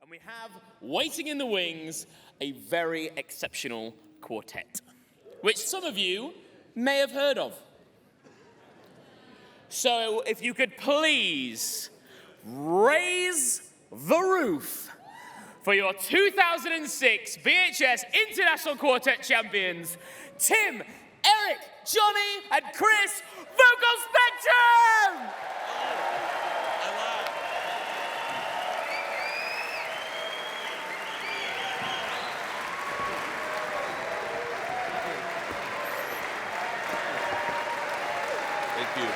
And we have, waiting in the wings, a very exceptional quartet, which some of you may have heard of. So if you could please raise the roof for your 2006 BHS International Quartet Champions, Tim, Eric, Johnny, and Chris, Vocal Spectrum! Thank you.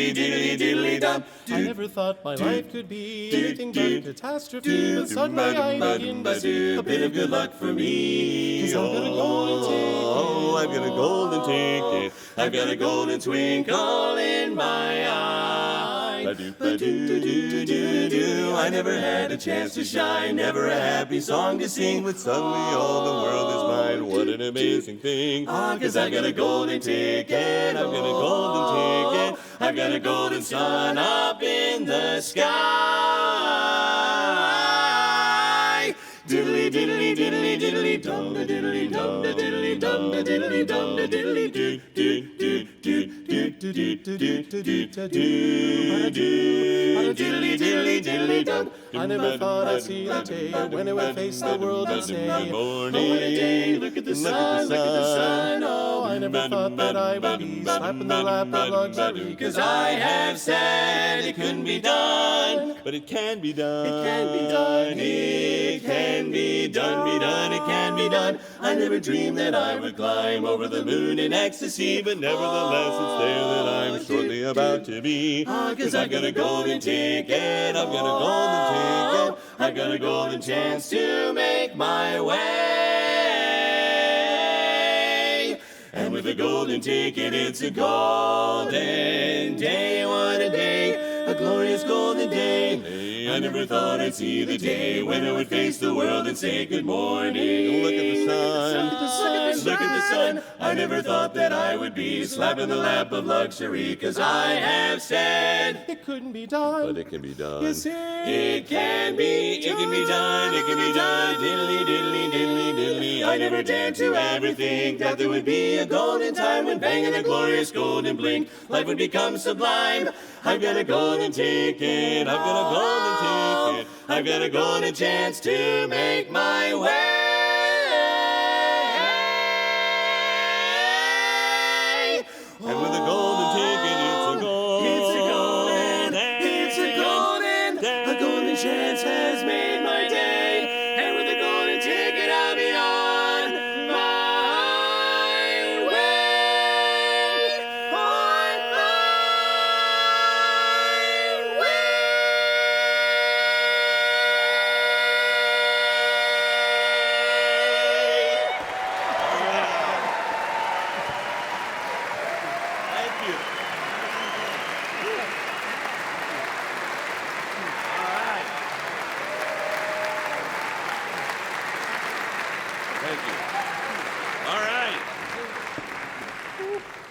Ba-da-da-da-da-doo-ba-doo-ba-doo-ba-doo-ba-da-doo-ba-da-diddly-diddly-dum. I never thought my life could be anything but a catastrophe, but suddenly I begin to see a bit of good luck for me. 'Cause I've got a golden ticket. Oh, I've got a golden ticket. I've got a golden twinkle in my eye. Ba-doo-ba-doo-doo-doo-doo. I never had a chance to shine, never a happy song to sing, but suddenly all the world is mine. What an amazing thing. 'Cause I've got a golden ticket. I've got a golden ticket. I've got a golden sun up in the sky. Diddly diddly diddly diddly dum da diddly dum da diddly dum da diddly dum da diddly do do do do do do do do do do do diddly diddly diddly dum. I never thought I'd see a day when I would face the world and say, oh, what a day, look at the sun, look at the sun. Oh, I never thought that I would be slapping the lap of luxury. 'Cause I have said it couldn't be done, But it can be done. it can be done, It can be done, it can be done. I never dreamed that I would climb over the moon in ecstasy, but nevertheless it's there that I'm shortly about to be. 'Cause I've got a golden ticket, I've got a golden ticket, I've got a golden chance to make my way. And with a golden ticket, it's a golden day. What a day, a glorious golden day. I never thought I'd see the day when I would face the world and say good morning. Look at the sun, look at the sun, look at the sun. I never thought that I would be slapping the lap of luxury, 'cause I have said it couldn't be done. but it can be done. Yes, It can be done, it can be done. Diddly, diddly, diddly, diddly. I never dared to ever think that there would be a golden time when banging a glorious golden blink, life would become sublime. I've got a golden ticket, I've got a golden ticket, I've got a golden chance to make my way. And with a golden ticket, it's a golden chance has made my day. And with a golden ticket, I'll be on my way. On my way. Thank you. Thank you. All right.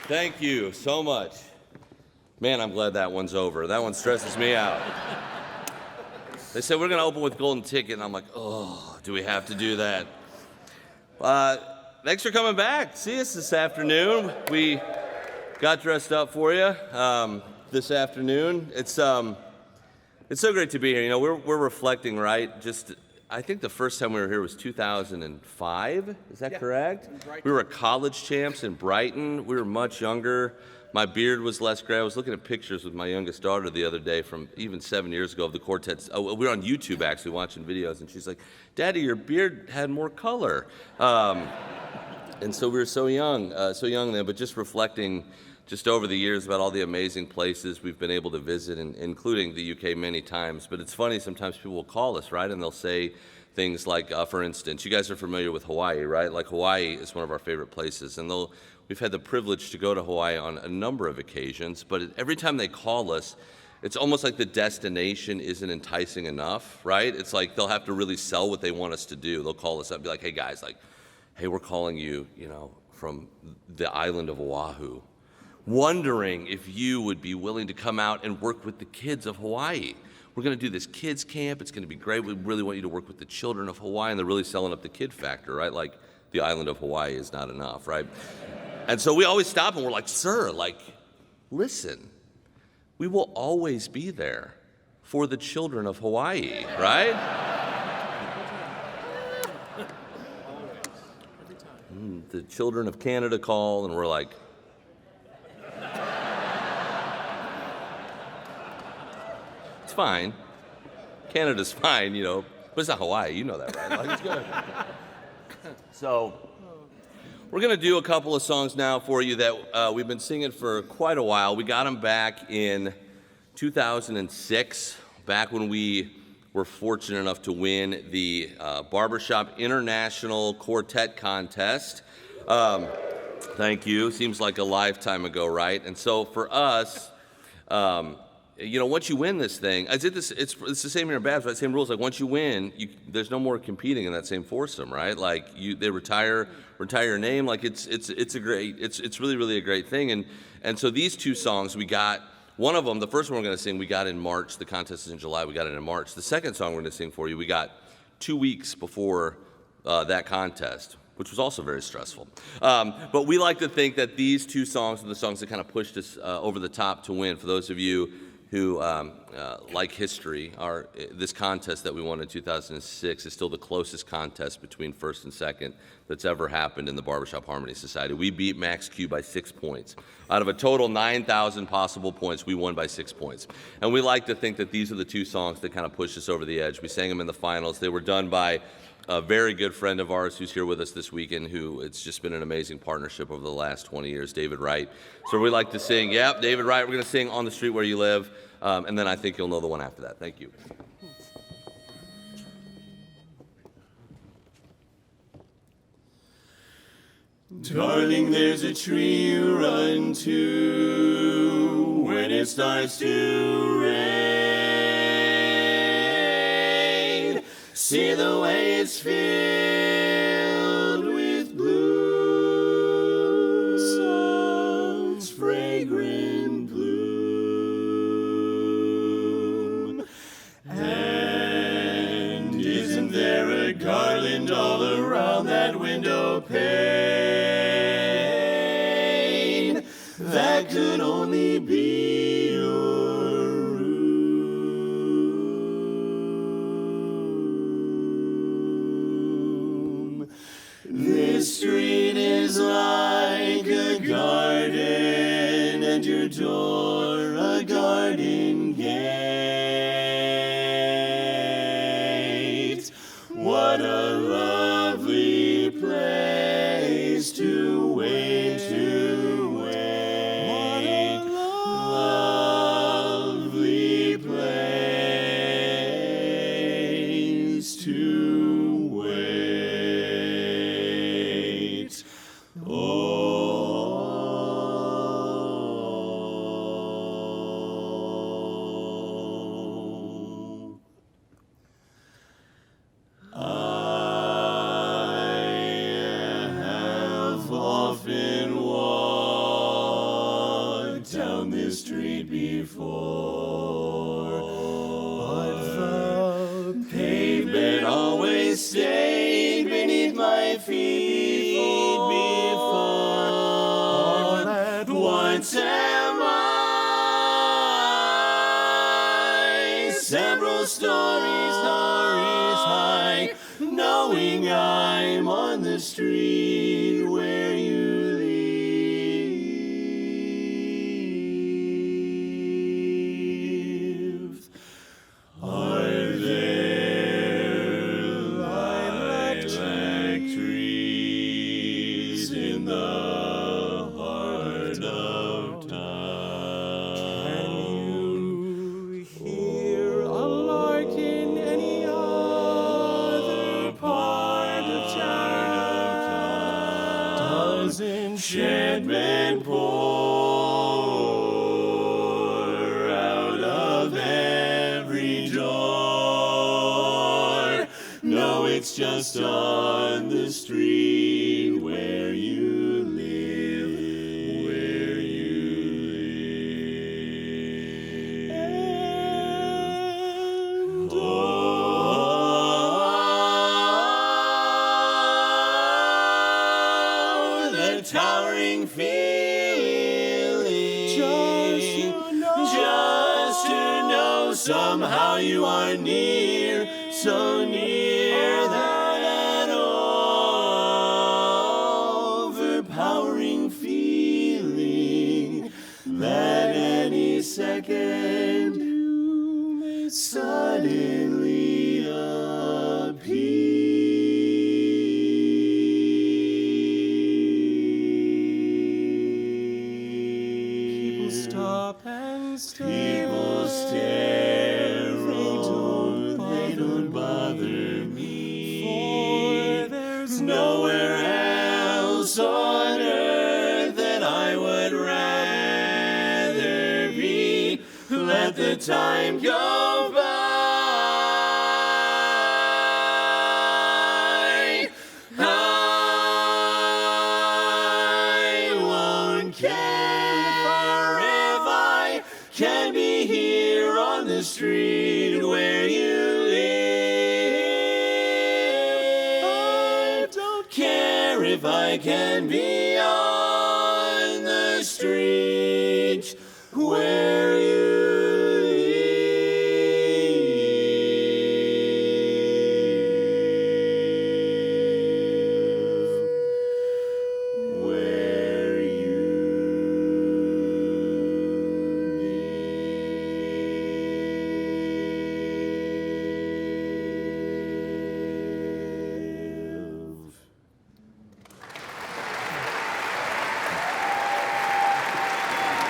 Thank you so much. Man, I'm glad that one's over. That one stresses me out. They said we're going to open with Golden Ticket, and I'm like, oh, do we have to do that? Thanks for coming back. See us this afternoon. We got dressed up for you this afternoon. It's so great to be here. You know, we're reflecting, right? Just, I think the first time we were here was 2005. Is that correct? We were college champs in Brighton. We were much younger. My beard was less gray. I was looking at pictures with my youngest daughter the other day from even 7 years ago of the quartets. Oh, we were on YouTube actually watching videos, and she's like, "Daddy, your beard had more color." And so we were so young then, but just reflecting just over the years about all the amazing places we've been able to visit, including the UK many times. But it's funny, sometimes people will call us, right, and they'll say things like, for instance, you guys are familiar with Hawaii, right? Like Hawaii is one of our favorite places, and we've had the privilege to go to Hawaii on a number of occasions, but every time they call us, it's almost like the destination isn't enticing enough, right? It's like they'll have to really sell what they want us to do. They'll call us up and be like, hey guys, like, hey, we're calling you, from the island of Oahu, wondering if you would be willing to come out and work with the kids of Hawaii. We're going to do this kids camp. It's going to be great. We really want you to work with the children of Hawaii. And they're really selling up the kid factor, right? Like the island of Hawaii is not enough, right? And so we always stop and we're like, sir, like, listen, we will always be there for the children of Hawaii, right? The children of Canada call, and we're like, it's fine. Canada's fine, but it's not Hawaii. You know that, right? Like, it's good. So we're going to do a couple of songs now for you that we've been singing for quite a while. We got them back in 2006, back when we were fortunate enough to win the Barbershop International Quartet Contest. Thank you. Seems like a lifetime ago, right? And so for us, once you win this thing, it's the same here in BABS, right? Same rules. Like once you win, there's no more competing in that same foursome, right? Like they retire your name. Like it's really, really a great thing. And so these two songs we got. One of them, the first one we're going to sing, we got in March. The contest is in July. We got it in March. The second song we're going to sing for you, we got 2 weeks before that contest, which was also very stressful. But we like to think that these two songs are the songs that kind of pushed us over the top to win. For those of you who like history, this contest that we won in 2006 is still the closest contest between first and second that's ever happened in the Barbershop Harmony Society. We beat Max Q by 6 points. Out of a total 9,000 possible points, we won by 6 points. And we like to think that these are the two songs that kind of pushed us over the edge. We sang them in the finals. They were done by a very good friend of ours who's here with us this weekend, who it's just been an amazing partnership over the last 20 years, David Wright. So we like to sing, David Wright, we're going to sing On the Street Where You Live, and then I think you'll know the one after that. Thank you. Darling, there's a tree you run to when it starts to rain. See the way it's filled with blossoms, fragrant bloom. And isn't there a garland all around that window pane that could only be your room? This street is like a garden, and your door a garden gate. What a lovely place to wait, to wait. What a lovely place to wait. Oh. Often walked down this street before, but the pavement always stayed beneath my feet before. All at once am I, several stories high, knowing I'm on the street where you live. Are there lilac trees in the heart of town? Can you hear a lark in any other part of town? Does enchantment pour out of it's just on the street where you live, where you live. Oh, the towering feeling, just to know somehow you are near, so near that overpowering feeling that any second you may suddenly appear. People stop and stare. People stare. They don't bother me. For there's nowhere else on earth that I would rather be. Let the time go by. I won't care if I can be here on the street where you live. I don't care if I can be on the street where you live. Where you live.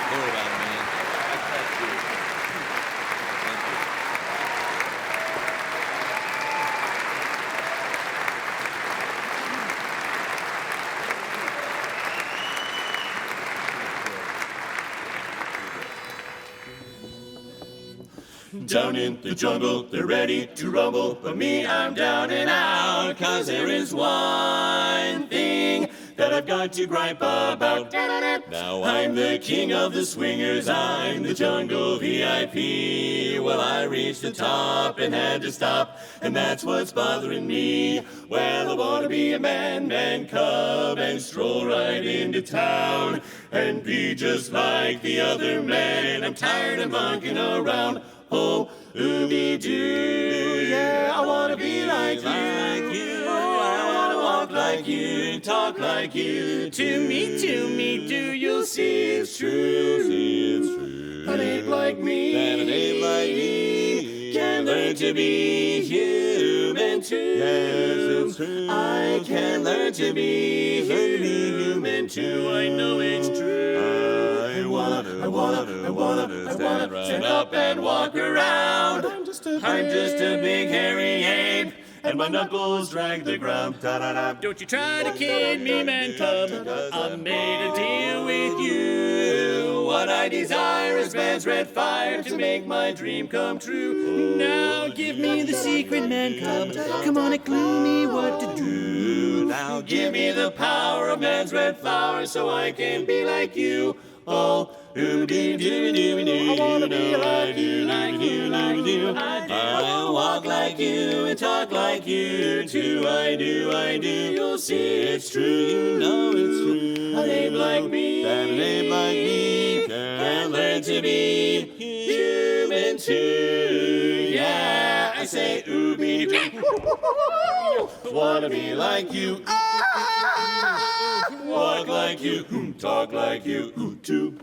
Don't worry about it, man. That's you. Thank you. Down in the jungle, they're ready to rumble, but me, I'm down and out, 'cause there is one thing that I've got to gripe about. Now I'm the king of the swingers, I'm the jungle VIP. Well, I reached the top and had to stop, and that's what's bothering me. Well, I wanna be a man cub, and stroll right into town, and be just like the other men. I'm tired of monkeying around. Oh, ooby-doo, yeah, I wanna be like you. Oh, I wanna walk like you, talk like you. To me, do you'll see it's true. An ape like me, can learn to be human too. Yes, it's true. I can learn to be human too. I know it's true. I wanna stand up and walk around. I'm just a big hairy ape, and my knuckles drag the ground. Don't you try to kid me, man cub. I made a deal with you. What I desire is man's red fire to make my dream come true. Now give me the secret, man cub. Come on and clue me what to do. Now give me the power of man's red flower so I can be like you. Oh, ooby-doo-doo-doo-doo. I wanna be like you. I'll walk like you and talk like you too. I do. You'll see it's true. You know it's true. An ape like me, can learn to be human too. Yeah, I say ooby-doo. Wanna be like you. Walk like you, talk like you, too.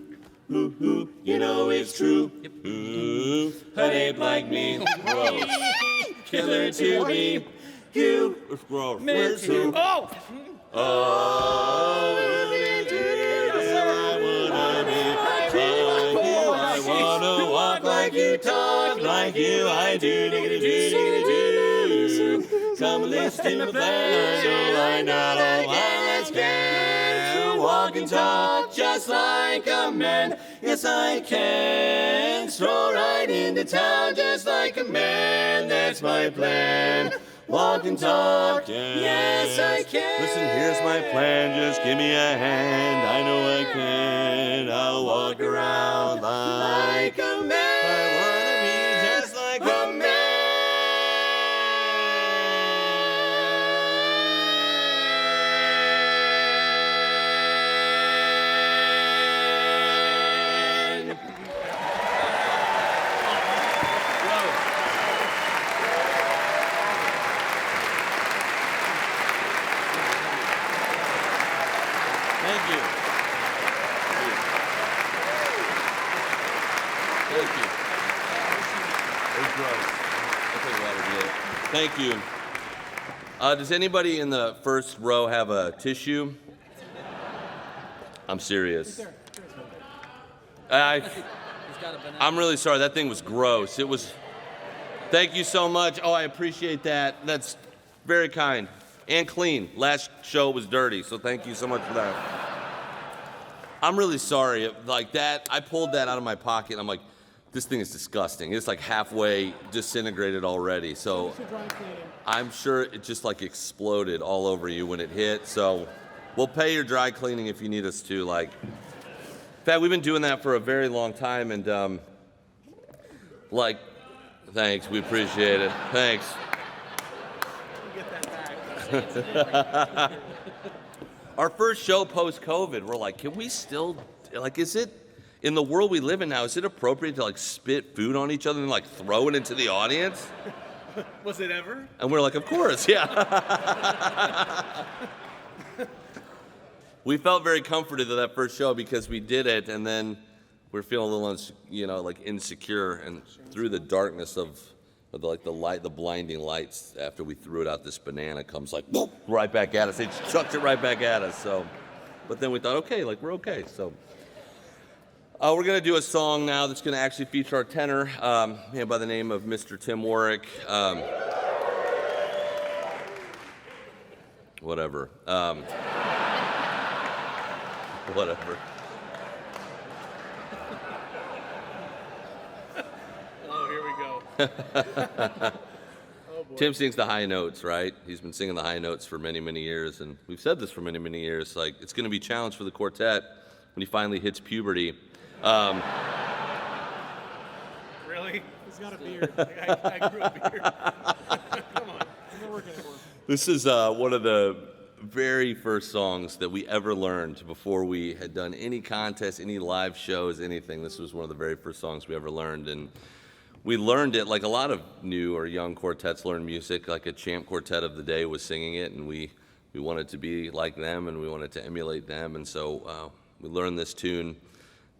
You know it's true. An ape like me, can learn to be human too. Oh, I wanna walk like you, talk like you. I do. Come listen to my plan, so I know I can walk and talk just like a man. Yes, I can stroll right into town just like a man. That's my plan. walk and talk. Yes, I can. Listen, here's my plan. Just give me a hand. I know I can. I'll walk around like a man. I wanna be just like a man. Thank you. Thank you. It's gross. I'll take a lot of it. Thank you. Does anybody in the first row have a tissue? I'm serious. I'm really sorry. That thing was gross. It was. Thank you so much. Oh, I appreciate that. That's very kind. And clean. Last show was dirty, so thank you so much for that. I'm really sorry. Like that, I pulled that out of my pocket. And I'm like, this thing is disgusting. It's like halfway disintegrated already. So I'm sure it just like exploded all over you when it hit. So we'll pay your dry cleaning if you need us to. Like, in fact, we've been doing that for a very long time, and like, thanks. We appreciate it. Thanks. Our first show post-COVID, we're like, can we still, like, is it, in the world we live in now, is it appropriate to, like, spit food on each other and, like, throw it into the audience? Was it ever? And we're like, of course, yeah. We felt very comforted at that first show because we did it, and then we're feeling a little, like, insecure, and through the darkness of the blinding lights after we threw it out, this banana comes like whoop, right back at us. They just chucked it right back at us. So, but then we thought, okay, like we're okay. So, we're gonna do a song now that's gonna actually feature our tenor, by the name of Mr. Tim Warwick. Whatever. Whatever. Tim sings the high notes, right? He's been singing the high notes for many, many years, and we've said this for many, many years. Like, it's going to be a challenge for the quartet when he finally hits puberty. Really? He's got a beard. I grew a beard. Come on, I'm not working anymore. This is one of the very first songs that we ever learned before we had done any contests, any live shows, anything. This was one of the very first songs we ever learned, and we learned it like a lot of new or young quartets learn music. Like a champ quartet of the day was singing it, and we wanted to be like them, and we wanted to emulate them. And so we learned this tune,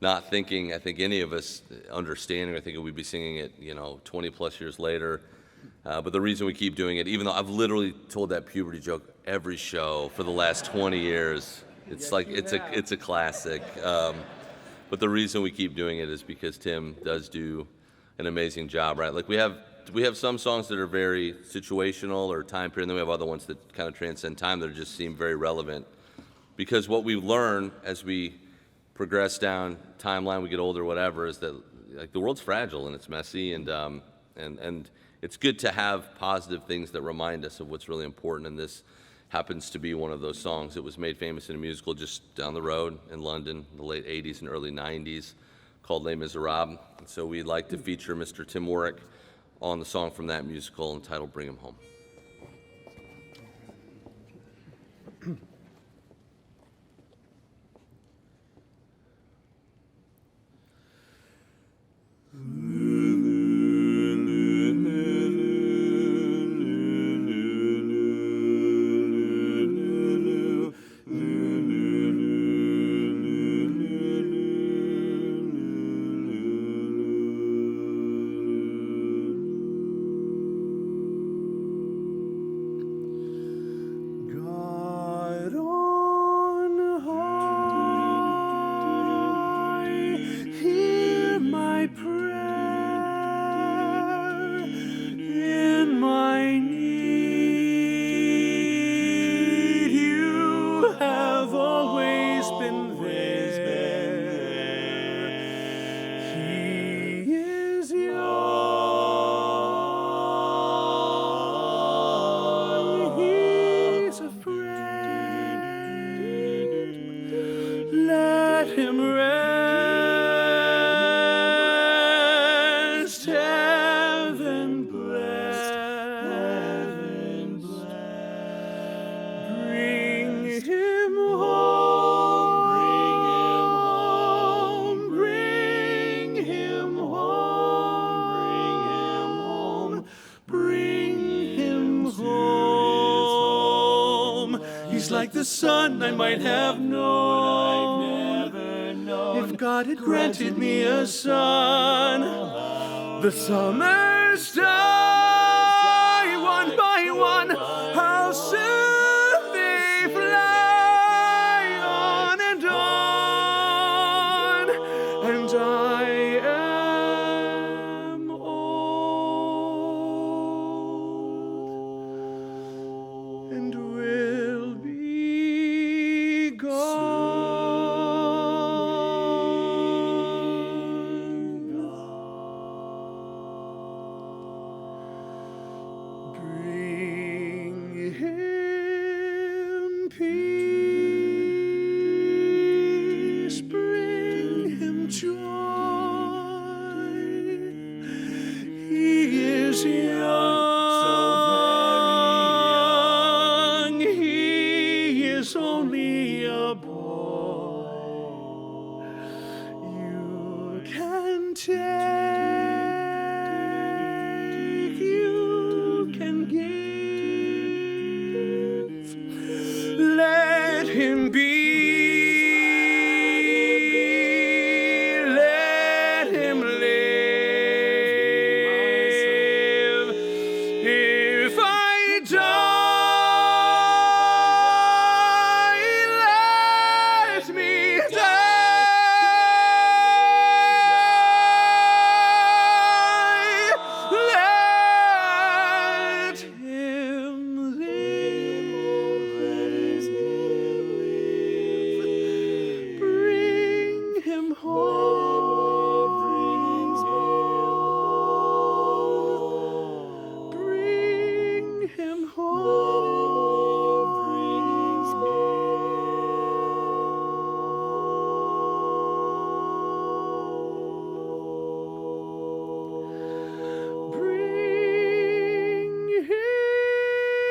not thinking, I think any of us understanding or thinking we'd be singing it, 20 plus years later. But the reason we keep doing it, even though I've literally told that puberty joke every show for the last 20 years, it's like it's a classic. But the reason we keep doing it is because Tim does do an amazing job, right? Like we have some songs that are very situational or time period, and then we have other ones that kind of transcend time that just seem very relevant. Because what we learn as we progress down timeline, we get older, whatever, is that like the world's fragile and it's messy, and it's good to have positive things that remind us of what's really important. And this happens to be one of those songs. It was made famous in a musical just down the road in London in the late 80s and early 90s. Called Les Miserables. So we'd like to feature Mr. Tim Warwick on the song from that musical entitled Bring Him Home. him rest. Heaven bless. Bring him home. Bring him home. Bring him home. He's like the sun I might have known if God had granted me a son. The summers die one by one. How soon they fly on and on. And I am old and will be gone. Bring him peace, bring him joy. He is young, he is only a boy. You can take, you can give. Let him be. Let him live. If I die, let me die. Let him live. Bring him home. Bring him home. Bring him home.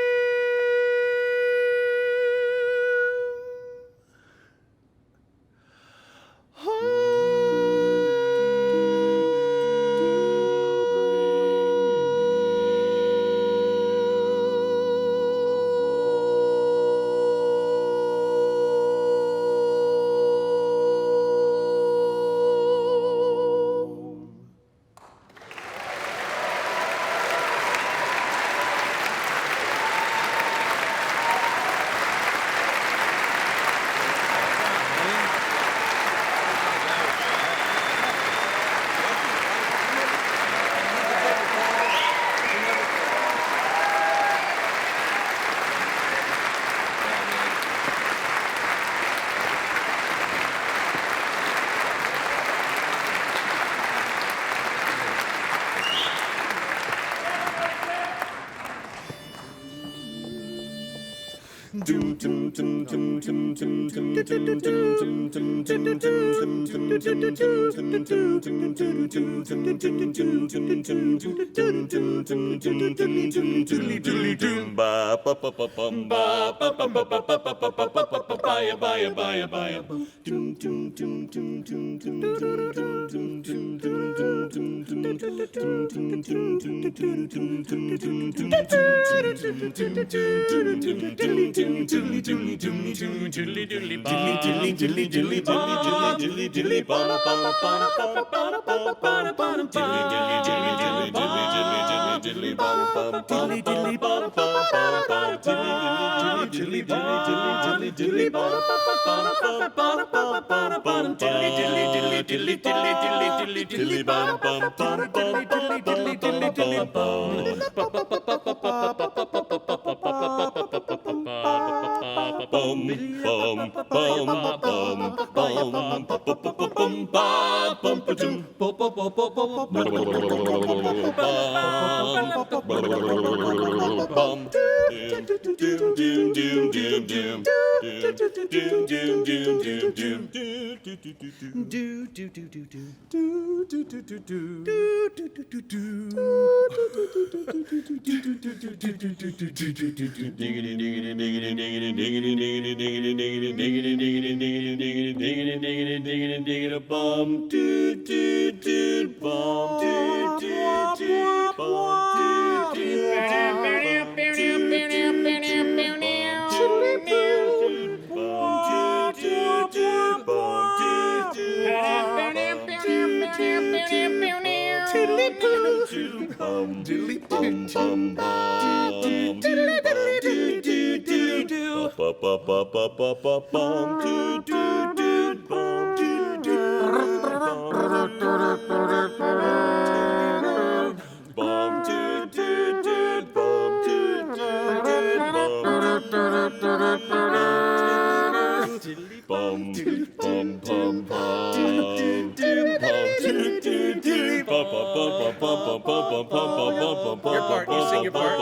Your part, you sing your part.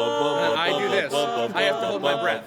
I do this. I have to hold my breath.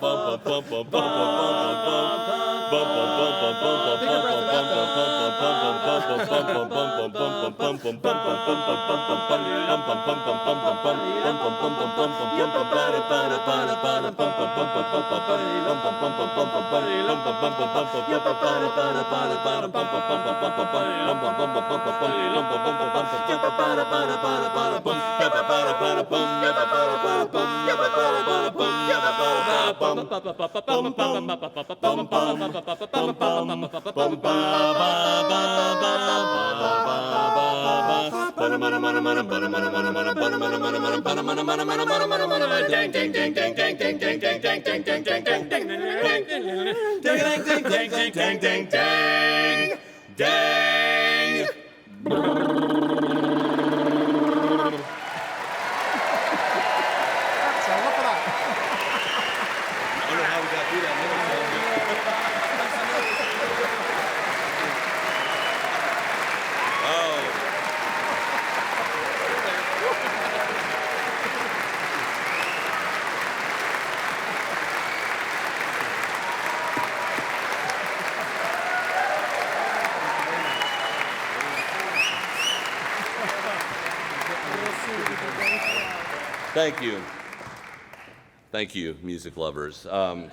Thank you, music lovers. We're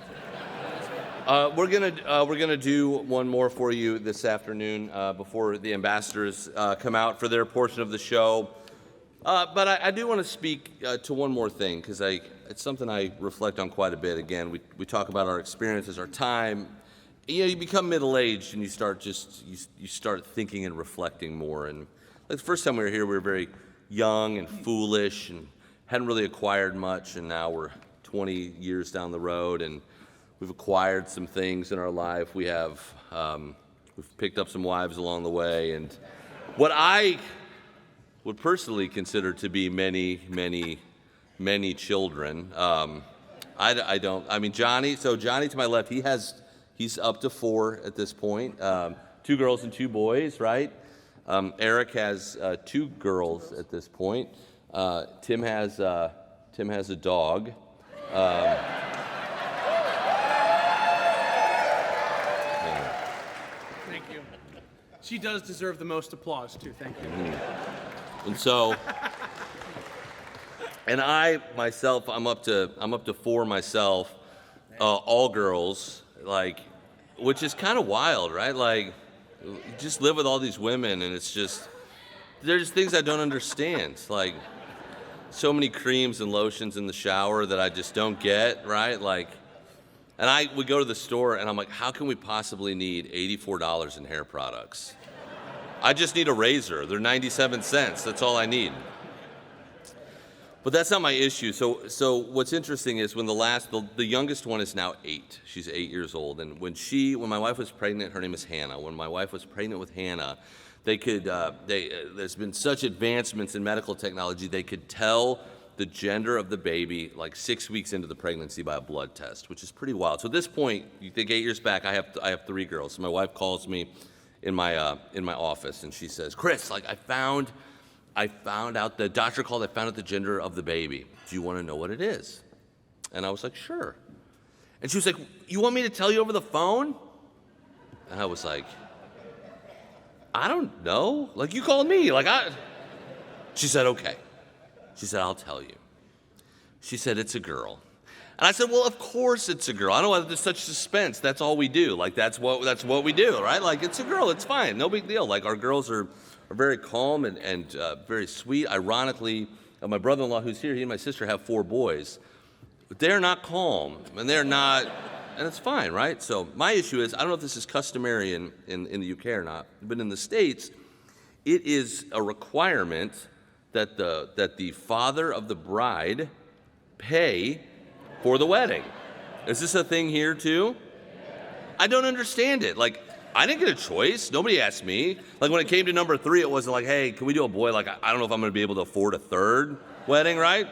gonna do one more for you this afternoon before the ambassadors come out for their portion of the show. But I do want to speak to one more thing because it's something I reflect on quite a bit. Again, we talk about our experiences, our time. You become middle-aged and you start thinking and reflecting more. And like the first time we were here, we were very young and foolish and hadn't really acquired much. And now we're 20 years down the road and we've acquired some things in our life. We've picked up some wives along the way, and what I would personally consider to be many children. Johnny to my left, he's up to 4 at this point. 2 girls and 2 boys, right? Eric has 2 girls at this point. Tim has a dog. Thank you. She does deserve the most applause too. Thank you. And so, and I myself, I'm up to 4 myself, all girls, which is kind of wild, right? Like, you just live with all these women, and it's just, there's things I don't understand. It's like, so many creams and lotions in the shower that I just don't get, right? And I would go to the store, and I'm like, how can we possibly need $84 in hair products? I just need a razor. They're 97 cents. That's all I need. But that's not my issue. So what's interesting is when the youngest one is now 8. She's 8 years old. And when my wife was pregnant, her name is Hannah. When my wife was pregnant with Hannah, there's been such advancements in medical technology, they could tell the gender of the baby like 6 weeks into the pregnancy by a blood test, which is pretty wild. So at this point, you think 8 years back, I have 3 girls. So my wife calls me in my office, and she says, Chris, like I found out, the doctor called, I found out the gender of the baby. Do you want to know what it is? And I was like, sure. And she was like, you want me to tell you over the phone? And I was like, I don't know. Like, you called me. She said, okay. She said, I'll tell you. She said, it's a girl. And I said, well, of course it's a girl. I don't know why there's such suspense. That's all we do. Like, that's what we do, right? Like, it's a girl. It's fine. No big deal. Like, our girls are very calm and very sweet. Ironically, my brother-in-law who's here, he and my sister have 4 boys. But they're not calm, and they're not, and it's fine, right? So my issue is, I don't know if this is customary in the UK or not, but in the States, it is a requirement that the father of the bride pay for the wedding. Is this a thing here too? I don't understand it. Like, I didn't get a choice. Nobody asked me. Like, when it came to number 3, it wasn't like, hey, can we do a boy? Like, I don't know if I'm going to be able to afford a 3rd wedding, right?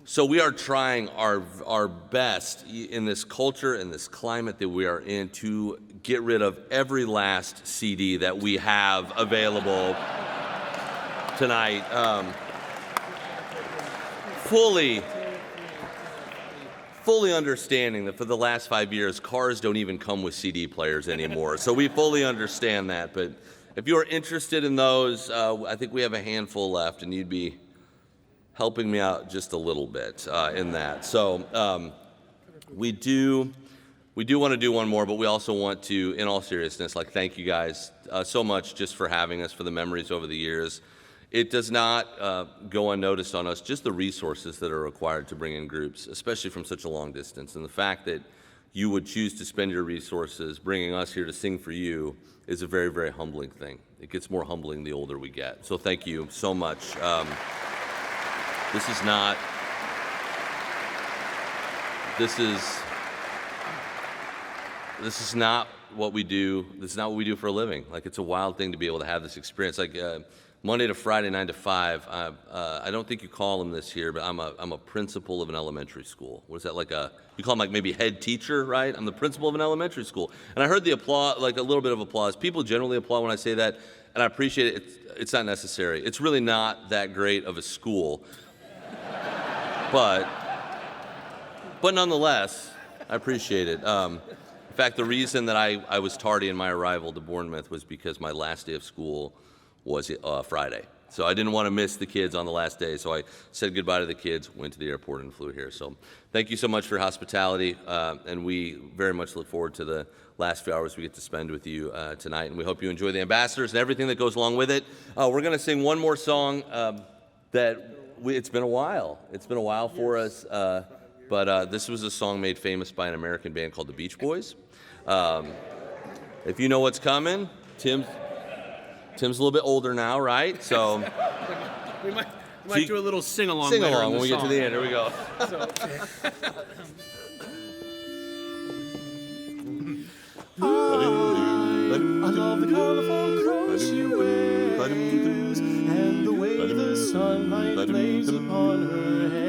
So we are trying our best in this culture, in this climate that we are in, to get rid of every last CD that we have available tonight. Fully understanding that for the last 5 years, cars don't even come with CD players anymore. So we fully understand that. But if you are interested in those, I think we have a handful left, and you'd be helping me out just a little bit in that. So we do want to do one more, but we also want to, in all seriousness, like, thank you guys so much just for having us, for the memories over the years. It does not go unnoticed on us, just the resources that are required to bring in groups, especially from such a long distance. And the fact that you would choose to spend your resources bringing us here to sing for you is a very, very humbling thing. It gets more humbling the older we get. So thank you so much. This is not what we do. This is not what we do for a living. Like, it's a wild thing to be able to have this experience. Like, Monday to Friday, 9 to 5. I don't think you call them this here, but I'm a principal of an elementary school. What is that, like you call them like maybe head teacher, right? I'm the principal of an elementary school. And I heard the applause, like a little bit of applause. People generally applaud when I say that, and I appreciate it. It's not necessary. It's really not that great of a school. But nonetheless, I appreciate it. In fact, the reason that I was tardy in my arrival to Bournemouth was because my last day of school was Friday. So I didn't want to miss the kids on the last day, so I said goodbye to the kids, went to the airport, and flew here. So thank you so much for your hospitality, and we very much look forward to the last few hours we get to spend with you tonight, and we hope you enjoy the ambassadors and everything that goes along with it. We're going to sing one more song it's been a while. It's been a while for us, but this was a song made famous by an American band called the Beach Boys. If you know what's coming, Tim's a little bit older now, right? So we might do a little sing-along when we get to the end. Here we go. I love the colorful clothes she wears and the way the sunlight plays upon her hair.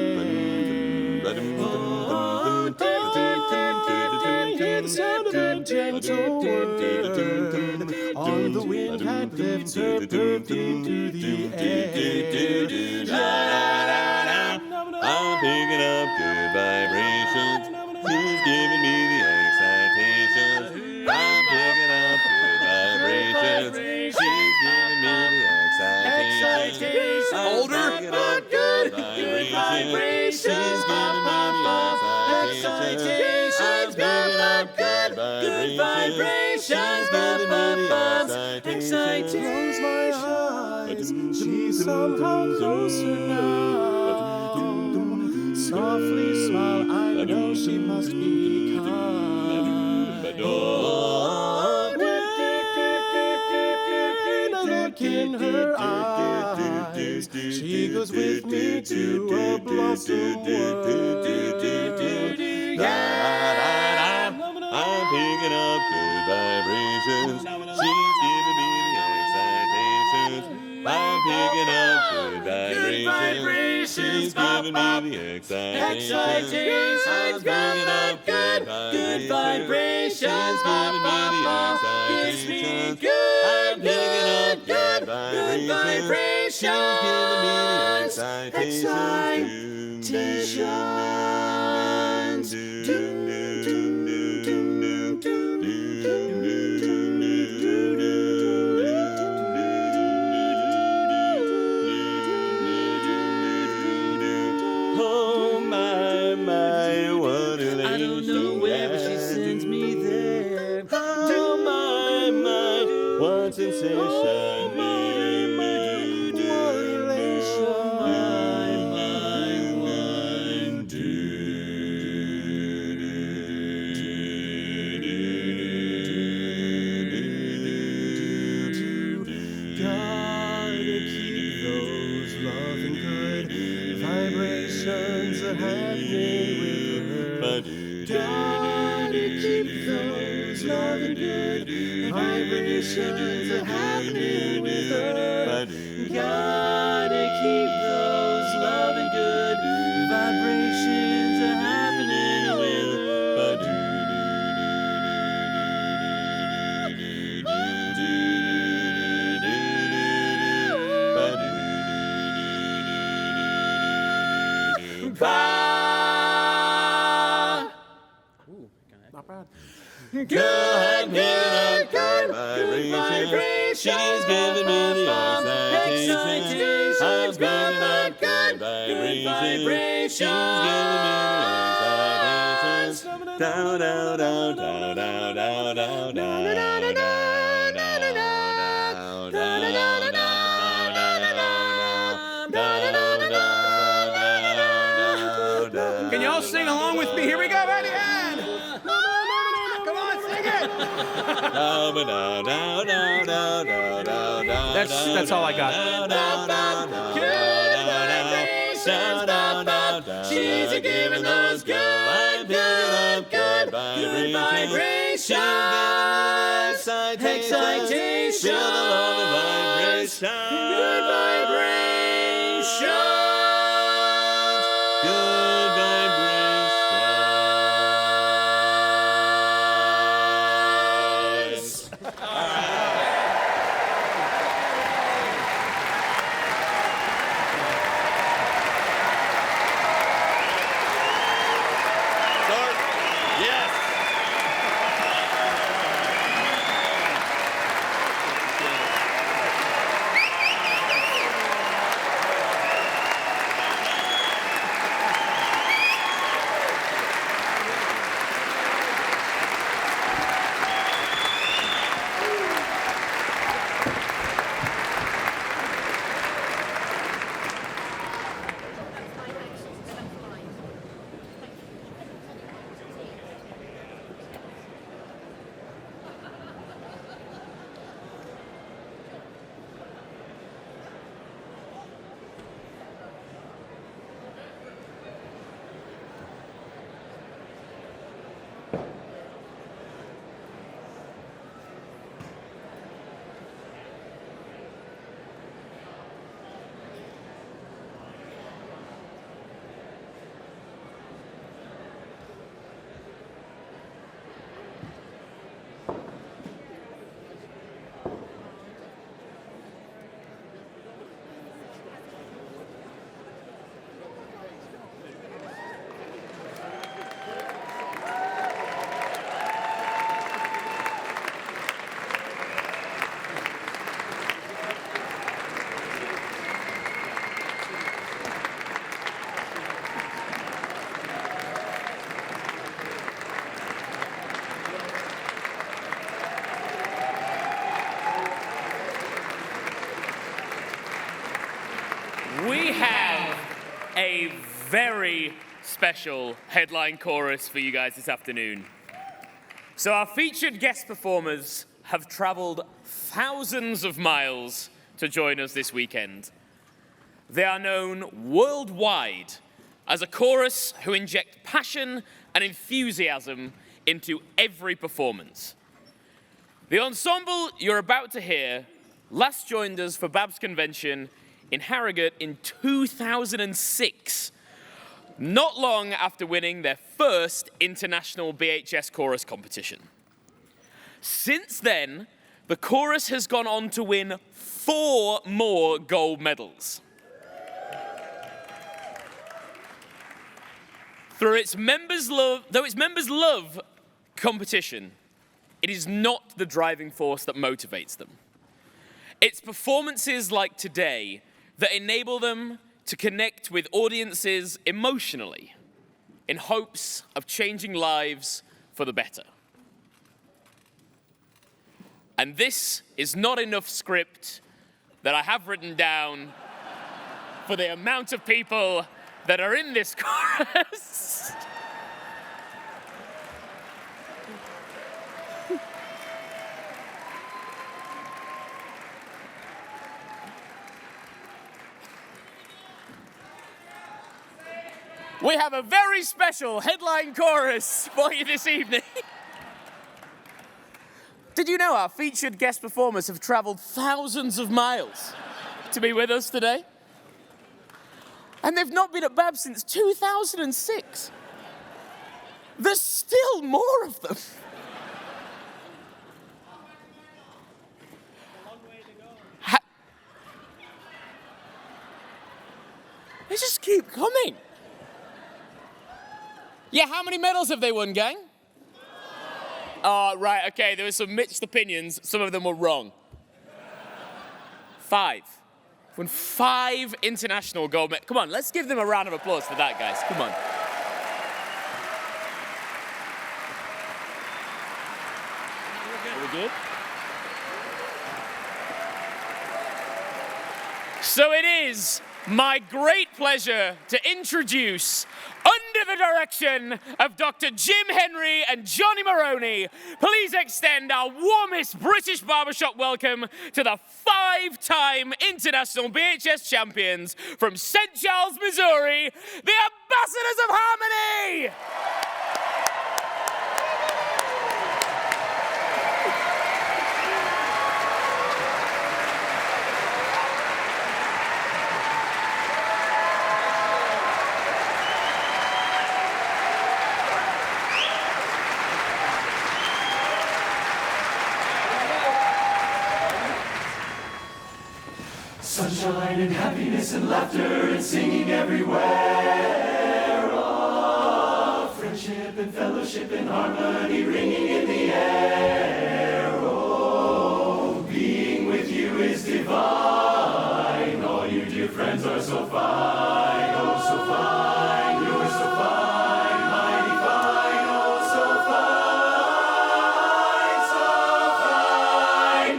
Hear the sound of a gentle word on the wind that lifts her perfume to the air. I'm picking up good vibrations. She's giving me the excitations. I'm picking up good vibrations. She's giving me the excitations. Hold her. I'm picking up good vibrations. She's giving me the excitations. I'm picking up good vibrations. Giving me the excitations. Close my eyes, she's somehow closer now. Softly smile, I know she must be kind. When I look in her eyes, she goes with me to a blossom world. I'm picking up good vibrations. She's giving me the excitations. I'm picking up good vibrations. vibrations, giving me the excitations. I'm bringing up good vibrations, giving me the excitations. I'm picking up good vibrations, giving me the excitations. Oh my, what elation. I don't know where, but she sends me there. Oh my, what sensation. Vibrations are happening with her. Gotta keep those loving good vibrations are happening with Not bad. good vibrations. She's giving me the excitations. I'm giving up good vibrations. She's giving me the excitations. Down, down, down, down, down, down, down, down, down. Can you all sing along with me? Here we go, ready, and come on, sing it. That's all I got. She's giving those good vibrations, excitations, feel the love and vibration, good vibrations, good vibrations. Yes. We have a very special headline chorus for you guys this afternoon. So our featured guest performers have traveled thousands of miles to join us this weekend. They are known worldwide as a chorus who inject passion and enthusiasm into every performance. The ensemble you're about to hear last joined us for BABS convention in Harrogate in 2006, not long after winning their first international BHS chorus competition. Since then, the chorus has gone on to win 4 more gold medals. Though its members love competition, it is not the driving force that motivates them. It's performances like today that enable them to connect with audiences emotionally in hopes of changing lives for the better. And this is not enough script that I have written down for the amount of people that are in this chorus. We have a very special headline chorus for you this evening. Did you know our featured guest performers have traveled thousands of miles to be with us today? And they've not been at BABS since 2006. There's still more of them. They just keep coming. Yeah, how many medals have they won, gang? Oh, right, okay, there were some mixed opinions. Some of them were wrong. 5. Won 5 international gold medals. Come on, let's give them a round of applause for that, guys. Come on. Are we good? So it is my great pleasure to introduce, under the direction of Dr. Jim Henry and Johnny Maroney, please extend our warmest British barbershop welcome to the 5-time international BHS champions from St. Charles, Missouri, the Ambassadors of Harmony! Sunshine and happiness and laughter and singing everywhere. Oh, friendship and fellowship and harmony ringing in the air. Oh, being with you is divine. All you dear friends are so fine. Oh, so fine. You're so fine. Mighty fine. Oh, so fine. So fine.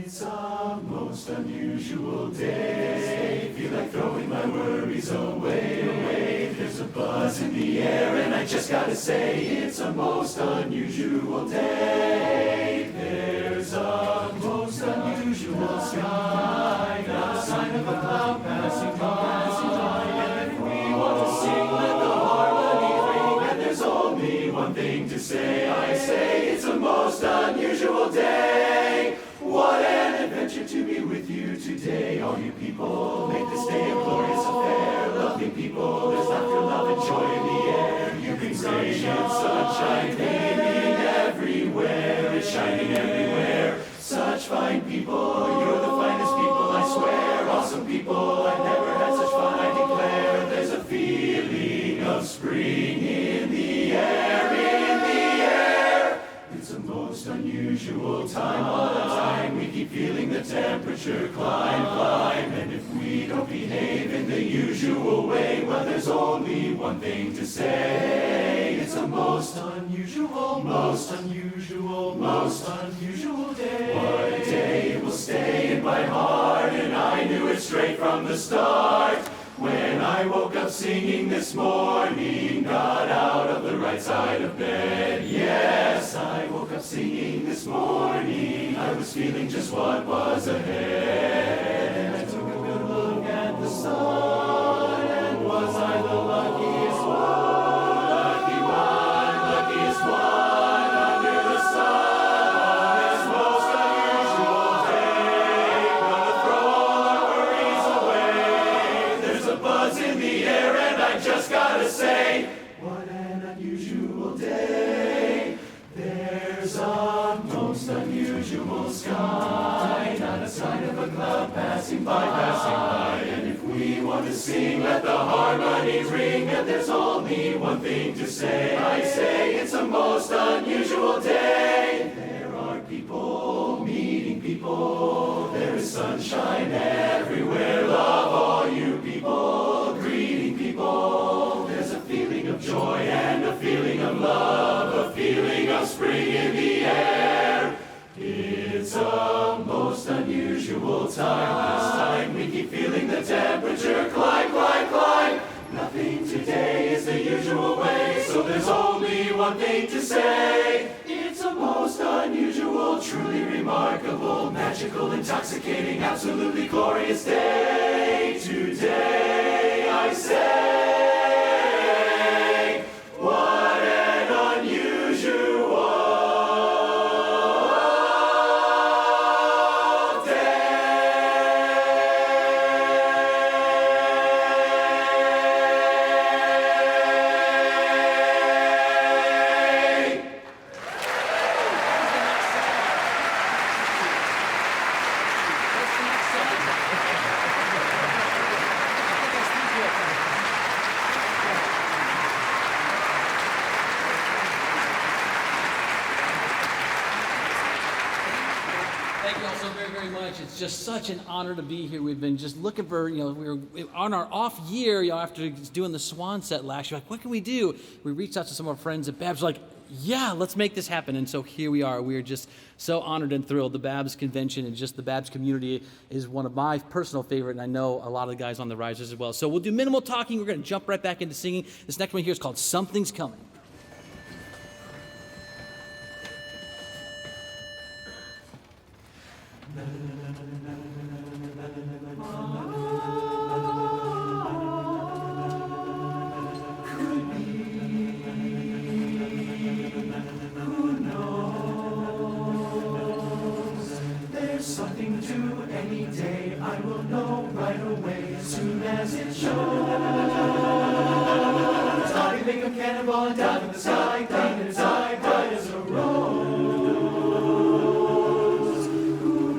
It's a most unusual day. Feel like throwing my worries away. There's a buzz in the air and I just gotta say it's a most unusual day. There's a most unusual sky. Not a sign of a cloud passing by. And if we want to sing, let the harmony ring. And there's only one thing to say. I say it's a most unusual day. What an adventure to be with you today. All you people, make this day a glorious affair. Loving people, there's laughter, love, and joy in the air. You bring radiant sunshine beaming everywhere. It's shining everywhere. Such fine people, you're the finest people, I swear. Awesome people, I've never had such fun, I declare. There's a feeling of spring in the air, in the air. It's a most unusual time, all the time. We keep feeling the temperature climb, climb. And if we don't behave in the usual way, well, there's only one thing to say. It's a most unusual, most unusual, most unusual day. What a day it will stay in my heart, and I knew it straight from the start. When I woke up singing this morning, got out of the right side of bed. Yes, I woke up singing this morning. I was feeling just what was ahead. I took a good look at the sun, and was I the luckiest one? Lucky one, luckiest one under the sun. This most unusual day, gonna throw all our worries away. a cloud passing by, passing by. And if we want to sing, let the harmonies ring. And there's only one thing to say. I say it's a most unusual day. There are people meeting people. There is sunshine everywhere. Love all you people, greeting people. There's a feeling of joy and a feeling of love, a feeling of spring in the air. It's a most unusual time. This time we keep feeling the temperature climb, climb, climb. Nothing today is the usual way, so there's only one thing to say. It's a most unusual, truly remarkable, magical, intoxicating, absolutely glorious day. Today I say, what an unusual Thank you all so very, very much. It's just such an honor to be here. We've been just looking for, we were on our off year, after doing the Swan set last year, like, what can we do? We reached out to some of our friends at BABS, like, yeah, let's make this happen. And so here we are. We are just so honored and thrilled. The BABS convention and just the BABS community is one of my personal favorite, and I know a lot of the guys on the risers as well. So we'll do minimal talking. We're going to jump right back into singing. This next one here is called Something's Coming. There's something to any day, I will know right away as soon as it shows. I think of cannonball and down in the sky, clean and bright, bright as a rose. Who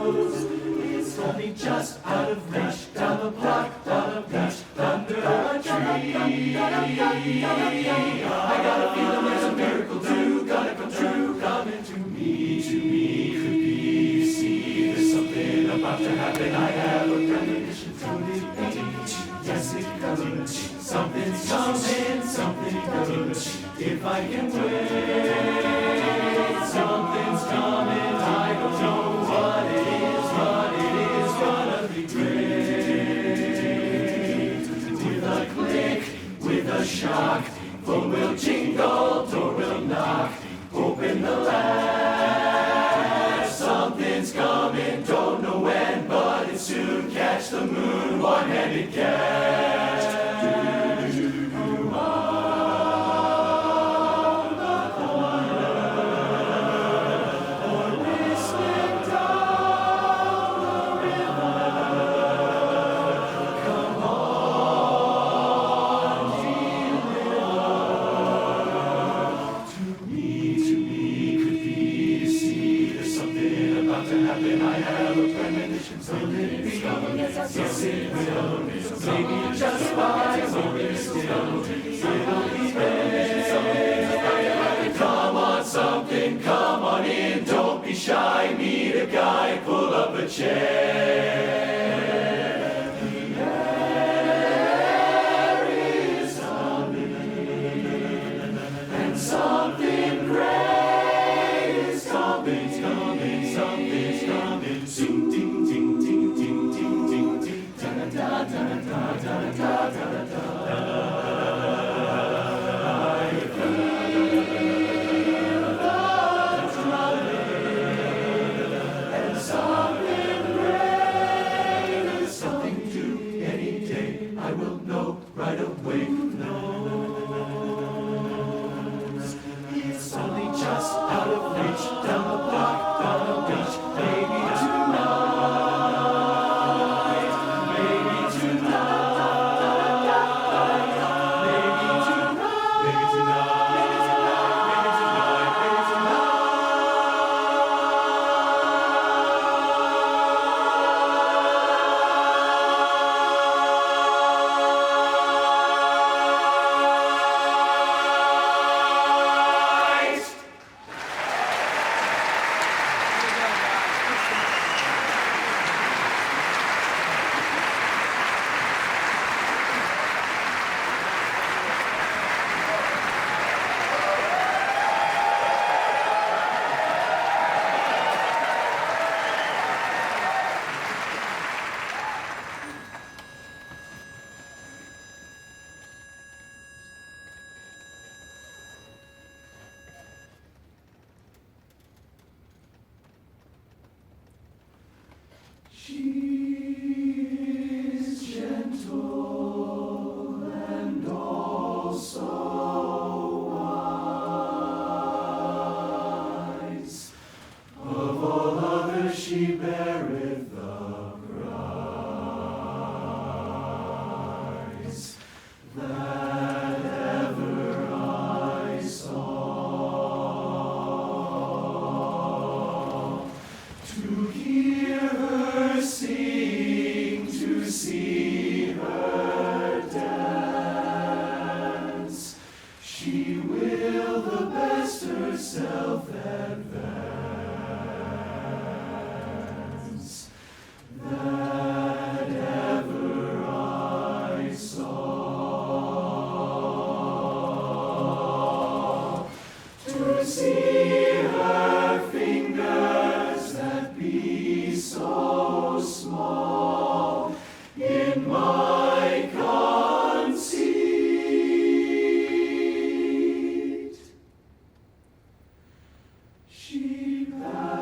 knows? It's only just out of reach, down the block, down the beach, under a tree. I got a feeling there's a miracle too, gonna come true, coming to me, could be, see, there's something about to happen, I have a premonition, could it be, yes it could, something's coming, something good, if I can wait, something's coming, I don't know what it is, but it is gonna be great, with a click, with a shock, phone will jingle, door will knock, open the latch, something's coming, don't know when, but it's soon, catch the moon, one-handed catch. Or whistling down the river, come on, to me, could be, see, there's something about to happen, I have a premonition, something's coming, yes it will, maybe just by holding still, it'll be there, come on something, come on in, don't be shy, meet a guy, pull up a chair, the air is humming, and something great is coming, something's coming, soon, ding, ding, ding, ding, ding, ding, ding, da da da da da da da da da. I feel the trumpet, and something great is something to any day. I will know right away. Knows it's only just out of reach, down the block, down the beach, maybe tonight, maybe tonight. she beareth the price that ever I saw. To hear her sing, to see her dance, she will the best herself advance that ever I saw. To see her fingers that be so small in my conceit, she passeth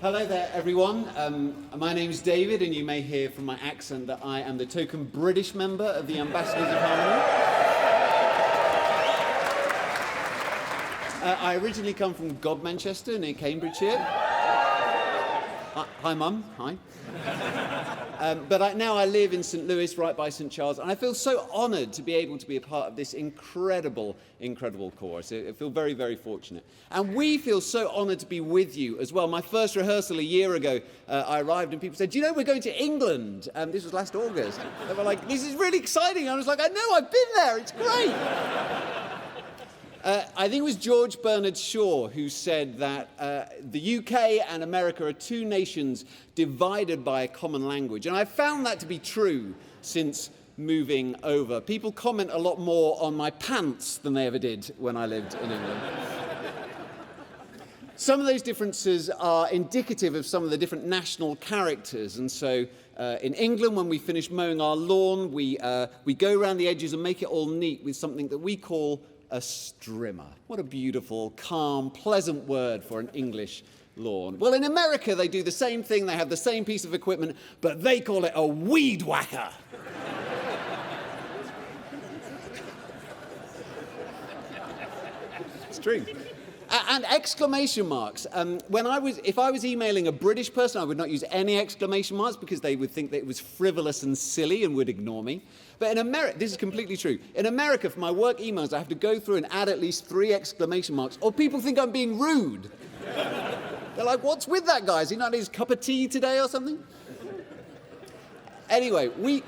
Hello there, everyone. My name's David, and you may hear from my accent that I am the token British member of the Ambassadors of Harmony. I originally come from Manchester, near Cambridgeshire. Hi, Mum. Hi. But now I live in St. Louis, right by St. Charles, and I feel so honoured to be able to be a part of this incredible chorus. I feel very, very fortunate. And we feel so honoured to be with you as well. My first rehearsal a year ago, I arrived and people said, do you know we're going to England? This was last August. They were like, this is really exciting. I was like, I know, I've been there. It's great. I think it was George Bernard Shaw who said that the UK and America are two nations divided by a common language. And I've found that to be true since moving over. People comment a lot more on my pants than they ever did when I lived in England. Some of those differences are indicative of some of the different national characters. And so in England, when we finish mowing our lawn, we go around the edges and make it all neat with something that we call a strimmer. What a beautiful, calm, pleasant word for an English lawn. Well, in America, they do the same thing. They have the same piece of equipment, but they call it a weed whacker. It's true. And exclamation marks. If I was emailing a British person, I would not use any exclamation marks because they would think that it was frivolous and silly and would ignore me. But in America, this is completely true. In America, for my work emails, I have to go through and add at least 3 exclamation marks, or people think I'm being rude. They're like, what's with that guy? Is he not his cup of tea today or something? Anyway, we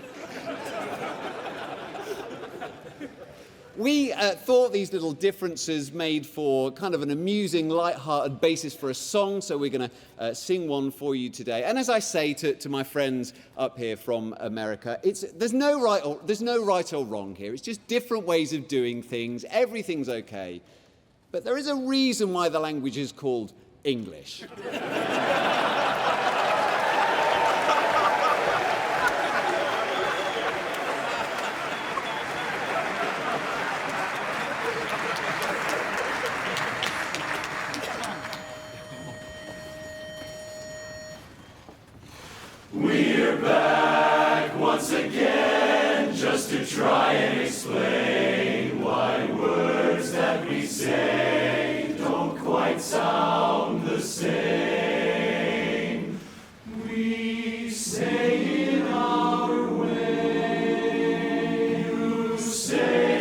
thought these little differences made for kind of an amusing, light-hearted basis for a song, so we're going to sing one for you today. And as I say to my friends up here from America, there's no right or wrong here. It's just different ways of doing things. Everything's okay. But there is a reason why the language is called English. We're back once again just to try and explain why words that we say don't quite sound the same. We say in our way, you say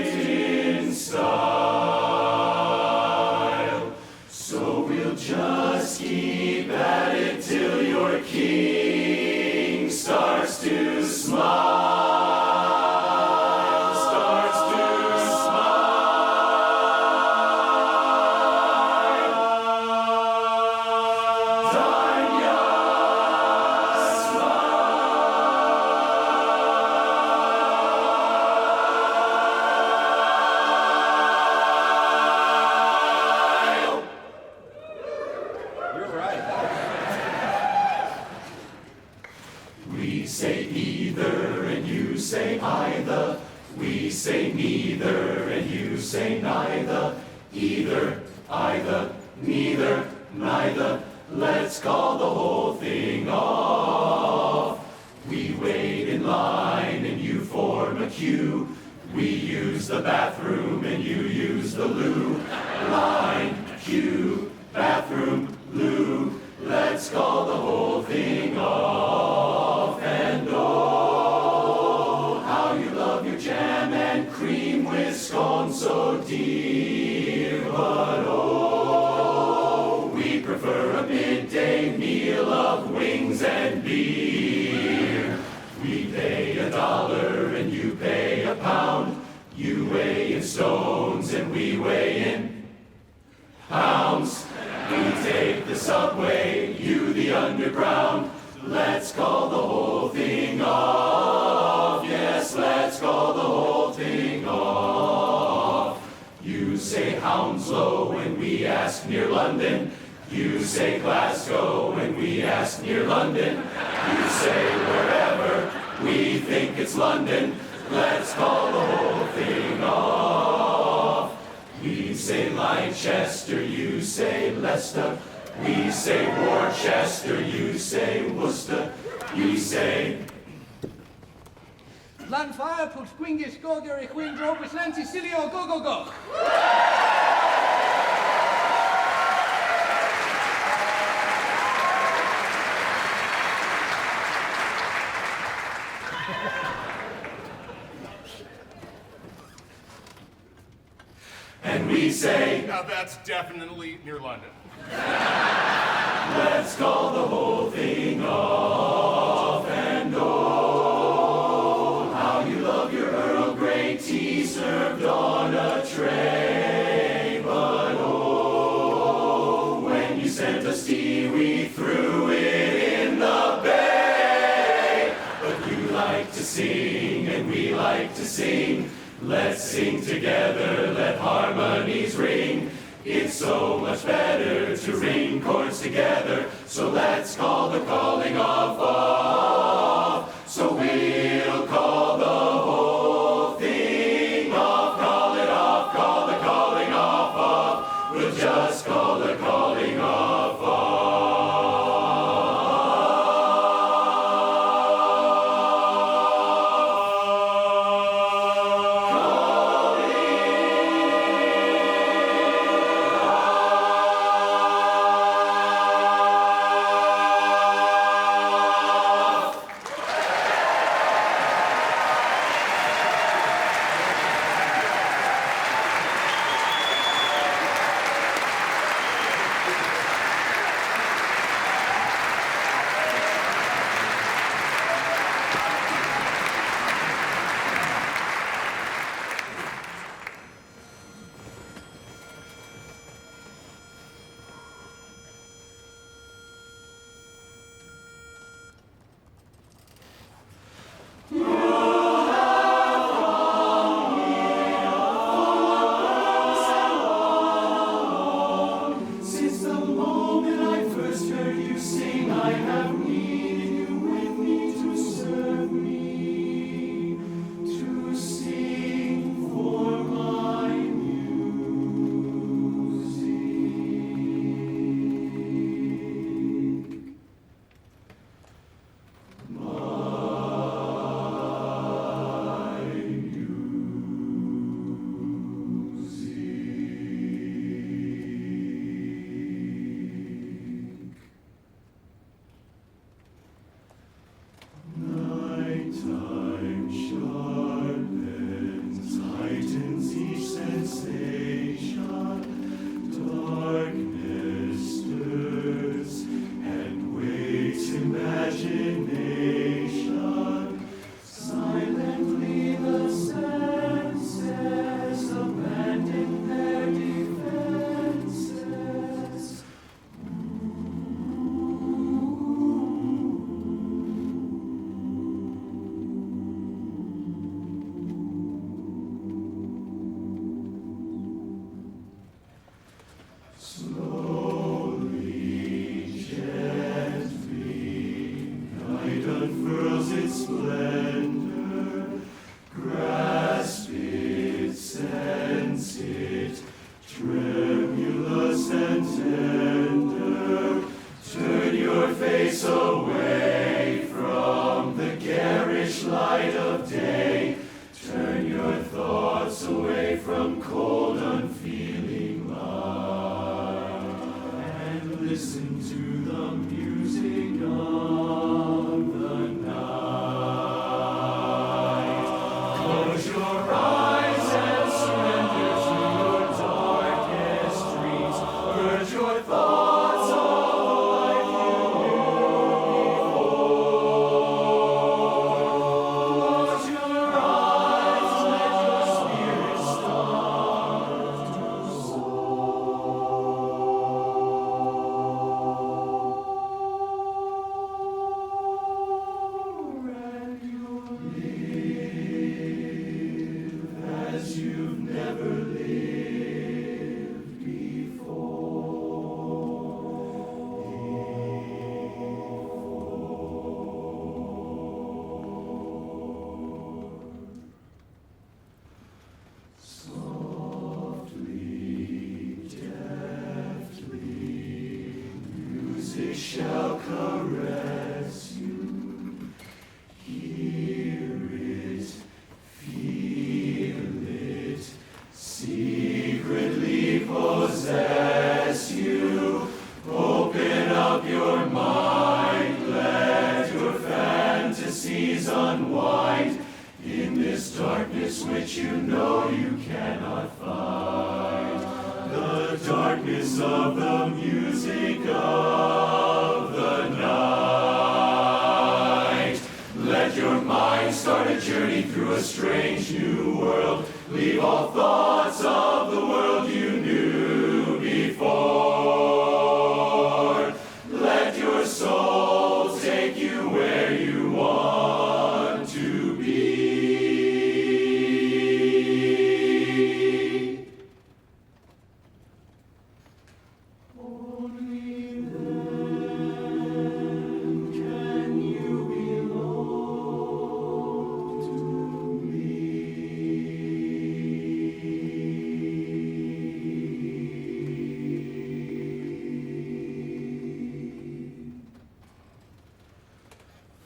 it in style. So we'll just keep at it till your king starts to smile. We say either and you say either. We say neither and you say neither. Either, either, neither, neither. Let's call the whole thing off. We wait in line and you form a queue. We use the bathroom and you use the loo. Line, queue, bathroom, loo. Let's call the whole thing off. And oh, how you love your jam and cream with scone so dear. But oh, we prefer a midday meal of wings and beer. We pay $1 and you pay £1. You weigh in stones and we weigh in pounds. We take the subway, you the underground. Let's call the whole thing off. Yes, let's call the whole thing off. You say Hounslow when we ask near London. You say Glasgow when we ask near London. You say wherever we think it's London. Let's call the whole thing off. We say Leicester, you say Leicester. We say Worcester, you say Worcester. You say Lanfire, Pulsquingis, Goger, Equindro, Bislanti, Silio, go, go, go. and we say, now that's definitely near London. let's call the whole thing off. And oh, how you love your Earl Grey tea served on a tray. But oh, when you sent us tea, we threw it in the bay. But you like to sing, and we like to sing. Let's sing together, let harmonies ring. It's so much better to ring chords together. So let's call the calling off. So we'll call the whole thing off. from cold, unfeeling light, and listen to the music of the night. Close your eyes and surrender to your darkest dreams. Purge your thoughts of the life you knew before. Close your eyes, let your spirit start to soar, and you'll live as you've never lived before. Softly, deftly, music shall caress you. Hear it, feel it, secretly possess you. Open up your mind, let your fantasies unwind in this darkness which you know you cannot fight. The darkness of the music of the night. Let your mind start a journey through a strange new world. Leave all thoughts of the world you knew before. Let your soul take you where you want to be. Only then can you belong to me.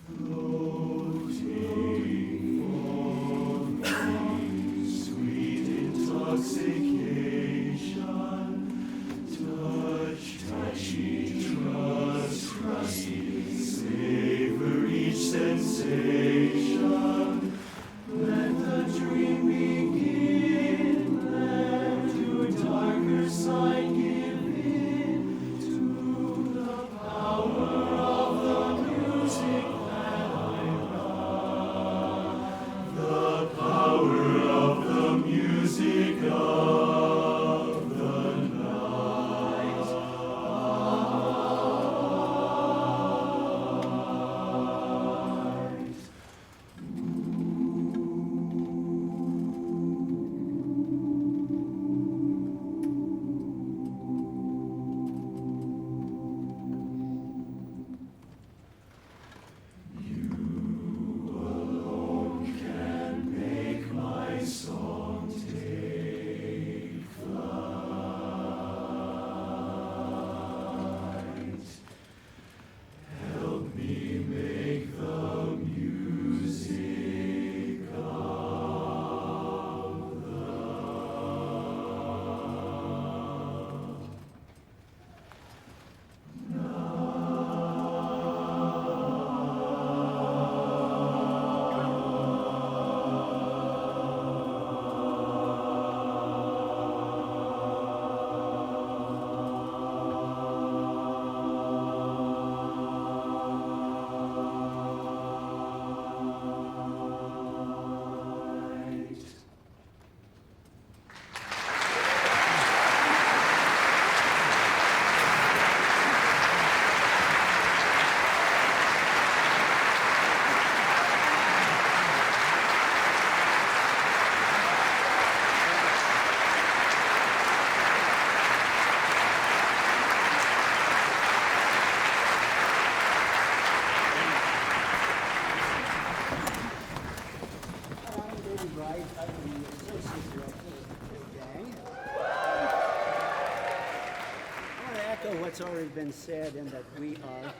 Floating, sweet intoxication. Touch, touching, trusting, savor each sensation. Let the dream begin, let your darker side give in to the power of the music that I love. The power of the music of the night. Can make my song take flight. Help me make the music of the What's already been said, and that we are.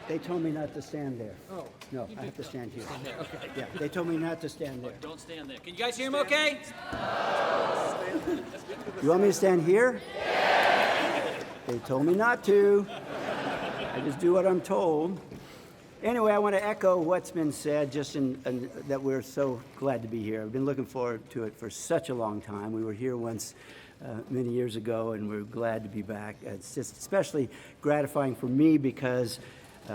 They told me not to stand there. Oh. No, I have to stand here. Stand there, okay. Yeah, they told me not to stand there. Don't stand there. Can you guys hear him okay? You want me to stand here? They told me not to. I just do what I'm told. Anyway, I want to echo what's been said, just that we're so glad to be here. I've been looking forward to it for such a long time. We were here once many years ago, and we're glad to be back. It's just especially gratifying for me because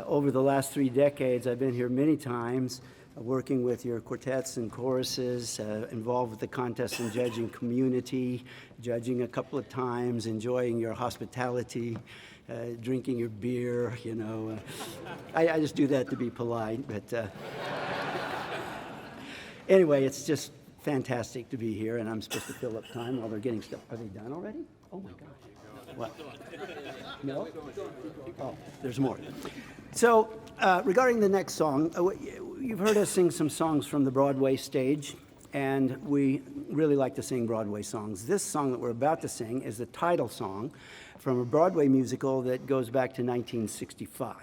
over the last 3 decades, I've been here many times, working with your quartets and choruses, involved with the contest and judging community, judging a couple of times, enjoying your hospitality, drinking your beer, you know. I just do that to be polite, but anyway, it's just fantastic to be here, and I'm supposed to fill up time while they're getting stuff. Are they done already? Oh my gosh. What? No? Oh, there's more. So, regarding the next song, you've heard us sing some songs from the Broadway stage, and we really like to sing Broadway songs. This song that we're about to sing is the title song from a Broadway musical that goes back to 1965.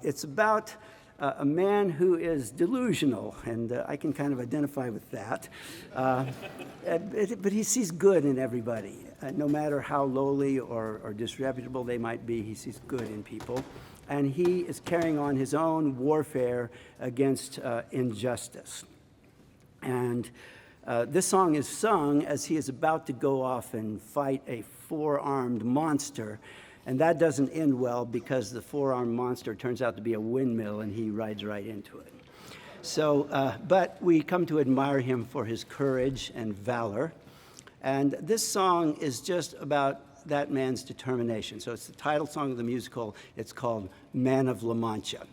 It's about a man who is delusional, and I can kind of identify with that. But he sees good in everybody. No matter how lowly or disreputable they might be, he sees good in people. And he is carrying on his own warfare against injustice. And this song is sung as he is about to go off and fight a 4-armed monster. And that doesn't end well because the 4-armed monster turns out to be a windmill and he rides right into it. So, but we come to admire him for his courage and valor. And this song is just about that man's determination. So it's the title song of the musical. It's called Man of La Mancha.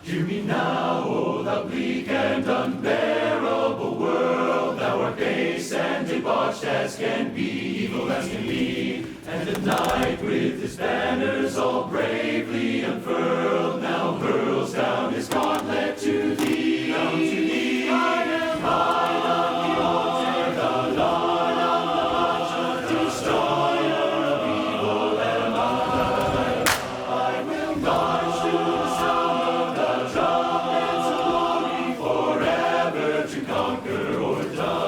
Hear me now, oh, thou bleak and unbearable world. Thou art base and debauched as can be, evil as can be. And the night with his banners all bravely unfurled now hurls down his gauntlet to thee. Down to thee, I am mine of the altar, the Lord of the Mancha, destroyer of evil am I. I will march to the sound of the trumpets of glory, forever to conquer or die.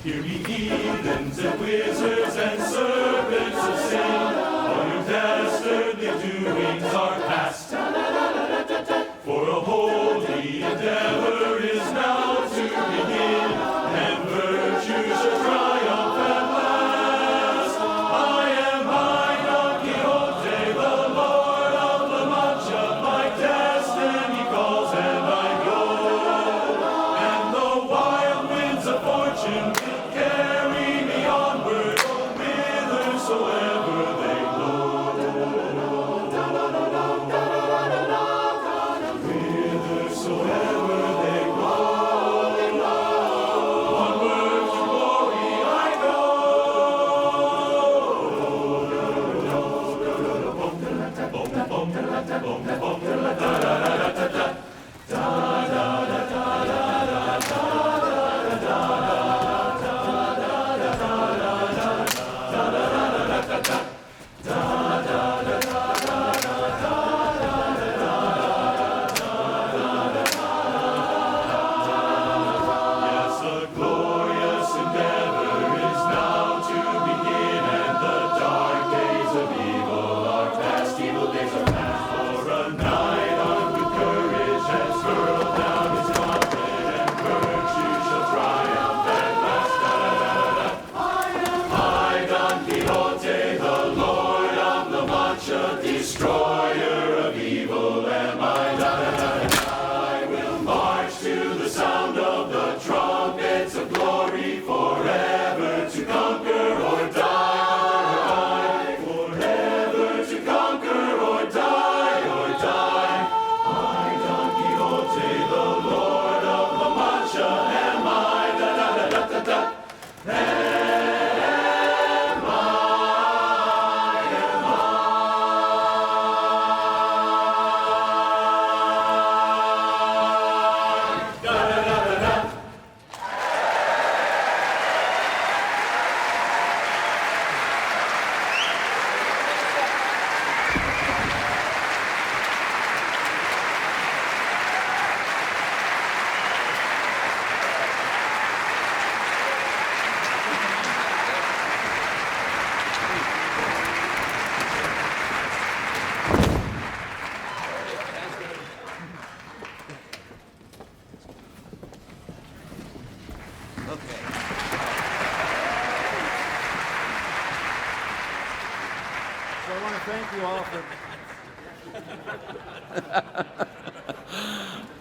Hear me, heathens and wizards and serpents of sin, all your dastardly doings are past. For a holy endeavor is now to begin, and virtue shall triumph at last. I am mine, Don Quixote, the Lord of La Mancha. My destiny calls and I go, and the wild winds of fortune will carry me onward, whithersoever they blow. Whithersoever they blow, onward to glory I Yes, a glorious endeavor is now to begin, and the dark days of evil are past, evil days are past. For a night armed with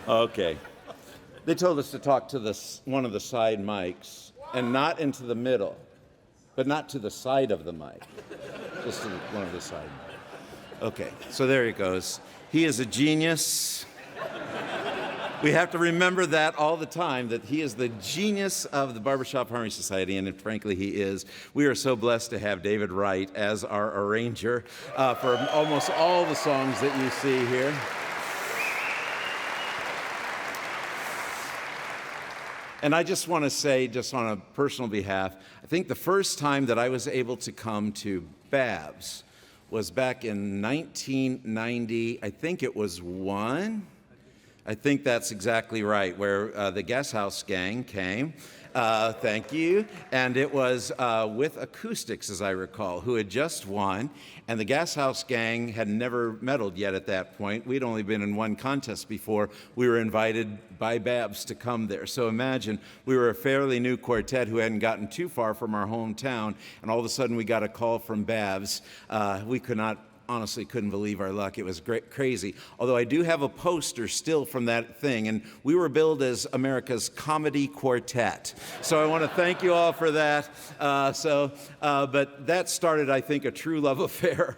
Okay. They told us to talk to one of the side mics and not into the middle, but not to the side of the mic, just to one of the side mics. Okay, so there he goes. He is a genius. We have to remember that all the time, that he is the genius of the Barbershop Harmony Society, and frankly, he is. We are so blessed to have David Wright as our arranger for almost all the songs that you see here. And I just want to say, just on a personal behalf, I think the first time that I was able to come to BABS was back in 1990, I think it was one. I think that's exactly right, where the Guest House Gang came. Thank you. And it was with Acoustics, as I recall, who had just won. And the Gas House Gang had never medaled yet at that point. We'd only been in one contest before. We were invited by BABS to come there. So imagine, we were a fairly new quartet who hadn't gotten too far from our hometown, and all of a sudden we got a call from BABS. We honestly couldn't believe our luck. It was crazy. Although I do have a poster still from that thing, and we were billed as America's comedy quartet. So I want to thank you all for that. But that started, I think, a true love affair.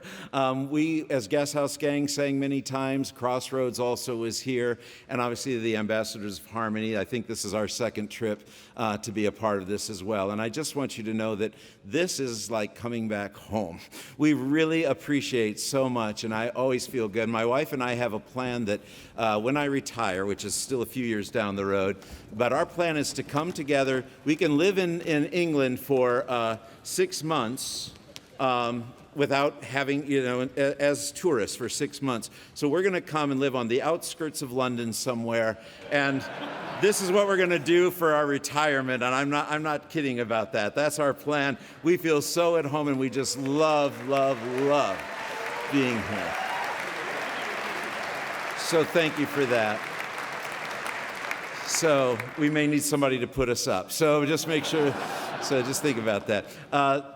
We, as Guest House Gang, sang many times. Crossroads also was here, and obviously the Ambassadors of Harmony. I think this is our second trip to be a part of this as well. And I just want you to know that this is like coming back home. We really appreciate so much, and I always feel good. My wife and I have a plan that when I retire, which is still a few years down the road, but our plan is to come together. We can live in England for 6 months without having, as tourists for 6 months. So we're going to come and live on the outskirts of London somewhere, and this is what we're going to do for our retirement, and I'm not kidding about that. That's our plan. We feel so at home, and we just love being here. So thank you for that. So we may need somebody to put us up. So just make sure, so just think about that.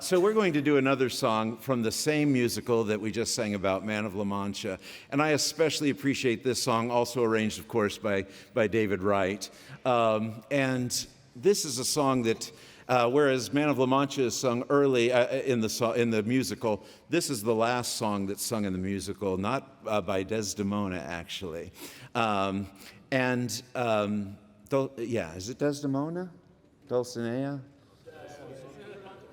So we're going to do another song from the same musical that we just sang about, Man of La Mancha. And I especially appreciate this song, also arranged, of course, by David Wright. And this is a song that, whereas Man of La Mancha is sung early in the musical, this is the last song that's sung in the musical, not by Desdemona, actually. Is it Desdemona? Dulcinea?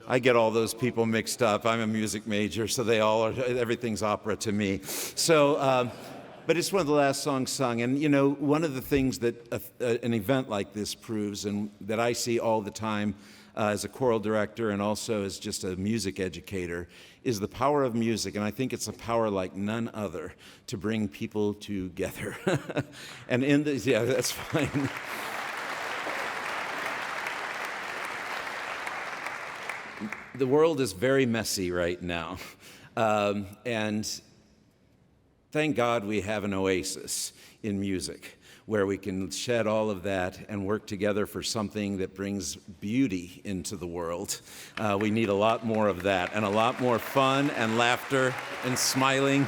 I get all those people mixed up. I'm a music major, so everything's opera to me. So, but it's one of the last songs sung. And, one of the things that an event like this proves, and that I see all the time as a choral director and also as just a music educator, is the power of music. And I think it's a power like none other to bring people together. And that's fine. The world is very messy right now. And thank God we have an oasis in music where we can shed all of that and work together for something that brings beauty into the world. We need a lot more of that, and a lot more fun and laughter and smiling.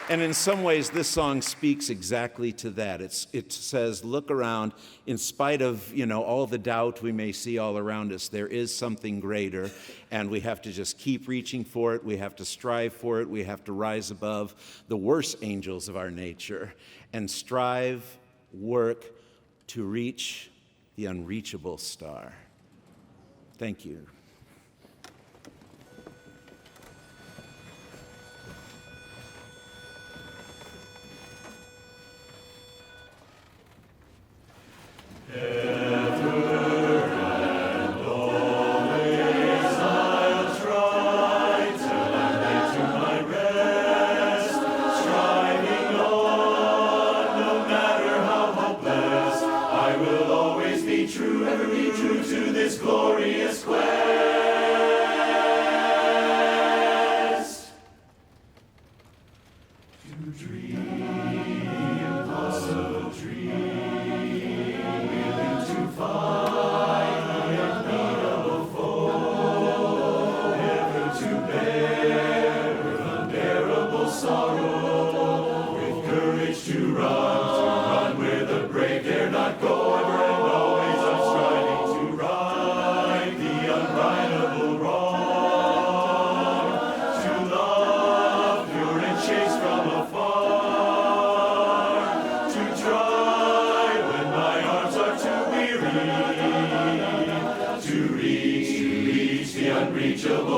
And in some ways, this song speaks exactly to that. It says, look around. In spite of, all the doubt we may see all around us, there is something greater, and we have to just keep reaching for it. We have to strive for it. We have to rise above the worst angels of our nature and strive, work to reach the unreachable star. Thank you.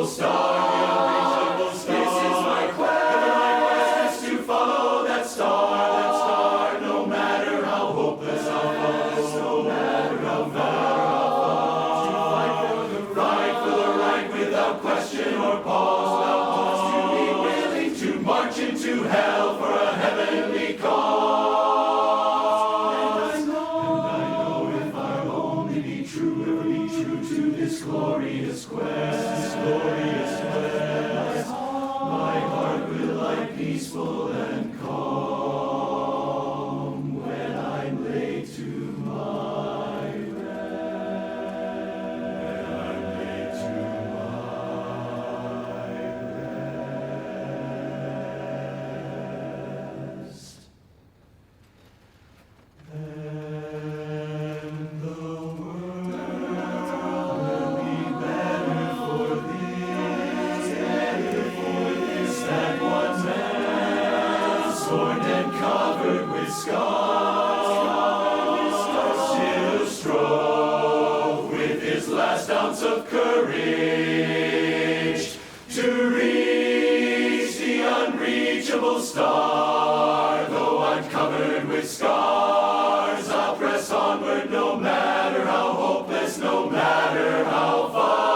unreachable star. This is my quest. My quest is to follow that star. No matter how hopeless, how false, no matter how far, to fight for the right without question or pause, to be willing to march into hell for a heavenly cause. And I know if I'll only be true, ever be true to this glorious quest, my heart will lie peaceful and calm when I'm laid to my rest. Then the world will be better for this, that one man, sworn and covered with scars, still strove with his last ounce of courage to reach the unreachable star. Though I'm covered with scars, I'll press onward no matter how hopeless, no matter how far.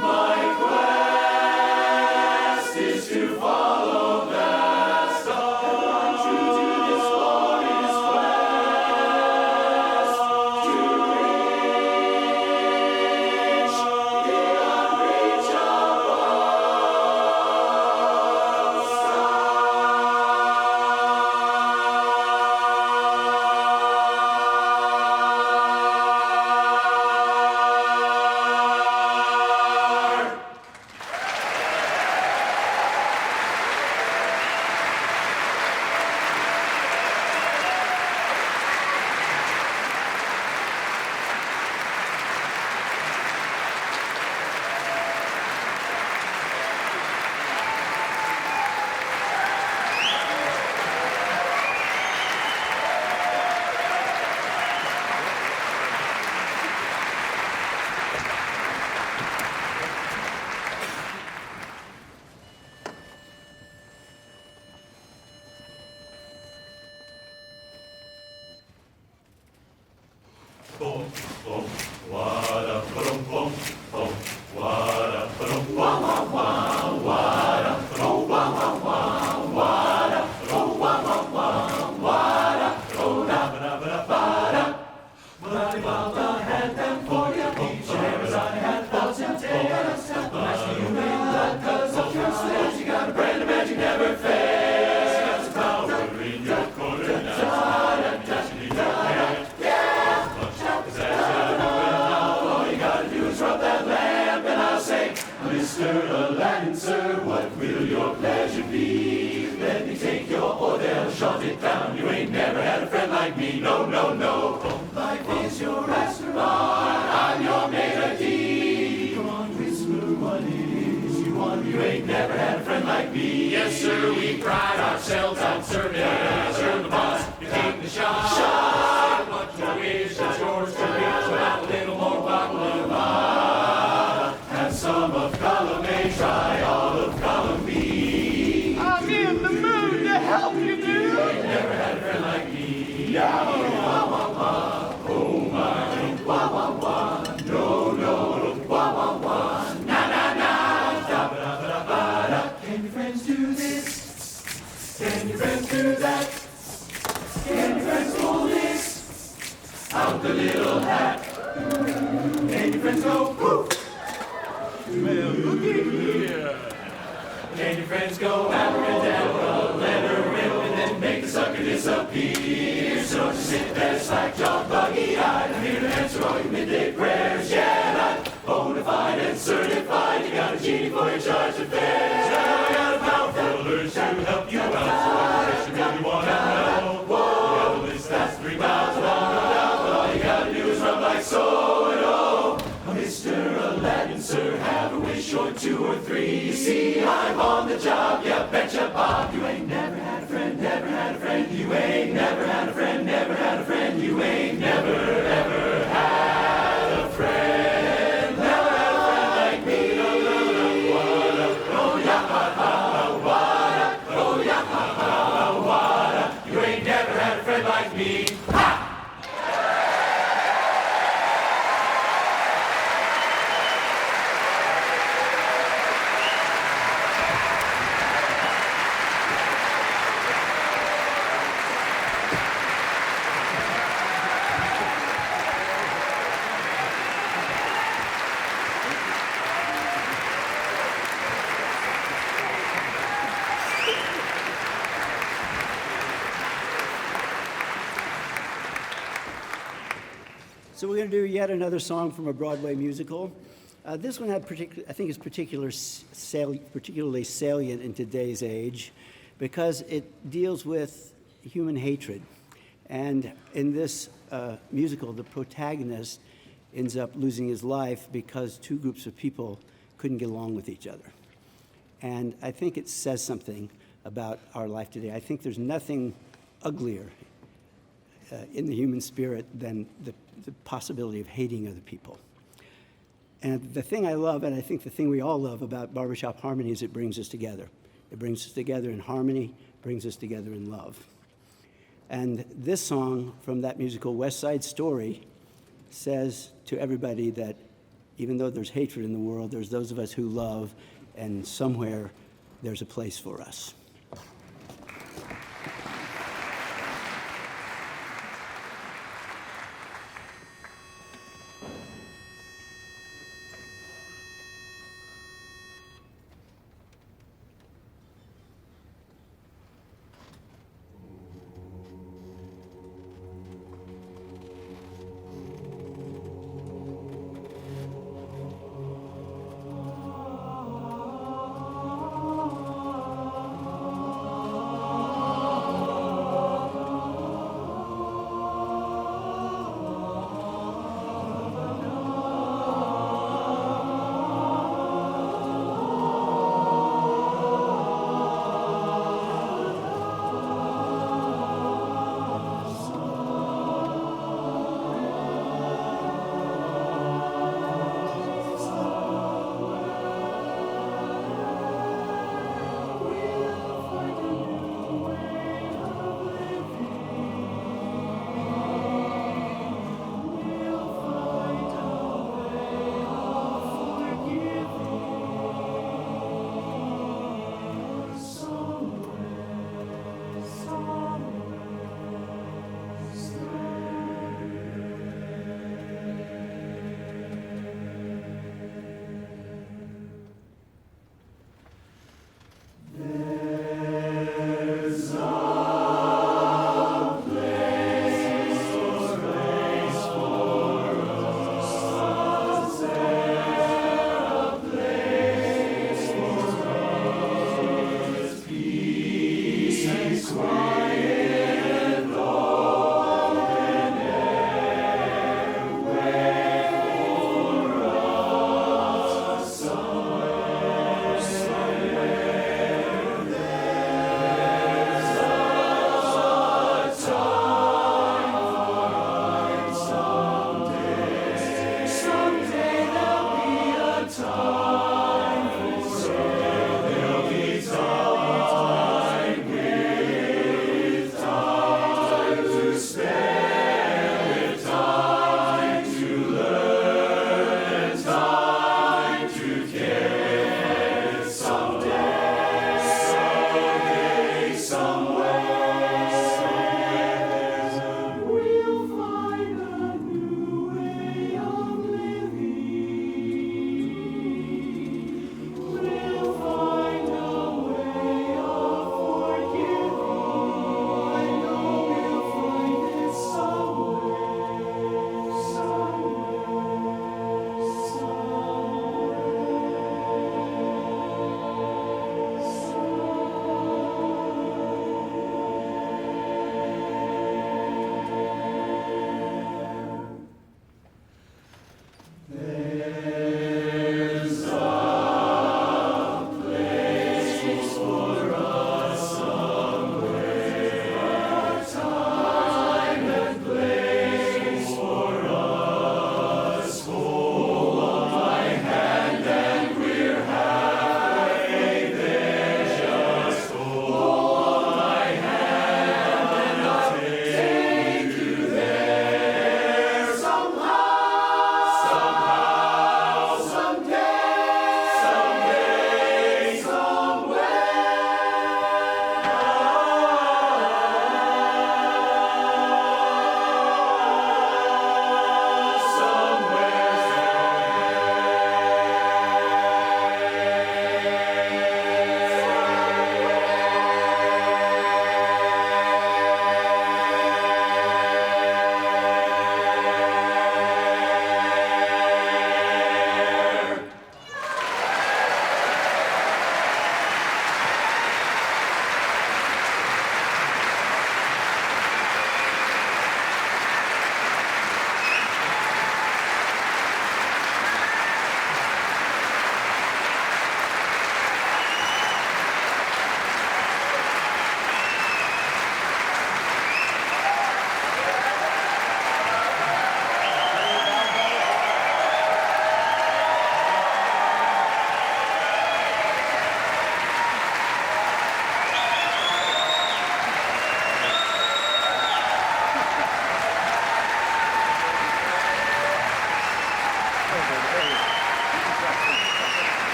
My quest is to follow that star, true to this glorious quest, to reach the unreachable star. Boom, boom, wada, boom, boom, boom, wada, boom, wah, wah, wah, wada, boom, wah, wah, wah, wada, boom, wah, wah, wah, wada, oh, da, ba, da, ba, da, ba, da. Well, I had them for you, each year as I had 1,000 tales. I'm asking you in that, 'cause of your slaves, you got a brand of magic never fails. You got some power in your corner now. Dashing in your hand. All you gotta do is rub that lamp, and I'll say, Mr. Aladdin, sir, what will your pleasure be? Let me take your order, shut it down. You ain't never had a friend like me. No, no, no. Life is your restaurant. I'm your maitre d'. Come on, whisper what it is you want. You ain't never had a friend like me. Yes, sir, we pride ourselves on serving. You're the boss, you take the shot. Shot. What you wish is yours to reach. Without a little more baklava. Have some of column A, try all of column B. I'm in the mood to help you, dude. You ain't never had a friend like me. Yeah. Wah, wah, wah. Oh, my. Wah, wah, wah. No, no. Wah, wah, wah. Na, na, na. Da, ba, da, ba, da, ba, da. Can your friends do this? Can your friends do that? Can your friends pull this? Out the little hat. Can your friends go whoop? Well, looky here. Can your friends go abracadabra, let her rip, and then make the sucker disappear? So don't you sit there slack-jawed, buggy-eyed. I'm here to answer all your midday prayers. Yeah, I'm bona fide and certified. You got a genie for your charge affairs. Now I got a powerful urge to help you out. So what you really want to know? Whoa, you got a list that's 3 miles long, no doubt. But all you gotta do is run like so and oh. Mr. Aladdin, sir, have a wish or 2 or 3. You see, I'm on the job, yeah, betcha, Bob. You ain't never had a friend, never had a friend. You ain't never had a friend, never had a friend. You ain't never, ever had a friend. So we're going to do yet another song from a Broadway musical. This one I think is particularly salient in today's age because it deals with human hatred. And in this musical, the protagonist ends up losing his life because two groups of people couldn't get along with each other. And I think it says something about our life today. I think there's nothing uglier in the human spirit than the possibility of hating other people. And the thing I love, and I think the thing we all love about Barbershop Harmony is it brings us together. It brings us together in harmony, brings us together in love. And this song from that musical, West Side Story, says to everybody that even though there's hatred in the world, there's those of us who love, and somewhere there's a place for us.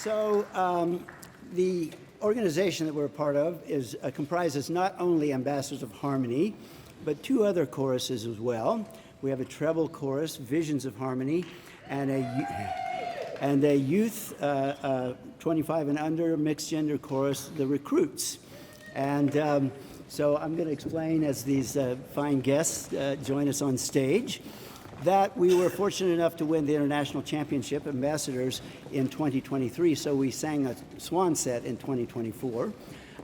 So the organization that we're a part of is comprises not only Ambassadors of Harmony, but two other choruses as well. We have a treble chorus, Visions of Harmony, and a youth 25 and under mixed gender chorus, the Recruits. And so I'm going to explain as these fine guests join us on stage that we were fortunate enough to win the International Championship Ambassadors in 2023, so we sang a swan set in 2024.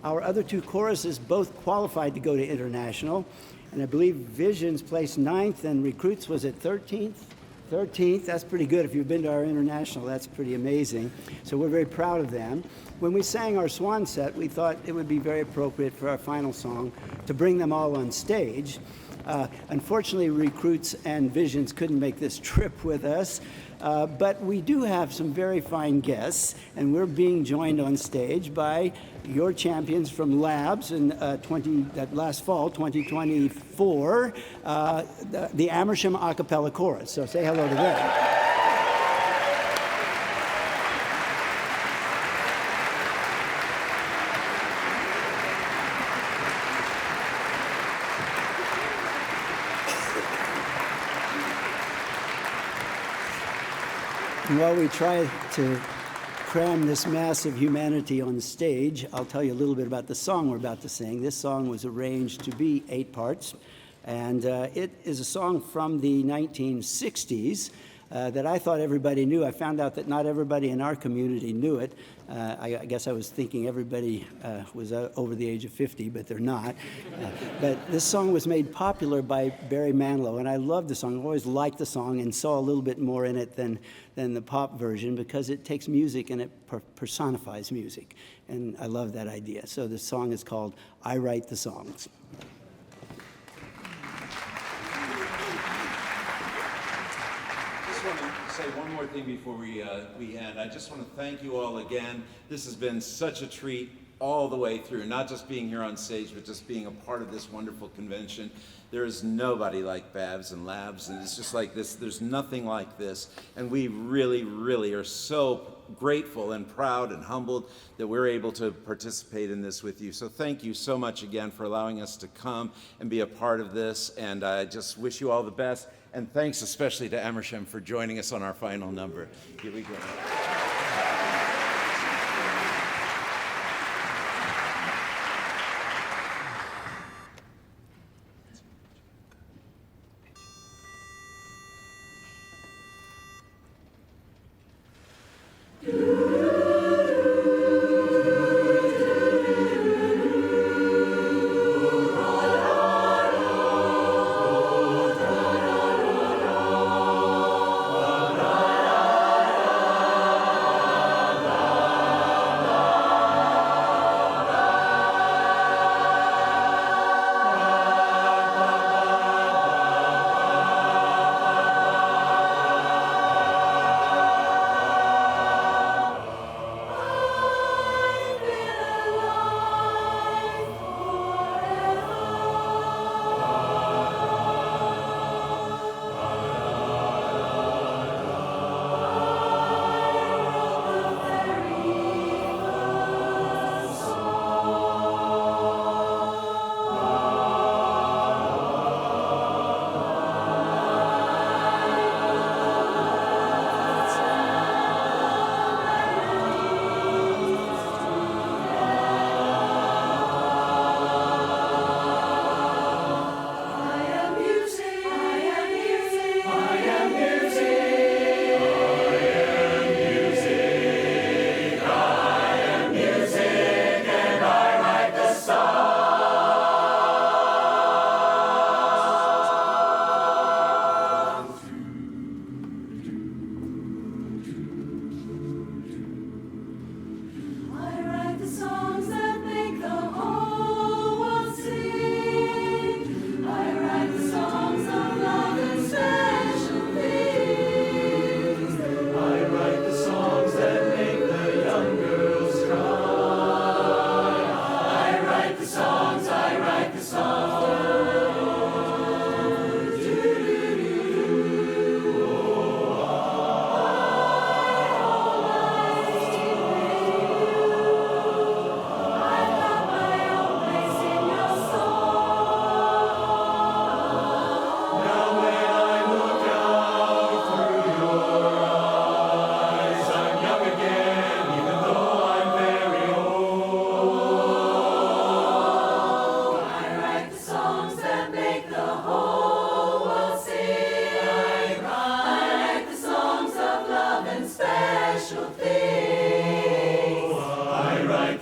Our other two choruses both qualified to go to International, and I believe Visions placed 9th and Recruits was at 13th. 13th, that's pretty good. If you've been to our International, that's pretty amazing. So we're very proud of them. When we sang our swan set, we thought it would be very appropriate for our final song to bring them all on stage. Unfortunately, Recruits and Visions couldn't make this trip with us, but we do have some very fine guests, and we're being joined on stage by your champions from Labs in last fall, 2024, the Amersham A Cappella Chorus. So say hello to them. While we try to cram this mass of humanity on stage, I'll tell you a little bit about the song we're about to sing. This song was arranged to be 8 parts, and it is a song from the 1960s that I thought everybody knew. I found out that not everybody in our community knew it. I guess I was thinking everybody was over the age of 50, but they're not. But this song was made popular by Barry Manilow, and I love the song. I always liked the song and saw a little bit more in it than the pop version because it takes music and it personifies music. And I love that idea. So the song is called I Write the Songs. Say one more thing before we end. I just want to thank you all again. This has been such a treat all the way through, not just being here on stage, but just being a part of this wonderful convention. There is nobody like BABS and Labs, and it's just like this. There's nothing like this, and we really, really are so grateful and proud and humbled that we're able to participate in this with you. So thank you so much again for allowing us to come and be a part of this, and I just wish you all the best. And thanks especially to Amersham for joining us on our final number. Here we go.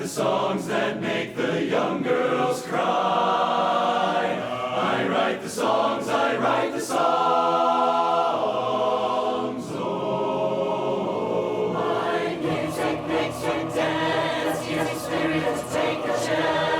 the songs that make the young girls cry. I write the songs, I write the songs. Oh, my music makes you dance. Use experience, take a chance.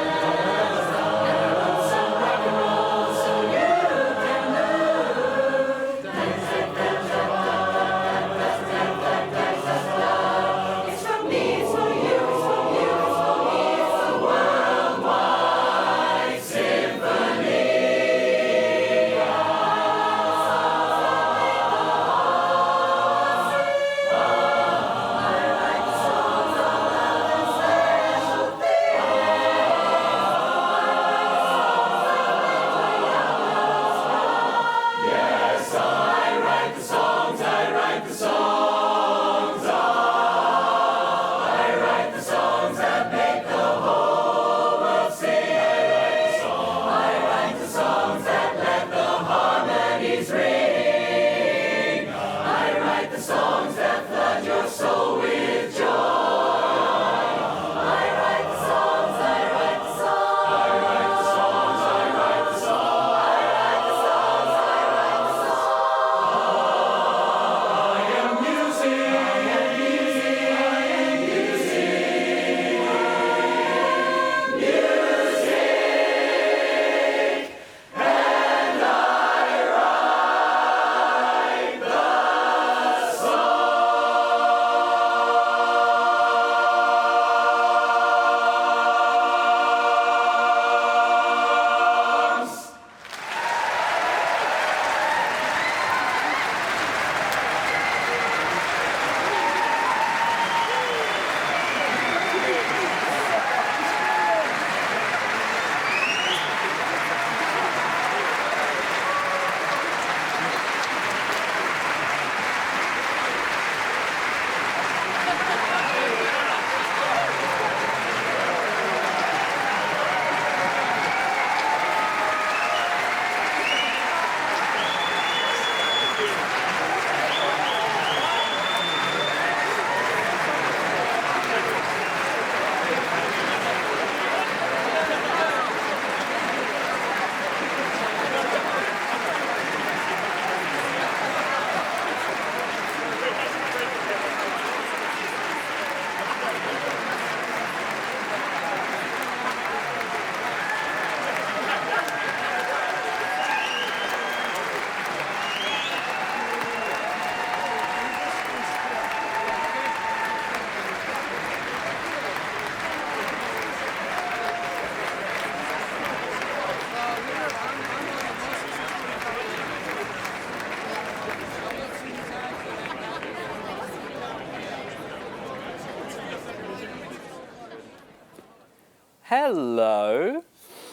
Hello.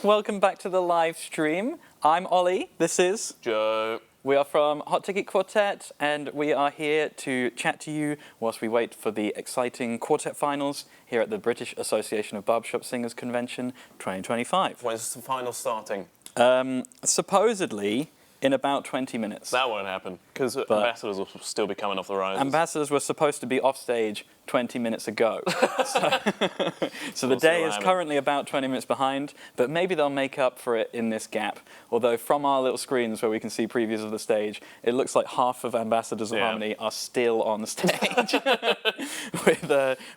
Welcome back to the live stream. I'm Ollie. This is Joe. We are from Hot Ticket Quartet, and we are here to chat to you whilst we wait for the exciting Quartet Finals here at the British Association of Barbershop Singers Convention 2025. When's the final starting? Supposedly in about 20 minutes. That won't happen, because Ambassadors will still be coming off the rises. Ambassadors were supposed to be off stage 20 minutes ago. So the day is currently about 20 minutes behind, but maybe they'll make up for it in this gap. Although from our little screens where we can see previews of the stage, it looks like half of Ambassadors of Harmony are still on the stage.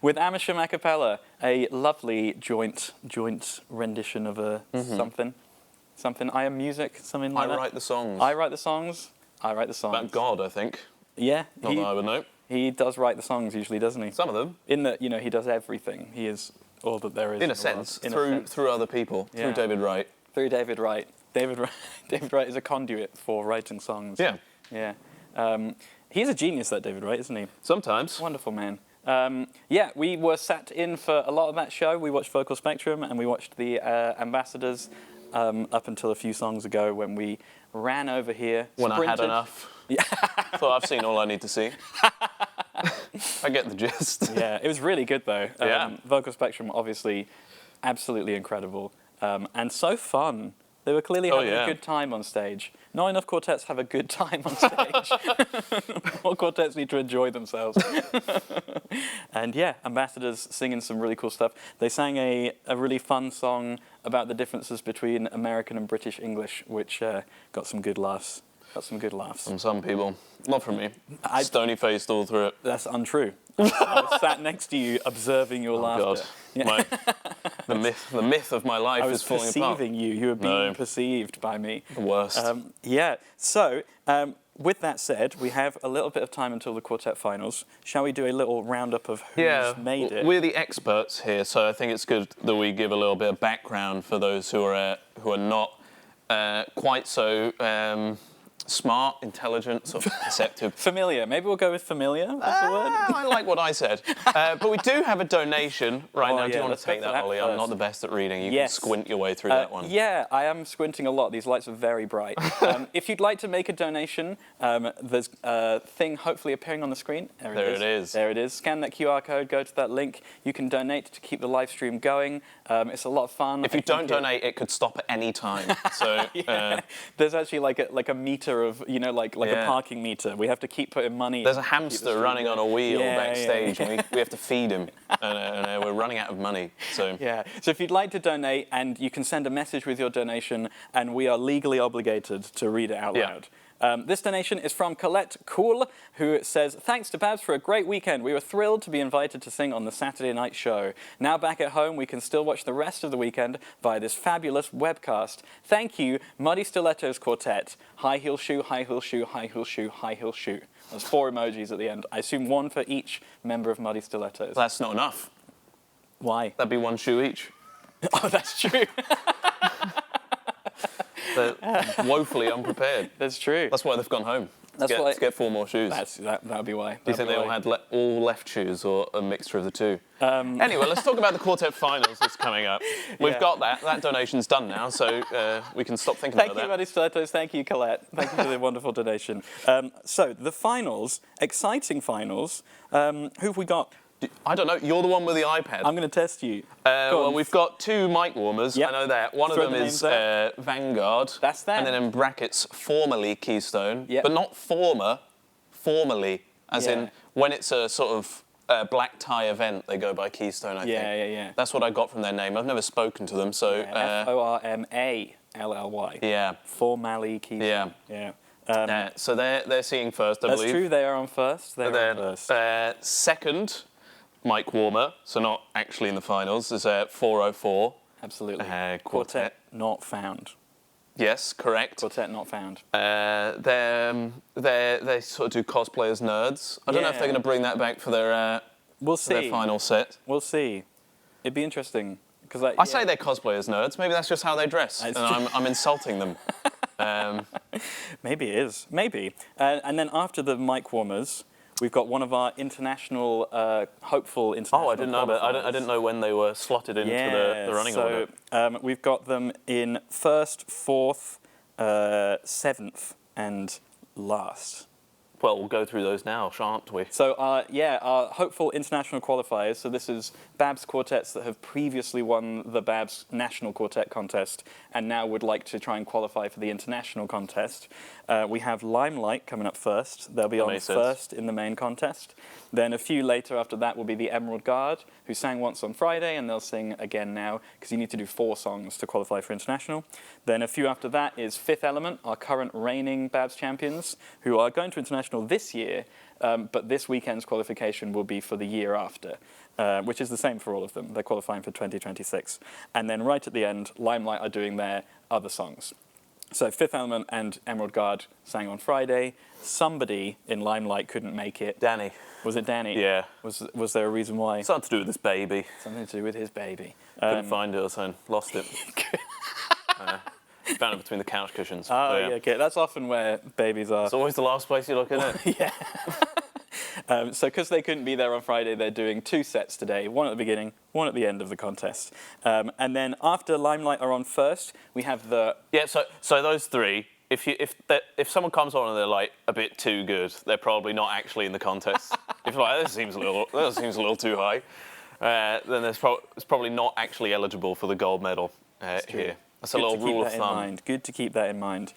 with Amersham a cappella, a lovely joint rendition of a something. I am music, something like that. I write the songs. I write the songs. I write the songs. About God, I think. Yeah. Not that I would know. He does write the songs usually, doesn't he? Some of them. In that, he does everything. He is all that there is. In a sense, through other people, through David Wright. Through David Wright. David Wright is a conduit for writing songs. Yeah. Yeah. He's a genius, that David Wright, isn't he? Sometimes. Wonderful man. Yeah, we were sat in for a lot of that show. We watched Vocal Spectrum and we watched the Ambassadors up until a few songs ago when we ran over here. When I had enough. Yeah. Thought I've seen all I need to see. I get the gist. Yeah, it was really good though. Yeah. Vocal Spectrum, obviously, absolutely incredible. And so fun They were clearly having yeah. a good time on stage. Not enough quartets have a good time on stage. More quartets need to enjoy themselves. And yeah, ambassadors singing some really cool stuff. They sang a really fun song about the differences between American and British English, which got some good laughs. From some people. Not from me. Stony-faced all through it. That's untrue. I was sat next to you observing your laughter. God. Yeah. The myth of my life is falling apart. I was perceiving you. You were being perceived by me. The worst. So, with that said, we have a little bit of time until the Quartet Finals. Shall we do a little roundup of who's made it? We're the experts here, so I think it's good that we give a little bit of background for those who are not quite so smart, intelligent, sort of perceptive. Familiar. Maybe we'll go with familiar. That's the word. I like what I said. But we do have a donation right now. Do you want to take that, Ollie? I'm not the best at reading. You can squint your way through that one. Yeah, I am squinting a lot. These lights are very bright. If you'd like to make a donation, there's a thing hopefully appearing on the screen. There it is. There it is. Scan that QR code, go to that link. You can donate to keep the live stream going. It's a lot of fun. If you don't donate, it could stop at any time. So there's actually like a meter of, like a parking meter. We have to keep putting money. There's a hamster running on a wheel backstage, and we have to feed him, and we're running out of money. So So if you'd like to donate, and you can send a message with your donation, and we are legally obligated to read it out loud. This donation is from Colette Cool, who says, "Thanks to Babs for a great weekend. We were thrilled to be invited to sing on the Saturday night show. Now back at home, we can still watch the rest of the weekend via this fabulous webcast. Thank you, Muddy Stilettos Quartet. High heel shoe, high heel shoe, high heel shoe, high heel shoe." There's 4 emojis at the end. I assume 1 for each member of Muddy Stilettos. That's not enough. Why? That'd be 1 shoe each. Oh, that's true. They're woefully unprepared. That's true. That's why they've gone home. To get 4 more shoes. That would be why. Do you think they all had all left shoes or a mixture of the two? Anyway, let's talk about the Quartet Finals that's coming up. We've got that. That donation's done now, so we can stop thinking about that. Thank you, Muddy Stilettos. Thank you, Colette. Thank you for the wonderful donation. So, the finals, exciting finals. Who have we got? I don't know. You're the one with the iPad. I'm going to test you. Well, we've got 2 mic warmers. Yep. I know that. One of them is Vanguard. That's that. And then in brackets, formerly Keystone. Yep. But not formerly, as in when it's a sort of black tie event, they go by Keystone, I think. Yeah. That's what I got from their name. I've never spoken to them, so... Formally. Yeah. Formally Keystone. Yeah. So they're seeing first, I believe. That's true. They are on first. They're on first. Second mic warmer, so not actually in the finals, is 404. Absolutely. Quartet. Not found. Yes, correct. Quartet not found. They sort of do cosplay as nerds. I don't know if they're going to bring that back for their we'll see. Their final set. We'll see. It'd be interesting. I say they're cosplay as nerds. Maybe that's just how they dress, and I'm insulting them. Maybe it is. Maybe. And then after the mic warmers, we've got one of our international, hopeful international. Oh, I didn't know that. I didn't know when they were slotted into the running order. So we've got them in first, fourth, 7th, and last. Well, we'll go through those now, shan't we? So, our hopeful international qualifiers. So this is BABS quartets that have previously won the BABS National Quartet Contest and now would like to try and qualify for the international contest. We have Limelight coming up first. They'll be on first in the main contest. Then a few later after that will be the Emerald Guard, who sang once on Friday, and they'll sing again now, because you need to do 4 songs to qualify for international. Then a few after that is Fifth Element, our current reigning BABS champions, who are going to international this year, but this weekend's qualification will be for the year after, which is the same for all of them. They're qualifying for 2026. And then right at the end, Limelight are doing their other songs. So Fifth Element and Emerald Guard sang on Friday. Somebody in Limelight couldn't make it. Danny. Was it Danny? Yeah. Was there a reason why? Something to do with this baby. Something to do with his baby. Couldn't find it or something. Lost it. Found it between the couch cushions. Oh, yeah, okay. That's often where babies are. It's always the last place you look, isn't it? Yeah. So because they couldn't be there on Friday, they're doing 2 sets today, one at the beginning, one at the end of the contest. And then after Limelight are on first, we have the... Yeah, so those 3, if someone comes on and they're like a bit too good, they're probably not actually in the contest. If you're like, this seems a little too high, then it's probably not actually eligible for the gold medal here. That's a little rule of thumb. Mind. Good to keep that in mind.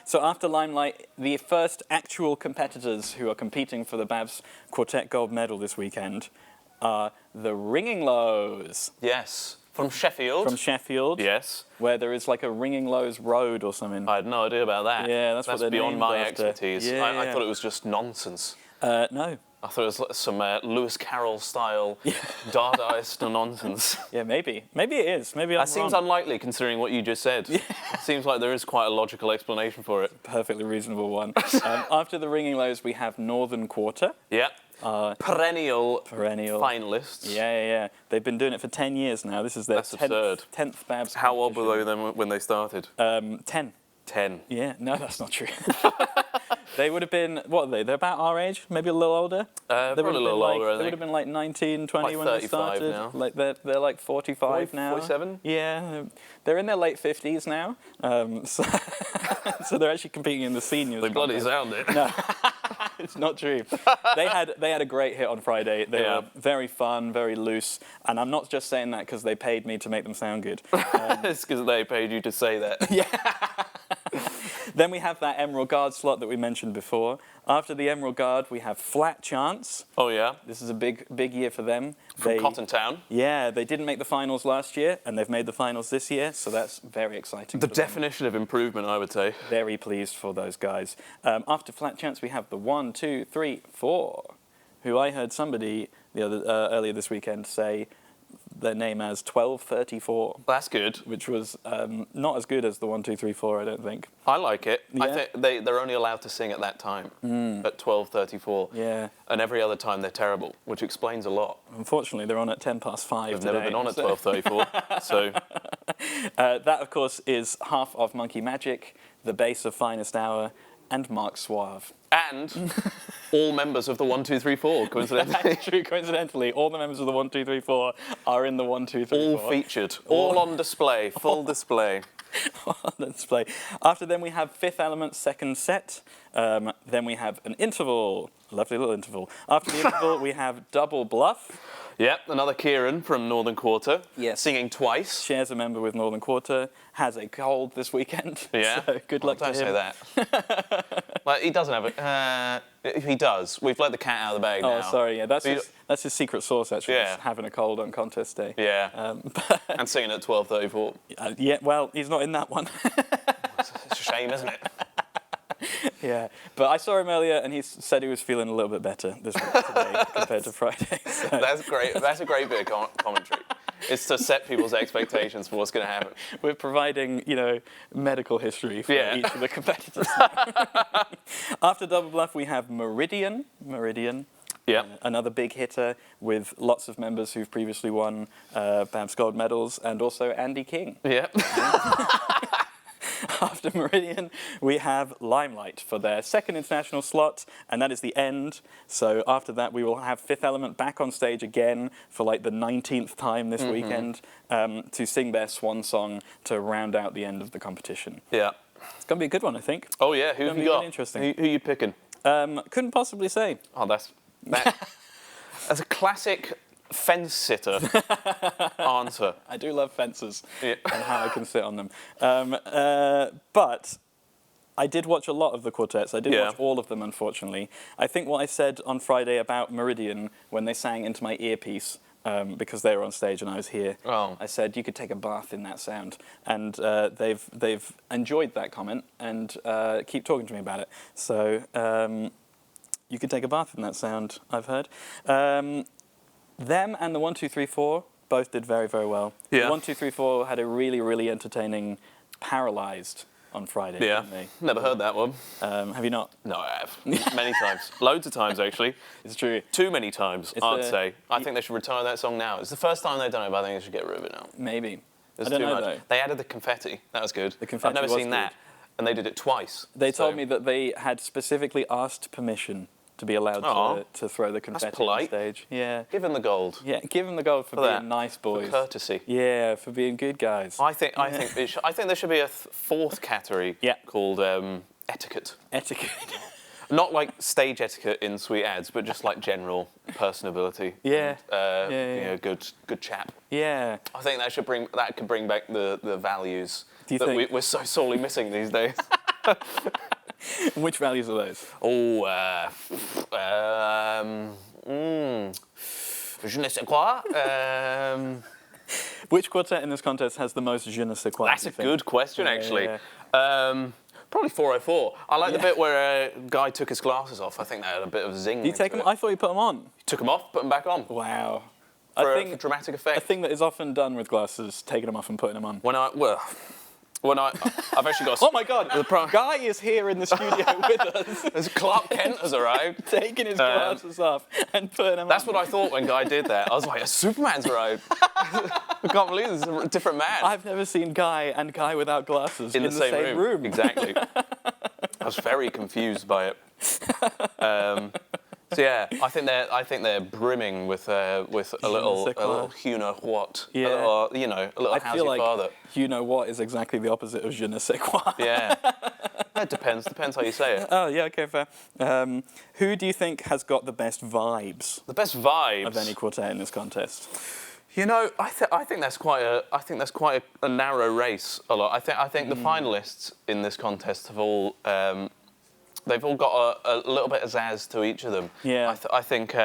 So after Limelight, the first actual competitors who are competing for the BABS Quartet Gold Medal this weekend are the Ringing Lows. Yes. From Sheffield. From Sheffield. Yes. Where there is like a Ringing Lows Road or something. I had no idea about that. Yeah, that's what they're beyond named my after. expertise. Yeah, I thought it was just nonsense. No. I thought it was some Lewis Carroll style Dadaist nonsense. Yeah, maybe. Maybe it is. Maybe I'm That seems wrong. unlikely considering what you just said. It seems like there is quite a logical explanation for it. Perfectly reasonable one. After the Ringing Lows, we have Northern Quarter. Yeah. Perennial finalists. Yeah. They've been doing it for 10 years now. This is their 10th BABS. How old were they then when they started? 10. 10. Yeah, no, that's not true. They would have been, what are they? They're about our age, maybe a little older. Probably a little older, I think. They would have been like 19, 20 like when they started. now. Like they're like 45 now. 47? Yeah, they're in their late 50s now. So they're actually competing in the seniors. They bloody sound it. No, it's not true. They had a great hit on Friday. They were very fun, very loose, and I'm not just saying that because they paid me to make them sound good. It's because they paid you to say that. Yeah. Then we have that Emerald Guard slot that we mentioned before. After the Emerald Guard, we have Flat Chance. Oh, yeah? This is a big year for them. From Cotton Town. Yeah, they didn't make the finals last year, and they've made the finals this year, so that's very exciting. The definition of improvement, I would say. Very pleased for those guys. After Flat Chance, we have the 1, 2, 3, 4, who I heard somebody earlier this weekend say their name as 1234. That's good. Which was not as good as the 1, 2, 3, 4, I don't think. I like it. Yeah. I think they're only allowed to sing at that time, at 12:34. Yeah. And every other time they're terrible, which explains a lot. Unfortunately, they're on at 5:10 They've today. never been on at 12:34, so... That, of course, is half of Monkey Magic, the bass of Finest Hour, and Mark Suave. And all members of the 1, 2, 3, 4, coincidentally. That's true, coincidentally. All the members of the 1, 2, 3, 4 are in the 1, 2, 3, 4. All featured. All on display. Full display. On display. After them, we have Fifth Element's second set. Then we have an interval. Lovely little interval. After the interval, we have Double Bluff. Yep, another Kieran from Northern Quarter. Yes. Singing twice. Shares a member with Northern Quarter. Has a cold this weekend. Yeah. So good luck to him. Don't say that. Like, he doesn't have it. He does. We've let the cat out of the bag now. Oh, sorry. Yeah, that's his secret sauce, actually. Yeah. Just having a cold on contest day. Yeah. And singing at 12:34. Yeah, well, he's not in that one. It's a shame, isn't it? Yeah, but I saw him earlier, and he said he was feeling a little bit better this week today compared to Friday. So. That's great. That's a great bit of commentary. It's to set people's expectations for what's going to happen. We're providing, medical history for each of the competitors. After Double Bluff, we have Meridian. Yeah. Another big hitter with lots of members who've previously won BABS Gold medals, and also Andy King. Yeah. After Meridian, we have Limelight for their second international slot, and that is the end. So after that, we will have Fifth Element back on stage again for like the 19th time this weekend to sing their swan song to round out the end of the competition. Yeah. It's going to be a good one, I think. Oh, yeah. Who have you got? Really interesting. Who are you picking? Couldn't possibly say. Oh, that's a classic fence sitter answer. I do love fences and how I can sit on them. But I did watch a lot of the quartets. I didn't watch all of them, unfortunately. I think what I said on Friday about Meridian when they sang into my earpiece, because they were on stage and I was here, I said you could take a bath in that sound. And they've enjoyed that comment and keep talking to me about it. So you could take a bath in that sound, I've heard. Them and the 1, 2, 3, 4 both did very, very well. Yeah. The 1, 2, 3, 4 had a really, really entertaining Paralyzed on Friday. Yeah. Didn't they? Never heard that one. Have you not? No, I have. Many times. Loads of times, actually. It's true. Too many times, I'd say. I think they should retire that song now. It's the first time they've done it, but I think they should get rid of it now. Maybe. There's I don't too know, much. though. They added the confetti. That was good. The confetti I've never was seen that. good. And they did it twice. They told me that they had specifically asked permission to be allowed to throw the confetti on stage. Yeah. Give them the gold. Yeah, give them the gold for being nice boys. For courtesy. Yeah, for being good guys. I think there should be a fourth category called etiquette. Etiquette. Not like stage etiquette in Sweet Ads, but just like general personability. Yeah. And, you know, good chap. Yeah. I think that could bring back the values Do you that think? we're so sorely missing these days. Which values are those? Je ne sais quoi. Which quartet in this contest has the most je ne sais quoi? That's a good question, actually. Yeah. Probably 404. I like the bit where a guy took his glasses off. I think that had a bit of zing. Did you take them? I thought you put them on. Took them off, put them back on. Wow. For dramatic effect. A thing that is often done with glasses, taking them off and putting them on. I've actually got. Oh my God! Guy is here in the studio with us. As Clark Kent has arrived, taking his glasses off and putting them on. That's what I thought when Guy did that. I was like, Superman's arrived. I can't believe this is a different man. I've never seen Guy and Guy without glasses in the same room. Exactly. I was very confused by it. So yeah, I think they're brimming with a little you know what, yeah. a little how's your father. You know what is exactly the opposite of je ne sais quoi. Yeah, it depends how you say it. Oh yeah, okay, fair. Who do you think has got the best vibes? The best vibes of any quartet in this contest? You know, I think that's quite a narrow race. A lot. I think the finalists in this contest have all. They've all got a little bit of zazz to each of them. Yeah. I think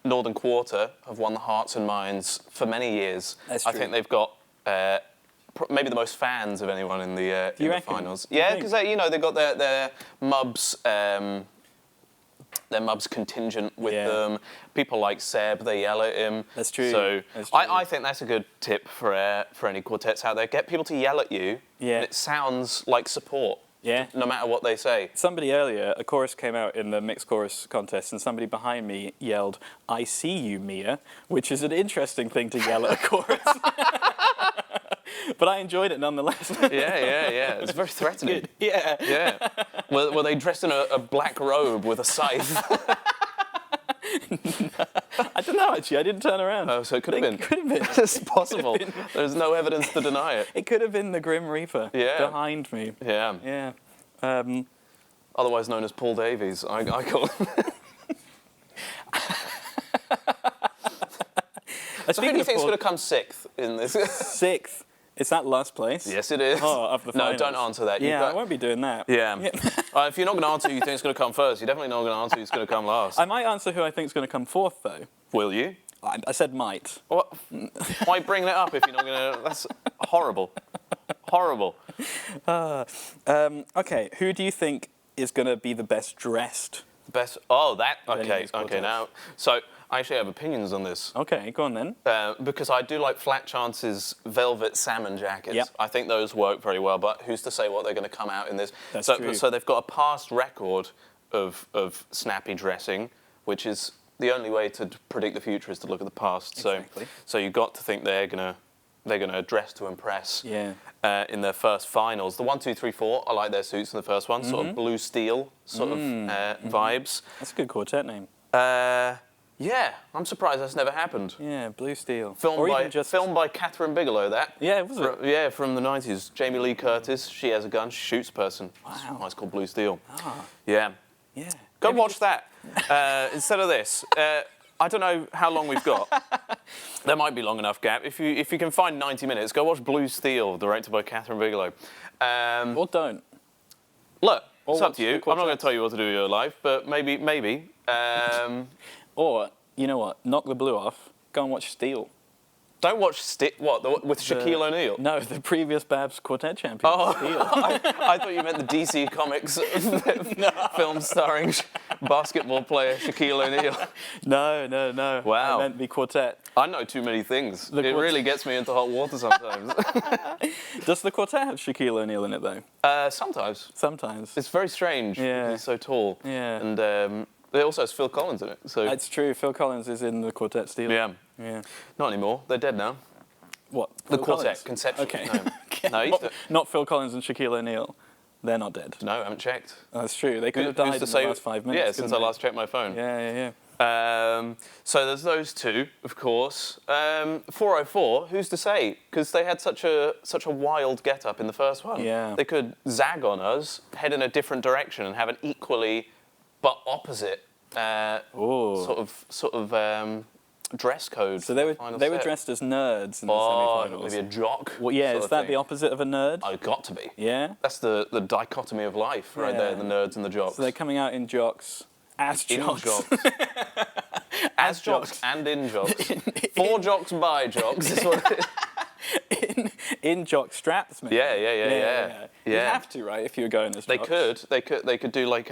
Northern Quarter have won the hearts and minds for many years. That's true. I think they've got maybe the most fans of anyone in the finals. Yeah, because they've got their Mubs. Their Mubs contingent with them. People like Seb, they yell at him. That's true. So I think that's a good tip for any quartets out there. Get people to yell at you, and it sounds like support. Yeah. No matter what they say. Somebody earlier, a chorus came out in the mixed chorus contest, and somebody behind me yelled, "I see you, Mia," which is an interesting thing to yell at a chorus. But I enjoyed it nonetheless. Yeah. It's very threatening. Yeah. Yeah. Were they dressed in a black robe with a scythe? I don't know, actually. I didn't turn around. Oh, so it could have been. Could have been. It's possible. There's no evidence to deny it. It could have been the Grim Reaper behind me. Yeah. Yeah. Otherwise known as Paul Davies, I call him. So who do you think is going to come sixth in this? Sixth? Is that last place? Yes, it is. Oh, of the finals. No, don't answer that. I won't be doing that. Yeah. If you're not going to answer who you think is going to come first, you're definitely not going to answer who's going to come last. I might answer who I think is going to come fourth, though. Will you? I said might. What? Why bring that up if you're not going to... That's horrible. Horrible. Okay, who do you think is going to be the best dressed? Best... Oh, that... Okay, now... So... I actually have opinions on this. Okay, go on then. Because I do like Flat Chance's velvet salmon jackets. Yep. I think those work very well, but who's to say what they're going to come out in this? That's true. So they've got a past record of snappy dressing, which is the only way to predict the future is to look at the past. Exactly. So you've got to think they're gonna dress to impress. Yeah. In their first finals, the 1, 2, 3, 4. I like their suits in the first one, sort of blue steel sort of vibes. That's a good quartet name. Yeah, I'm surprised that's never happened. Yeah, Blue Steel. Filmed by Catherine Bigelow, that. Yeah, was it? From the 90s. Jamie Lee Curtis, she has a gun, she shoots a person. Wow. That's why it's called Blue Steel. Ah. Yeah. Yeah. Go watch that instead of this. I don't know how long we've got. There might be long enough gap. If you can find 90 minutes, go watch Blue Steel, directed by Catherine Bigelow. Or don't. Look, it's up to you. I'm not going to tell you what to do with your life, but maybe. Or, you know what, knock the blue off, go and watch Steel. Don't watch with Shaquille O'Neal? No, the previous BABS quartet champion, Steel. I thought you meant the DC Comics film starring basketball player Shaquille O'Neal. No. Wow. I meant the quartet. I know too many things. It really gets me into hot water sometimes. Does the quartet have Shaquille O'Neal in it, though? Sometimes. Sometimes. It's very strange. Yeah. He's so tall. Yeah. And it also has Phil Collins in it. So That's true. Phil Collins is in the quartet Steel. Yeah. Not anymore. They're dead now. What? The Phil quartet, Collins? conceptually. Okay. No, not Phil Collins and Shaquille O'Neal. They're not dead. No, I haven't checked. That's true. They could have died in the last 5 minutes. Yeah, since I last checked my phone. Yeah. So there's those two, of course. 404, who's to say? Because they had such a wild get-up in the first one. Yeah. They could zag on us, head in a different direction, and have an equally but opposite sort of dress code. So they were dressed as nerds in the semi-finals. Maybe a jock. Well, yeah, is that the opposite of a nerd? Oh, got to be. Yeah? That's the dichotomy of life right there, the nerds and the jocks. So they're coming out in jocks, as jocks. In jocks. As jocks and in jocks. For jocks, by jocks is what it is. In jock straps, maybe. Yeah. You have to, right, if you were going as jocks. They could do like,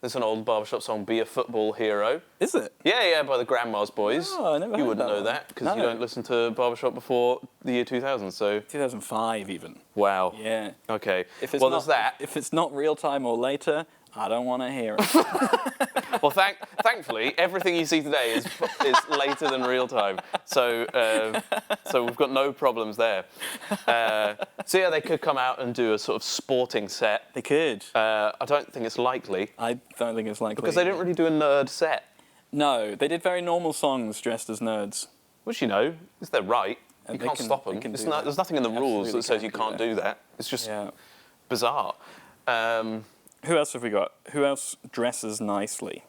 there's an old Barbershop song, Be a Football Hero. Is it? Yeah, by the Grandma's Boys. Oh, I never heard You wouldn't that know one. that, because you don't listen to Barbershop before the year 2000, so... 2005, even. Wow. Yeah. Okay. There's that. If it's not real time or later, I don't want to hear it. Well, thankfully, everything you see today is later than real time, so we've got no problems there. So yeah, they could come out and do a sort of sporting set. They could. I don't think it's likely. I don't think it's likely. Because they didn't really do a nerd set. No, they did very normal songs dressed as nerds. Which, it's their right. You can't stop them. There's nothing in the rules that says you can't do that. It's just bizarre. Who else have we got? Who else dresses nicely?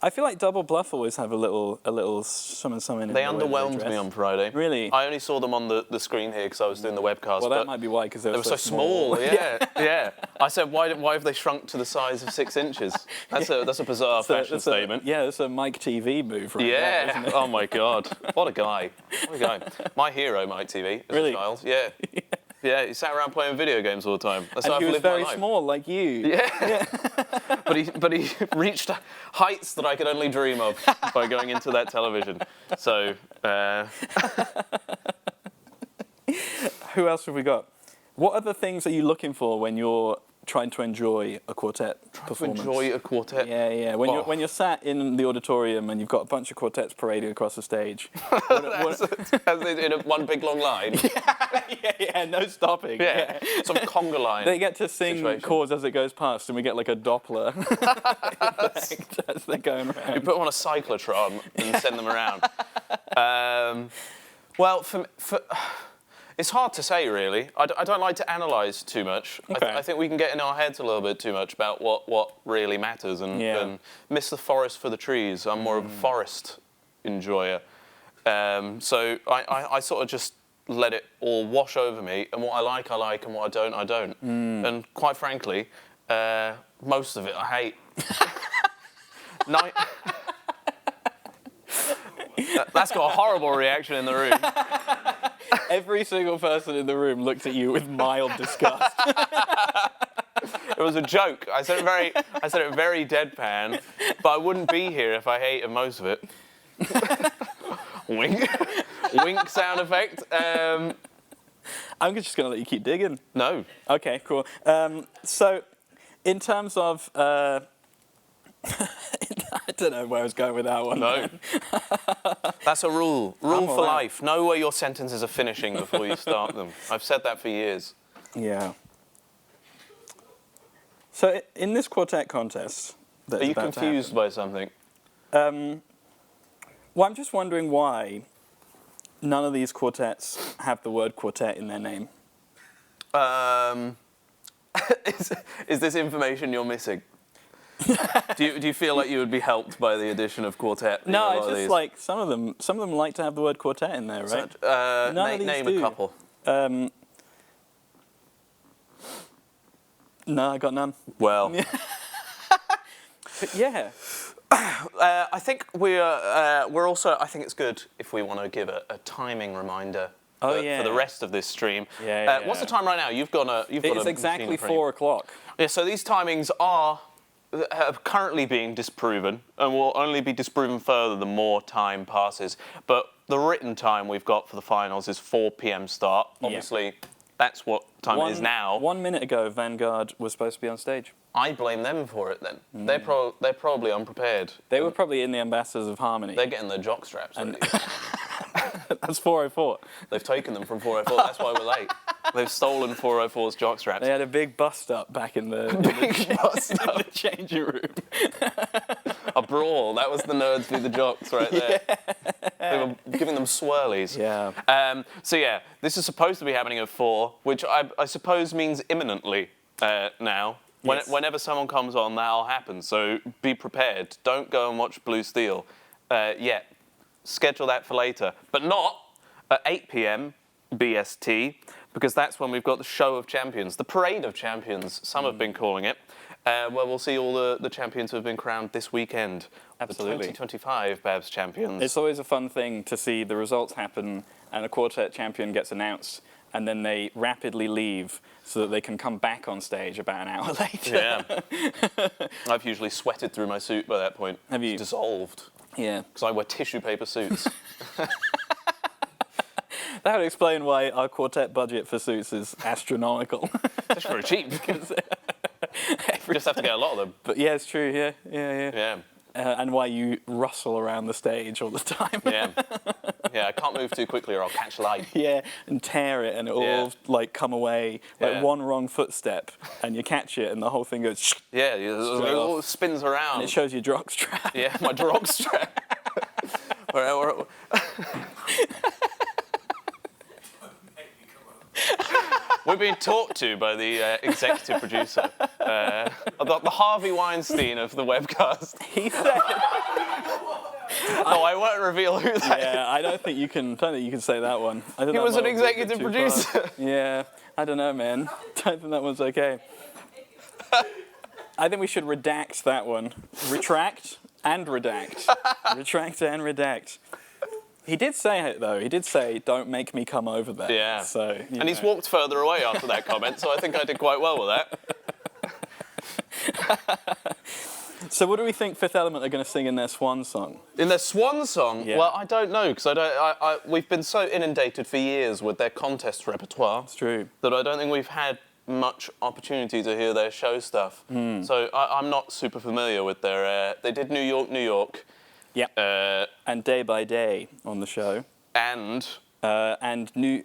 I feel like Double Bluff always have a little some in They underwhelmed me on Friday. Really? I only saw them on the screen here because I was doing the webcast. Well, that might be why, because they were so small. Yeah. I said, why have they shrunk to the size of 6 inches? That's a bizarre fashion statement. It's a Mike TV move, right? Yeah. There, isn't it? Oh my God. What a guy. My hero, Mike TV, as a child. Yeah. Yeah, he sat around playing video games all the time. That's how and he I've was lived my very life. small, like you. Yeah. But he reached heights that I could only dream of by going into that television. So. Who else have we got? What other things are you looking for when you're trying to enjoy a quartet performance? Enjoy a quartet? Yeah. When you're sat in the auditorium and you've got a bunch of quartets parading across the stage. In one big long line? Yeah, no stopping. Yeah. Some conga line. They get to sing chords as it goes past, and we get like a Doppler as they're going around. You put them on a cyclotron and send them around. Well, for it's hard to say, really. I don't like to analyse too much. Okay. I think we can get in our heads a little bit too much about what really matters and miss the forest for the trees. I'm more of a forest enjoyer. So I sort of just let it all wash over me, and what I like, and what I don't. And quite frankly, most of it I hate. That's got a horrible reaction in the room. Every single person in the room looked at you with mild disgust. It was a joke. I said it very deadpan, but I wouldn't be here if I hated most of it. Wink. Wink sound effect. I'm just going to let you keep digging. No. Okay, cool. So, in terms of... I don't know where I was going with that one. No. That's a rule. Rule for life. Know where your sentences are finishing before you start them. I've said that for years. Yeah. So, in this quartet contest... Are you confused by something? Well, I'm just wondering why none of these quartets have the word quartet in their name. Is this information you're missing? do you feel like you would be helped by the addition of quartet? No, it's just like some of them like to have the word quartet in there, right? Name a couple. No, I got none. Well, but yeah. I think we're also. I think it's good if we want to give a timing reminder. For the rest of this stream. What's the time right now? It's exactly 4 o'clock. Yeah. So these timings are currently being disproven, and will only be disproven further the more time passes. But the written time we've got for the finals is 4 p.m. start. Obviously, that's what time it is now. 1 minute ago, Vanguard was supposed to be on stage. I blame them for it then. They're probably unprepared. They were probably in the Ambassadors of Harmony. They're getting their jock straps ready. That's 404. They've taken them from 404. That's why we're late. They've stolen 404's jock straps. They had a big bust-up back in the changing room. A brawl. That was the nerds v the jocks right there. They were giving them swirlies. Yeah. So this is supposed to be happening at 4, which I suppose means imminently now. Whenever someone comes on, that'll happen. So be prepared. Don't go and watch Blue Steel yet. Schedule that for later, but not at 8 p.m. BST, because that's when we've got the Show of Champions, the Parade of Champions, some have been calling it, where we'll see all the champions who have been crowned this weekend. Absolutely. The 2025 BABS champions. It's always a fun thing to see the results happen and a quartet champion gets announced and then they rapidly leave so that they can come back on stage about an hour later. Yeah. I've usually sweated through my suit by that point. Have you? It's dissolved. Yeah. Because I wear tissue paper suits. That would explain why our quartet budget for suits is astronomical. It's very cheap. We just have to get a lot of them. But yeah, it's true. Yeah. And why you rustle around the stage all the time. Yeah, I can't move too quickly or I'll catch light. Yeah, and tear it and it'll all like come away. Like one wrong footstep and you catch it and the whole thing goes. Yeah, it all spins around. And it shows your drog strap. Yeah, my drog strap. We're being talked to by the executive producer, the Harvey Weinstein of the webcast. He said. No, I won't reveal who that is. Yeah, I don't think you can say that one. I think He was an executive producer. Yeah, I don't know, man. Don't think that one's okay. I think we should redact that one. Retract and redact. Retract and redact. He did say it, though. He did say, don't make me come over there. Yeah. So, and he's walked further away after that comment, so I think I did quite well with that. So what do we think Fifth Element are going to sing in their swan song? In their swan song? Yeah. Well, I don't know, because we've been so inundated for years with their contest repertoire. It's true. That I don't think we've had much opportunity to hear their show stuff. So I'm not super familiar with their... they did New York. Yeah. And Day by Day on the show. And you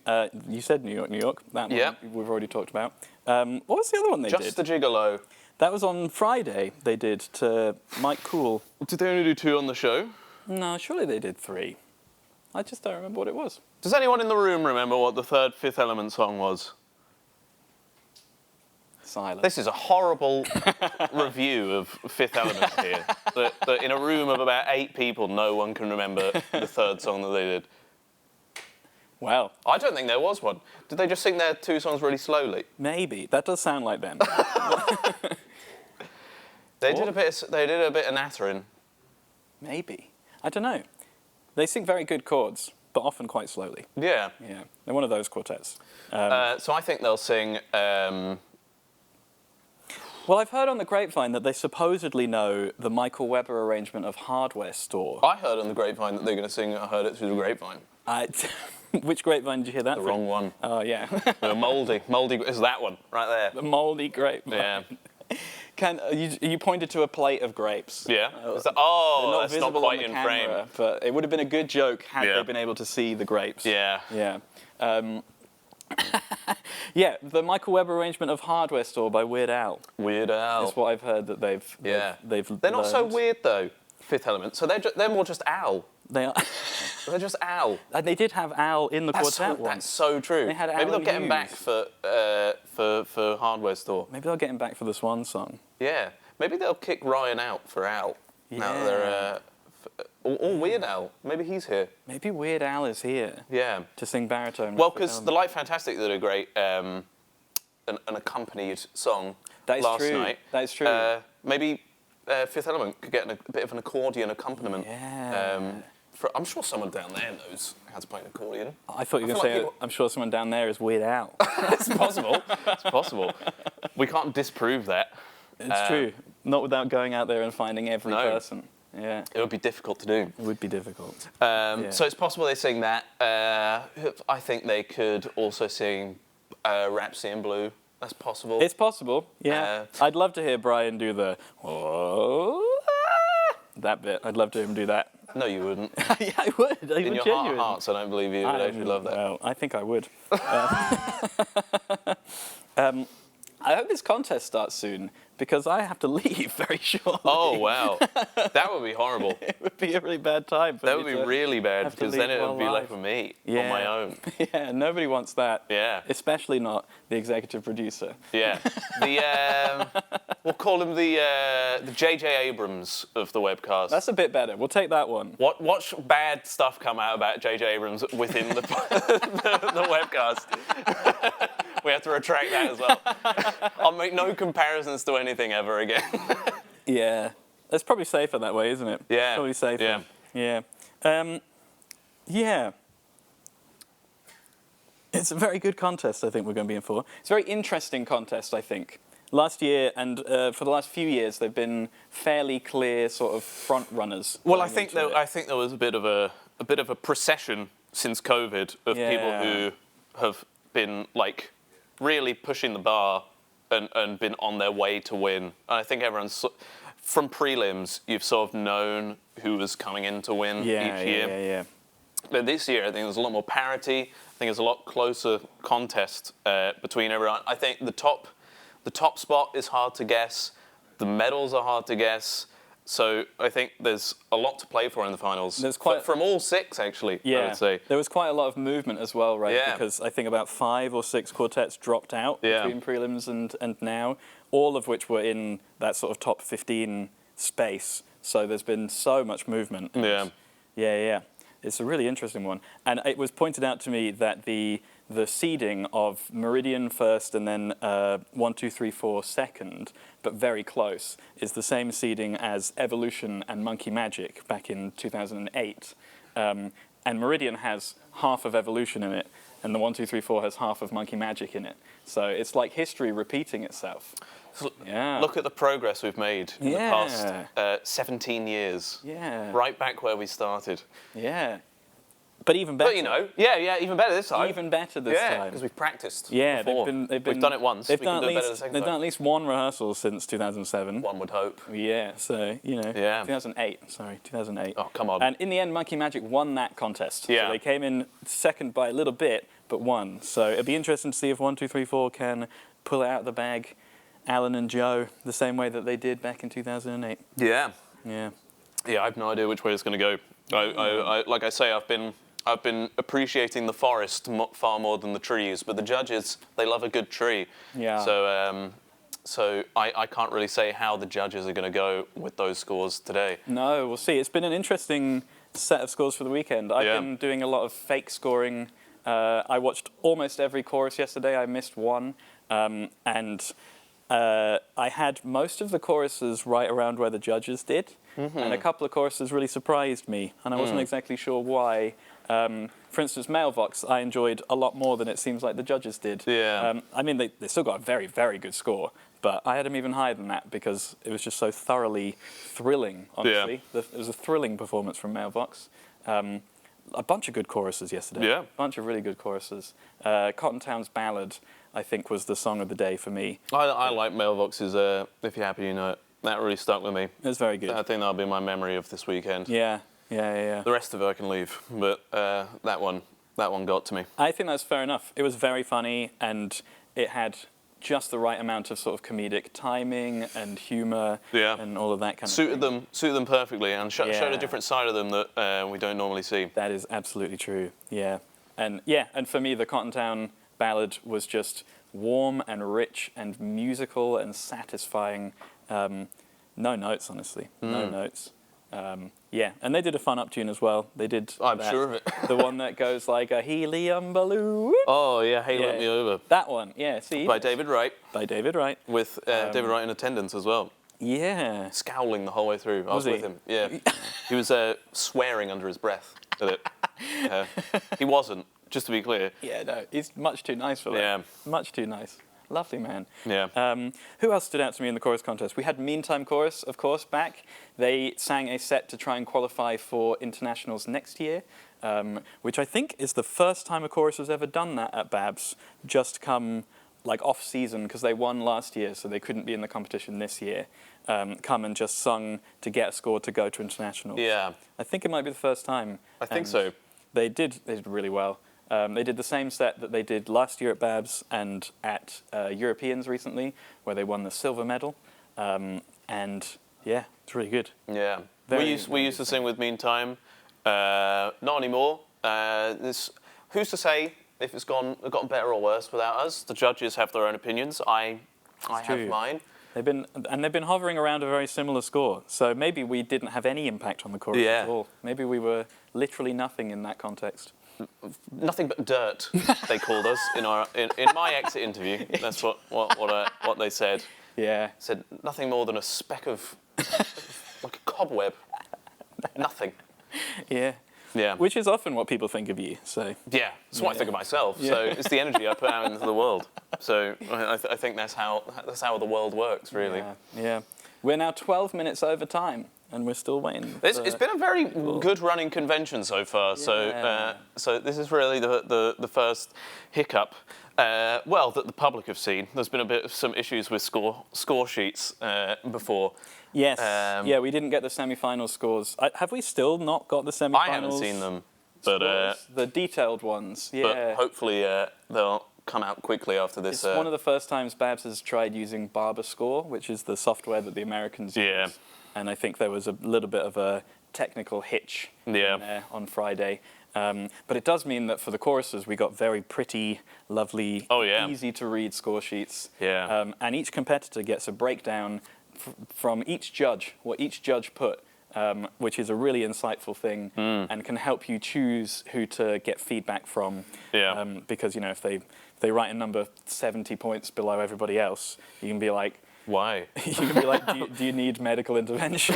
said New York. That one we've already talked about. What was the other one they did? Just the Gigolo. That was on Friday. They did to Mike Cool. Did they only do 2 on the show? No, surely they did 3. I just don't remember what it was. Does anyone in the room remember what the third Fifth Element song was? Silence. This is a horrible review of Fifth Element here. That in a room of about 8 people, no one can remember the third song that they did. Well, I don't think there was one. Did they just sing their 2 songs really slowly? Maybe. That does sound like them. They did a bit of Natharin. Maybe. I don't know. They sing very good chords, but often quite slowly. Yeah. Yeah. They're one of those quartets. So I think they'll sing... Well, I've heard on the grapevine that they supposedly know the Michael Webber arrangement of Hardware Store. I heard on the grapevine that they're going to sing I Heard It Through the Grapevine. Which grapevine did you hear that The from? wrong one. Oh, yeah. The Mouldy is that one, right there. The Mouldy grapevine. Yeah. You pointed to a plate of grapes. Yeah. They're that's not visible quite on the in camera, frame. but it would have been a good joke had they been able to see the grapes. Yeah. Yeah. Yeah, the Michael Webber arrangement of Hardware Store by Weird Al. Weird Al. That's what I've heard that they've They're not so weird, though, Fifth Element. So they're more just Al. They are. They're just Al. And they did have Al in the quartet once. That's so true. They had Maybe Al they'll get him Hughes. back for Hardware Store. Maybe they'll get him back for the Swan song. Yeah. Maybe they'll kick Ryan out for Al. Yeah. Now that they're... or Weird Al. Maybe he's here. Maybe Weird Al is here. Yeah. To sing baritone. Well, because The Light Fantastic did a great an accompanied song last night. That is true. Maybe Fifth Element could get a bit of an accordion accompaniment. Yeah. I'm sure someone down there knows how to play an accordion. I thought you were going to say, I'm sure someone down there is Weird Al. It's possible. It's possible. We can't disprove that. It's true. Not without going out there and finding every person. Yeah. It would be difficult to do. It would be difficult. So it's possible they sing that. I think they could also sing Rhapsody in Blue. That's possible. It's possible, yeah. I'd love to hear Brian do the that bit. I'd love to hear him do that. No, you wouldn't. Yeah, I would. In your heart of hearts, I don't believe you would actually love that. Well, I think I would. I hope this contest starts soon because I have to leave very shortly. Oh, wow. That would be horrible. It would be a really bad time for That me would be to really bad, have to because leave then it would while be live. left with me on my own. Yeah, nobody wants that. Yeah. Especially not the executive producer. Yeah. We'll call him the J.J. Abrams of the webcast. That's a bit better. We'll take that one. Watch bad stuff come out about J.J. Abrams within the webcast. We have to retract that as well. I'll make no comparisons to anything ever again. Yeah. It's probably safer that way, isn't it? Yeah. Probably safer. Yeah. Yeah. It's a very good contest, I think we're going to be in for. It's a very interesting contest, I think. Last year and for the last few years, they've been fairly clear sort of front runners. Well, I think there was a bit of a procession since COVID of people who have been like really pushing the bar and been on their way to win. And I think everyone's from prelims, you've sort of known who was coming in to win each year. Yeah. But this year, I think there's a lot more parity. I think there's a lot closer contest between everyone. I think the top spot is hard to guess. The medals are hard to guess. So I think there's a lot to play for in the finals. There's quite from all 6, actually, yeah, I would say. There was quite a lot of movement as well, right? Yeah. Because I think about 5 or 6 quartets dropped out between prelims and now, all of which were in that sort of top 15 space. So there's been so much movement. Yeah. It's a really interesting one. And it was pointed out to me that the seeding of Meridian first and then 1, 2, 3, 4 second, but very close, is the same seeding as Evolution and Monkey Magic back in 2008. And Meridian has half of Evolution in it, and the 1, 2, 3, 4 has half of Monkey Magic in it. So it's like history repeating itself. Yeah. Look at the progress we've made in the past 17 years. Yeah. Right back where we started. Yeah. But even better. But even better this time. Even better this time. Yeah, because we've practiced before. We've done it once. They've We can do it better the second They've time. done at least one rehearsal since 2007. One would hope. Yeah, so, 2008, sorry, 2008. Oh, come on. And in the end, Monkey Magic won that contest. Yeah. So they came in second by a little bit, but won. So it'd be interesting to see if 1, 2, 3, 4 can pull it out of the bag, Alan and Joe, the same way that they did back in 2008. Yeah. Yeah. Yeah, I have no idea which way it's going to go. I like I say, I've been appreciating the forest far more than the trees, but the judges, they love a good tree. Yeah. So I can't really say how the judges are going to go with those scores today. No, we'll see. It's been an interesting set of scores for the weekend. I've been doing a lot of fake scoring. I watched almost every chorus yesterday. I missed one. And I had most of the choruses right around where the judges did. Mm-hmm. And a couple of choruses really surprised me. And I wasn't exactly sure why. For instance, Male Vox, I enjoyed a lot more than it seems like the judges did. Yeah. I mean, they still got a very, very good score. But I had them even higher than that because it was just so thoroughly thrilling, honestly. Yeah. It was a thrilling performance from Male Vox. A bunch of good choruses yesterday. Yeah. A bunch of really good choruses. Cotton Town's Ballad, I think, was the song of the day for me. I like Male Vox's If You're Happy You Know It. That really stuck with me. It was very good. I think that'll be my memory of this weekend. Yeah. The rest of it I can leave, but that one got to me. I think that's fair enough. It was very funny, and it had just the right amount of sort of comedic timing and humour and all of that kind of thing. Suited them perfectly and showed a different side of them that we don't normally see. That is absolutely true, And for me, the Cotton Town Ballad was just warm and rich and musical and satisfying. No notes, honestly. No notes. And they did a fun up tune as well. They did. I'm sure of it. The one that goes like a helium balloon. Oh yeah, Hey Let Me Over. That one, see. By David Wright. With David Wright in attendance as well. Yeah. Scowling the whole way through. I was with him. Yeah. He was swearing under his breath at it. He wasn't, just to be clear. Yeah, no, he's much too nice for that. Yeah. Much too nice. Lovely man. Yeah. Who else stood out to me in the chorus contest? We had Meantime Chorus, of course, back. They sang a set to try and qualify for internationals next year, which I think is the first time a chorus has ever done that at BABS, just come like off season because they won last year, so they couldn't be in the competition this year. Come and just sung to get a score to go to internationals. Yeah. I think it might be the first time. I think so. They did really well. They did the same set that they did last year at BABS and at Europeans recently, where they won the silver medal. And yeah, it's really good. Yeah. We used to sing with Meantime. Not anymore. Who's to say if it's gotten better or worse without us? The judges have their own opinions. I have mine. They've been hovering around a very similar score. So maybe we didn't have any impact on the chorus at all. Maybe we were literally nothing in that context. Nothing but dirt, they called us in my exit interview. That's what they said. Yeah. Said nothing more than a speck of like a cobweb. Nothing. Yeah. Yeah. Which is often what people think of you. So. Yeah. That's what I think of myself. Yeah. So it's the energy I put out into the world. So I think that's how the world works, really. Yeah. We're now 12 minutes over time. And we're still waiting. It's been a very good running convention so far. Yeah. So this is really the first hiccup. That the public have seen. There's been some issues with score sheets before. Yes. We didn't get the semi-final scores. Have we still not got the semi-finals? I haven't seen them, but the detailed ones. Yeah. But hopefully they'll come out quickly after this. It's one of the first times BABS has tried using Barbershop, which is the software that the Americans use. And I think there was a little bit of a technical hitch in there on Friday. But it does mean that for the choruses, we got very pretty, lovely, easy to read score sheets. Yeah. And each competitor gets a breakdown from each judge, what each judge put, which is a really insightful thing and can help you choose who to get feedback from. Yeah. Because, if they write a number 70 points below everybody else, you can be like, why? You can be like, do you need medical intervention?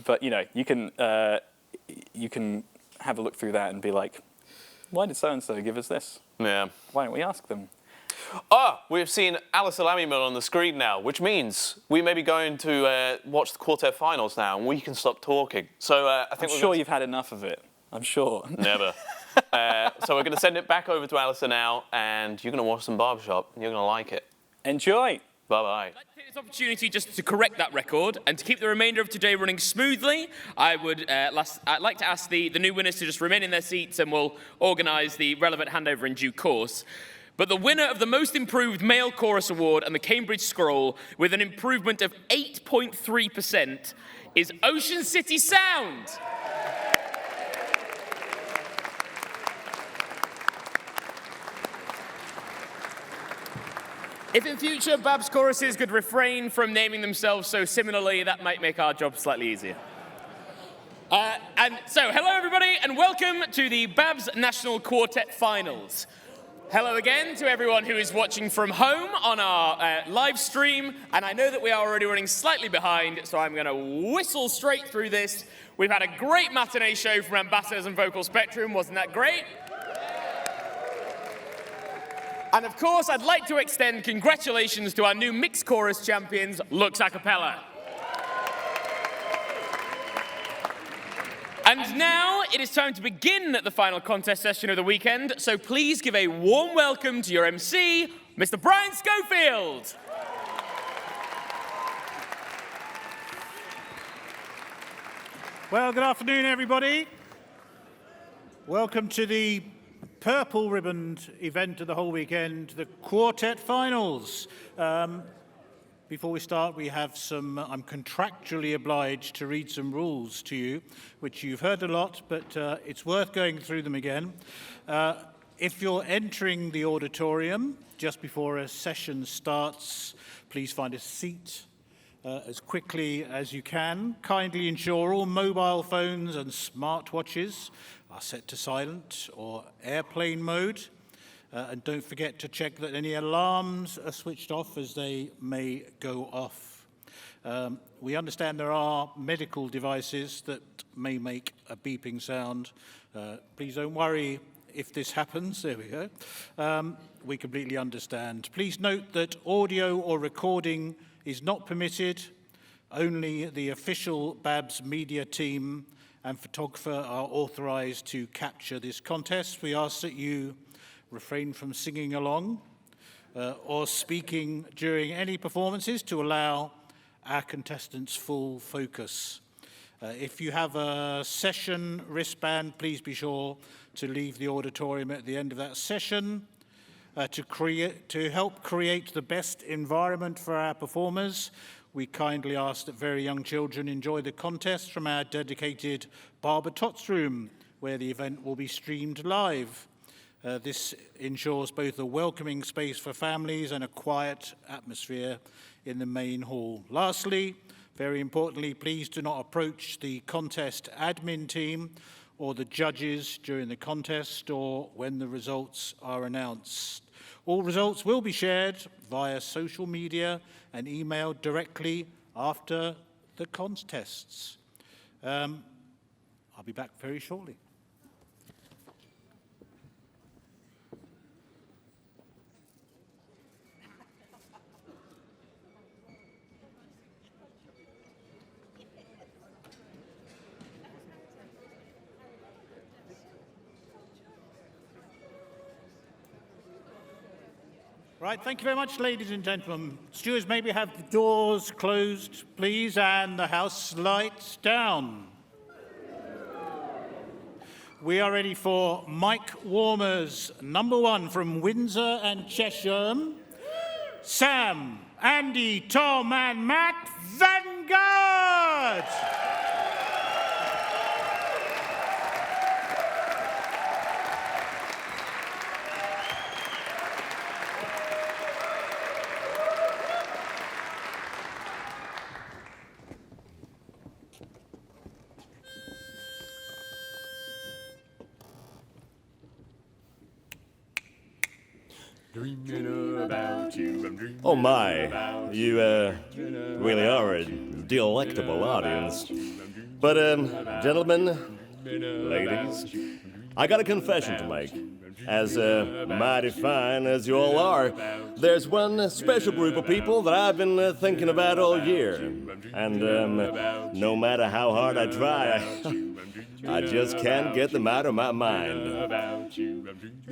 But you can have a look through that and be like, why did so and so give us this? Yeah. Why don't we ask them? We've seen Alice Lamimel on the screen now, which means we may be going to watch the Quartet Finals now, and we can stop talking. So I think I'm sure you've had enough of it. I'm sure. Never. So we're going to send it back over to Alistair now, and you're going to watch some Barbershop, and you're going to like it. Enjoy. Bye-bye. I'd like to take this opportunity just to correct that record, and to keep the remainder of today running smoothly, I'd like to ask the new winners to just remain in their seats, and we'll organise the relevant handover in due course. But the winner of the Most Improved Male Chorus Award and the Cambridge Scroll, with an improvement of 8.3%, is Ocean City Sound. If in future BABS choruses could refrain from naming themselves so similarly, that might make our job slightly easier. Hello everybody, and welcome to the BABS National Quartet Finals. Hello again to everyone who is watching from home on our live stream, and I know that we are already running slightly behind, so I'm going to whistle straight through this. We've had a great matinee show from Ambassadors and Vocal Spectrum, wasn't that great? And of course, I'd like to extend congratulations to our new mixed chorus champions, Lux A Cappella. And now it is time to begin the final contest session of the weekend, so please give a warm welcome to your MC, Mr. Brian Schofield. Well, good afternoon, everybody. Welcome to the purple ribboned event of the whole weekend, the Quartet Finals. Before we start, we have I'm contractually obliged to read some rules to you, which you've heard a lot, but it's worth going through them again. If you're entering the auditorium just before a session starts, please find a seat as quickly as you can. Kindly ensure all mobile phones and smartwatches are set to silent or airplane mode. And don't forget to check that any alarms are switched off, as they may go off. We understand there are medical devices that may make a beeping sound. Please don't worry if this happens. There we go. We completely understand. Please note that audio or recording is not permitted. Only the official BABS media team and photographer are authorised to capture this contest. We ask that you refrain from singing along or speaking during any performances to allow our contestants full focus. If you have a session wristband, please be sure to leave the auditorium at the end of that session. To help create the best environment for our performers, we kindly ask that very young children enjoy the contest from our dedicated Barber Tots room, where the event will be streamed live. This ensures both a welcoming space for families and a quiet atmosphere in the main hall. Lastly, very importantly, please do not approach the contest admin team or the judges during the contest or when the results are announced. All results will be shared via social media and emailed directly after the contests. I'll be back very shortly. Right, thank you very much, ladies and gentlemen. Stewards, maybe have the doors closed, please, and the house lights down. We are ready for mic warmers. Number 1 from Windsor and Cheshire, Sam, Andy, Tom, and Matt, Vanguard. Oh my, you really are a delectable audience. But gentlemen, ladies, I got a confession to make. As mighty fine as you all are, there's one special group of people that I've been thinking about all year. And no matter how hard I try, I just can't get them out of my mind.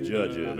Judges.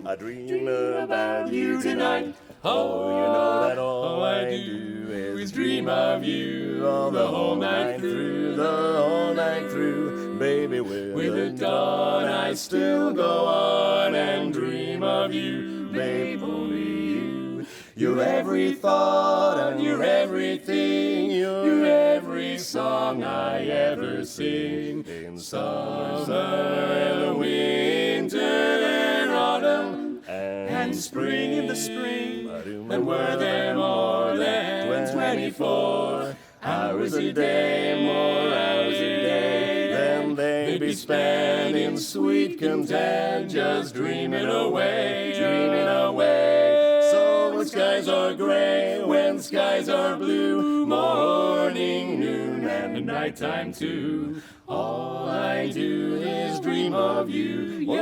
I dream about you tonight. Oh, you know that all I do is dream of you all the whole night through, the whole night through. Baby, with the dawn I still go on and dream of you, babe, only you. You're every thought and you're everything, you're every song I ever sing. In summer and winter and autumn and spring in the spring, and were there more than 24 hours a day, more hours a day, then they'd be spent in sweet content, just dreaming away, dreaming away. So when skies are gray, when skies are blue, morning, noon, and nighttime too, all I do is dream of you, you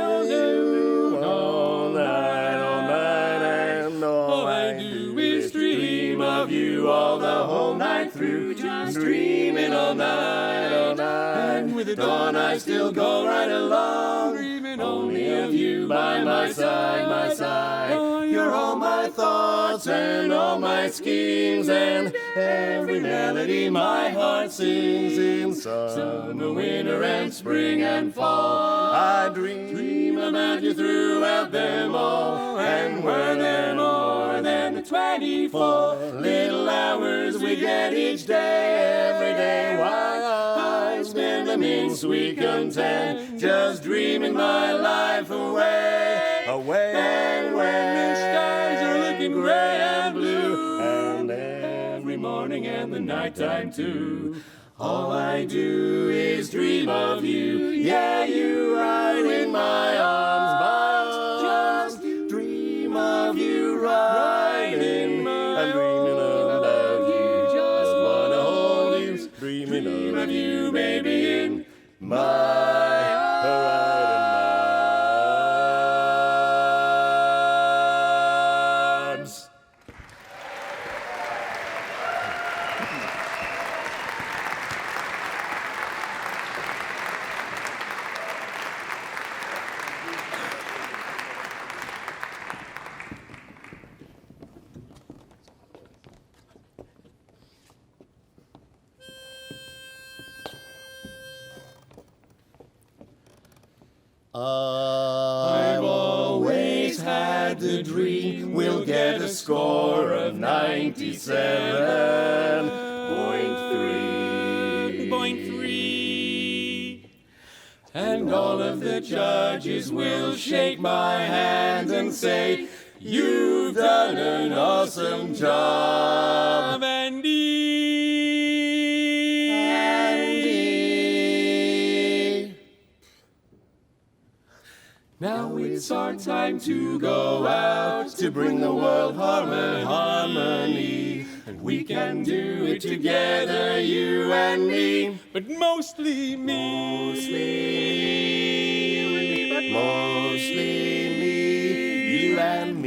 all night, and all I do is dream of you all the whole night through, just dreaming all night, and with the dawn I still go right along, dreaming only of you by my side, my side. You're all my thoughts and all my schemes and every melody my heart sings in summer, winter, and spring and fall. I dream about you throughout them all, and were there more than the 24 little hours we get each day, every day, why I spend them in sweet content, just dreaming my life away, away. And when the skies are looking gray and blue, and every morning and the nighttime too, all I do is dream of you, yeah, you right in my arms, just dream of you right in my arms. I'm dreaming about you, just wanna hold you, dreaming of you, baby, in my arms. had the dream, we'll get a score of 97.3. And all of the judges will shake my hand and say, you've done an awesome job, Andy. Now it's our time to go out to bring the world harmony. And we can do it together, you and me. But mostly me. Mostly me. You and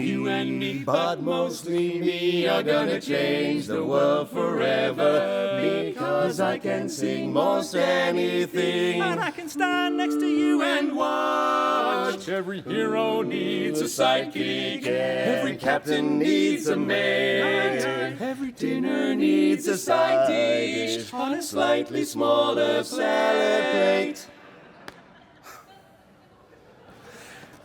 me. But mostly me are gonna change the world forever. Because I can sing most anything. And I can stand next to you and watch. Every hero needs a sidekick. Every captain needs a mate. Every dinner needs a side dish on a slightly smaller salad plate.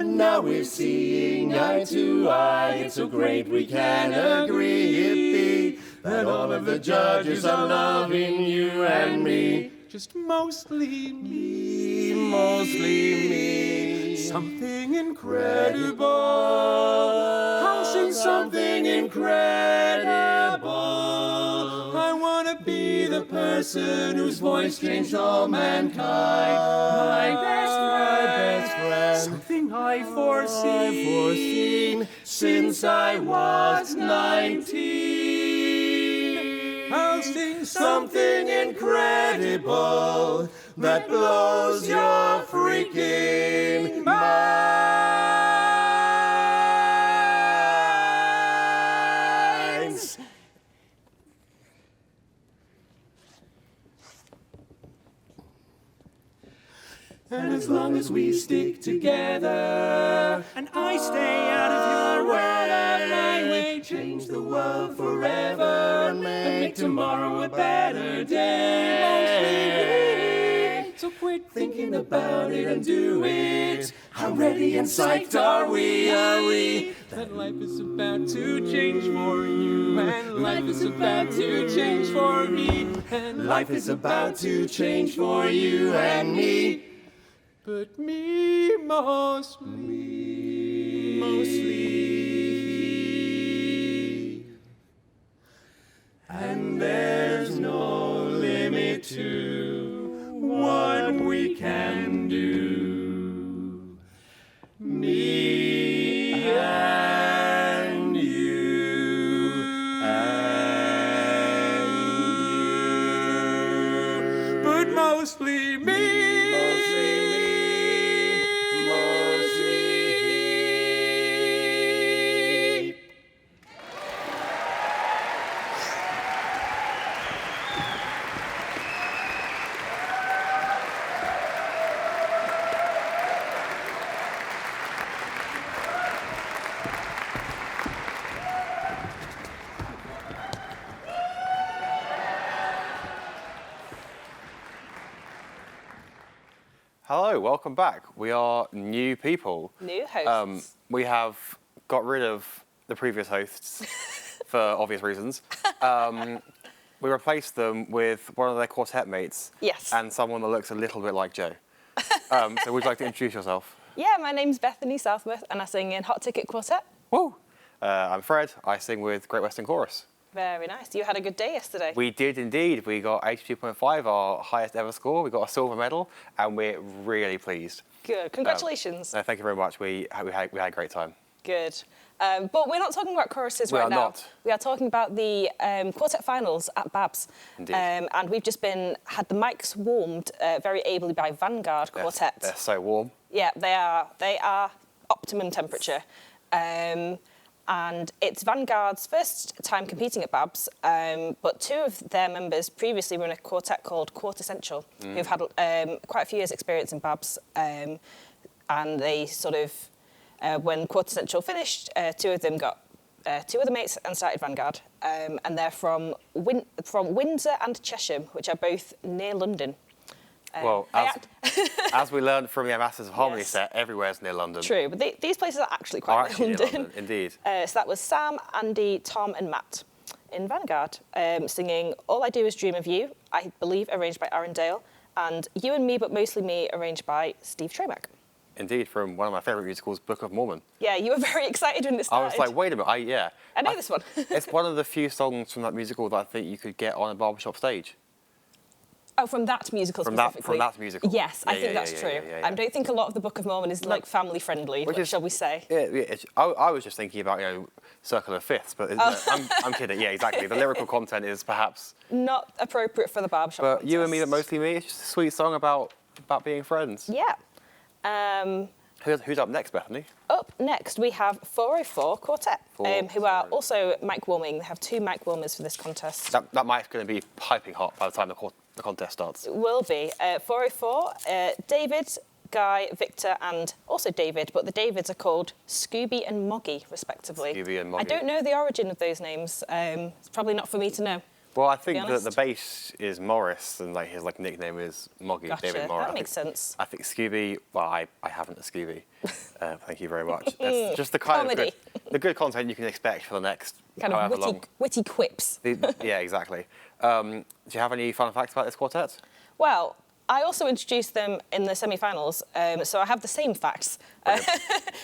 Now we're seeing eye to eye. It's so great we can agree that all of the judges are loving you and me. Just mostly me, mostly me. Something incredible. I'll sing something incredible. I wanna be the person whose voice changed all mankind. My best friend. Something I've foreseen since I was 19. I'll sing something incredible that blows your freaking minds. And as long as we stick together, and I stay out of your way, change the world forever and make tomorrow a better day. So quit thinking about it and do it. How ready and psyched are we? That life is about to change for you, and life is about to change for me, and life is about to change for you and me. But me mostly. And there's no limit to what we can do. Me and you and you. But mostly me. Hello, welcome back. We are new people. New hosts. We have got rid of the previous hosts for obvious reasons. We replaced them with one of their quartet mates. Yes. And someone that looks a little bit like Joe. So would you like to introduce yourself? Yeah, my name's Bethany Southworth and I sing in Hot Ticket Quartet. Woo! I'm Fred. I sing with Great Western Chorus. Very nice. You had a good day yesterday. We did indeed. We got 82.5, our highest ever score. We got a silver medal, and we're really pleased. Good. Congratulations. Thank you very much. We had a great time. Good. But we're not talking about choruses right now. We are not. We are talking about the Quartet Finals at BABS. Indeed. And we've just had the mics warmed very ably by Vanguard Quartet. They're so warm. Yeah, they are optimum temperature. And it's Vanguard's first time competing at BABS, but two of their members previously were in a quartet called Quintessential, who've had quite a few years' experience in BABS, and they sort of, when Quintessential finished, two of them got two other mates and started Vanguard, and they're from Windsor and Chesham, which are both near London. Well, as we learned from the Masters of Harmony set, everywhere's near London. True, but these places are actually quite near London. Indeed. So that was Sam, Andy, Tom and Matt in Vanguard, singing All I Do Is Dream of You, I believe arranged by Aaron Dale, and You and Me But Mostly Me arranged by Steve Tremak. Indeed, from one of my favourite musicals, Book of Mormon. Yeah, you were very excited when this started. I was like, wait a minute, I know this one. It's one of the few songs from that musical that I think you could get on a barbershop stage. Oh, from that musical specifically? From that musical. Yes, I think that's true. I don't think a lot of the Book of Mormon is like family friendly, shall we say? Yeah, I was just thinking about, Circle of Fifths, but I'm kidding. Yeah, exactly. The lyrical content is perhaps not appropriate for the barbershop. But contest. You and Me But Mostly Me, it's just a sweet song about being friends. Yeah. Who's up next, Bethany? Up next, we have 404 Quartet, who are also mic warming. They have 2 mic warmers for this contest. That mic's going to be piping hot by the time the contest starts. It will be. 404, David, Guy, Victor, and also David, but the Davids are called Scooby and Moggy, respectively. Scooby and Moggy. I don't know the origin of those names. It's probably not for me to know. Well, I think that the bass is Morris, and his nickname is Moggy, Gotcha. David Morris. That makes sense. I think Scooby. Well, I haven't a Scooby. Thank you very much. That's just the kind Comedy. of the good content you can expect for the next kind however of long. witty quips. Yeah, exactly. Do you have any fun facts about this quartet? Well, I also introduced them in the semi-finals, so I have the same facts.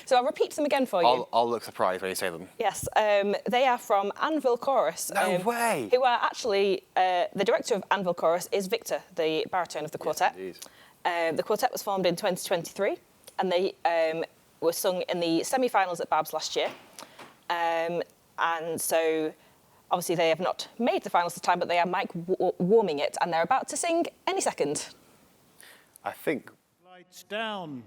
So I'll repeat them again for you. I'll look surprised when you say them. Yes, they are from Anvil Chorus. No way! Who are actually, the director of Anvil Chorus is Victor, the baritone of the quartet. Yes, the quartet was formed in 2023, and they were sung in the semi-finals at BABS last year. And so, obviously, they have not made the finals this time, but they are mic warming it, and they're about to sing any second. I think. Lights down.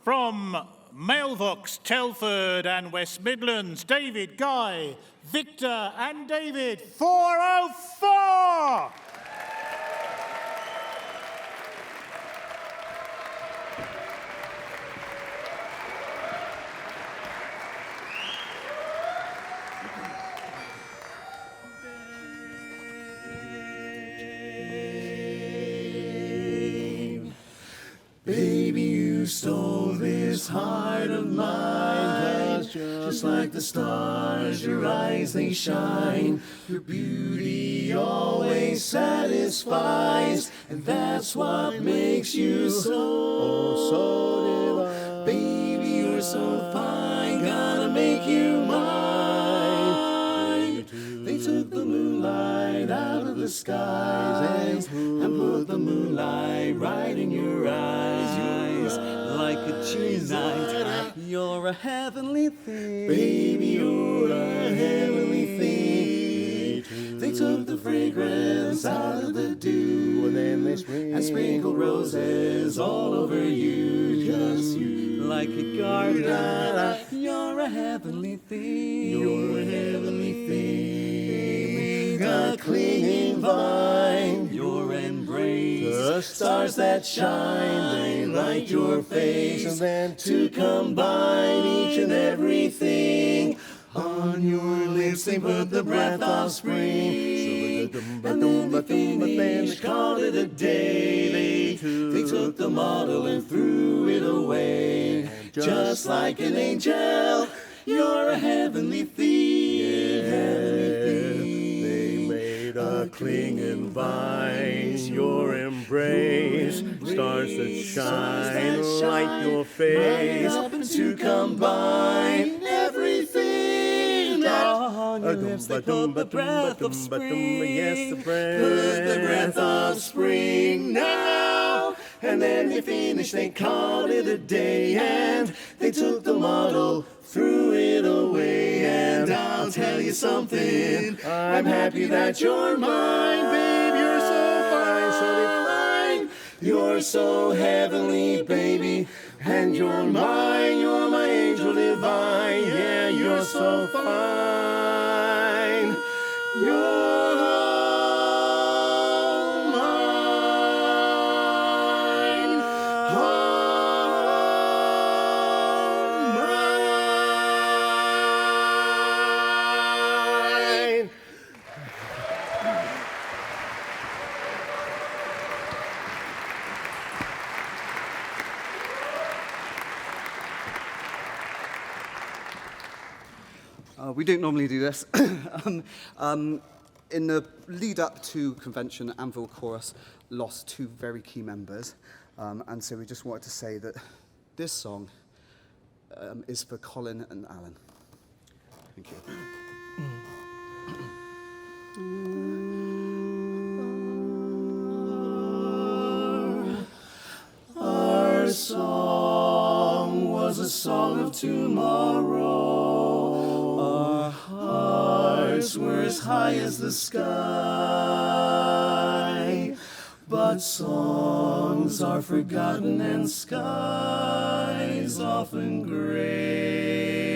From Mailvox, Telford and West Midlands, David, Guy, Victor and David, 404! Baby, you stole this heart of mine, just like the stars, your eyes they shine. Your beauty always satisfies, and that's what makes you so divine. Baby, you're so fine, gotta make you mine. They took the moonlight out of the skies and put the moonlight right in your eyes. Like a June night, you're a heavenly thing. Baby, you're a heavenly thing. They took the fragrance out of the dew, and then they sprinkled roses all over you, just you. Like a garden, you're a heavenly thing. You're a heavenly thing. A clinging vine, your embrace. The stars that shine, they light your face, and then to combine each and everything. On your lips they put the breath of spring, and then they finished, called it a day. They took the model and threw it away. Just like an angel, you're a heavenly thing. They made a clinging vine, your embrace, stars that shine, light your face, to combine everything. On your lips they put the breath of spring. Yes, put the breath of spring now. And then they finished, they called it a day, and they took the model, threw it away. And I'll tell you something, I'm happy that you're mine, babe. You're so fine, so divine. You're so heavenly, baby, and you're mine. You're my angel divine. Yeah, you're so fine. You're We don't normally do this. In the lead up to convention, Anvil Chorus lost 2 very key members, and so we just wanted to say that this song is for Colin and Alan. Thank you. Our song was a song of tomorrow. Our hearts were as high as the sky. But songs are forgotten and skies often gray.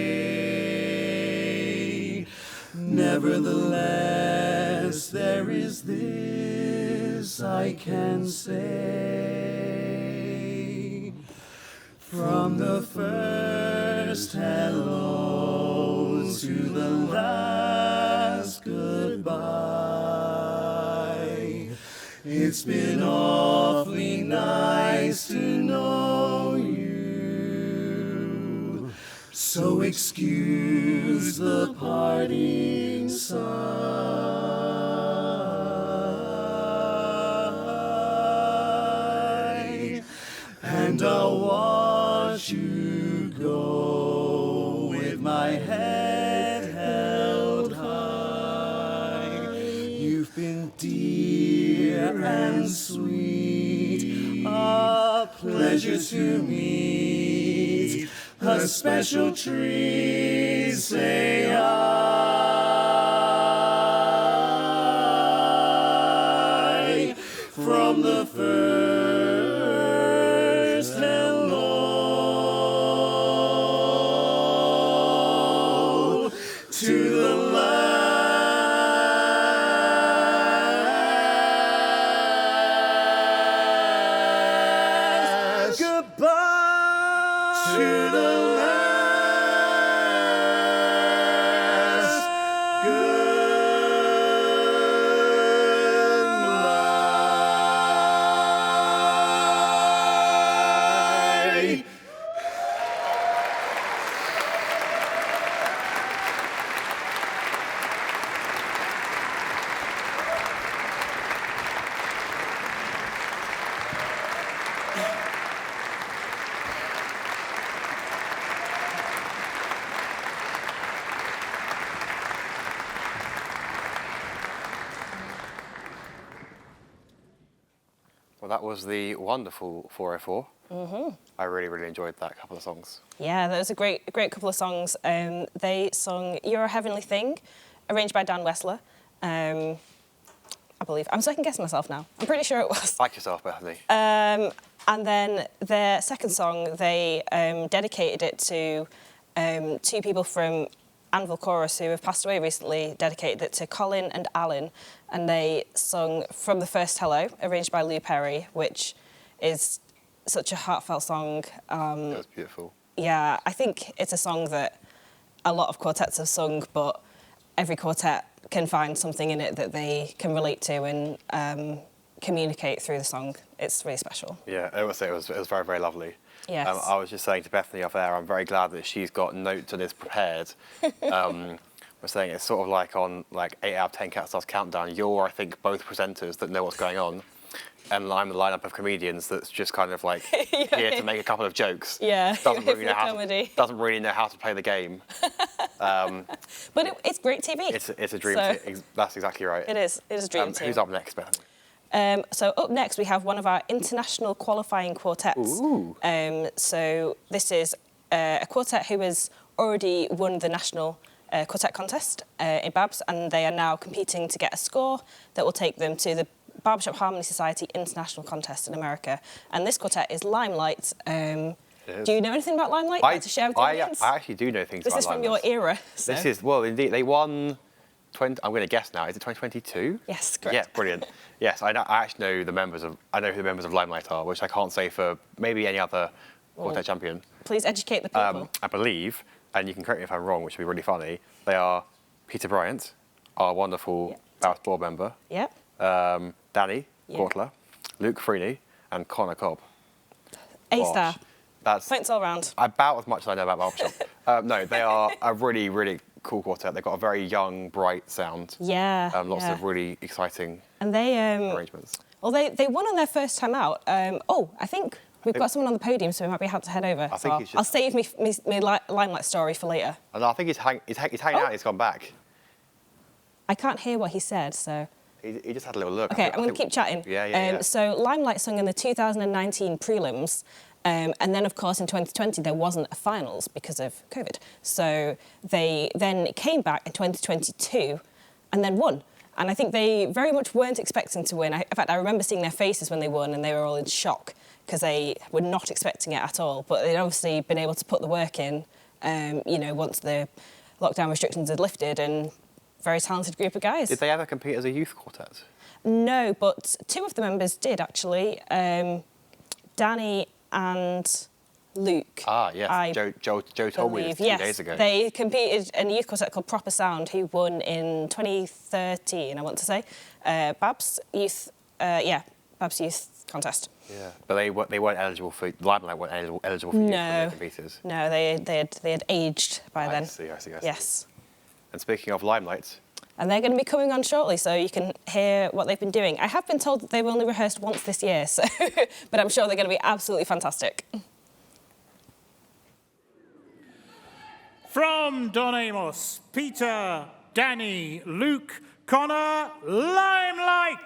Nevertheless, there is this I can say. From the first hello to the last goodbye, it's been awfully nice to know you. So excuse the parting sigh, and I'll watch you go with my head held high. You've been dear and sweet, a pleasure to meet, a special treat, say I. From the first hello to the last goodbye, to the last goodbye. Well, that was the wonderful 404. Mm-hmm. I really, really enjoyed that couple of songs. Yeah, that was a great couple of songs. They sung "You're a Heavenly Thing," arranged by Dan Wessler. I believe. I'm second guessing myself now. I'm pretty sure it was. Like yourself, Bethany. And then their second song, they dedicated it to 2 people from Anvil Chorus who have passed away recently, dedicated it to Colin and Alan, and they sung "From the First Hello," arranged by Lou Perry, which is such a heartfelt song. That was beautiful. Yeah, I think it's a song that a lot of quartets have sung, but every quartet can find something in it that they can relate to and communicate through the song. It's really special. Yeah, I would say it was very, very lovely. Yes. I was just saying to Bethany off air, I'm very glad that she's got notes and is prepared. We're saying it's sort of like on 8 out of 10 Cat Stars Countdown. You're, I think, both presenters that know what's going on, and I'm the lineup of comedians that's just kind of like here to make a couple of jokes. Yeah, doesn't really know how to play the game. But it's great TV. It's a dream. That's exactly right. It is. It is a dream team. Who's up next, Bethany? So up next we have one of our international qualifying quartets. Ooh. So this is a quartet who has already won the national quartet contest in BABS, and they are now competing to get a score that will take them to the Barbershop Harmony Society International Contest in America. And this quartet is Limelight. Do you know anything about Limelight? Like to share with the audience? I actually do know things about This is from Limelight. your era. So. This is, well, indeed, they won, I'm going to guess now, is it 2022? Yes, correct. Yeah, brilliant. Yes, I actually know who the members of Limelight are, which I can't say for maybe any other quartet champion. Please educate the people. I believe, and you can correct me if I'm wrong, which would be really funny, they are Peter Bryant, our wonderful BABS board member. Yep. Danny Gortler, Luke Freeney, and Connor Cobb. A-star. That's points all round. About as much as I know about Barbershop. No, they are a really, really cool quartet. They've got a very young, bright sound. Yeah. Lots of really exciting and they arrangements. Well, they won on their first time out. I think we've got someone on the podium, so we might be able to head over. I think I'll save me Limelight story for later. And I think he's hanging out. He's gone back. I can't hear what he said, so. He just had a little look. Okay, I'm going to keep chatting. Yeah. So Limelight sung in the 2019 prelims, and then, of course, in 2020, there wasn't a finals because of COVID. So they then came back in 2022 and then won. And I think they very much weren't expecting to win. In fact, I remember seeing their faces when they won, and they were all in shock because they were not expecting it at all. But they'd obviously been able to put the work in, once the lockdown restrictions had lifted, and very talented group of guys. Did they ever compete as a youth quartet? No, but two of the members did, actually. Danny and Luke. Ah, yes. Joe told me this 2 days ago. They competed in a youth quartet called Proper Sound, who won in 2013, I want to say. BABS Youth, BABS Youth Contest. Yeah, but they weren't eligible for Limelight. Weren't eligible for youth competitors. No, they had aged by then. I see. Yes. And speaking of Limelight. And they're going to be coming on shortly, so you can hear what they've been doing. I have been told that they've only rehearsed once this year, so but I'm sure they're going to be absolutely fantastic. From Don Amos, Peter, Danny, Luke, Connor, Limelight!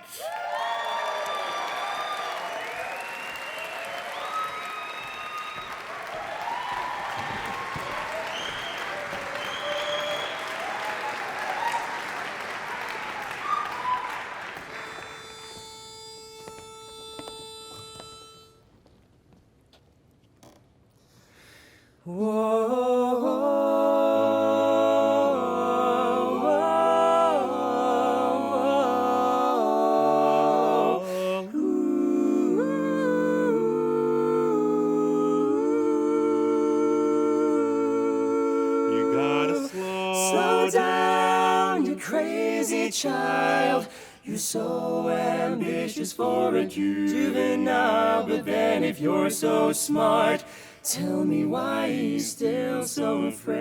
Slow down, you crazy child. You're so ambitious for a juvenile, but then if you're so smart, tell me why you're still so afraid.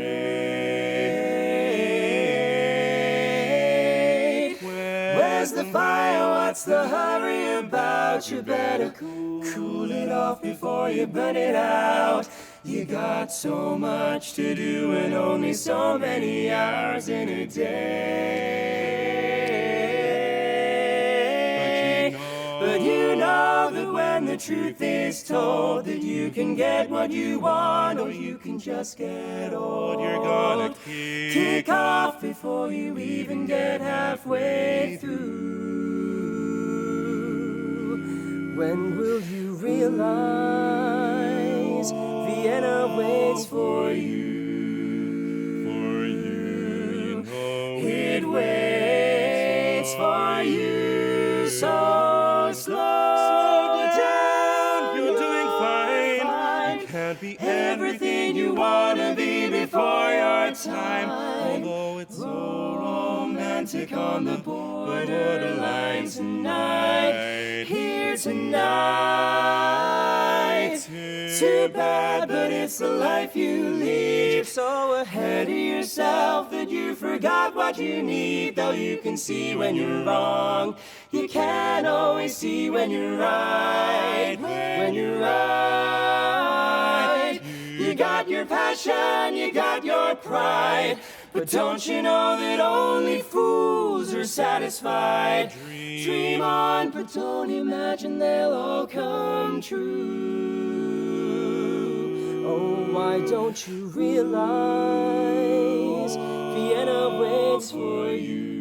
Where's the fire? What's the hurry about? You better cool it off before you burn it out. You got so much to do and only so many hours in a day. But you know that when the truth is told, that you can get what you want, or you can just get old. You're gonna kick off before you even get halfway through. When will you realize Vienna waits for you? It waits for you. So slow down, you're doing fine. You can't be everything you wanna be before your time. Although it's so romantic on the borderline tonight, here tonight. Too bad, but it's the life you lead. You're so ahead of yourself that you forgot what you need. Though you can see when you're wrong, you can't always see when you're right. When you're right, you got your passion, you got your pride. But don't you know that only fools are satisfied? Dream on, but don't imagine they'll all come true. Oh, why don't you realize Vienna waits for you?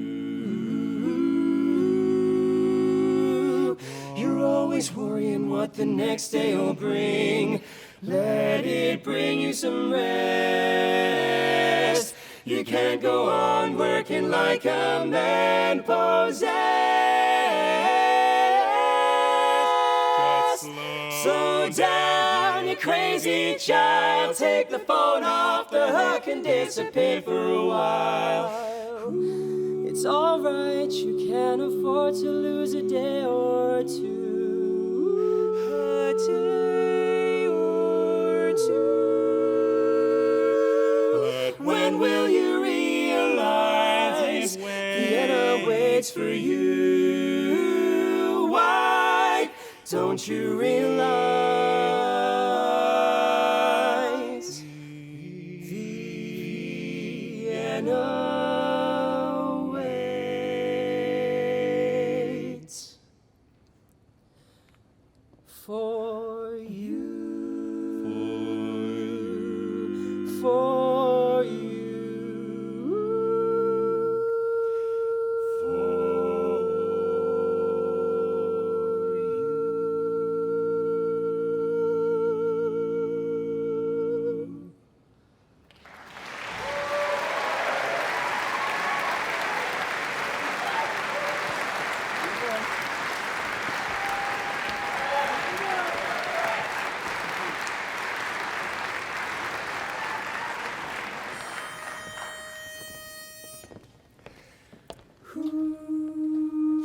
You're always worrying what the next day will bring. Let it bring you some rest. You can't go on working like a man possessed. Slow down, you crazy child. Take the phone off the hook and dissipate for a while. It's alright, you can't afford to lose a day or two. A day or two. When will you realize waits for you. Why don't you realize Vienna waits for you, for you.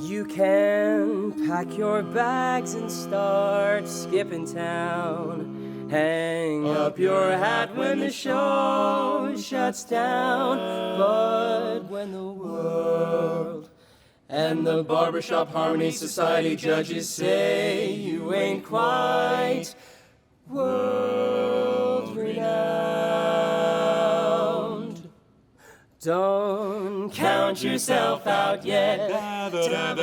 You can pack your bags and start skipping town. Hang up your hat when the show shuts down. But when the world and the Barbershop Harmony Society judges say you ain't quite world renowned, don't count yourself out yet.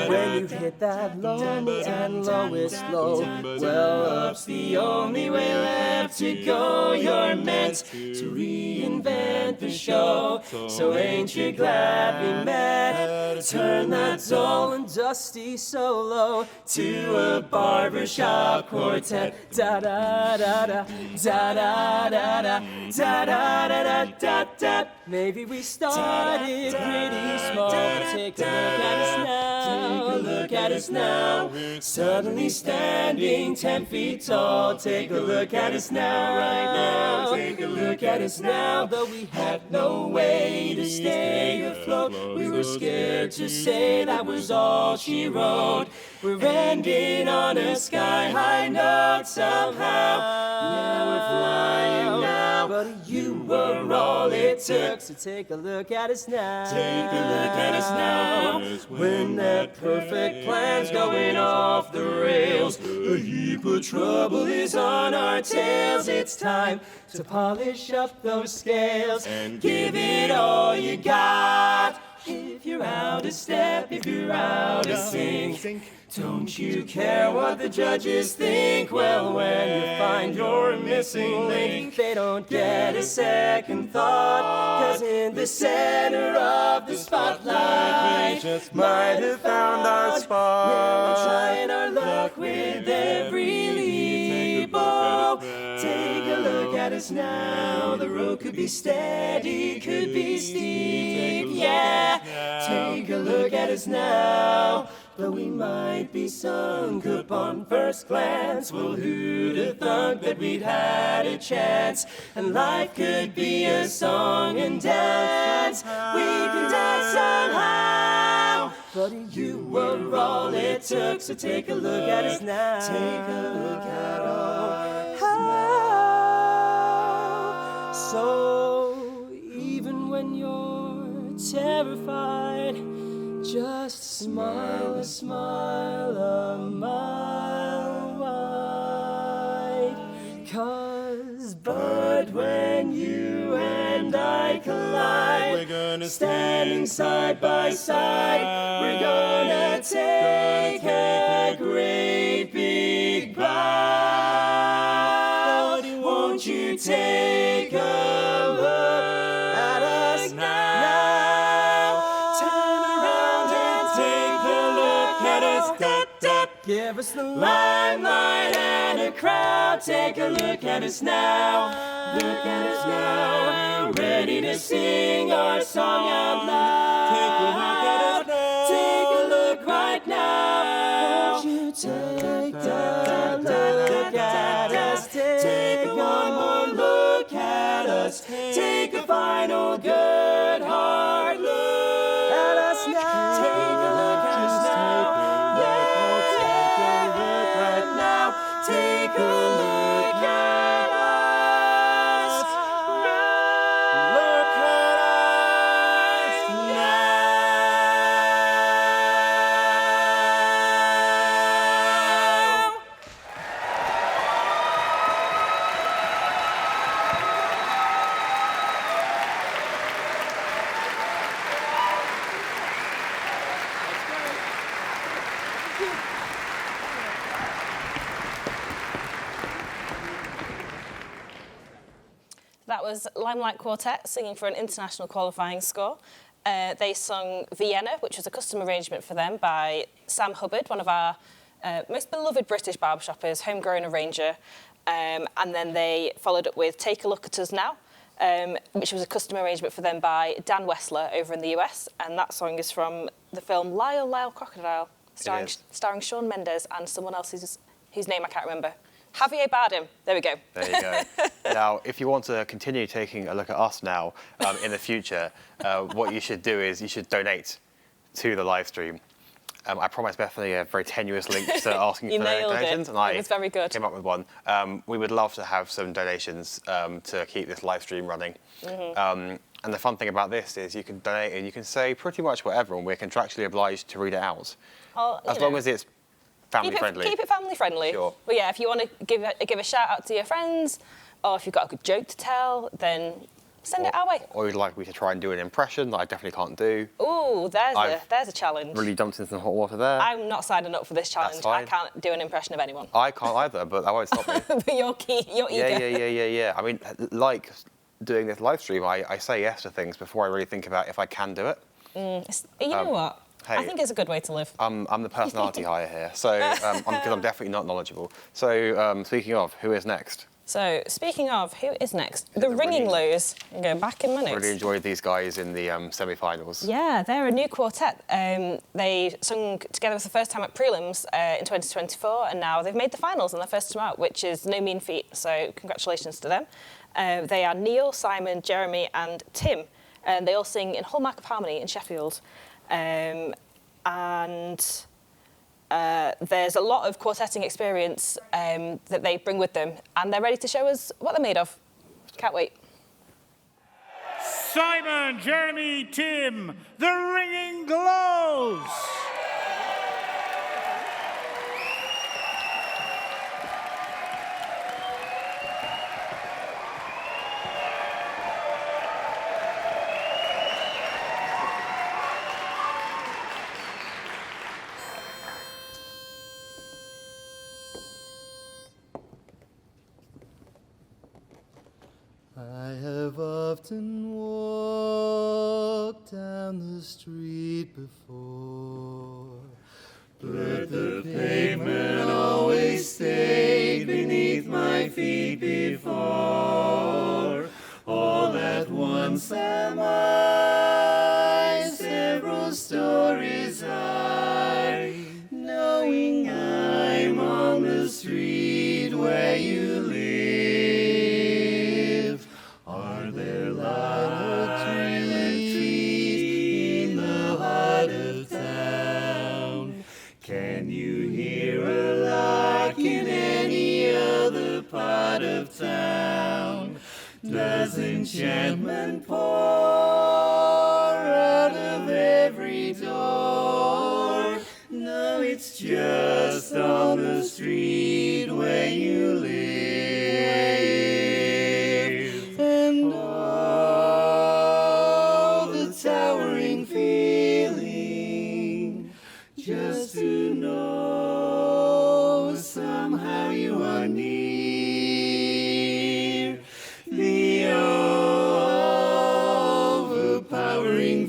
When you hit that lonely and lowest low, well, up's the only way left to go. You're meant to reinvent the show, so ain't you glad we met? Turn that dull and dusty solo to a barbershop quartet. Da da da da da da da da da da da da da. Maybe we started pretty small, but take a look at us now. Take a look at us now. Suddenly standing 10 feet tall. Take a look at us now, right now. Take a look at us now. Though we had no way to stay afloat, we were scared to say that was all she wrote. We're ending on a sky-high note somehow. Yeah, we're flying now, but you were all it took. So take a look at us now. Take a look at us now. When that perfect plan's going off the rails, a heap of trouble is on our tails. It's time to polish up those scales and give it all you got. If you're out of step, if you're out of sync, don't you care what the judges think? Well, when you find your missing link, they don't get a second thought. 'Cause in the center of the spotlight, we just might have found our spot. Yeah, we're trying our luck with every leap. Oh, take a look at us now. The road could be steady, could be steep. Yeah, take a look at us now. Though we might be sunk upon first glance, well, who'd have thunk that we'd had a chance? And life could be a song and dance. We can dance somehow. But you were all it took, so take a look at us now. Take a look at us now. So even when you're terrified, just smile a smile a mile wide. 'Cause but when you and I collide, we're gonna standing side by side, we're gonna take a great big bow. Won't you take a look at us now? Give us the limelight and a crowd. Take a look at us now. Look at us now. We're ready to sing our song out loud. Take a look at us now. Take a look right now. Won't you take a look at us? Take one more look at us. Take a final good hard look at us now. Take a look at us now. Take a look at us. Look at us now. was Limelight Quartet singing for an international qualifying score. They sung Vienna, which was a custom arrangement for them by Sam Hubbard, one of our most beloved British barbershoppers, homegrown arranger. And then they followed up with Take a Look at Us Now, which was a custom arrangement for them by Dan Wessler over in the US. And that song is from the film Lyle, Lyle Crocodile, starring Shawn Mendes and someone else whose name I can't remember. Javier Bardem. There we go. There you go. Now, if you want to continue taking a look at us now in the future, what you should do is you should donate to the live stream. I promised Bethany a very tenuous link to asking for donations, and I was very good. Came up with one. We would love to have some donations to keep this live stream running. And the fun thing about this is you can donate and you can say pretty much whatever, and we're contractually obliged to read it out. Well, as long as it's family friendly. Keep it family friendly. Sure. But yeah, if you want to give a shout out to your friends, or if you've got a good joke to tell, then send it our way. Or you'd like me to try and do an impression that I definitely can't do. Ooh, there's a challenge. Really jumped into some hot water there. I'm not signing up for this challenge. That's fine. I can't do an impression of anyone. I can't either, but that won't stop me. But you're eager. Yeah. I mean, like doing this live stream, I say yes to things before I really think about if I can do it. You know what? Hey, I think it's a good way to live. I'm the personality hire here, so because I'm definitely not knowledgeable. So speaking of, who is next? So speaking of, who is next? The Ringing Lows. I'm going back in my notes. Really enjoyed these guys in the semi-finals. Yeah, they're a new quartet. They sung together for the first time at prelims in 2024, and now they've made the finals on their first time out, which is no mean feat. So congratulations to them. They are Neil, Simon, Jeremy, and Tim, and they all sing in Hallmark of Harmony in Sheffield. And there's a lot of quartetting experience that they bring with them, and they're ready to show us what they're made of. Can't wait. Simon, Jeremy, Tim, the Ringing Glows. I have often walked down the street before, but the pavement always stayed beneath my feet before. All at once am I, several stories high, knowing I'm on the street where you live. Town. Does enchantment pour out of every door? No, it's just on the street where you live. And oh, the towering feeling just to know somehow you are near.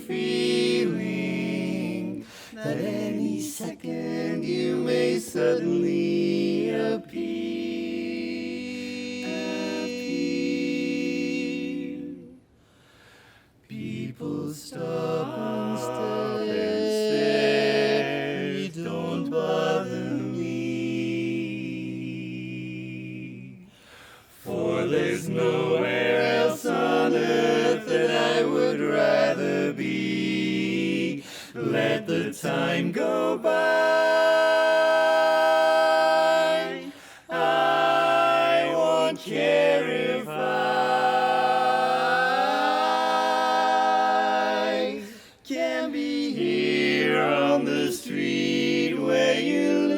Feeling that any second you may suddenly appear. People stop and stare. Don't bother me, for there's nowhere else on earth that I would rather be. Let the time go by. I won't care if I can be here on the street where you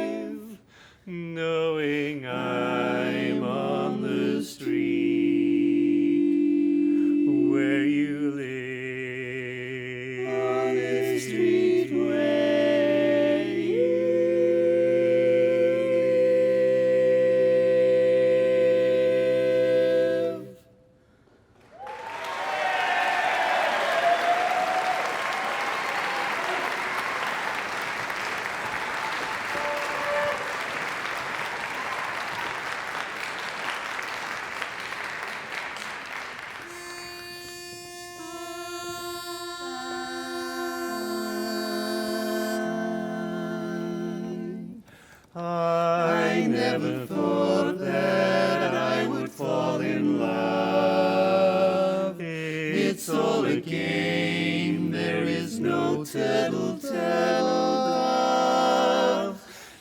live, knowing I'm on the street where you live. it's all a game. There is no turtle, dove.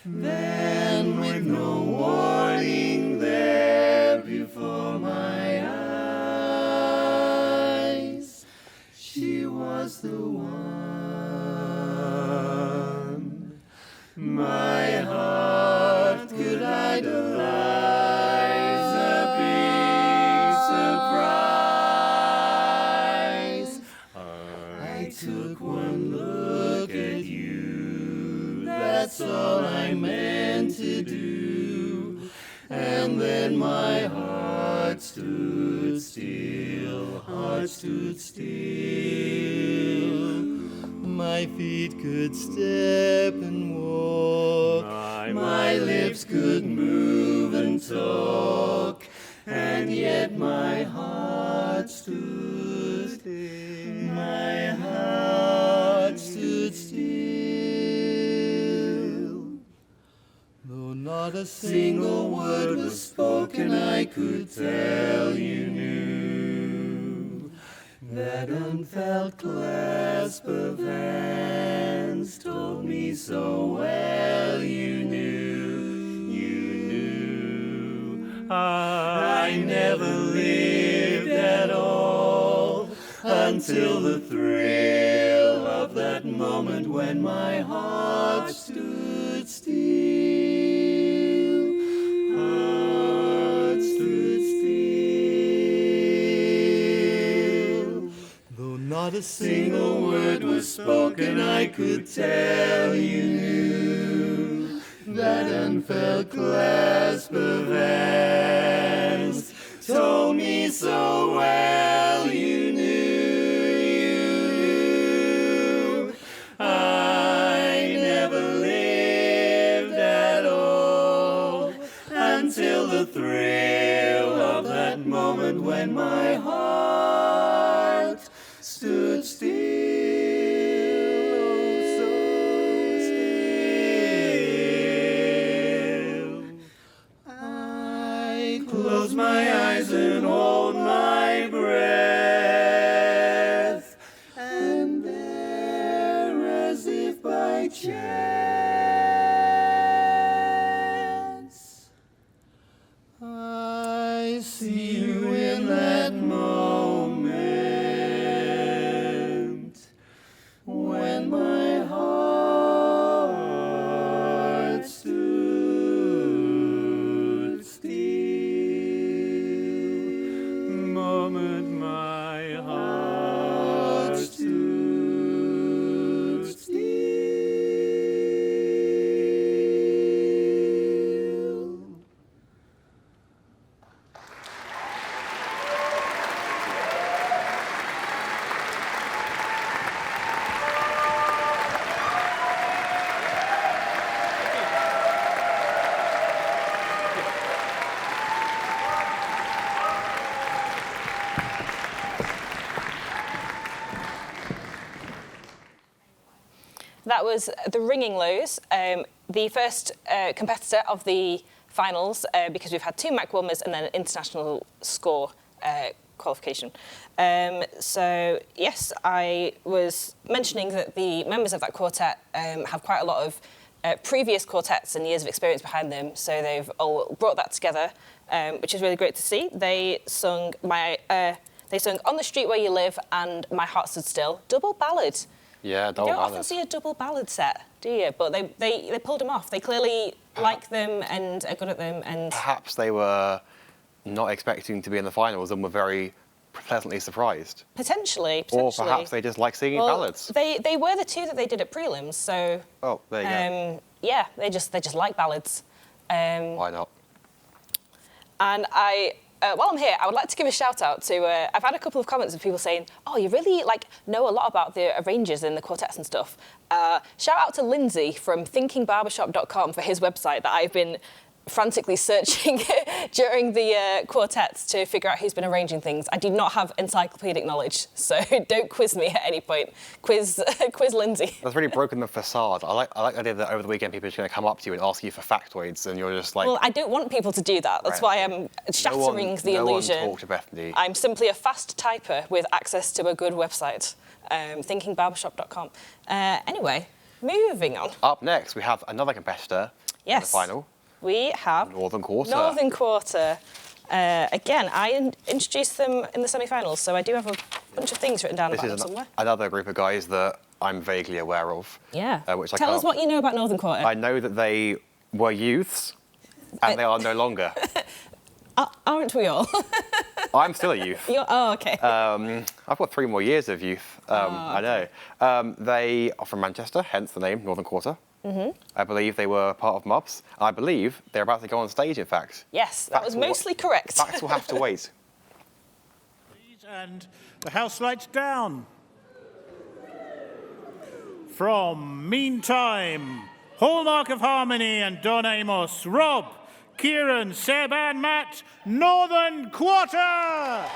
Then with no warning there before my eyes, she was the one my heart could idolize. A big surprise. I took one look at you, that's all I meant to do. And then my heart stood still, heart stood still. My feet could step and walk, my lips could move and talk, and yet my heart stood still. My heart stood still. Though not a single word was spoken, I could tell you knew. That unfelt clasp of hands told me so well. You knew, you knew. I never lived at all until the thrill of that moment when my heart stood still. Heart stood still. Though not a single word was spoken, I could tell you knew. That unfelt clasp of hands told me so well. You knew, you knew. I never lived at all until the thrill of that moment when my heart stood still. Close my eyes and hold my breath, and there, as if by chance, I see you in that moment when my heart stood still. Moment my heart stood still. That was The Ringing Lows, the first competitor of the finals, because we've had two Mac Warmers and then an international score qualification. So yes, I was mentioning that the members of that quartet have quite a lot of previous quartets and years of experience behind them, so they've all brought that together, which is really great to see. They sung On the Street Where You Live and My Heart Stood Still, double ballad. Yeah, double You don't ballad. often see a double ballad set, do you? But they pulled them off. They clearly like them and are good at them. And Perhaps they were not expecting to be in the finals and were very pleasantly surprised. Potentially. Or perhaps they just like singing ballads. They were the two that they did at prelims, so... Oh, there you go. Yeah, they just like ballads. Why not? And while I'm here, I would like to give a shout out to, I've had a couple of comments of people saying, oh, you really know a lot about the arrangers and the quartets and stuff. Shout out to Lindsay from thinkingbarbershop.com for his website that I've been frantically searching during the quartets to figure out who's been arranging things. I do not have encyclopedic knowledge, so don't quiz me at any point. Quiz Lindsay. That's really broken the facade. I like the idea that over the weekend people are just going to come up to you and ask you for factoids, and you're just like... Well, I don't want people to do that. That's why I'm shattering the illusion. No one talk to Bethany. I'm simply a fast typer with access to a good website. Thinkingbarbershop.com. Anyway, moving on. Up next, we have another competitor in the final. We have Northern Quarter. Northern Quarter. Again, I introduced them in the semi-finals, so I do have a bunch of things written down about them somewhere. Another group of guys that I'm vaguely aware of. Yeah. Which Tell us what you know about Northern Quarter. I know that they were youths, and they are no longer. Aren't we all? I'm still a youth. Oh, OK. I've got 3 more years of youth. I know. They are from Manchester, hence the name Northern Quarter. I believe they were part of MUBS. I believe they're about to go on stage, in fact. Yes, that was mostly correct. Facts will have to wait. And the house lights down. From Meantime, Hallmark of Harmony and Don Amos, Rob, Kieran, Seb and Matt, Northern Quarter!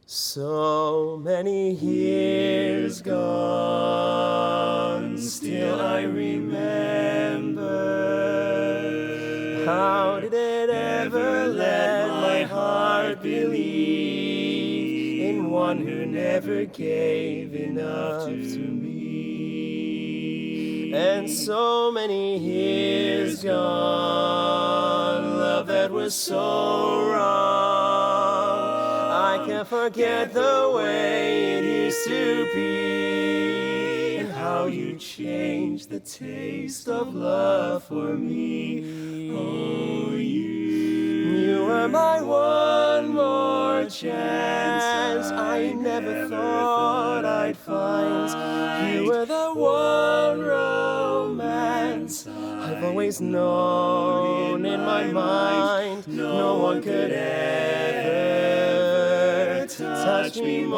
So many years gone, still I remember. How did it ever let my heart believe in one who never gave enough to me? And so many years gone, love that was so wrong. I can't forget the way it used to be, and how you changed the taste of love for me. Oh, you were my one more chance. I never thought I'd find. You were the one romance I've always known in my mind. No one could ever touch me more.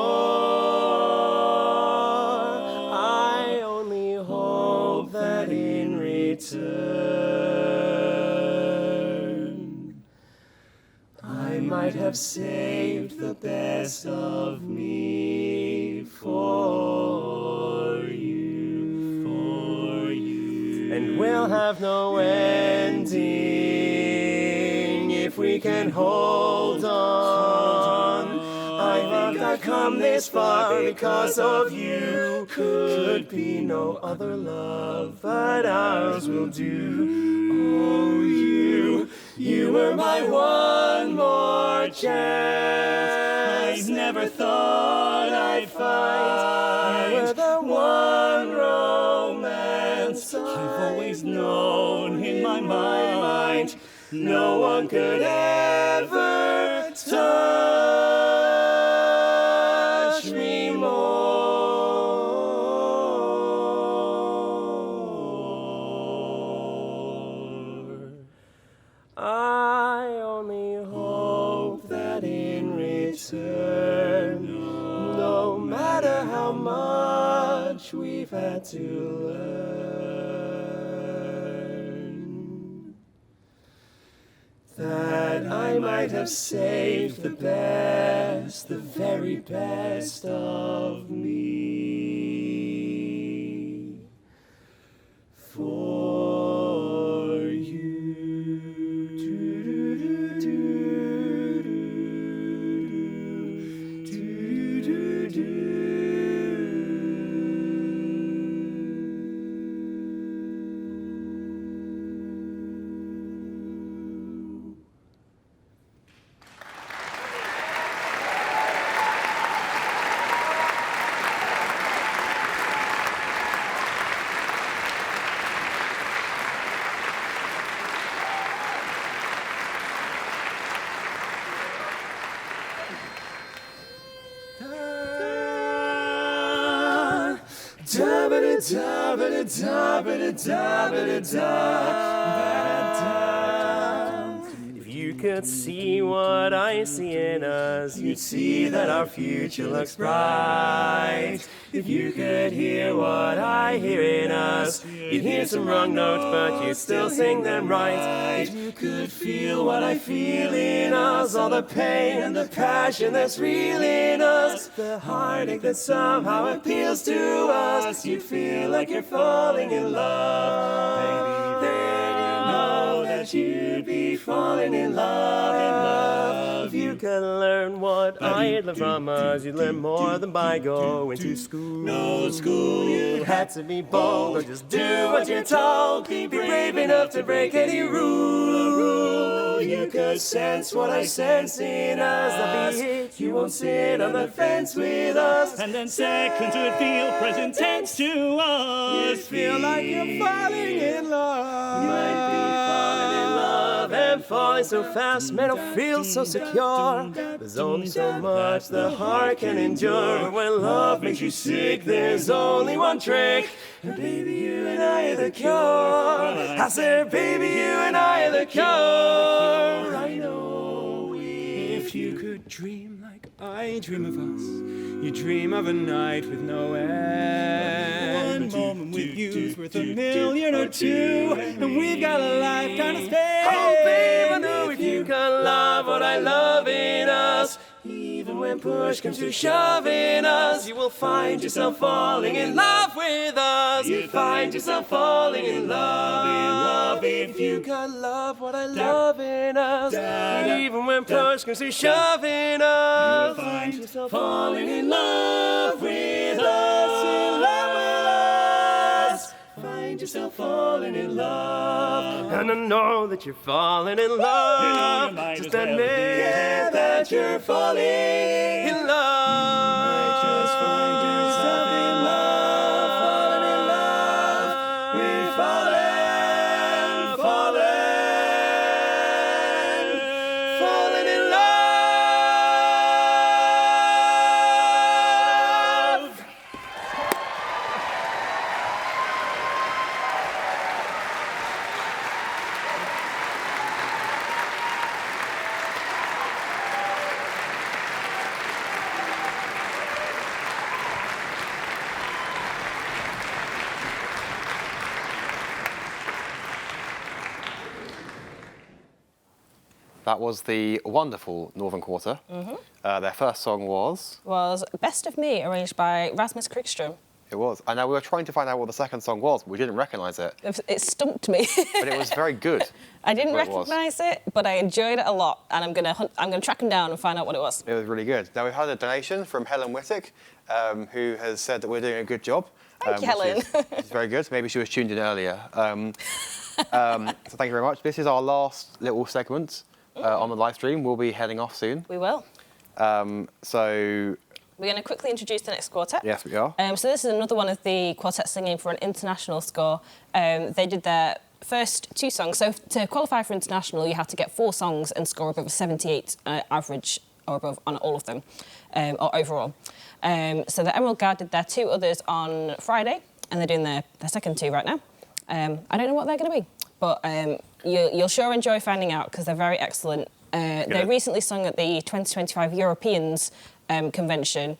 I only hope that in return I might have saved the best of me for you, and we'll have no ending if we can hold on. I think I've come this far because of you. Could be no other love, but ours will do. Oh, you were my one more chance. I never thought I'd find. You were the one romance I've always known in my mind. No one could ever touch me more. I only hope that in return, no matter how much we've had to learn, that I might have saved the best, the very best of me for you. ba-da-da, ba-da-da, ba-da-da, ba-da-da. If you could see what I see in us, you'd see that our future looks bright. If you could hear what I hear in us, you'd hear some wrong notes, but you'd still sing them right. If you could feel what I feel in us, all the pain and the passion that's real in us, the heartache that somehow appeals to us, you'd feel like you're falling in love. Baby, then you know that you'd be falling in love, If you could learn what I learned from us, you'd learn more than by going to school. No school, you had to be bold or just do what you're told. Be brave enough to break any rule. You could sense what I sense in us. That'd be it. You won't sit on the fence with us. And then seconds would feel present tense to us. You'd feel like you're falling in love. You might be falling in love and falling so fast, man, don't feel so secure. There's only so much the heart can endure. When love makes you sick, there's only one trick. And baby, you and I are the cure. I said, baby, you and I are the cure. I know if you could dream like I dream of us, you dream of a night with no end. One moment with you's worth a million or two, and we've got a lifetime to spend. Oh, babe, I know if you can love what I love in us, even when push comes to shove in us, you will find yourself falling in love with us. You'll find yourself falling in love, if you can love what I love in us. Even when push comes to shove in us, you'll find yourself falling in love with us. In love with us. Find yourself falling in love. And I know that you're falling in love. Just admit that you're falling in love. Just find yourself in love, falling in love. We're falling, falling in love. That was the wonderful Northern Quarter. Their first song was Best of Me, arranged by Rasmus Krigström. It was. I know we were trying to find out what the second song was, but we didn't recognise it. It stumped me. But it was very good. I didn't That's what it was. recognise it, but I enjoyed it a lot, and I'm gonna track him down and find out what it was. It was really good. Now, we've had a donation from Helen Whittick, who has said that we're doing a good job. Thank you, Helen. Which is very good. Maybe she was tuned in earlier. So thank you very much. This is our last little segment on the live stream. We'll be heading off soon. We will. So we're going to quickly introduce the next quartet. Yes, we are. So this is another one of the quartets singing for an international score. They did their first two songs. So to qualify for international, you have to get 4 songs and score above a 78 average or above on all of them, or overall. So the Emerald Guard did their 2 others on Friday, and they're doing their second 2 right now. I don't know what they're going to be, but you'll sure enjoy finding out because they're very excellent. They recently sung at the 2025 Europeans convention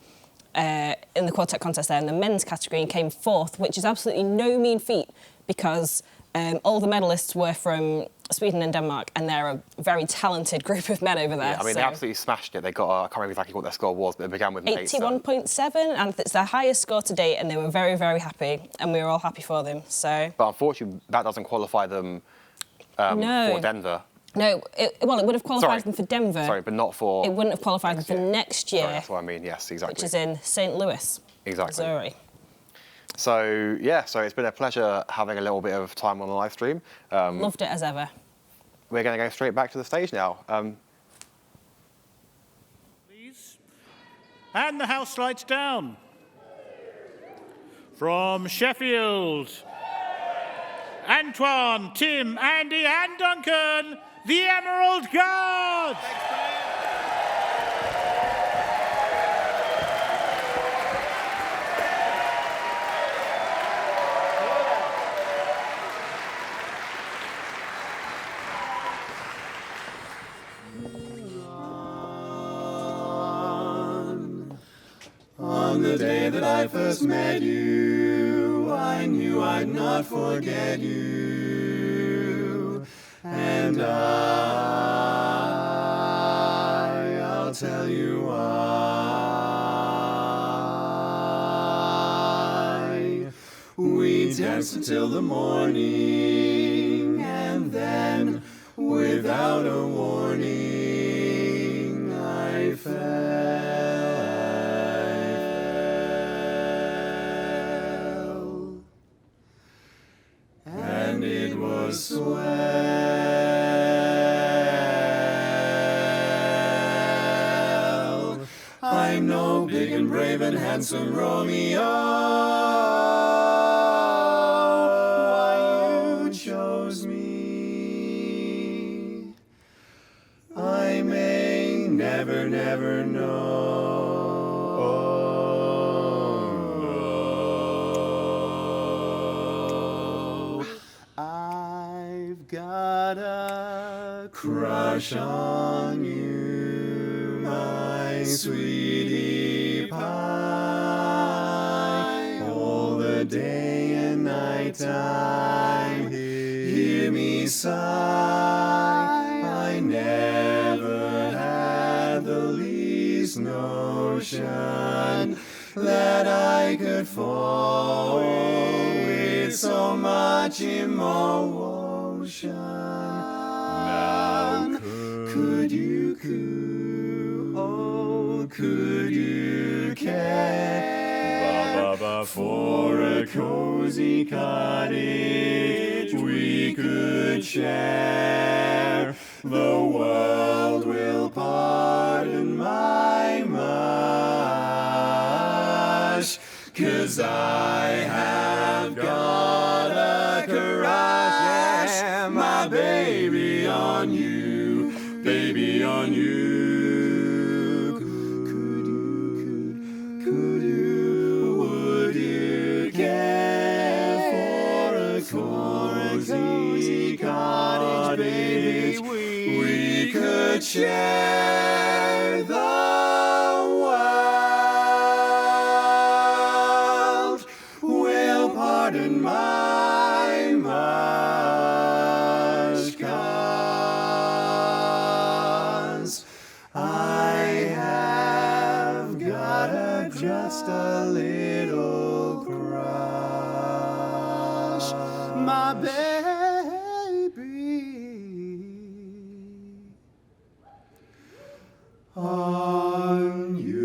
in the quartet contest there in the men's category and came 4th, which is absolutely no mean feat because all the medalists were from Sweden and Denmark, and they're a very talented group of men over there. Yeah, I mean, they absolutely smashed it. They got, I can't remember exactly what their score was, but it began with 81.7, and it's their highest score to date, and they were very, very happy, and we were all happy for them. So, but unfortunately, that doesn't qualify them for Denver. No, it would have qualified them for Denver. Sorry, but not for... It wouldn't have qualified them for next year. Sorry, that's what I mean, yes, exactly. Which is in St. Louis, Missouri. So, yeah, so it's been a pleasure having a little bit of time on the live stream. Loved it as ever. We're going to go straight back to the stage now. Please. And the house lights down. From Sheffield, Antoine, Tim, Andy and Duncan, the Emerald Guard! the day that I first met you, I knew I'd not forget you. And I'll tell you why. We danced until the morning, and then, without a warning, I fell. And it was swell. I'm no big and brave and handsome Romeo. Why you chose me, I may never, never know. I've got a crush on you, my sweetie pie. All the day and night time, hear me sigh. I never had the least notion that I could fall with so much emotion. Now could you coo, oh could you care for a cozy cottage we could share? The world will pardon my mush, 'cause I have got a crush, yeah, my baby on you, baby on you. Would you care for a cozy cottage, baby? We could share the world. Will pardon my mush, 'cause I have got just a little crush, my baby, on you.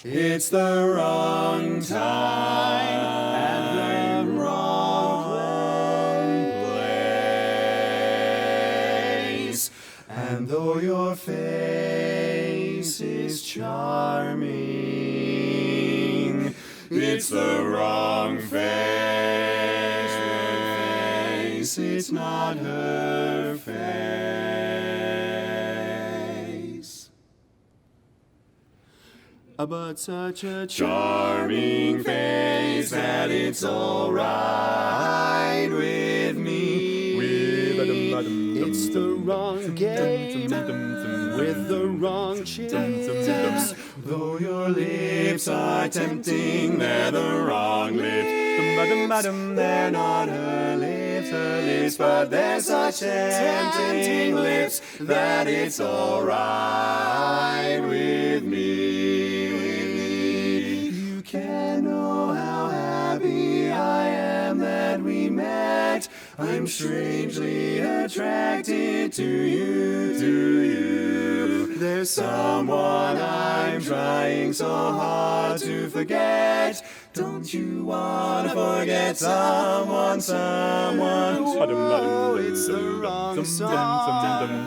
It's the wrong time and the wrong place. And though your face is charming, it's the wrong face. It's not her face. But such a charming face that it's all right with me. It's the wrong game with the wrong chips. Though your lips are tempting, they're the wrong lips. They're not her lips, but they're such tempting lips that it's all right with me. You can know how happy I am that we met. I'm strangely attracted to you, There's someone I'm trying so hard to forget. Don't you wanna forget someone, someone? Oh, it's the wrong song.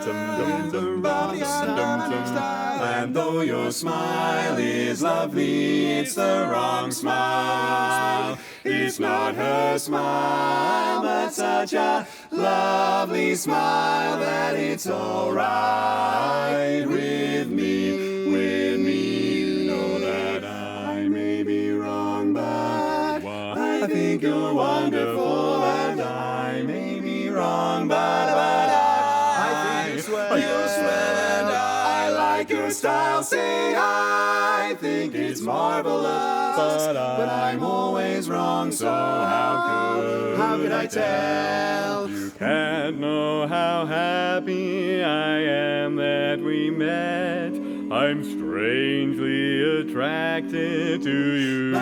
And the wrong style. And though your smile is lovely, it's the wrong smile. It's not her smile, but such a lovely smile that it's alright with me, with me. You know that I may be wrong, but I think you're wonderful, and I may be wrong, but I think you're swell, and I like your style. Say I think it's marvelous, but I'm always wrong, so how could I tell? You can't know how happy I am that we met. I'm strangely attracted to you.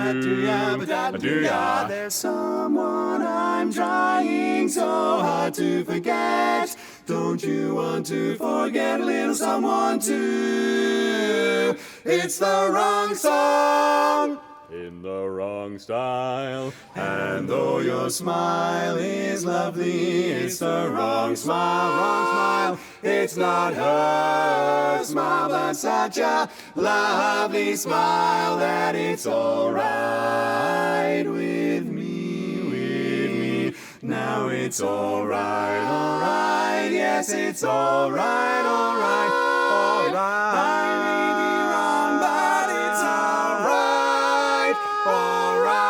There's someone I'm trying so hard to forget. Don't you want to forget a little someone too? It's the wrong song in the wrong style. And though your smile is lovely, it's the wrong smile, wrong smile. It's not her smile, but such a lovely smile that it's alright with me, with me. Now it's alright, alright, yes, it's alright, alright, alright. I may be wrong, but it's alright, alright.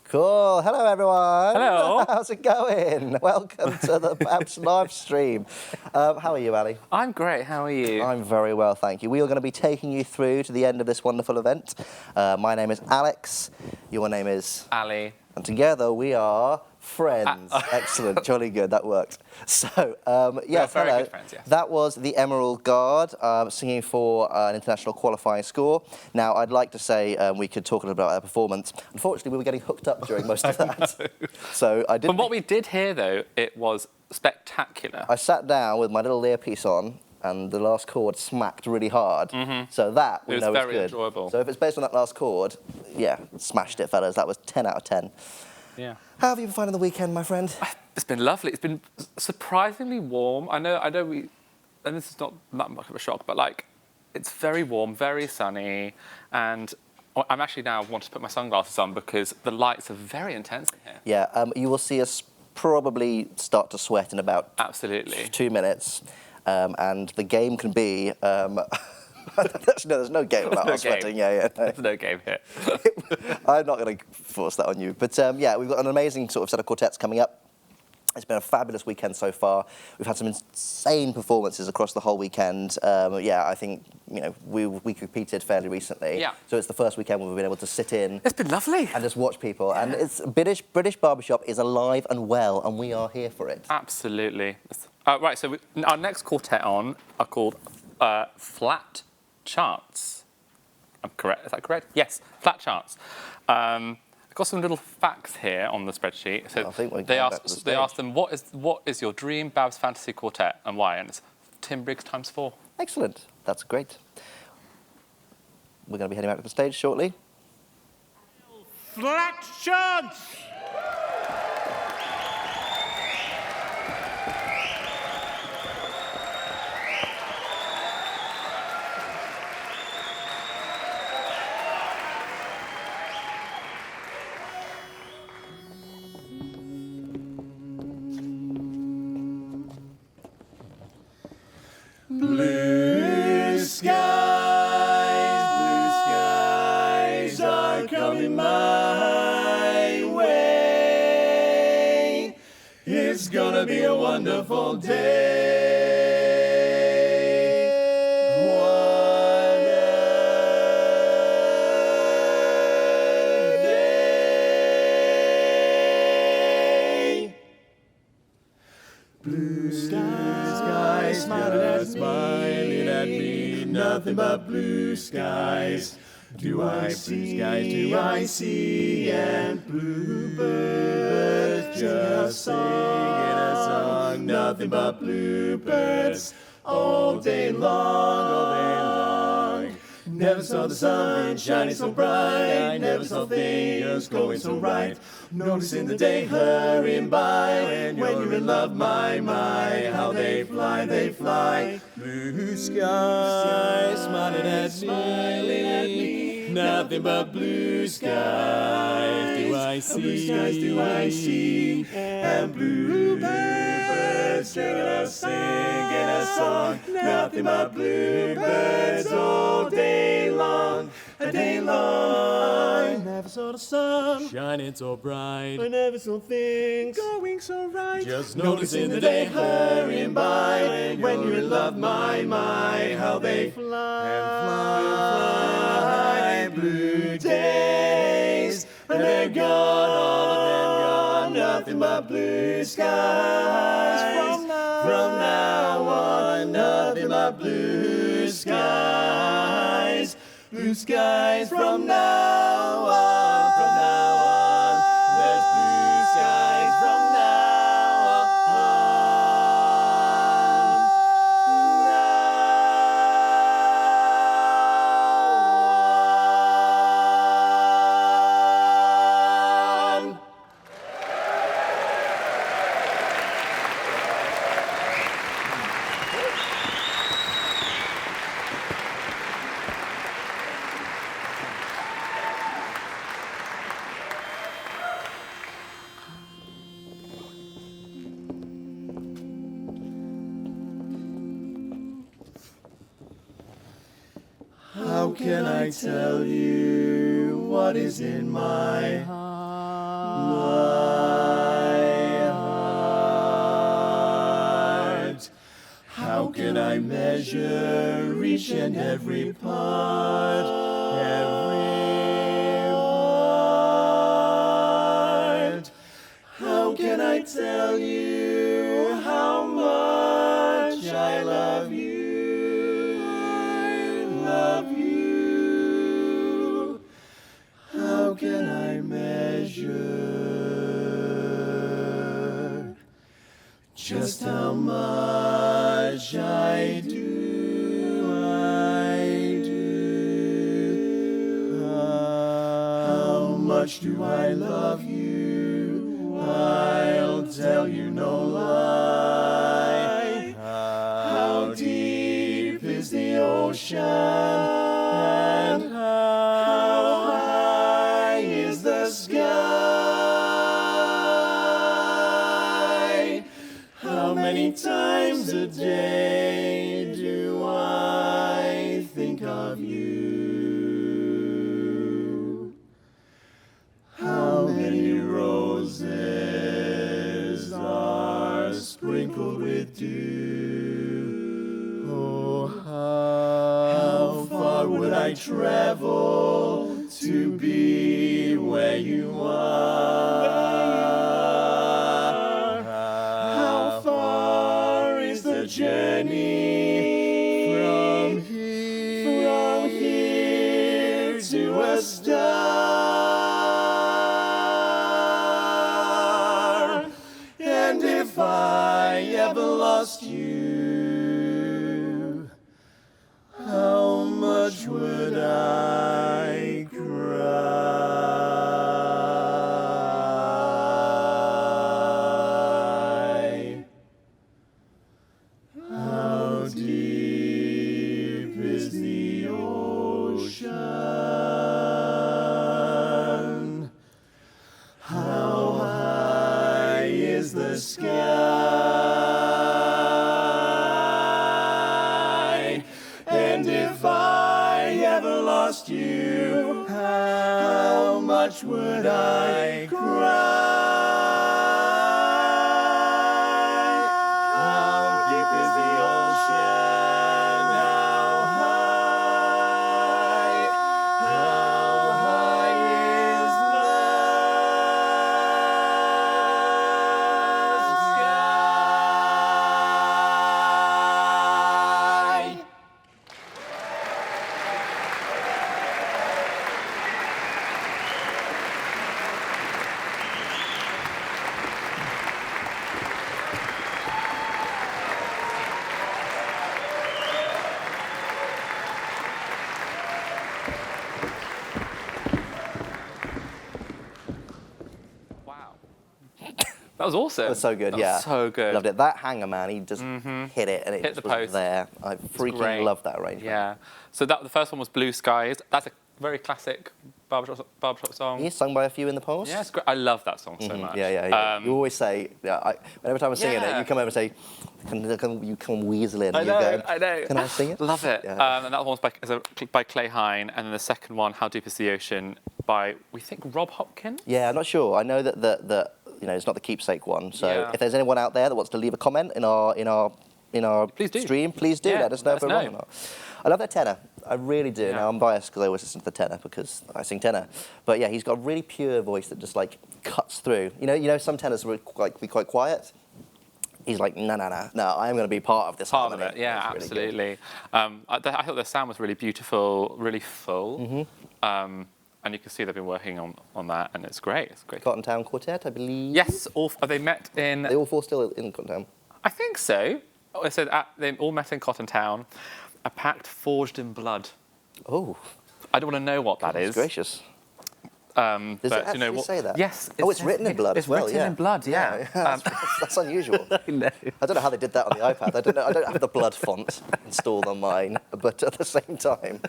Cool. Hello, everyone. Hello. How's it going? Welcome to the BABS live stream. How are you, Ali? I'm great. How are you? I'm very well, thank you. We are going to be taking you through to the end of this wonderful event. My name is Alex. Your name is? Ali. And together we are friends. Excellent. Jolly good. That worked. So, yes, very hello. good friends, yes. That was the Emerald Guard singing for an international qualifying score. Now, I'd like to say we could talk a little bit about their performance. Unfortunately, we were getting hooked up during most of that. So I didn't. From what we did hear, though, it was spectacular. I sat down with my little earpiece on, and the last chord smacked really hard. So that we know is good. It was very enjoyable. So if it's based on that last chord, yeah, smashed it, fellas. That was 10 out of 10. Yeah. How have you been finding the weekend, my friend? It's been lovely. It's been surprisingly warm. I know we, and this is not that much of a shock, but like, it's very warm, very sunny, and I'm actually now want to put my sunglasses on because the lights are very intense in here. Yeah, you will see us probably start to sweat in about absolutely 2 minutes, and the game can be. Actually, no, there's no game about us sweating. Yeah. No. There's no game here. I'm not going to force that on you. But yeah, we've got an amazing sort of set of quartets coming up. It's been a fabulous weekend so far. We've had some insane performances across the whole weekend. Yeah, I think we competed fairly recently. Yeah. So it's the first weekend where we've been able to sit in. It's been lovely. And just watch people. Yeah. And it's British Barbershop is alive and well, and we are here for it. Absolutely. Right. So our next quartet on are called Flat Charts. I'm correct. Is that correct? Yes. Flat Charts. I've got some little facts here on the spreadsheet. So they asked them, what is your dream BABS fantasy quartet and why? And it's Tim Briggs times 4. Excellent. That's great. We're going to be heading back to the stage shortly. Flat Charts! Blue skies are coming my way. It's gonna be a wonderful day. Wonderful day. are smiling at me, nothing but blue skies. Do I see, do I see, and bluebirds just singing a song, nothing but bluebirds all day long, all day long. Never saw the sun shining so bright, I never saw things going so right. Noticing the day hurrying by, when you're in love, my, how they fly, they fly. Blue skies smiling at me, nothing but blue skies do I see, blue skies do I see, and bluebirds singing a song, nothing but bluebirds all day long, a day long. I never saw the sun shining so bright, I never saw things going so right. Just noticing the day hurrying by, when you're in love, my, how they fly and fly. Blue days, and they're gone, all of them gone, nothing but blue skies. From now on, nothing but blue skies. Blue skies from now on, there's blue skies from now on. How can I tell you what is in my heart? How can I measure each and every part, How can I tell you how much I love you? How can I measure just how much I do? How much do I love you? I'll tell you no lie. How deep is the ocean? And how high is the sky? How many times a day do I think of you? How many roses are sprinkled with dew? Oh, how far would I travel to be where you are? How far is the journey from here to a star? And if I ever lost you, how much would I cry? How deep is the ocean? How high is the sky? And if I ever lost you, how much would I cry? How deep is the ocean? How high is the sky? That was awesome. That was so good, That yeah. was so good. Loved it. That hanger, man, he just hit it and it Hit just the was post. there. I freaking great. love that arrangement. Yeah. So the first one was Blue Skies. That's a very classic barbershop song. He's sung by a few in the past. Yeah, it's great. I love that song so much. Yeah. You always say, every time I'm singing it, you come over and say, can you come weasel in? I know. Can I sing it? Love it. Yeah. And that one was by Clay Hine, and then the second one, How Deep Is the Ocean, by, we think, Rob Hopkins? Yeah, I'm not sure. I know that it's not the keepsake one. So Yeah. if there's anyone out there that wants to leave a comment in our stream, please do. Yeah, Let us know if we're wrong or not. I love that tenor. I really do. Yeah. Now, I'm biased because I always listen to the tenor because I sing tenor. But yeah, he's got a really pure voice that just like cuts through. You know, some tenors will be quite quiet. He's like, no, I am going to be part of this Part of harmony. it, yeah, It's really good. absolutely. I thought the sound was really beautiful, really full. Mm-hmm. And you can see they've been working on that, and it's great. It's great. Cotton Town Quartet, I believe. Yes, have they met in... They all four still in Cotton Town? I think so. I said they all met in Cotton Town. A pact forged in blood. Oh. I don't want to know what that is. Gracious. Does it actually say that? Yes. It's written in blood as well, It's written in blood, yeah. That's unusual. I don't know how they did that on the iPad. I don't have the blood font installed on mine, but at the same time,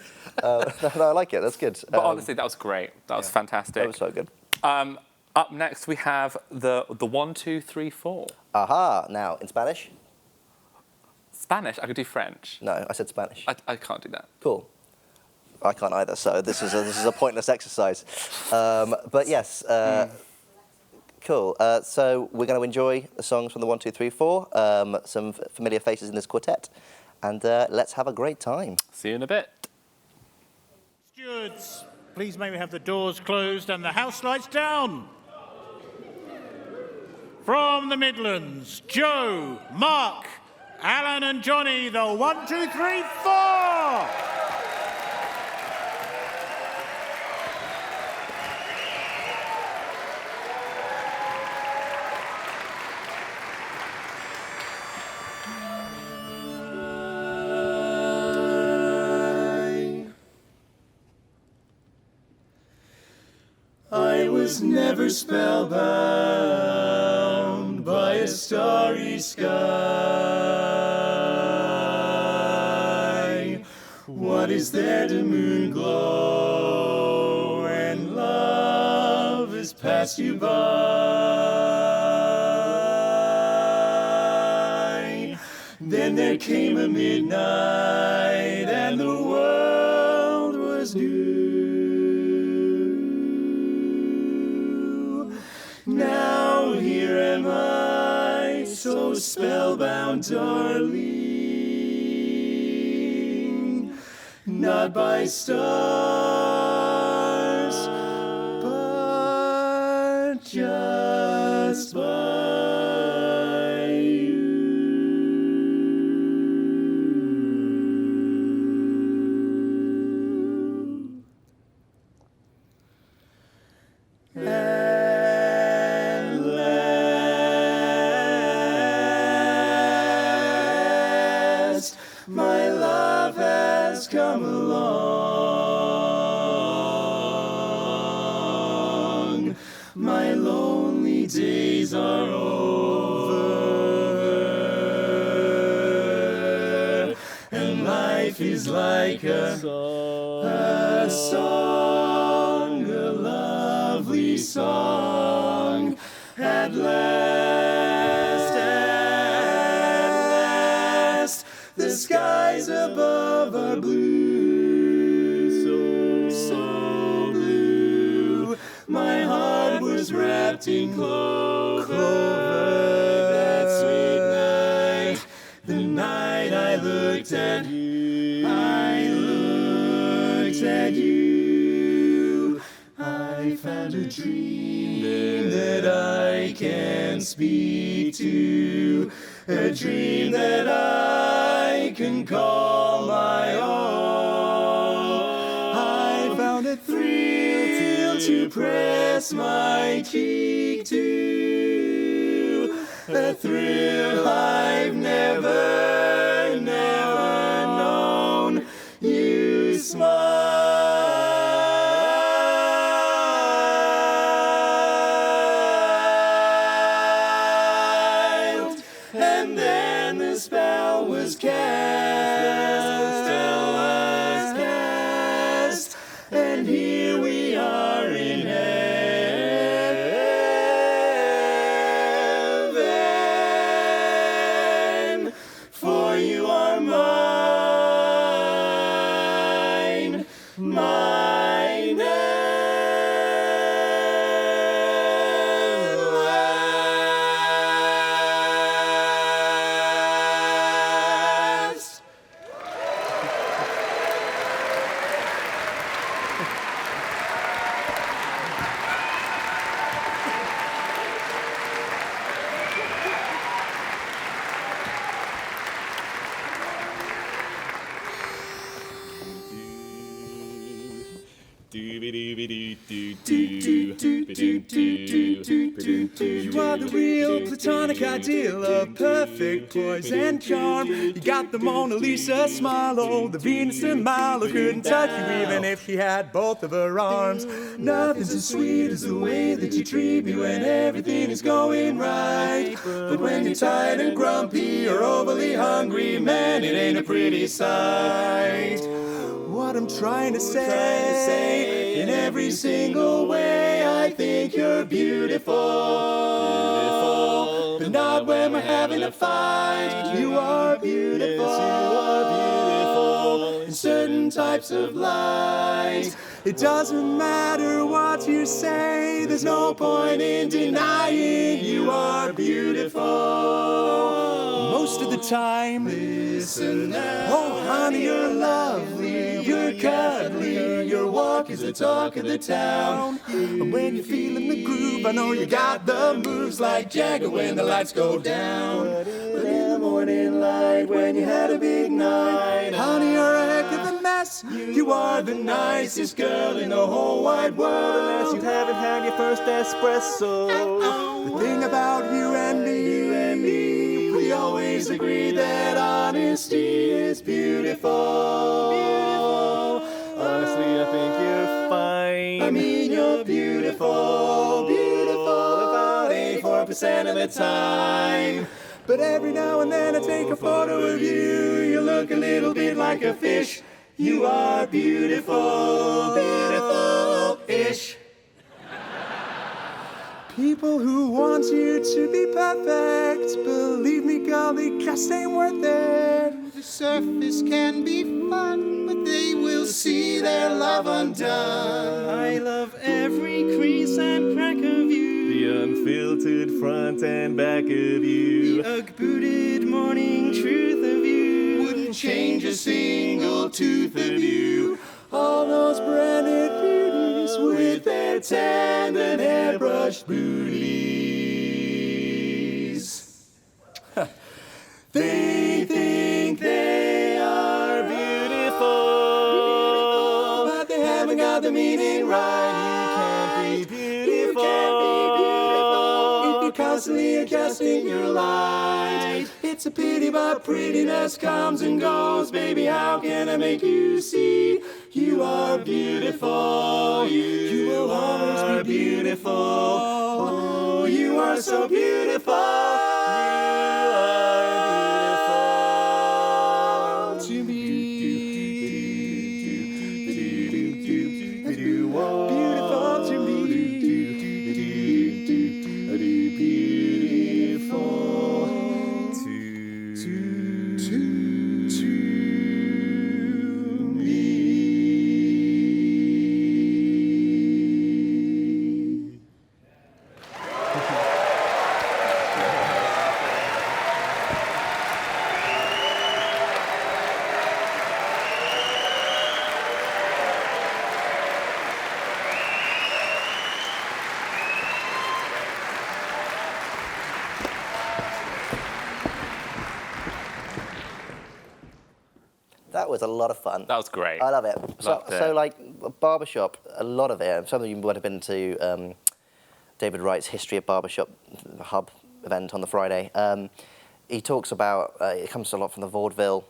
no, I like it. That's good. But honestly, that was great. That was fantastic. That was so good. Up next, we have the 1, 2, 3, 4. Aha. Now, in Spanish? Spanish? I could do French. No, I said Spanish. I can't do that. Cool. I can't either, so this is a pointless exercise. But yes, cool. So we're going to enjoy the songs from the 1, 2, 3, 4, some familiar faces in this quartet, and let's have a great time. See you in a bit. Stewards, please may we have the doors closed and the house lights down. From the Midlands, Joe, Mark, Alan and Johnny, the 1, 2, 3, 4. I was never spellbound by a starry sky. What is there to moon glow when love has passed you by? Then there came a midnight and the world was new. Now here am I, so spellbound, darling, not by stars, but just by you. My love has come along. My lonely days are over, and life is like a song, a lovely song. At last, the skies above are blue, so blue. My heart was wrapped in clover that sweet night. The night I looked at you, I found a dream that I can speak to, a dream that I can call my own. I found a thrill to press my cheek to, a thrill I've never known. You smile. You are the real platonic ideal of perfect poise and charm. You got the Mona Lisa smile, oh, the Venus de Milo couldn't touch you even if she had both of her arms. Nothing's as sweet as the way that you treat me when everything is going right. But when you're tired and grumpy or overly hungry, man, it ain't a pretty sight. What I'm trying to say, in every single way, I think you're beautiful. But not when we're having a fight. You are beautiful. Yes, you are beautiful. In certain types of light. It doesn't matter what you say, there's no point in denying you are beautiful. Most of the time, listen now. Oh, honey, you're lovely, you're cuddly, your walk is the talk of the town. And when you're feeling the groove, I know you got the moves like Jagger when the lights go down. But in the morning light, when you had a big night, honey, you're a heck of a mess. You are the nicest girl in the whole wide world, unless you haven't had your first espresso. The thing about you and me, we always agree that honesty is beautiful. Honestly, I think you're fine. I mean, you're beautiful, beautiful about 84% of the time. But every now and then I take a photo of you. You look a little bit like a fish. You are beautiful, beautiful-ish. People who want you to be perfect, believe me, girl, they just ain't worth it. The surface can be fun, but they will see their love undone. I love every crease and crack of you, the unfiltered front and back of you, the Ugg-booted morning truth of you, wouldn't change a single tooth of you. All those branded beauties with their tanned and airbrushed booties. They think they are beautiful, but they haven't got the meaning right. You can't be beautiful. If you're constantly adjusting your light. It's a pity, but prettiness comes and goes. Baby, how can I make you see? You are beautiful. You will always be beautiful. Oh, you are so beautiful. You are beautiful to me. Beautiful to me. That was a lot of fun. That was great. I love it. Loved it. So like, Barbershop, a lot of it, some of you would have been to David Wright's History of Barbershop, the hub event on the Friday. He talks about, it comes a lot from the vaudeville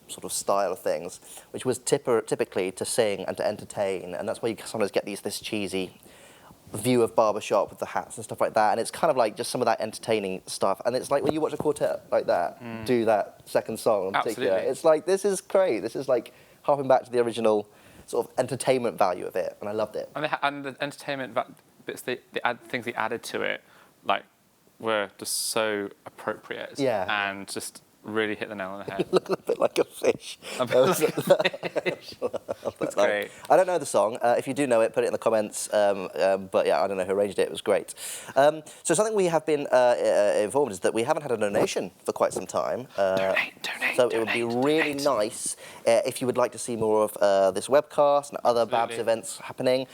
sort of style of things, which was typically to sing and to entertain, and that's why you sometimes get this cheesy view of Barbershop with the hats and stuff like that, and it's kind of like just some of that entertaining stuff, and it's like when you watch a quartet like that do that second song in particular, Absolutely. it's like, this is great, this is like harping back to the original sort of entertainment value of it, and I loved it. And the entertainment bits, things they added to it, like, were just so appropriate. Yeah. And just really hit the nail on the head. Look a bit like a fish. That's great. I don't know the song. If you do know it, put it in the comments. But yeah, I don't know who arranged it. It was great. So something we have been informed is that we haven't had a donation for quite some time. Donate. So it would be really nice if you would like to see more of this webcast and other BABS events happening,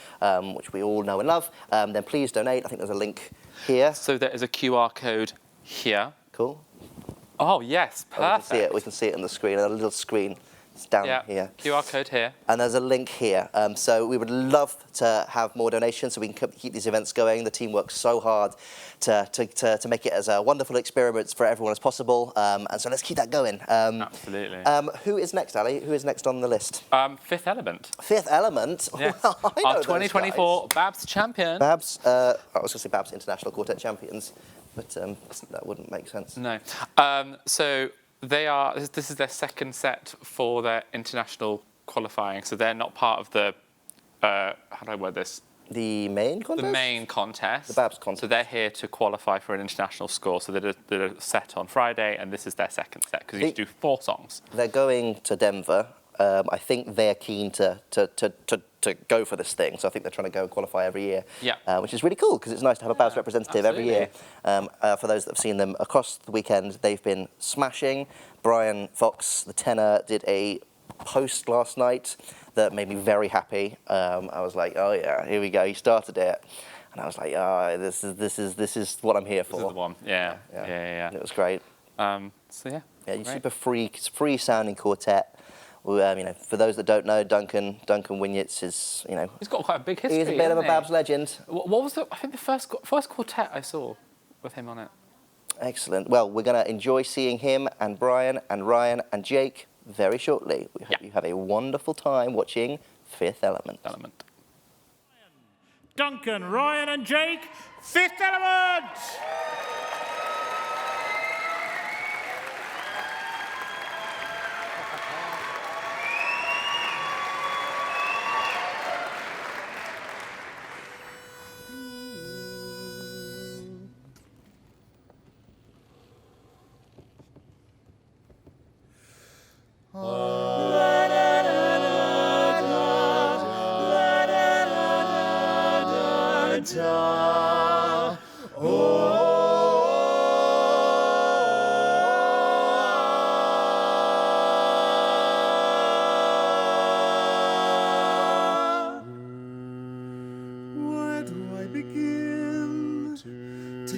which we all know and love. Then please donate. I think there's a link here. So there is a QR code here. Cool. Oh, yes, perfect. We can see it on the screen, a little screen It's down Yeah, here. QR code here. And there's a link here. So we would love to have more donations so we can keep these events going. The team works so hard to make it as a wonderful experience for everyone as possible. And so let's keep that going. Absolutely. Who is next, Ali? Who is next on the list? Fifth Element. Fifth Element? Yes. Well, I know Our those 2024 BABS champion. BABS, I was going to say BABS International Quartet Champions, but that wouldn't make sense. No. So they are, this is their second set for their international qualifying. So they're not part of the, how do I word this? The main contest? The main contest. The BABS contest. So they're here to qualify for an international score. So they did a set on Friday, and this is their second set, because you do 4 songs. They're going to Denver. I think they're keen to go for this thing, so I think they're trying to go and qualify every year, which is really cool because it's nice to have a BABS representative every year. For those that have seen them across the weekend, they've been smashing. Brian Fox, the tenor, did a post last night that made me very happy. I was like, oh yeah, here we go. He started it, and I was like, oh, this is what I'm here for. This is the one. Yeah. And it was great. So yeah. Yeah, you're super free sounding quartet. For those that don't know, Duncan Winyards is, he's got quite a big history. He's a bit of a BABS legend. What was I think the first quartet I saw with him on it. Excellent. Well, we're going to enjoy seeing him and Brian and Ryan and Jake very shortly. We hope you have a wonderful time watching Fifth Element. Duncan, Ryan and Jake, Fifth Element!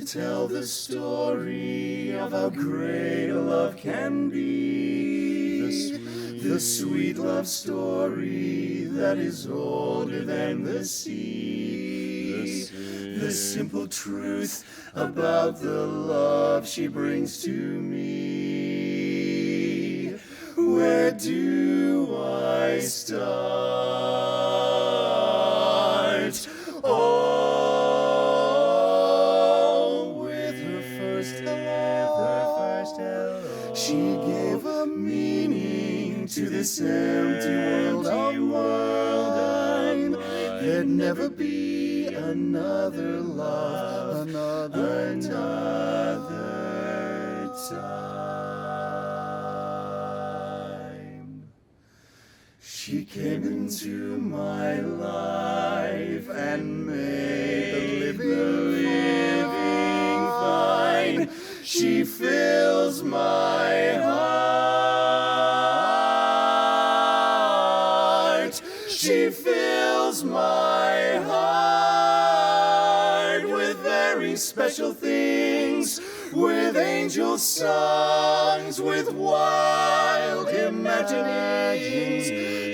Tell the story of how great a love can be. The sweet love story that is older than the sea. The simple truth about the love she brings to me. Where do I start? She gave a meaning to this empty world. There'd never be another love, another time. She came into my life and made the living fine. She fills my heart. She fills my heart with very special things, with angel songs, with wild imaginings.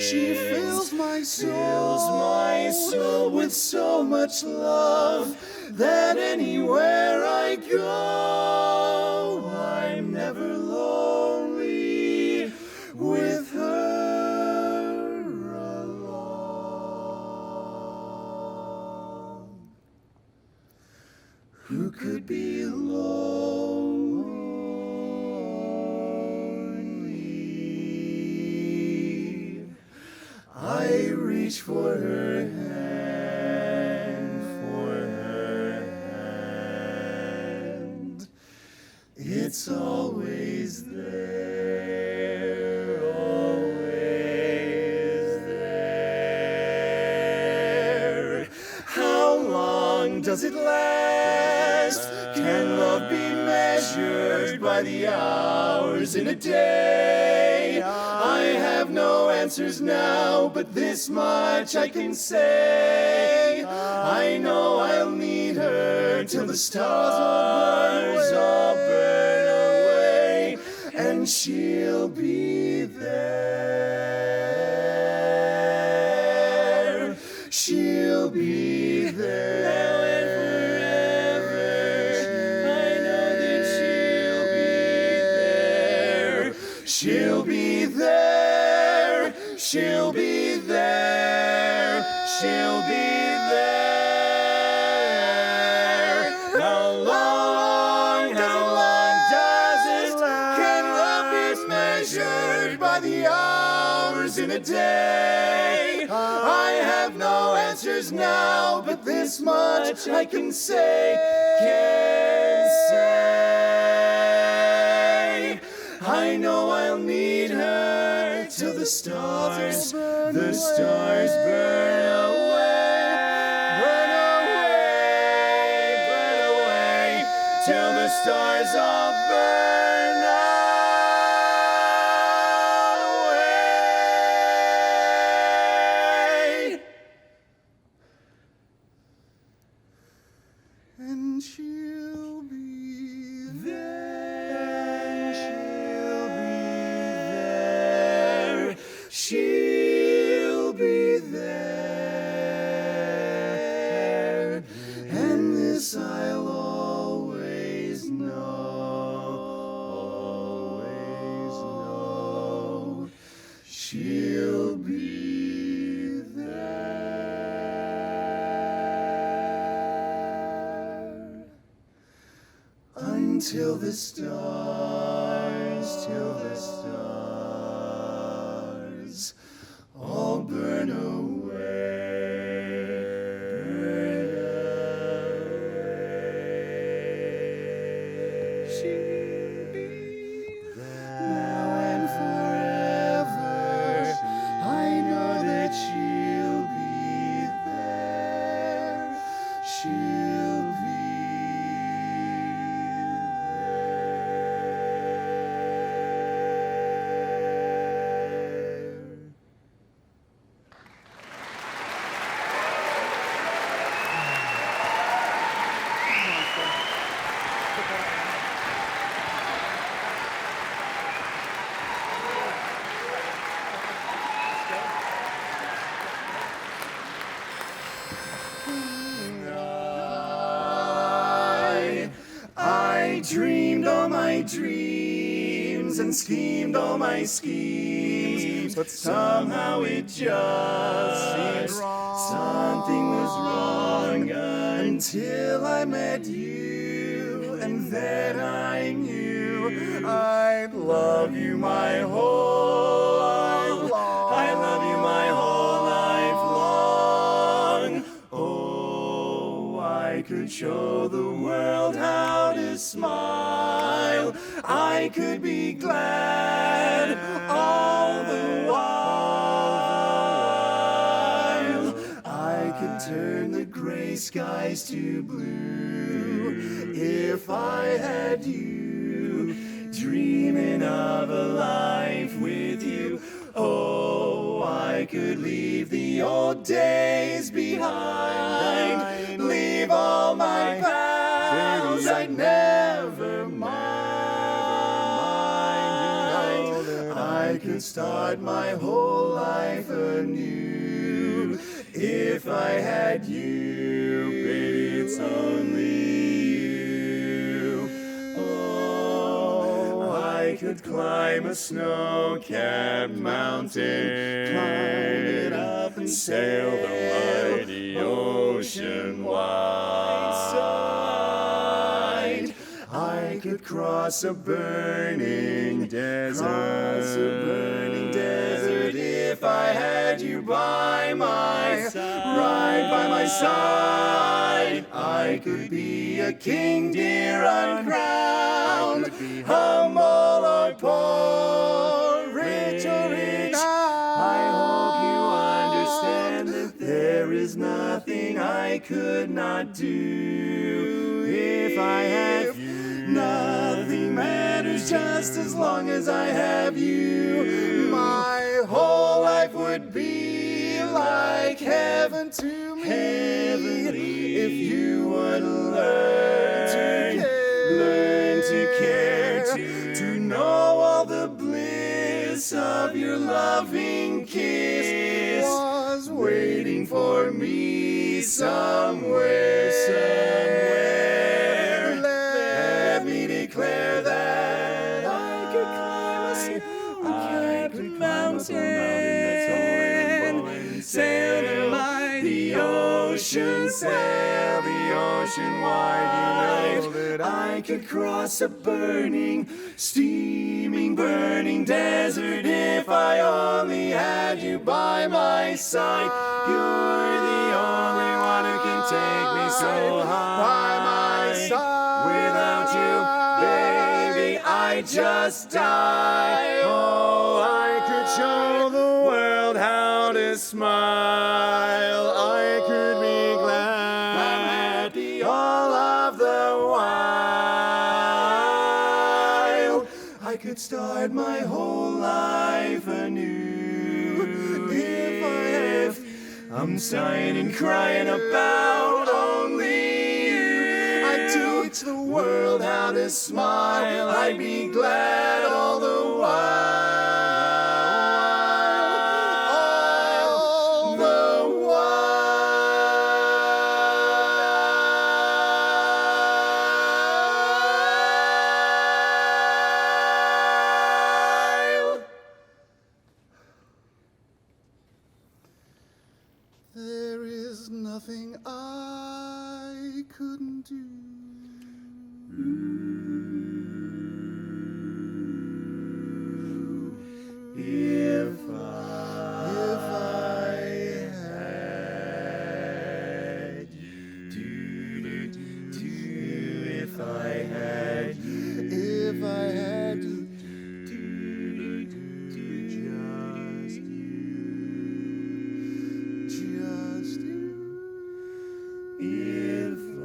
She fills my soul with so much love that anywhere I go, I'm never lonely with her alone. Who could be lonely? I reach for her hand, it's always there, always there. How long does it last? Can love be measured by the hours in a day? I have no answers now, but this much I can say. I know I'll need her till the stars all burn away. And and she'll be there. She'll be there. Now and forever. I know that she'll be there. She'll be there. She'll be there. How long does it? Can love be measured by the hours in a day? I have no answers now, but this much I can say. I know I'll need her till the stars burn away, till the stars all burn away. And she'll be there. She'll be there. And this I'll always know. She'll be there. Until the stars, till the stars all burn away. She'll be there now and forever. I know that she'll be there. She'll be I dreamed all my dreams and schemed all my schemes, but somehow it just seemed something was wrong until I met you, and then I knew I'd love you my whole life. I love you my whole life long. Oh, I could show the world how to smile. I could be glad all the while. I could turn the gray skies to blue if I had you, dreaming of a life with you. Oh, I could leave the old days behind, leave all my pals I'd never mind. I could start my whole life anew if I had you, baby, it's only you. Oh, I could climb a snow-capped mountain, climb it up and sail the mighty ocean wide. I could cross a burning desert, if I had you by my right by my side. I could be a king, dear, uncrowned, humble or poor, rich or rich. I hope you understand that there is nothing I could not do if I have you. Nothing matters just as long as I have you. My whole life would be like heaven to me, heavenly, if you would learn to care, to know all the of your loving kiss was waiting for me somewhere. Let me declare that I could climb a snow-capped mountain, sail the ocean, sail the ocean wide. You know that I could cross a burning, steaming, burning desert if I only had you by my side. You're the only one who can take me so high. By my side. Without you, baby, I just die. Oh, I could show the world how to smile. I could be glad. I'm happy all of the while. I could start my whole life anew if I'm sighing and crying about only you. I'd teach the world how to smile. I'd be glad all the while. There is nothing I couldn't do. If I had you, if I had you, if I had you, just you. If I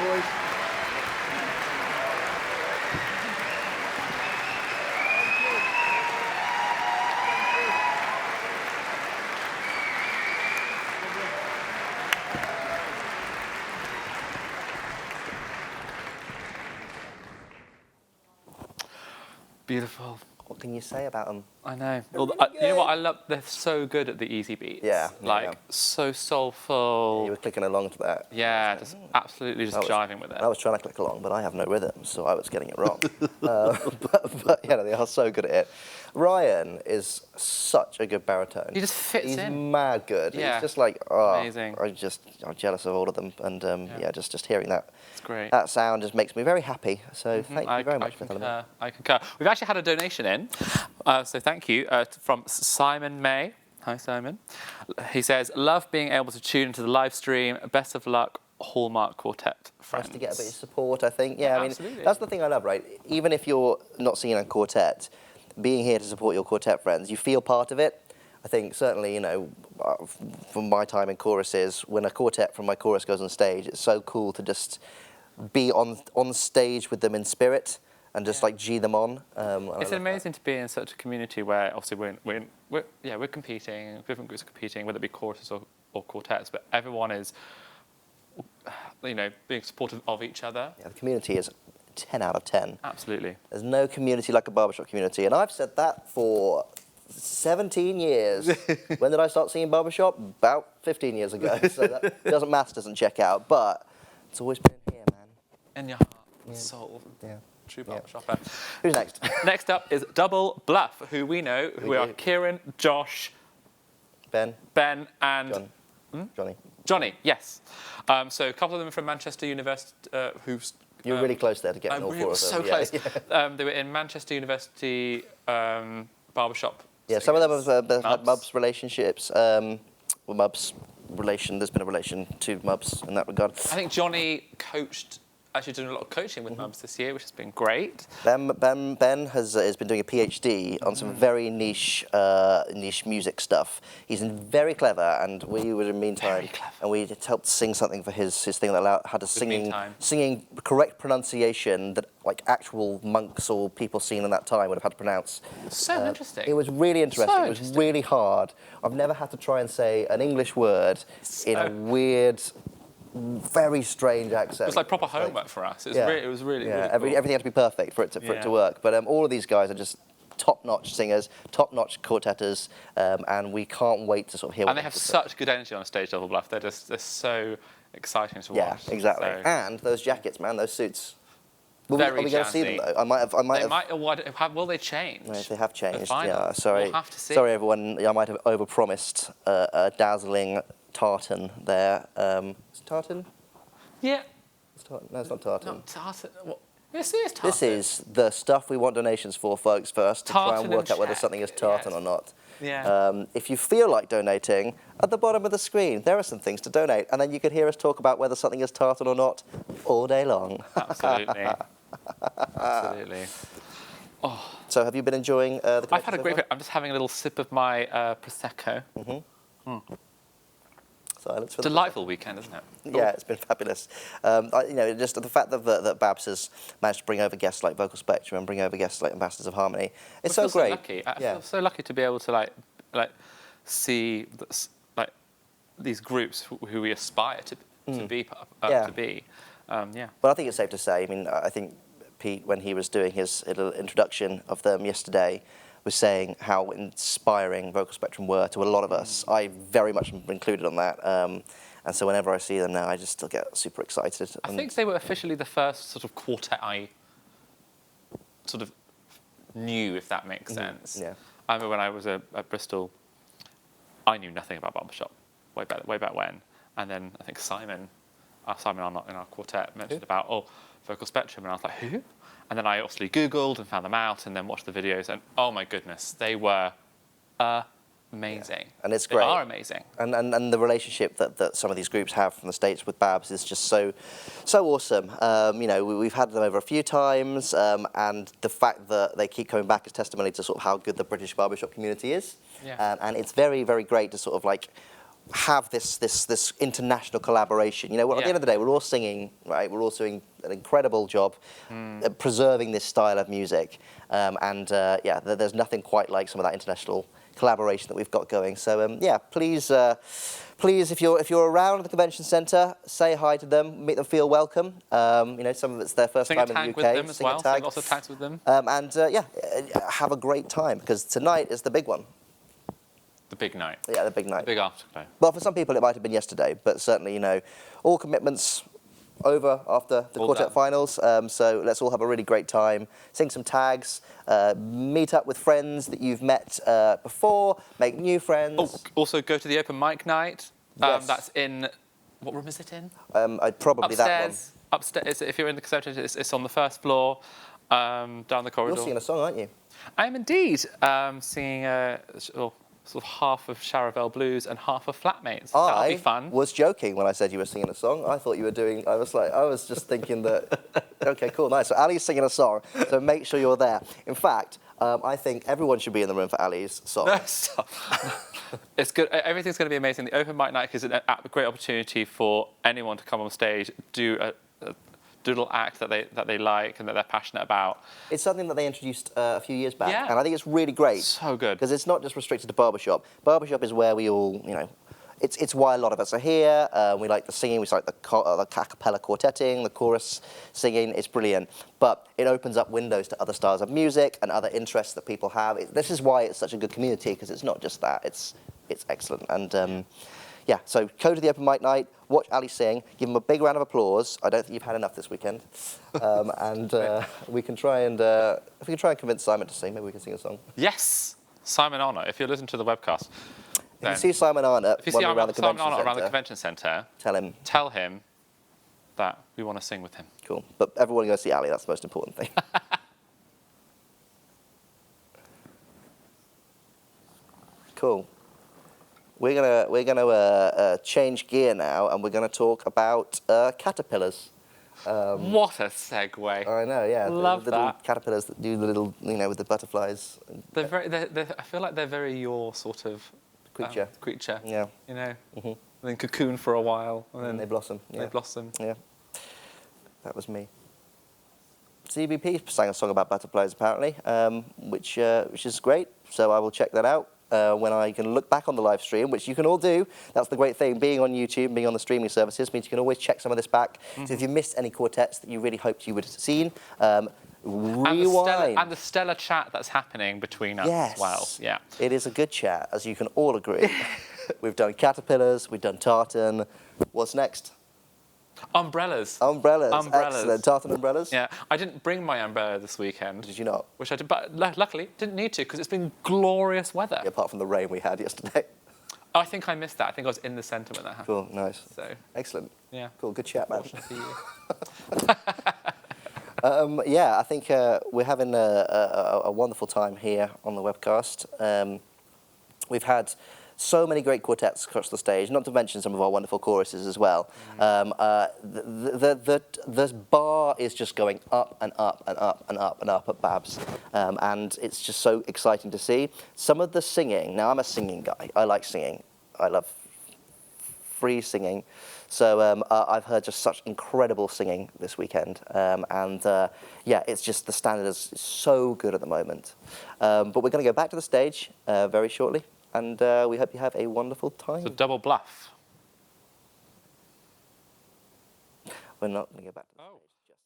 boys. Beautiful. What can you say about them? I know. Well, you know what I love? They're so good at the easy beats. Yeah. Like, so soulful. You were clicking along to that. Yeah, just absolutely just jiving with it. I was trying to click along, but I have no rhythm, so I was getting it wrong. but yeah, they are so good at it. Ryan is such a good baritone. He just fits He's in. mad good. Yeah. He's just like, oh, Amazing. I'm jealous of all of them. And just hearing that. It's great. That sound just makes me very happy. So thank you very much for telling me. I concur. We've actually had a donation in, so thank you, from Simon May. Hi, Simon. He says, love being able to tune into the live stream. Best of luck, Hallmark Quartet friends. Nice to get a bit of support, I think. Yeah, I mean, absolutely. that's the thing I love, right? Even if you're not singing on quartet, being here to support your quartet friends, you feel part of it. I think certainly, you know, from my time in choruses, when a quartet from my chorus goes on stage, it's so cool to just be on stage with them in spirit and just like G them on. It's amazing to be in such a community where obviously we're competing, different groups are competing, whether it be choruses or quartets, but everyone is, you know, being supportive of each other. Yeah, the community is 10 out of 10. Absolutely. There's no community like a barbershop community, and I've said that for 17 years. When did I start singing barbershop? About 15 years ago. So that doesn't matter, doesn't check out, but it's always been here, man. In your heart, soul. Yeah. True barbershopper. Who's next? Next up is Double Bluff, who we know, who are Kieran, Josh, Ben, and Johnny, yes. So a couple of them are from Manchester University, who's... You were really close there to getting all four of them. So close. They were in Manchester University barbershop. Yeah, some of them have had Mubs relationships. There's been a relation to Mubs in that regard. I think Johnny coached actually doing a lot of coaching with Mubs this year, which has been great. Ben has been doing a PhD on some very niche music stuff. He's very clever, and we were in the meantime, and we helped sing something for his thing that had a singing correct pronunciation that like actual monks or people seen in that time would have had to pronounce. So interesting. It was really interesting. So it was really hard. I've never had to try and say an English word in a weird, very strange accent. It was like proper homework for us. It was really, really cool. Everything had to be perfect for it to work. But all of these guys are just top-notch singers, top-notch quartetters, and we can't wait to sort of hear. And they have such good energy on stage, Double Bluff. They're so exciting to watch. Yeah, exactly. So. And those jackets, man, those suits. Are Very we going to see them though? I might have. Will they change? No, they have changed. Yeah, sorry. We'll have to see. Sorry, everyone. I might have overpromised a dazzling tartan there. Is it tartan? Yeah. No, it's not tartan. Not tartan. What? This is tartan. This is the stuff we want donations for, folks, first, to try and work out whether something is tartan or not. Yeah. If you feel like donating, at the bottom of the screen, there are some things to donate, and then you can hear us talk about whether something is tartan or not all day long. Absolutely. Absolutely. Oh. So have you been enjoying the I've had a great... I'm just having a little sip of my Prosecco. Silence for delightful weekend, isn't it? Yeah, it's been fabulous. Just the fact that BABS has managed to bring over guests like Vocal Spectrum and bring over guests like Ambassadors of Harmony. It's so great. Lucky. I feel so lucky to be able to see these groups who we aspire to be. Well, I think it's safe to say. I mean, I think Pete, when he was doing his little introduction of them yesterday, was saying how inspiring Vocal Spectrum were to a lot of us. I very much am included on that. And so whenever I see them now, I just still get super excited. I think they were officially the first sort of quartet I sort of knew, if that makes sense. Yeah. I remember when I was at Bristol, I knew nothing about Barbershop way back when. And then I think Simon in our quartet mentioned about, Vocal Spectrum, and I was like, who? And then I obviously Googled and found them out and then watched the videos, and oh my goodness, they were amazing. Yeah. And it's great. They are amazing. And the relationship that some of these groups have from the States with BABS is just so awesome. We've had them over a few times, and the fact that they keep coming back is testimony to sort of how good the British barbershop community is. Yeah. And it's very, very great to sort of like have this international collaboration. At the end of the day, we're all singing, right? We're all doing an incredible job at preserving this style of music. There's nothing quite like some of that international collaboration that we've got going. So please, if you're around the convention centre, say hi to them, make them feel welcome. Some of it's their first time in the UK. Sing a tag with them as well. Sing lots of tags with them. Have a great time, because tonight is the big one. The big night. Yeah, the big night. The big afterglow. Well, for some people it might have been yesterday, but certainly, all commitments over after the Quartet Finals. So let's all have a really great time, sing some tags, meet up with friends that you've met before, make new friends. Also go to the open mic night. Yes. That's in, what room is it in? Probably that one. Upstairs. If you're in the conservatory, it's on the first floor, down the corridor. You're singing a song, aren't you? I am indeed singing sort of half of Charavel Blues and half of Flatmates. That'll be fun. I was joking when I said you were singing a song. I thought you were doing, I was just thinking that, okay, cool, nice. So Ali's singing a song, so make sure you're there. In fact, I think everyone should be in the room for Ali's song. It's good. Everything's going to be amazing. The open mic night is a great opportunity for anyone to come on stage, do a doodle act that they like and that they're passionate about. It's something that they introduced a few years back, yeah. and I think it's really great. So good. Because it's not just restricted to Barbershop. Barbershop is where we all, it's why a lot of us are here. We like the singing, we like the a cappella quartetting, the chorus singing. It's brilliant. But it opens up windows to other styles of music and other interests that people have. This is why it's such a good community, because it's not just that. It's excellent. And so go to the open mic night, watch Ali sing, give him a big round of applause. I don't think you've had enough this weekend. We can try and if we can try and convince Simon to sing, maybe we can sing a song. Yes, Simon Arnott. If you're listening to the webcast, if you see Simon Arnott around the convention centre, tell him that we want to sing with him. Cool. But everyone go see Ali. That's the most important thing. Cool. We're gonna change gear now, and we're gonna talk about caterpillars. What a segue. I know, yeah. Love the little that. caterpillars that do the little, with the butterflies. They're I feel like they're very your sort of creature. Yeah. And then cocoon for a while, and then they blossom. They blossom. Yeah. That was me. CBP sang a song about butterflies apparently, which is great. So I will check that out when I can look back on the live stream, which you can all do. That's the great thing. Being on YouTube, being on the streaming services means you can always check some of this back. So if you missed any quartets that you really hoped you would have seen, rewind. And the stellar chat that's happening between us as well. Yeah. It is a good chat, as you can all agree. We've done caterpillars, we've done tartan. What's next? Umbrellas. Umbrellas. Umbrellas. Excellent. Tartan umbrellas? Yeah. I didn't bring my umbrella this weekend. Did you not? Which I did, but luckily didn't need to because it's been glorious weather. Yeah, apart from the rain we had yesterday. I think I missed that. I think I was in the centre when that happened. Cool, nice. So excellent. Yeah. Cool, good chat, man. For you. Yeah, I think we're having a wonderful time here on the webcast. We've had so many great quartets across the stage, not to mention some of our wonderful choruses as well. The bar is just going up and up and up and up and up at BABS, and it's just so exciting to see. Some of the singing, now I'm a singing guy, I like singing, I love free singing, so I've heard just such incredible singing this weekend, yeah, it's just the standard is so good at the moment. But we're going to go back to the stage very shortly. And we hope you have a wonderful time. It's a double bluff. We're not going to go back to the stage just yet.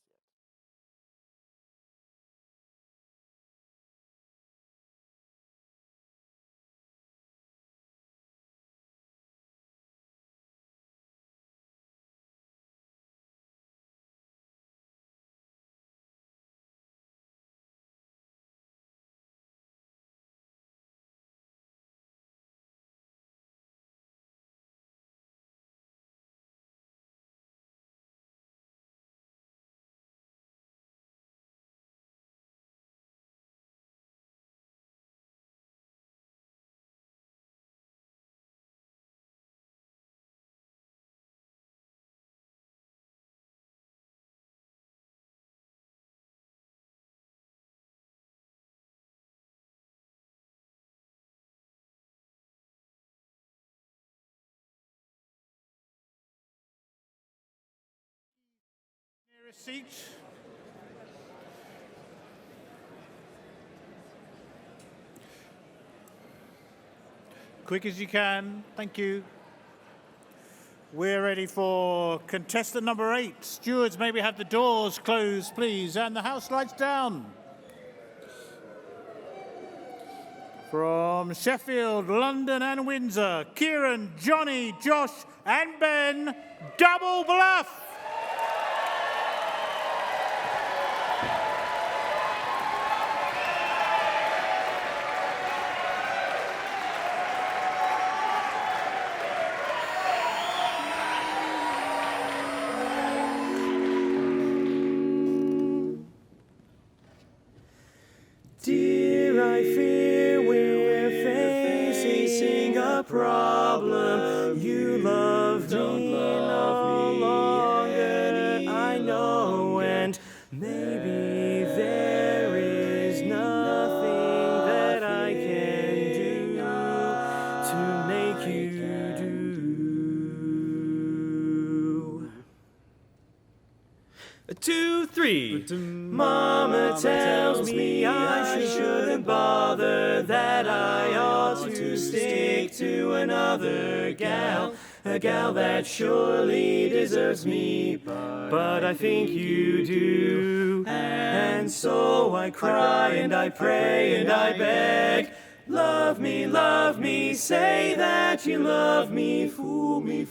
Nearest seat. Quick as you can. Thank you. We're ready for contestant number 8. Stewards, maybe have the doors closed, please, and the house lights down. From Sheffield, London and Windsor, Kieran, Johnny, Josh and Ben, double bluff. Dear, I fear we're facing a problem. You love me no longer, I know, and maybe there is nothing that I can do to make you do. 2, 3. Mama tells me I shouldn't bother, that I ought to stick to another gal, a gal that surely deserves me, but I think you do. And so I cry and I pray and I beg, love me, say that you love me, fool me,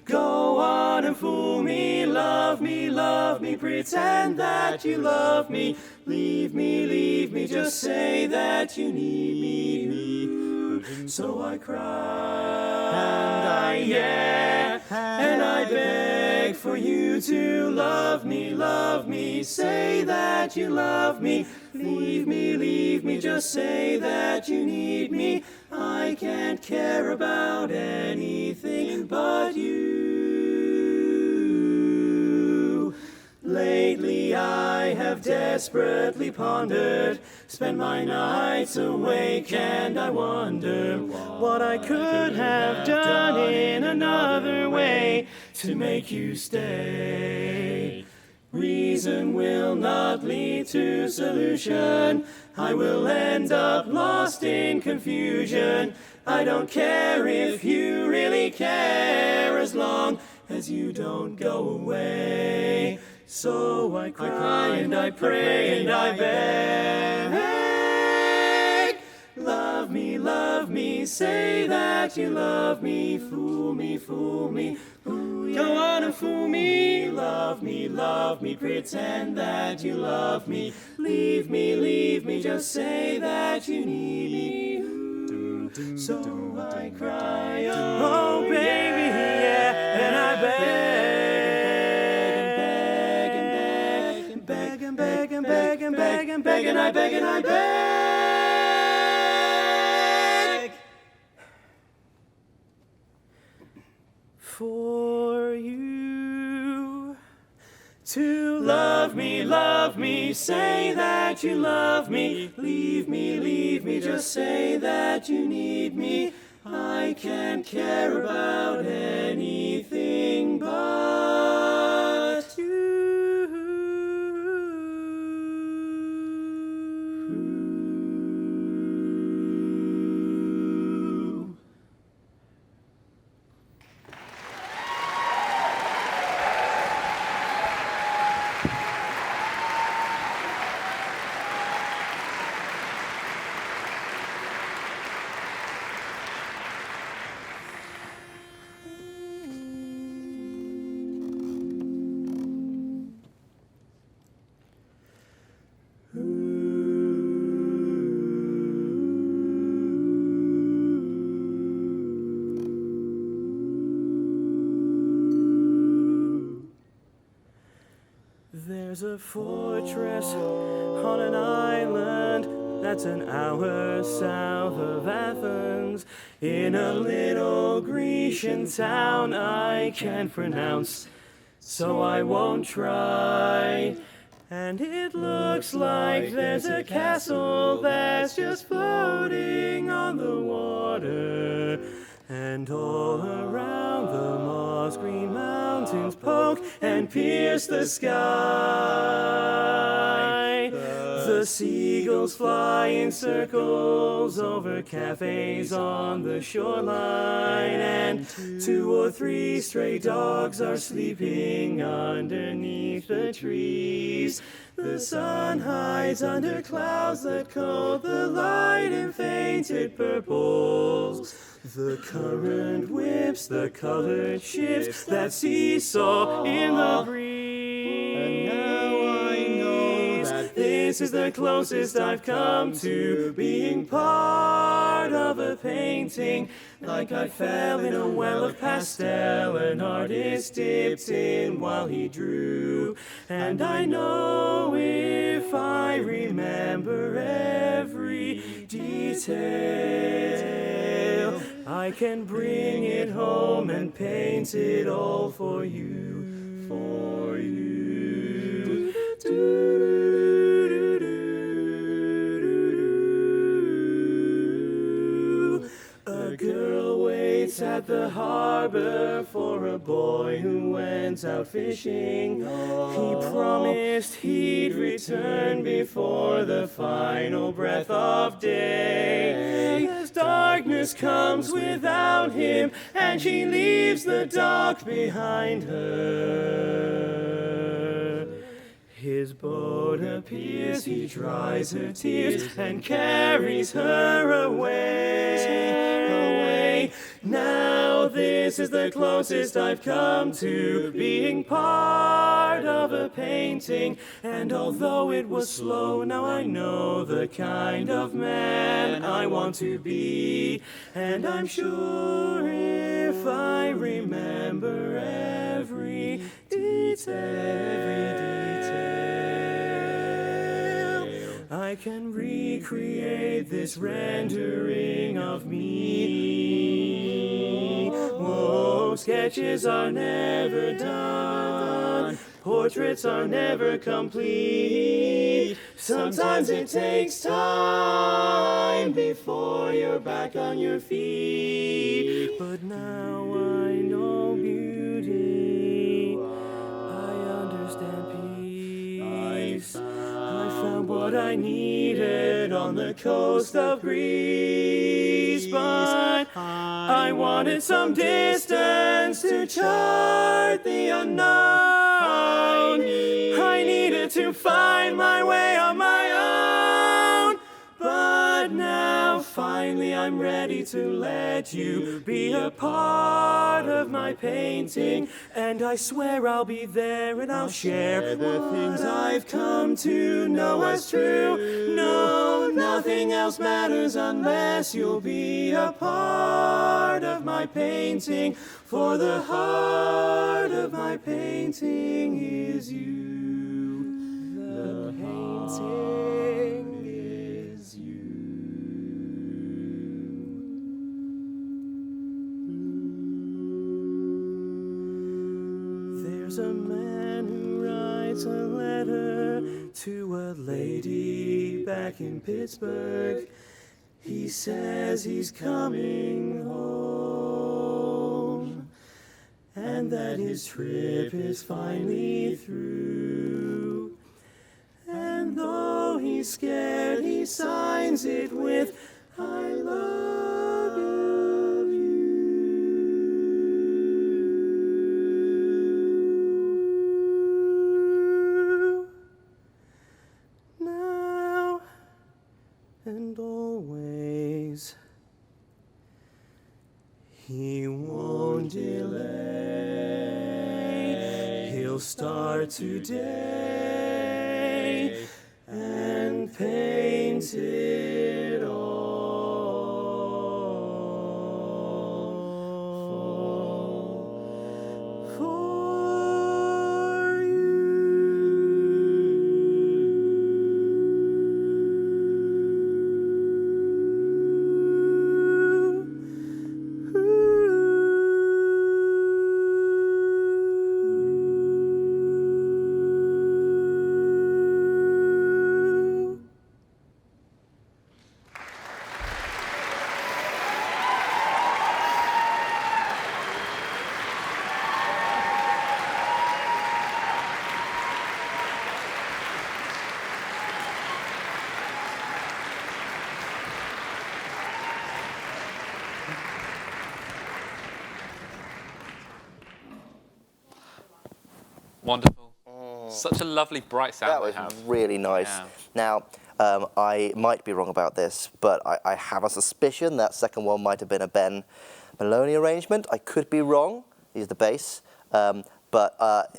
go on and fool me, love me, pretend that you love me, leave me, just say that you need me. So I cry and I beg for you to love me, say that you love me, leave me, just say that you need me. I can't care about anything but you. have desperately pondered, spent my nights awake, and I wonder what I could have done in another way to make you stay. Reason will not lead to solution. I will end up lost in confusion. I don't care if you really care, as long as you don't go away. So I cry and I pray and I beg. Love me, say that you love me. Fool me, don't wanna fool me. Love me, pretend that you love me. Leave me, just say that you need me. So I cry, oh baby, yeah, and I beg and beg and beg and beg and beg and beg and I beg and I beg for you to love me, say that you love me. Leave me, just say that you need me. I can't care about anything but you. There's a fortress on an island that's an hour south of Athens, in a little Grecian town I can't pronounce, so I won't try. And it looks like there's a castle that's just floating on the water. And all around the moss green mountains poke and pierce the sky. The seagulls fly in circles over cafes on the shoreline, and 2 or 3 stray dogs are sleeping underneath the trees. The sun hides under clouds that coat the light in fainted purples. The current whips the colored ships that seesaw in the breeze. And now I know that this is the closest I've come to being part of a painting. Like I fell in a well of pastel an artist dipped in while he drew. And I know if I remember every detail, I can bring it home and paint it all for you, for you. A girl waits at the harbor for a boy who went out fishing. He promised he'd return before the final breath of day. As darkness comes without him, and she leaves the dark behind her. His boat appears, he dries her tears and carries her away. Now this is the closest I've come to being part of a painting. And although it was slow, now I know the kind of man I want to be. And I'm sure if I remember every detail, I can recreate this rendering of me. Oh, sketches are never done. Portraits are never complete. Sometimes it takes time before you're back on your feet. But now I know beauty. I understand peace. I found what I needed on the coast of Greece. But I wanted some distance to chart the unknown. I needed to find my way on my own. But now finally I'm ready to let you be a part of my painting. And I swear I'll be there and I'll share the things I've come to know as true. No, nothing else matters unless you'll be a part of my painting. For the heart of my painting is you. The painting is you. There's a man who writes a letter to a lady back in Pittsburgh. He says he's coming home, and that his trip is finally through. And though he's scared, he signs it with, I love you. Now and always. He won't delay. He'll start today and paint it all for you. Wonderful. Such a lovely, bright sound That was they have. really nice. Yeah. Now, I might be wrong about this, but I have a suspicion that second one might have been a Ben Maloney arrangement. I could be wrong. He's the bass. But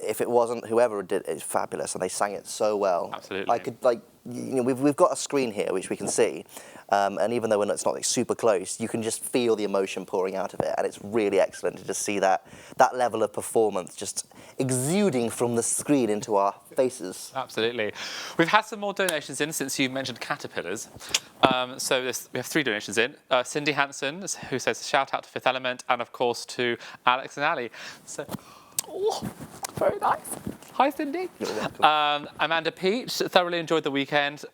if it wasn't, whoever did it is fabulous, and they sang it so well. Absolutely. I could, like, you know, we've got a screen here which we can see, and even though it's not like super close, you can just feel the emotion pouring out of it, and it's really excellent to just see that level of performance just exuding from the screen into our faces. Absolutely. We've had some more donations in since you mentioned caterpillars. So we have 3 donations in. Cindy Hanson, who says shout out to Fifth Element, and of course to Alex and Ali. So, oh, very nice. Hi, Cindy. Amanda Peach, thoroughly enjoyed the weekend,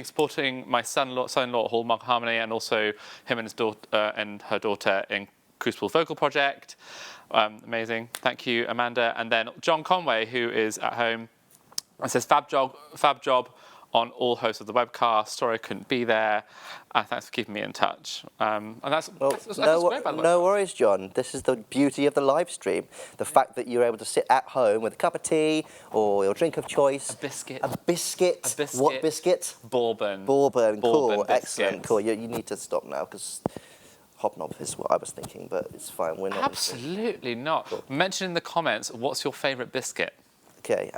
supporting my son-in-law at Hallmark Harmony, and also him and his daughter and her daughter in Crucible Vocal Project. Amazing. Thank you, Amanda. And then John Conway, who is at home, and says fab job on all hosts of the webcast. Sorry I couldn't be there. Thanks for keeping me in touch. And that's great, by the way. No worries, John. This is the beauty of the live stream. The fact that you're able to sit at home with a cup of tea or your drink of choice. A biscuit. A biscuit. What biscuit? Bourbon. Bourbon. Cool. Bourbon Excellent. Cool. You need to stop now because hobnob is what I was thinking, but it's fine. We're not. Absolutely not. Cool. Mention in the comments, what's your favourite biscuit? Okay,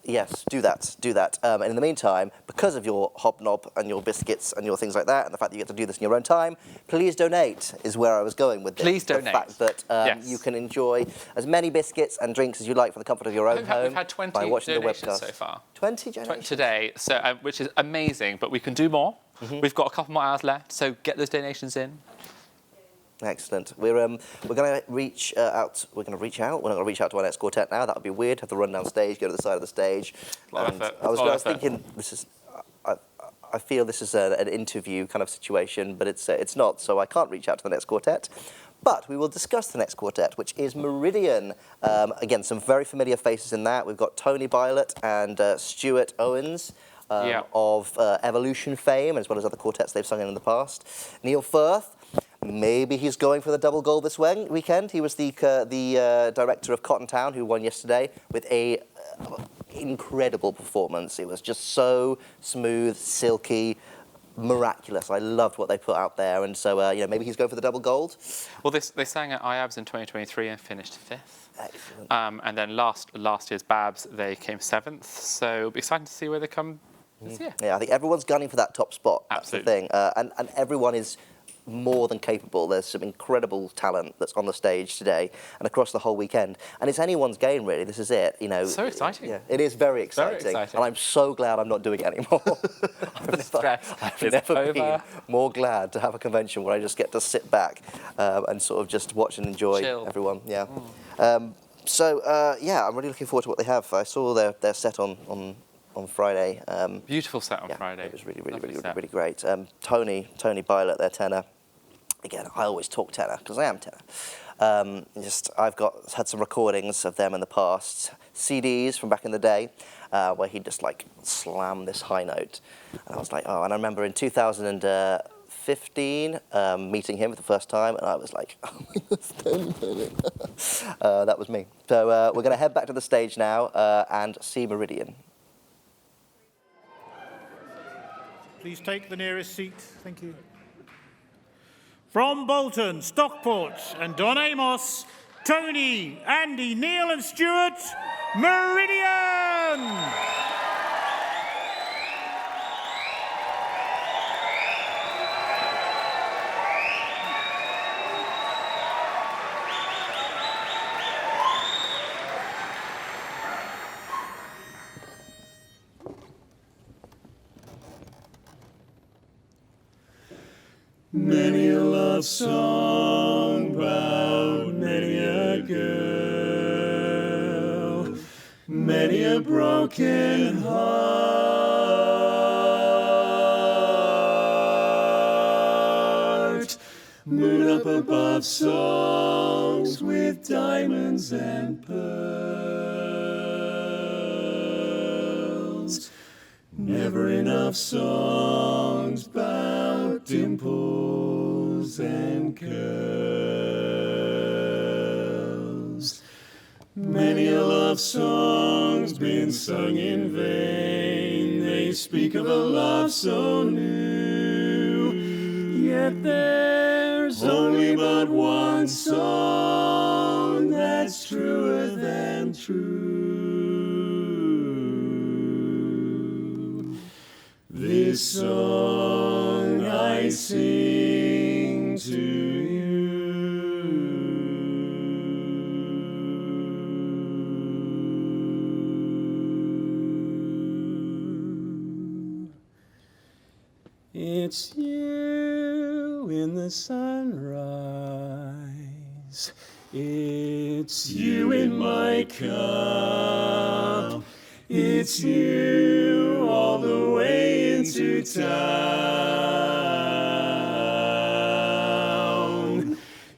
yes, do that. And in the meantime, because of your hobnob and your biscuits and your things like that, and the fact that you get to do this in your own time, please donate is where I was going with this. Please donate. The fact that you can enjoy as many biscuits and drinks as you like from the comfort of your own home. We've had 20 by watching the donations webcast. so far. 20 donations? Today, so, which is amazing, but we can do more. We've got a couple more hours left, so get those donations in. Excellent. We're going to reach out. We're going to reach out. We're not going to reach out to our next quartet now. That would be weird. Have to run down stage, go to the side of the stage. And I was thinking, this is. I feel this is an interview kind of situation, but it's not. So I can't reach out to the next quartet. But we will discuss the next quartet, which is Meridian. Again, some very familiar faces in that. We've got Tony Violet and Stuart Owens. Of Evolution fame, as well as other quartets they've sung in the past. Neil Firth, maybe he's going for the double gold this weekend. He was the director of Cotton Town, who won yesterday with a incredible performance. It was just so smooth, silky, miraculous. I loved what they put out there, and so maybe he's going for the double gold. Well, they sang at IABS in 2023 and finished 5th. Excellent. And then last year's BABS, they came 7th. So it'll be exciting to see where they come this year. Yeah, I think everyone's gunning for that top spot. Absolutely. That's the thing. And everyone is more than capable. There's some incredible talent that's on the stage today and across the whole weekend. And it's anyone's game, really. This is it. So exciting. Yeah, it is very exciting. Very exciting. And I'm so glad I'm not doing it anymore. I've never been more glad to have a convention where I just get to sit back and sort of just watch and enjoy everyone. Yeah. I'm really looking forward to what they have. I saw their set on Friday. Beautiful set on Friday. It was really great. Tony Violet, their tenor. Again, I always talk tenor because I am tenor. I've had some recordings of them in the past, CDs from back in the day, where he'd just like slam this high note, and I was like, oh. And I remember in 2015 meeting him for the first time, and I was like, oh my God, that was me. So we're going to head back to the stage now and see Meridian. Please take the nearest seat. Thank you. From Bolton, Stockport, and Don Amos, Tony, Andy, Neil, and Stuart, Meridian! Many a love song about many a girl, many a broken heart. Moon up above, songs with diamonds and pearls. Never enough songs about dimples and curls. Many a love song's been sung in vain. They speak of a love so new. Yet there's only but one song that's truer than true. This song I sing to you. It's you in the sunrise. It's you in my cup. It's you all the way into town.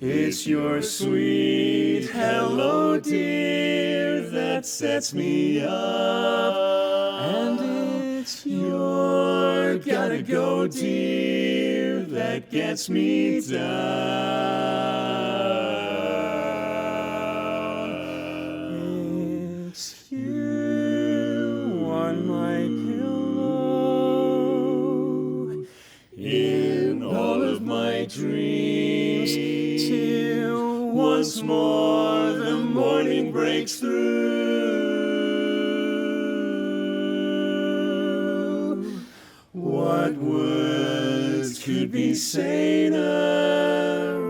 It's your sweet hello, dear, that sets me up. And it's your gotta go, dear, that gets me down. It's you on my pillow, in all of my dreams, till once more the morning breaks through. What words could be saner,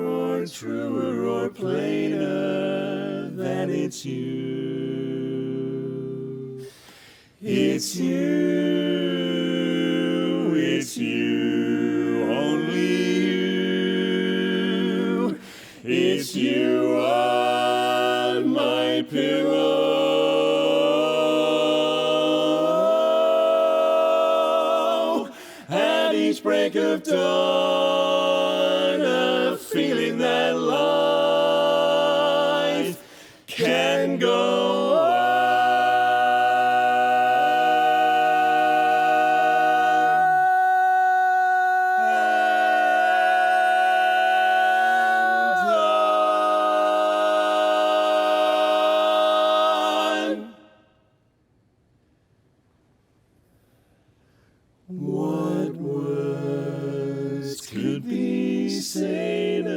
or truer, or plainer than it's you? It's you, only you. pillow. At each break of dawn, a feeling that life can go on. What words could be saner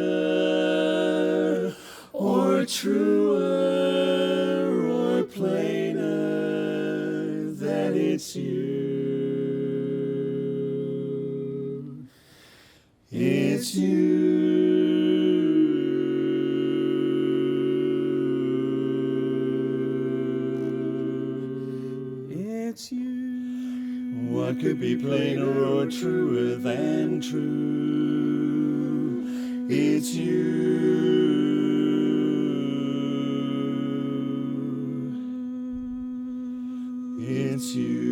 or truer or plainer that it's you? It's you. It's you. What could be plainer or truer than true? It's you. It's you.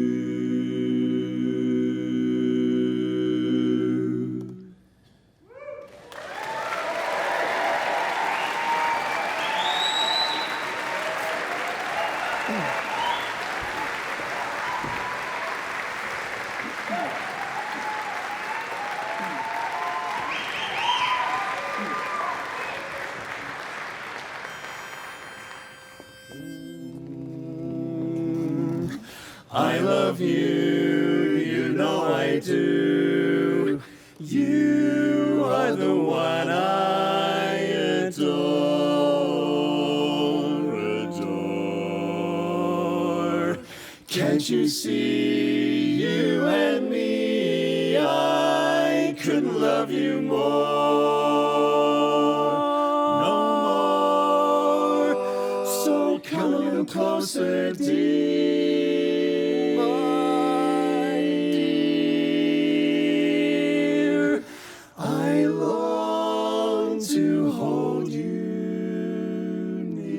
I love you, you know I do. You are the one I adore. Can't you see, you and me, I couldn't love you more. No more. So come a little closer, dear. I long to hold you near.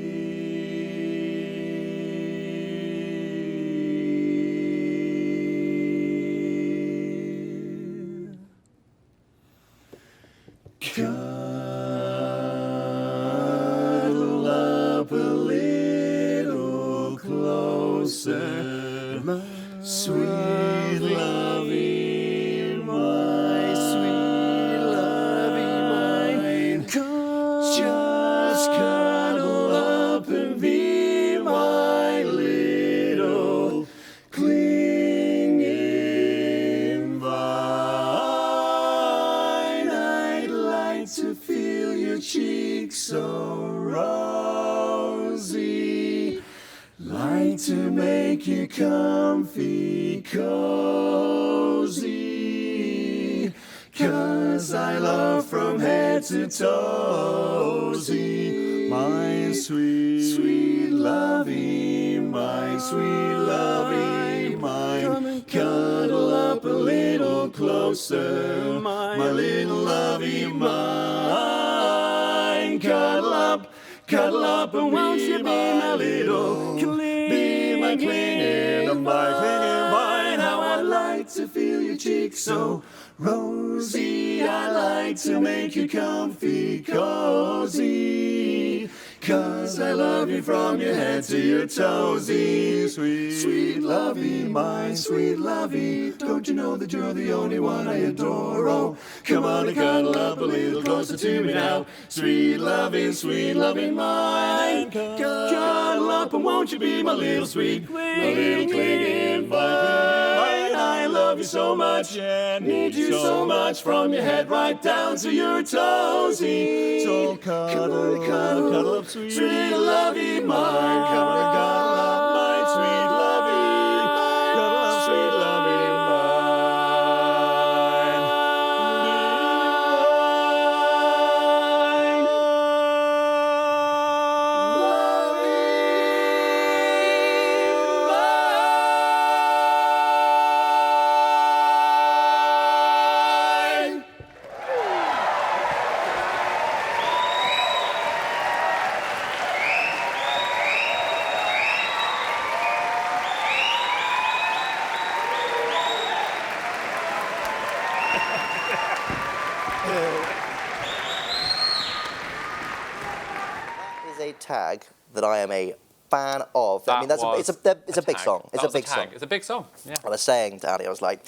Cuddle up a little closer, my sweet lovey, my sweet lovey mine. Just cuddle up and be my little clinging vine. I'd like to feel your cheeks so rosy, like to make you comfy, cozy, 'cause I love from head to toesy. My sweet, sweet lovey, my sweet lovey mine. Cuddle up a little closer, my little lovey mine. Cuddle up, and won't you be my little be my clinging vine? How I like to feel your cheeks so rosy. I like to make you comfy, cozy, 'cause I love you from your head to your toesy. Sweet, sweet lovey, my sweet lovey. Don't you know that you're the only one I adore? Oh, come on and cuddle up a little closer to me now. Sweet lovey mine. Cuddle up and won't you be my little sweet, my little clinging vine? I love you so much, need you so much, from your head right down to your toesy. So cuddle up, sweet lovey mine. Come on and cuddle up, my sweet lovey, cuddle up, sweet lovey mine. is a tag that I am a fan of. I mean, it's a big song. It's a big song. It's a big song. Yeah. I was saying, Danny, I was like,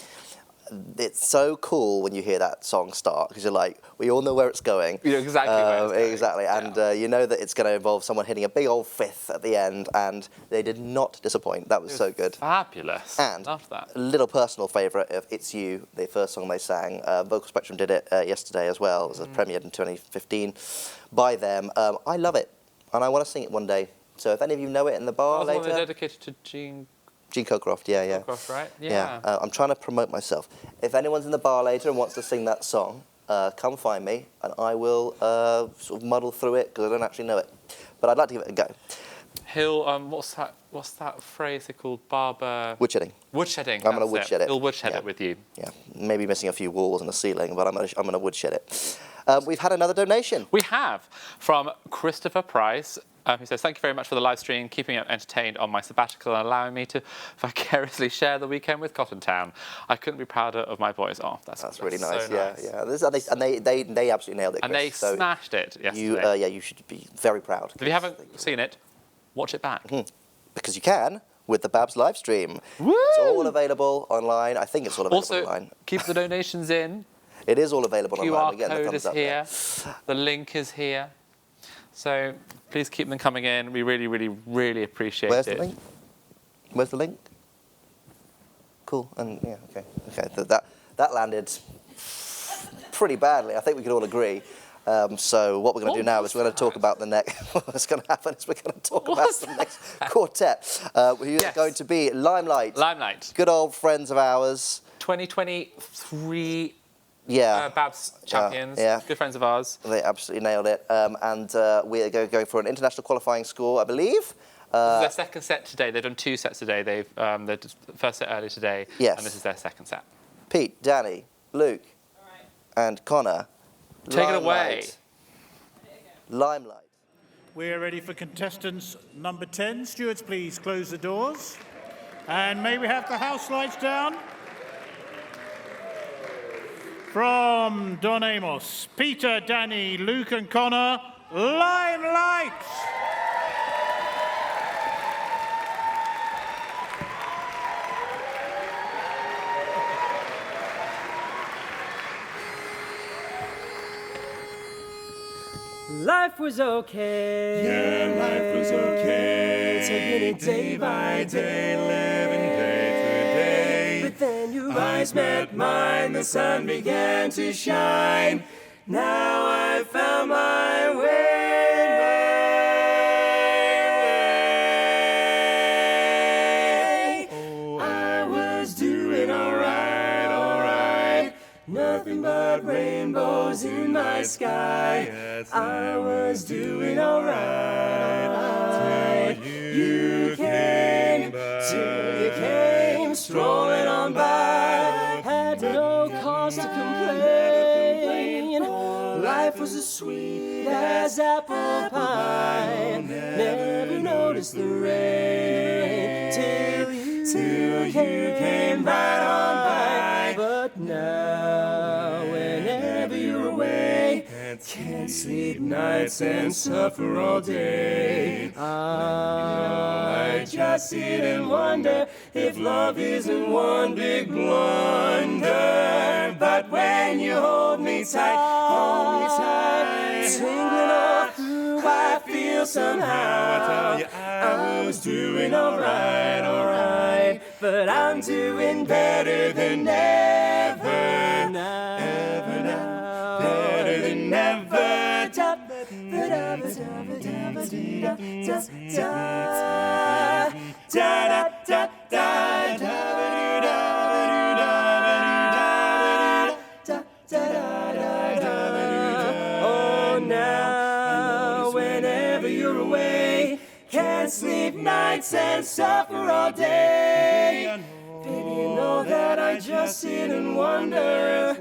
it's so cool when you hear that song start because you're like, we all know where it's going. You know exactly where it's going. Exactly, and you know that it's going to involve someone hitting a big old fifth at the end, and they did not disappoint. That was so good. Fabulous. And love that. A little personal favourite of It's You, the first song they sang. Vocal Spectrum did it yesterday as well. It was premiered in 2015 by them. I love it, and I want to sing it one day. So if any of you know it in the bar later... One dedicated to Gene Cockcroft, yeah. Cockcroft, right? Yeah. I'm trying to promote myself. If anyone's in the bar later and wants to sing that song, come find me, and I will sort of muddle through it because I don't actually know it. But I'd like to give it a go. He'll, what's that phrase they called? Woodshedding. Woodshedding. I'm going to woodshed it. He'll woodshed it with you. Yeah, maybe missing a few walls and a ceiling, but I'm going to woodshed it. We've had another donation. We have, from Christopher Price, who says, thank you very much for the live stream, keeping me entertained on my sabbatical and allowing me to vicariously share the weekend with Cotton Town. I couldn't be prouder of my boys. Oh, that's really nice. So nice. Yeah. And they absolutely nailed it, Chris. And they smashed it yesterday. You should be very proud. If you haven't seen it, watch it back. Because you can with the BABS live stream. Woo! It's all available online. I think it's all available online. Also, keep the donations in. It is all available online. QR code is here. The link is here. So please keep them coming in. We really, really, really appreciate it. Where's the link? Where's the link? Cool. And yeah, okay. That landed pretty badly. I think we could all agree. So what we're going to do now is we're going to talk about the next. What's going to happen is we're going to talk about the next quartet, who is going to be Limelight. Limelight. Good old friends of ours. 2023. BABS champions, good friends of ours. They absolutely nailed it. And we're going for an international qualifying score, I believe. This is their second set today. They've done 2 sets today. They did the first set earlier today, and this is their second set. Pete, Danny, Luke, and Connor. Take it away. Limelight. We're ready for contestants number 10. Stewards, please close the doors. And may we have the house lights down? From Don Amos, Peter, Danny, Luke and Connor, Limelight! Life was okay. Yeah, life was okay. Taking it day by day, living day to day. But then your eyes met mine, the sun began to shine. Now I found my way. I was doing alright. Nothing but rainbows in my sky. I was doing alright. Till you came strolling on by. Had no cause to complain. Life was as sweet as apple pie. Never noticed the rain till you came right on by. But now, whenever you're away, can't sleep nights and suffer all day. I just sit and wonder if love isn't one big blunder. But when you hold me tight, tingling all through, I feel somehow. I tell you, I was doing alright. But I'm doing better than ever now. Better than ever. Oh, now, whenever you're away, can't sleep nights and suffer all day. Baby, you know that I just sit and wonder,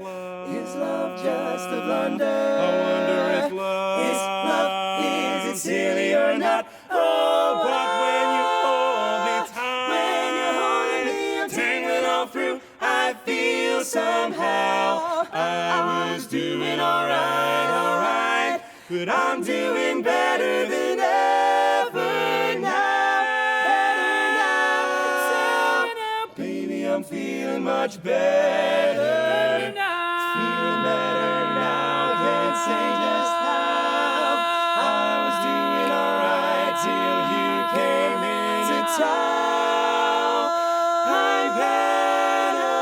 is love just a blunder? I wonder if love is it silly or not? Oh, but when you hold me tight, I'm tingling all through, I feel somehow I was doing alright, but I'm doing better than ever. much better now. Feeling better now. Can't say just how. I was doing alright till you came into town. I'm better now.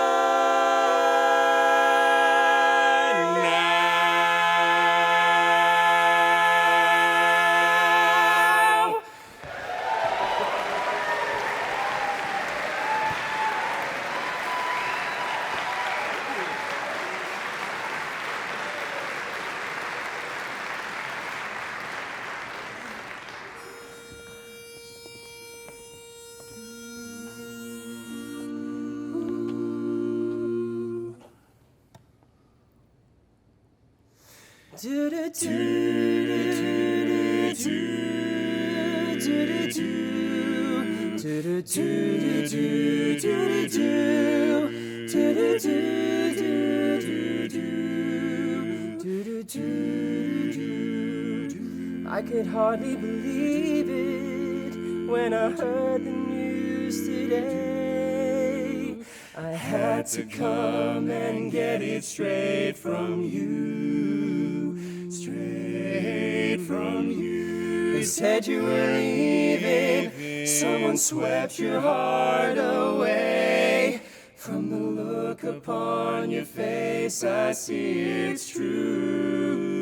I could hardly believe it when I heard the news today. I had to come and get it straight from you, straight from you. They said you were leaving, someone swept your heart away. From the look upon your face, I see it's true.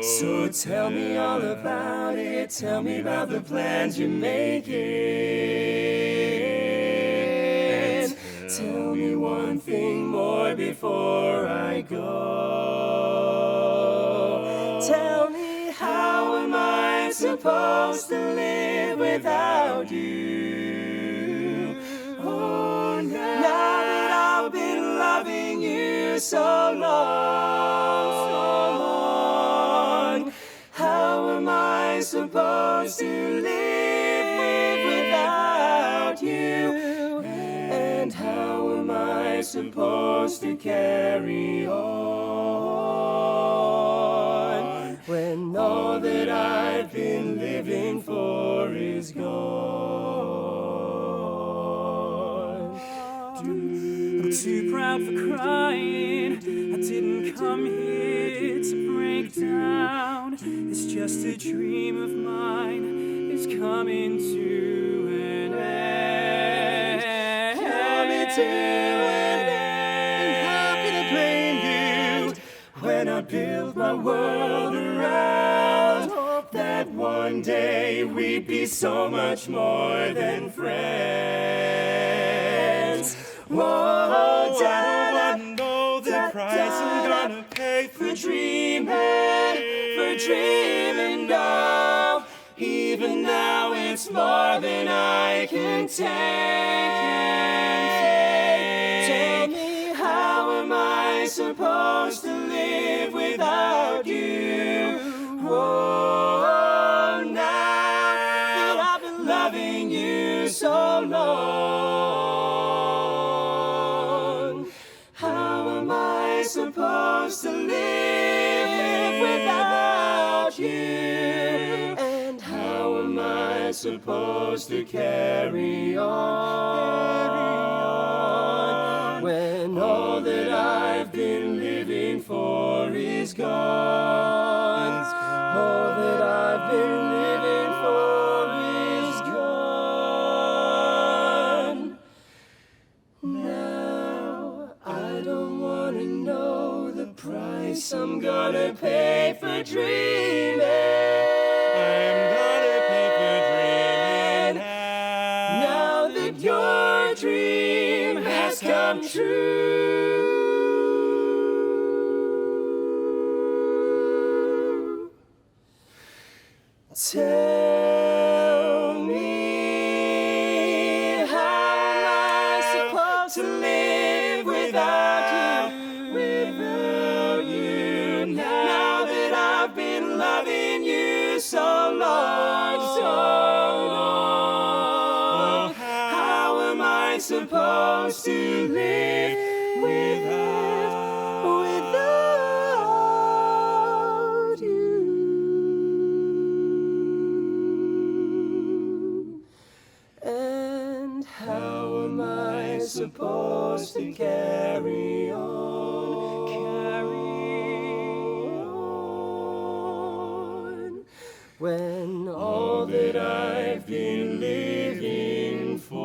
So tell me all about it, tell me about the plans you're making. Tell me one thing more before I go. Tell me, how am I supposed to live without you? Oh, now that I've been loving you so long, how am I supposed to live without you? And how am I supposed to carry on when all that I've been living for is gone? I'm too proud for crying. I didn't come here to break down. It's just a dream of mine. It's coming to an end. Coming to an end. How can I blame you when I build my world around hope that one day we'd be so much more than friends? Whoa, I know the price I'm gonna pay for dreaming, oh, even now it's more than I can take. Tell me, how am I supposed to live without you? Oh, now that I've been loving you so long, how am I supposed to live without you? And how am I supposed to carry on when all that I've been living for is gone? All that I've been living for is gone. Now I don't want to know the price I'm gonna pay for dreaming. I'm gonna pay for dreaming now that your dream has come true. Tell me, how am I supposed to live without you, now that I've been loving you so long, Oh, how am I supposed to live without you? And how am I supposed supposed to carry on, when all that I've been living for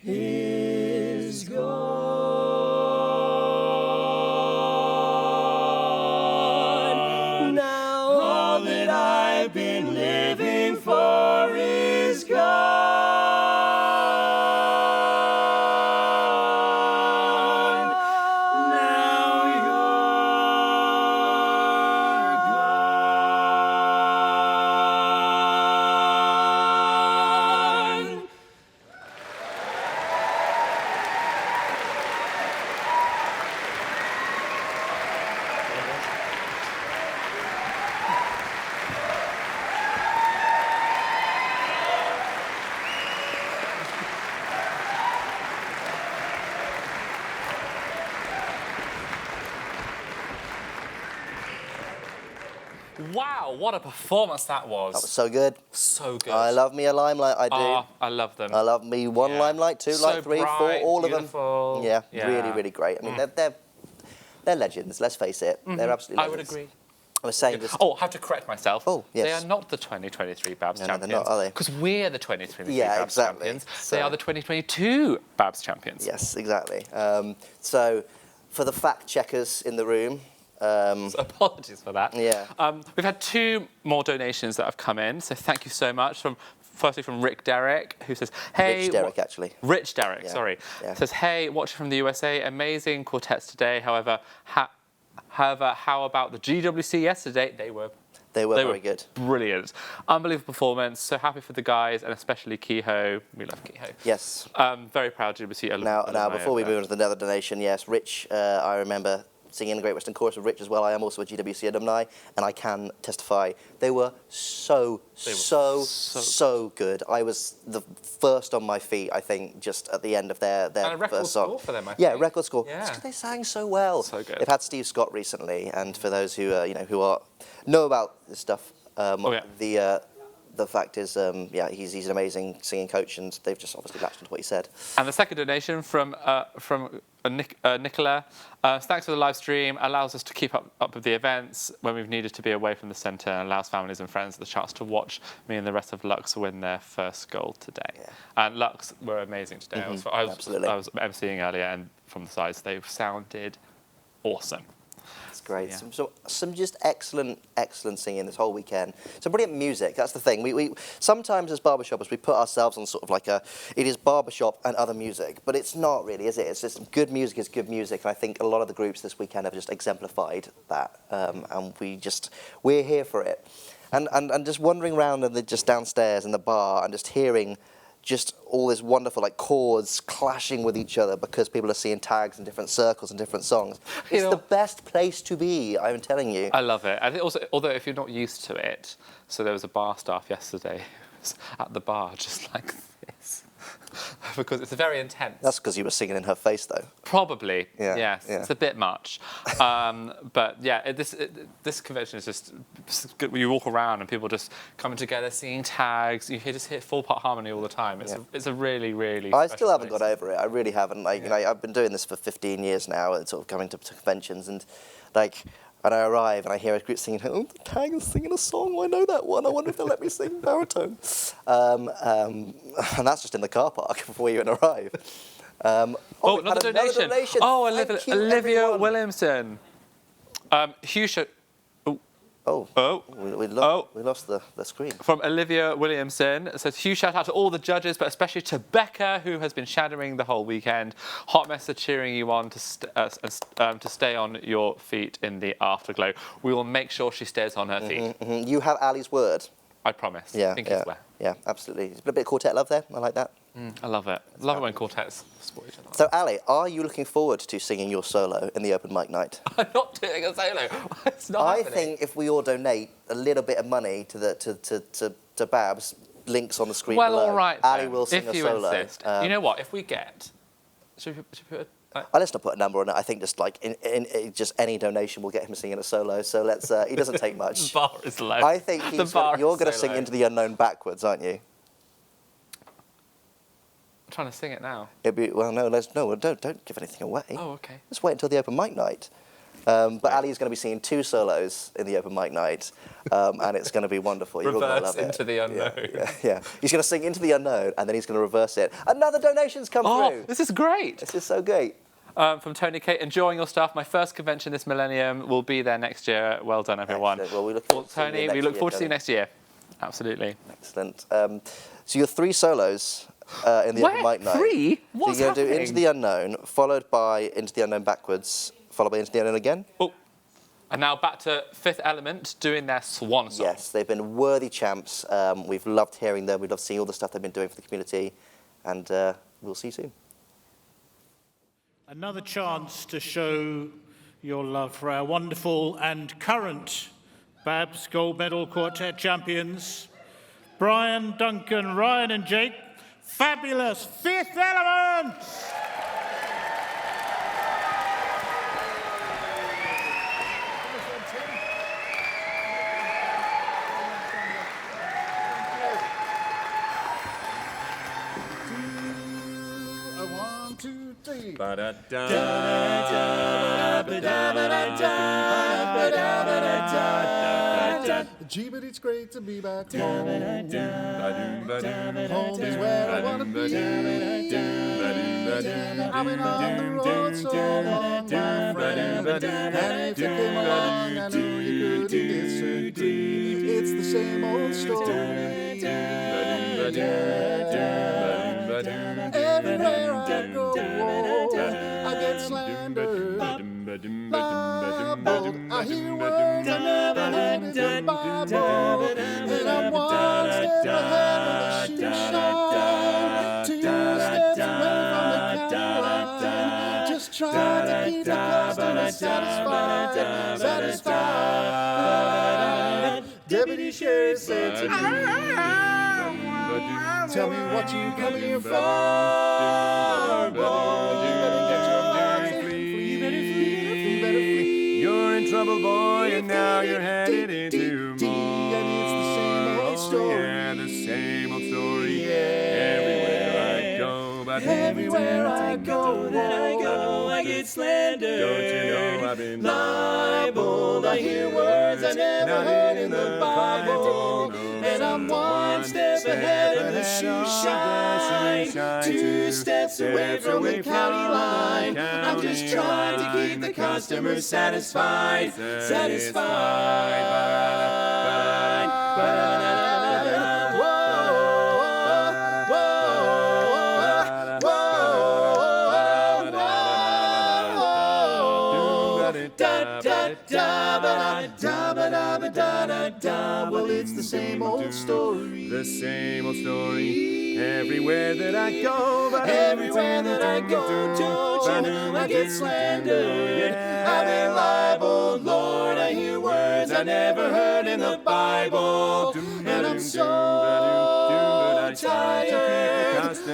is gone. Now all that I've been living for is gone. Wow, what a performance that was. That was so good. So good. I love me a Limelight, I do. I love them. I love me one Limelight, two, So like three, bright, four, all beautiful. of them. Yeah, Yeah. really, really great. I mean, they're legends, let's face it. They're absolutely I would legends. agree. I was saying just... Oh, I have to correct myself. Oh, yes. They are not the 2023 BABS No, champions. they're not, are they? Because we're the 2023 Yeah, BABS exactly. champions. So- They are the 2022 BABS champions. Yes, exactly. So, for the fact checkers in the room... So apologies for that. Yeah. We've had 2 more donations that have come in, so thank you so much. Firstly from Rick Derrick, who says, hey... Rich Derrick, actually. Rich Derrick, Yeah, sorry. yeah. Says, hey, watching from the USA, amazing quartets today. However, how about the GWC yesterday? They were very good. Brilliant. Unbelievable performance. So happy for the guys, and especially Kehoe. We love Kehoe. Yes. Very proud GWC. Now, before we move on to the other donation, yes, Rich, I remember singing the Great Western Chorus with Rich as well. I am also a GWC alumni, and I can testify they were so good. I was the first on my feet, I think, just at the end of their and a record first song. score for them, I Yeah, think. record score. Yeah. Just 'cause they sang so well. So good. They've had Steve Scott recently, and for those who know about this stuff, the fact is, he's an amazing singing coach, and they've just obviously latched onto what he said. And the second donation from Nicola. Thanks for the live stream. Allows us to keep up with the events when we've needed to be away from the centre, and allows families and friends the chance to watch me and the rest of Lux win their first goal today. Yeah. And Lux were amazing today. Absolutely. I was emceeing earlier, and from the sides, they sounded awesome. That's great. Yeah. Some just excellent singing this whole weekend. Some brilliant music. That's the thing. We sometimes as barbershoppers we put ourselves on sort of like it is barbershop and other music, but it's not really, is it? It's just good music is good music, and I think a lot of the groups this weekend have just exemplified that, and we're here for it. And just wandering around and just downstairs in the bar and just hearing just all this wonderful like chords clashing with each other because people are seeing tags in different circles and different songs. It's the best place to be, I'm telling you. I love it. I think also, although if you're not used to it, so there was a bar staff yesterday who was at the bar just like this. Because it's very intense. That's because you were singing in her face, though. Probably, yeah, yes. Yeah. It's a bit much. But yeah, this convention is just good. You walk around and people just coming together, singing tags. You just hear full-part harmony all the time. It's a really, really I still haven't got over it. I really haven't. Like, you know, I've been doing this for 15 years now and sort of coming to conventions and, like, and I arrive and I hear a group singing, oh, the tag is singing a song, I know that one, I wonder if they'll let me sing baritone. And that's just in the car park before you even arrive. Another donation. Oh, Olivia Williamson. Huge. We lost the screen. From Olivia Williamson. It says, huge shout out to all the judges, but especially to Becca, who has been shadowing the whole weekend. Hot mess of cheering you on to stay on your feet in the afterglow. We will make sure she stays on her feet. You have Ali's word. I promise. Yeah, Pinky swear. Yeah, absolutely. A bit of quartet love there. I like that. I love it. Love it when quartets support each other. So, Ali, are you looking forward to singing your solo in the open mic night? I'm not doing a solo. It's not I happening. think if we all donate a little bit of money to BABS, links on the screen below. Well, all right. Ali will sing if a you solo. insist. You know what? If we get, should we put let's not put a number on it. I think just like just any donation will get him singing a solo. So let's. He doesn't take much. The bar is low. I think you're going to sing Into the Unknown backwards, aren't you? trying to sing it now. Don't give anything away. Oh, okay. Let's wait until the open mic night. But Ali is going to be singing 2 solos in the open mic night, and it's going to be wonderful. You're all going to love it. Into the unknown. Yeah. He's going to sing Into the Unknown, and then he's going to reverse it. Another donation's come through. This is great. This is so great. From Tony Kate, enjoying your stuff. My first convention this millennium will be there next year. Well done, everyone. Excellent. Well, we look forward to seeing you Tony, next we look year, forward to seeing you Tony. next year. Absolutely. Excellent. So your 3 solos in the open mic night. 3? What's so you're going to do happening? Into the Unknown, followed by Into the Unknown backwards, followed by Into the Unknown again. Oh. And now back to Fifth Element doing their swan song. Yes, they've been worthy champs. We've loved hearing them. We've loved seeing all the stuff they've been doing for the community. And we'll see you soon. Another chance to show your love for our wonderful and current BABS Gold Medal Quartet champions, Brian, Duncan, Ryan and Jake. Fabulous Fifth Element! Gee, but it's great to be back home. Home is where I want to be. I've been on the road so long, my friend. And if you came along, I know you couldn't disagree. It's the same old story. Everywhere I go, I get slandered. Bible, I hear words I never heard in the Bible, and I'm one step ahead of the shoe shine, 2 steps away from the county line, just trying to keep the customer satisfied. Deputy Sheriff said to me, tell me what you come here for, boy. You better get your mind free. You better flee. You're in trouble, boy, and now you're headed into more. And it's the same old story. Yeah, the same old story. Everywhere I go, but everywhere I go, I get slandered. Don't you know I've been libeled? I hear words I never heard in the Bible, and I'm one step ahead of the shoe shine, 2 steps away from the county line. I'm just trying to keep the customer satisfied. Well, it's the same old story. The same old story. Everywhere that I go, but everywhere that I go, don't you know I get slandered. I've been libeled, Lord. I hear words I never heard in the Bible, and I'm so tired. I'm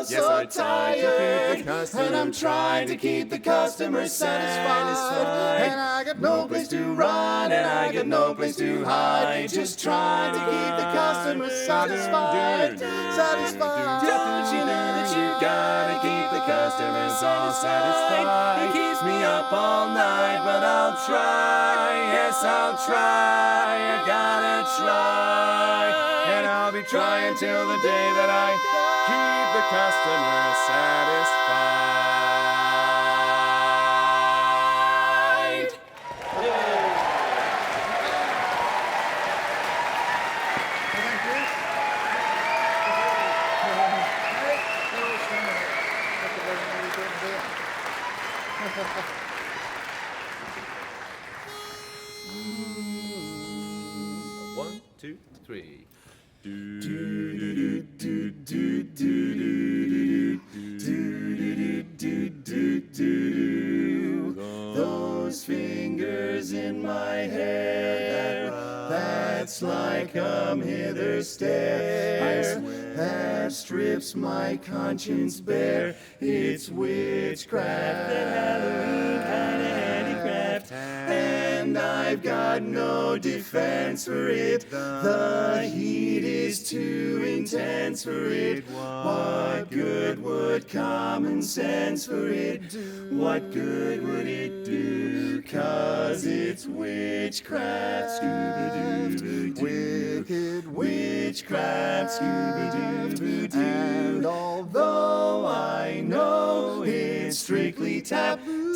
so tired, and I'm trying to keep the customer satisfied. And I got no place to run, and I got no place to hide. Just trying to keep the customer satisfied. Don't you know that you gotta keep the customers all satisfied? It keeps me up all night, but I'll try. Yes, I'll try. I gotta try. And I'll be trying till the day that I keep the customer satisfied. One, two, three. Those fingers in my hair, that's like hither stare. That strips my conscience bare. It's witchcraft, that Halloween kind of handicraft. And and I've got no defense for it. The heat is too intense for it. What good would common sense for it do? What good would it do? 'Cause it's witchcraft, Scooby-Doo. Wicked witchcraft, Scooby-Doo. And although I know it's strictly taboo,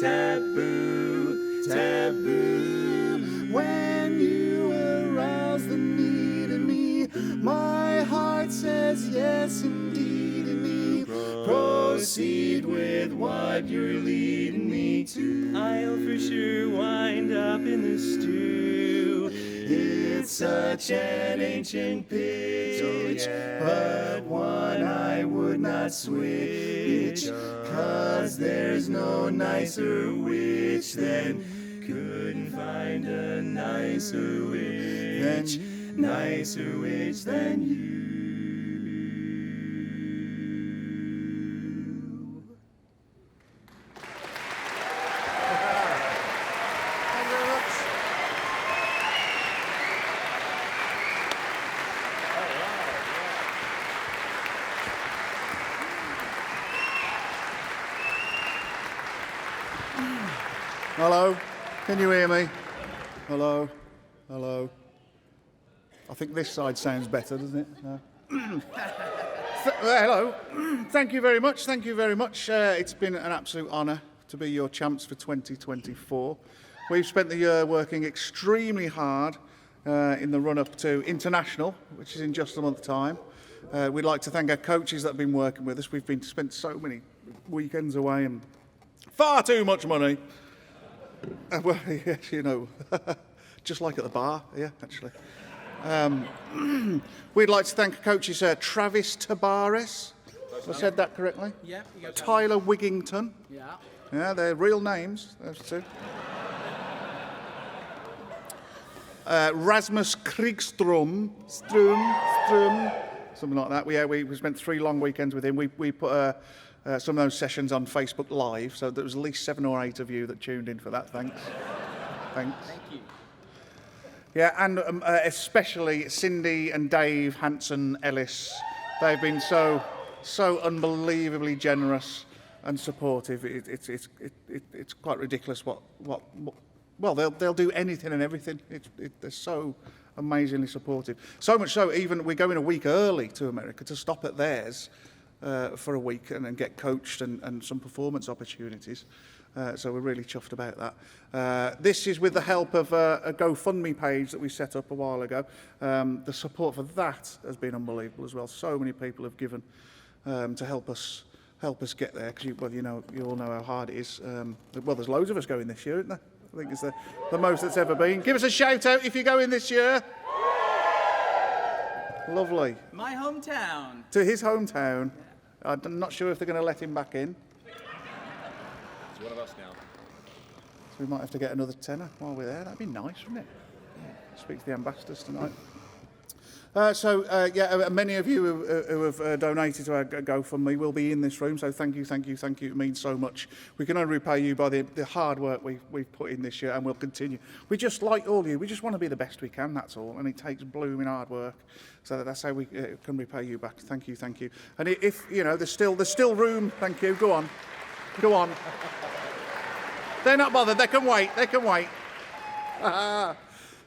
when you arouse the need in me, my heart says yes indeed in me. Proceed with what you're leading me to. I'll for sure wind up in the stew. It's such an ancient pitch, but one I would not switch. 'Cause there's no nicer witch than, couldn't find a nicer witch than you. Hello, can you hear me? Hello, hello. I think this side sounds better, doesn't it? Hello, thank you very much, thank you very much. It's been an absolute honour to be your champs for 2024. We've spent the year working extremely hard in the run-up to International, which is in just a month's time. We'd like to thank our coaches that have been working with us. We've been spent so many weekends away and far too much money. Well, yes, you know, just like at the bar, yeah, actually. We'd like to thank coaches Travis Tabares. Have I said that correctly? Yeah. Tyler Wigington. Yeah. Yeah, they're real names, those two. Rasmus Kriegstrom, something like that. We spent 3 long weekends with him. We put some of those sessions on Facebook Live, so there was at least 7 or 8 of you that tuned in for that. Thanks. Thanks. Thank you. Yeah, and especially Cindy and Dave Hanson-Ellis. They've been so unbelievably generous and supportive. It's quite ridiculous what well, they'll do anything and everything. They're so amazingly supportive. So much so, even we're going a week early to America to stop at theirs for a week and get coached and some performance opportunities. So we're really chuffed about that. This is with the help of a GoFundMe page that we set up a while ago. The support for that has been unbelievable as well. So many people have given to help us get there. Because you all know how hard it is. Well, there's loads of us going this year, isn't there? I think it's the most that's ever been. Give us a shout out if you're going this year. Lovely. My hometown. To his hometown. I'm not sure if they're going to let him back in. It's one of us now. So we might have to get another tenner while we're there. That'd be nice, wouldn't it? Speak to the ambassadors tonight. Many of you who have donated to our GoFundMe will be in this room, so thank you. It means so much. We can only repay you by the hard work we've put in this year, and we'll continue. We just, like all you, we just want to be the best we can, that's all, and it takes blooming hard work. So that's how we can repay you back. Thank you. And if, there's still room, thank you, go on. They're not bothered, they can wait.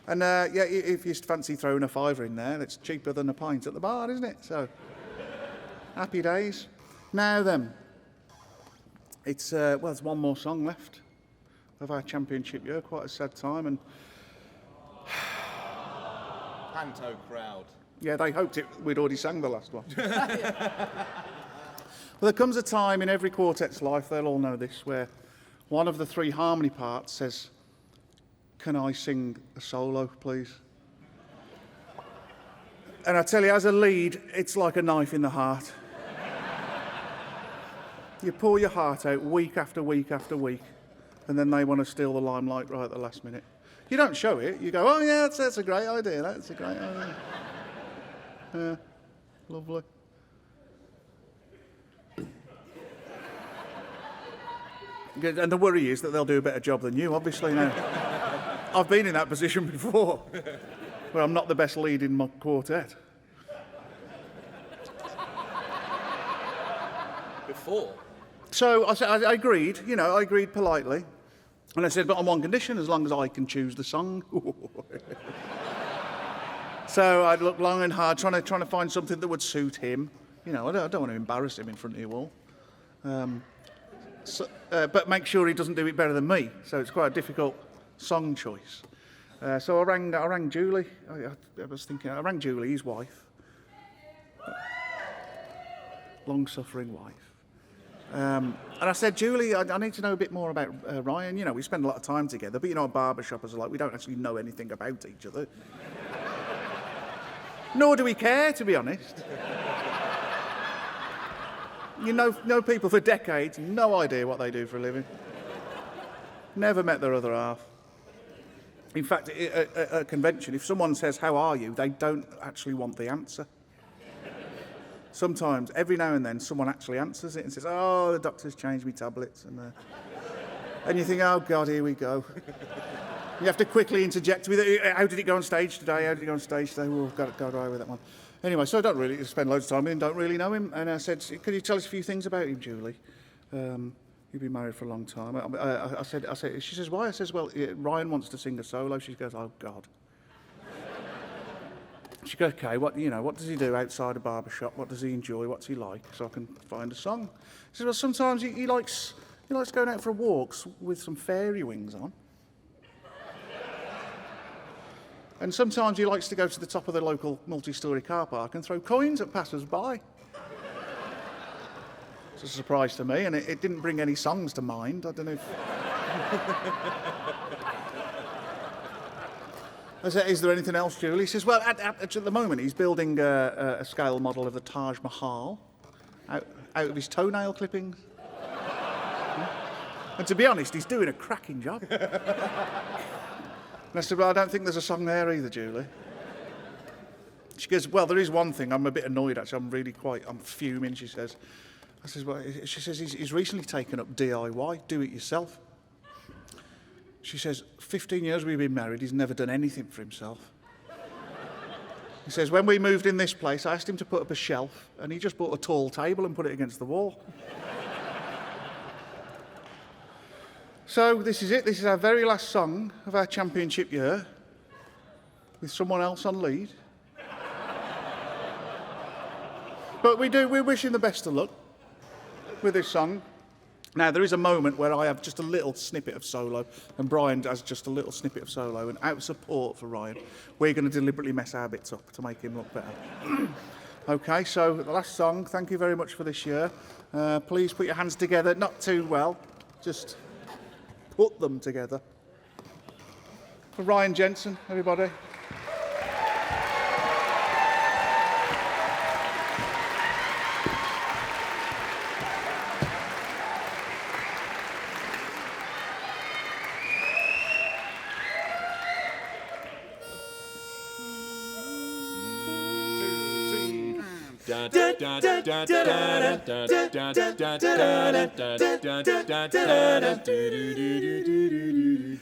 And if you fancy throwing a £5 in there, it's cheaper than a pint at the bar, isn't it? So, happy days. Now then, there's one more song left of our championship year. Quite a sad time, and Panto crowd. Yeah, they hoped we'd already sang the last one. Well, there comes a time in every quartet's life, they'll all know this, where one of the 3 harmony parts says, "Can I sing a solo, please?" And I tell you, as a lead, it's like a knife in the heart. You pour your heart out week after week after week, and then they want to steal the limelight right at the last minute. You don't show it. You go, "Oh yeah, that's a great idea. That's a great idea." Yeah, lovely. And the worry is that they'll do a better job than you, obviously now. I've been in that position before, where I'm not the best lead in my quartet. Before? So I agreed, I agreed politely. And I said, but on one condition, as long as I can choose the song. So I'd look long and hard, trying to find something that would suit him. I don't want to embarrass him in front of you all. But make sure he doesn't do it better than me. So it's quite a difficult song choice. So I rang Julie. I rang Julie, his wife. Long-suffering wife. And I said, Julie, I need to know a bit more about Ryan. We spend a lot of time together, but a barbershop is like, we don't actually know anything about each other. Nor do we care, to be honest. You know people for decades, no idea what they do for a living. Never met their other half. In fact, at a convention, if someone says, how are you, they don't actually want the answer. Sometimes, every now and then, someone actually answers it and says, oh, the doctor's changed me tablets. And you think, oh, God, here we go. You have to quickly interject with it. How did it go on stage today? Oh, got away with that one. Anyway, so I don't really spend loads of time with him, don't really know him. And I said, could you tell us a few things about him, Julie? You've been married for a long time. I said, she says, why? I says, well, Ryan wants to sing a solo. She goes, oh, God. She goes, okay, what does he do outside a barbershop? What does he enjoy? What's he like? So I can find a song. She says, well, sometimes he likes going out for walks with some fairy wings on. And sometimes he likes to go to the top of the local multi-storey car park and throw coins at passers-by. It's a surprise to me, and it didn't bring any songs to mind. I don't know if... I said, is there anything else, Julie? He says, well, at the moment, he's building a scale model of the Taj Mahal out of his toenail clippings. And to be honest, he's doing a cracking job. And I said, well, I don't think there's a song there either, Julie. She goes, well, there is one thing. I'm a bit annoyed, actually. I'm fuming, she says. I says, well, she says, he's recently taken up DIY, do it yourself. She says, 15 years we've been married, he's never done anything for himself. He says, when we moved in this place, I asked him to put up a shelf, and he just bought a tall table and put it against the wall. So this is it. This is our very last song of our championship year, with someone else on lead. But we wish him the best of luck with this song. Now, there is a moment where I have just a little snippet of solo, and Brian has just a little snippet of solo, and out of support for Ryan, we're going to deliberately mess our bits up to make him look better. Okay, so the last song, thank you very much for this year. Please put your hands together, not too well, just put them together. For Ryan Jensen, everybody.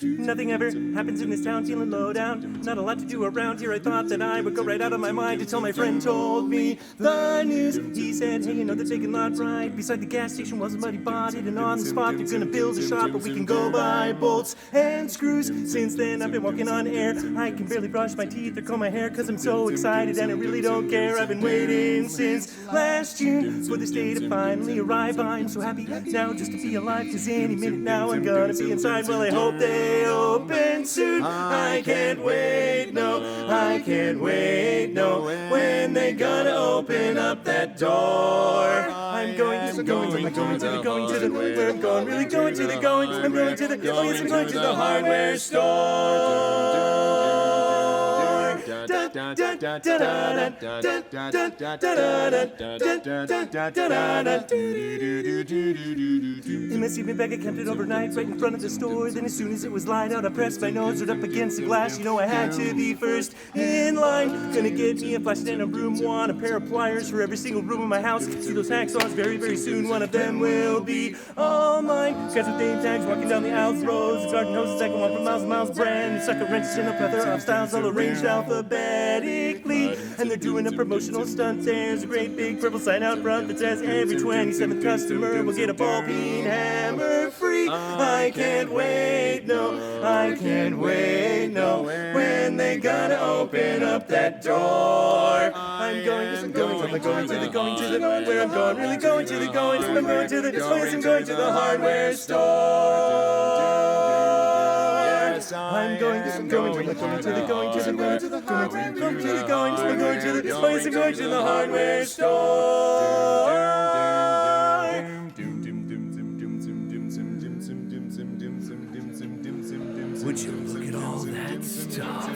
Nothing ever happens in this town, feeling low down. Not a lot to do around here. I thought that I would go right out of my mind until my friend told me the news. He said, hey, the vacant lot right beside the gas station was a muddy bought it, and on the spot they're gonna build a shop, but we can go buy bolts and screws. Since then I've been walking on air. I can barely brush my teeth or comb my hair, cause I'm so excited and I really don't care. I've been waiting since last June for this day to finally arrive. I'm so happy now just to be alive, cause any minute now I'm gonna be inside. Well, I hope they open soon. I can't wait, no, I can't wait, no. When they gonna open up that door? I'm going to the hardware store. must have bag I kept it overnight right in front of the store. Then as soon as it was light out, I pressed my nose right up against the glass. You know I had to be first in line. Gonna get me a flashlight and a broom wand, a pair of pliers for every single room in my house. See those hacksaws very, very soon. One of them will be all mine. Guys with name tags walking down the aisles, rows, the garden hoses, second one from Miles and Miles brand. Sucker wrenches in a plethora of styles all arranged alphabetically. And they're doing a promotional stunt. There's a great big purple sign out front that says every 27th customer will get a ball peen hammer free. I can't wait, no, I can't wait, no. When they gonna open up that door? I'm going to the, where I'm going, really going to the, I'm going to the, place, I'm going to the hardware store. I'm going to the place, I'm going to the hardware store. Would you look at all that stuff?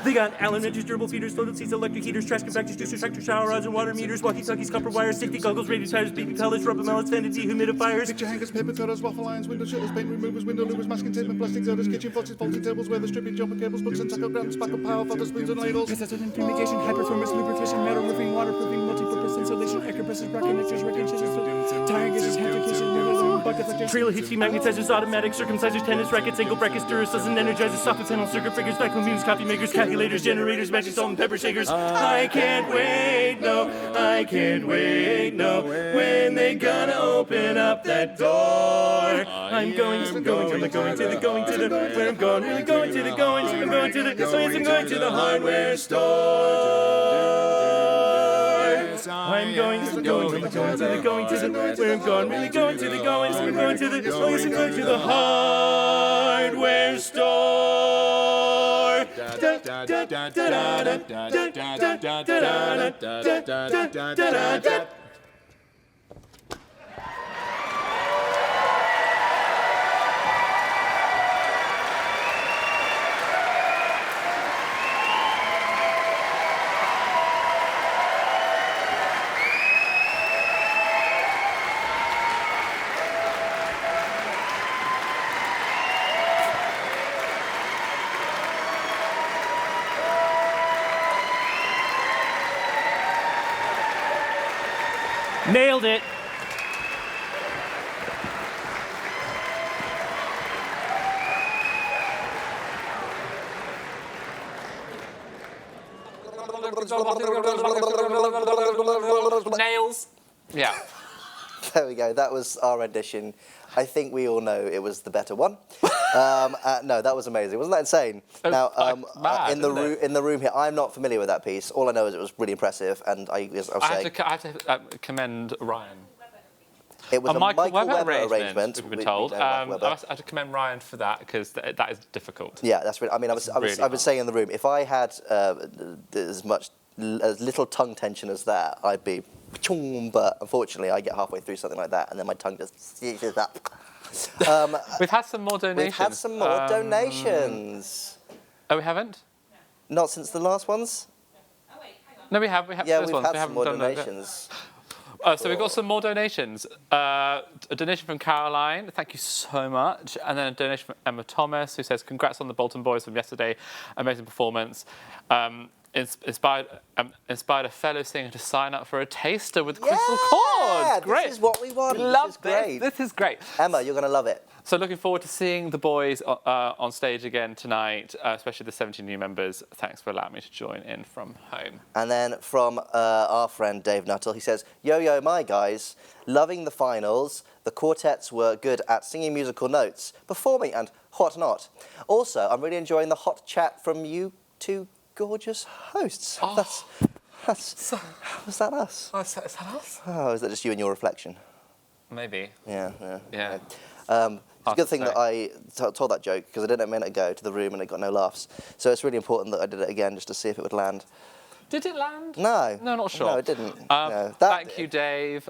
They got Allen wrenches, durable feeders, floated seats, electric heaters, trash compactors, juicers, tractor shower rods, and water meters, walkie-talkies, copper wires, safety goggles, radio tires, baby pellets, rubber mallets, fended dehumidifiers, picture hangers, paper cutters, waffle irons, window shutters, paint removers, window louvers, masking tape and plastic gutters, kitchen foxes, folding tables, weather stripping, jumper cables, books and tachograms, sparkle power, photo spoons and ladles, cassette and fumigation, high performance lubrication, metal roofing, waterproofing, multi-purpose insulation, air compressors, rock connectors, rack connectors, tire gauges, hand fixation, bucket flectors, trailer heat, magnetizers, automatic circumcisers, tennis rackets, ankle brackets, Duracells and energizers, socket panel, circuit breakers, vacuum beams, coffee makers, calculators, generators, magic salt and pepper shakers. I can't wait, no, I can't wait, no. When they gonna open up that door? I'm going to the, where I'm going, really going to the, I'm going to the, place, I'm going to the hardware store. I'm going to the, where I'm going, really going to the, I'm going to the, place, I'm going to the hardware store. Nailed it. Nails. Yeah. There we go. That was our rendition. I think we all know it was the better one. No, that was amazing. Wasn't that insane? Now, mad, in the room here, I'm not familiar with that piece. All I know is it was really impressive, and I have to commend Ryan. It was a Michael Weber arrangement. We've been told. I have to commend Ryan for that because that is difficult. Yeah, that's really. I mean, I was saying in the room, if I had as little tongue tension as that, I'd be. But unfortunately, I get halfway through something like that, and then my tongue just seizes up. We've had some more donations. We've had some more donations. Oh, we haven't? Not since the last ones? No, we have. Yeah, we've had some more donations. So we've got some more donations. A donation from Caroline, thank you so much. And then a donation from Emma Thomas, who says, congrats on the Bolton Boys from yesterday. Amazing performance. Inspired a fellow singer to sign up for a taster with crystal chords. Great. This is what we want. Love this. This is great. Emma, you're going to love it. So looking forward to seeing the boys on stage again tonight, especially the 17 new members. Thanks for allowing me to join in from home. And then from our friend Dave Nuttall, he says, yo, my guys, loving the finals. The quartets were good at singing musical notes, performing and whatnot. Also, I'm really enjoying the hot chat from you two gorgeous hosts. Oh. Was that us? Oh, is that us? Oh, is that just you and your reflection? Maybe. Yeah. It's a Hard good to thing say. that I told that joke because I didn't know a minute ago to the room and it got no laughs. So it's really important that I did it again just to see if it would land. Did it land? No. No, not sure. No, it didn't. No. Thank you, Dave.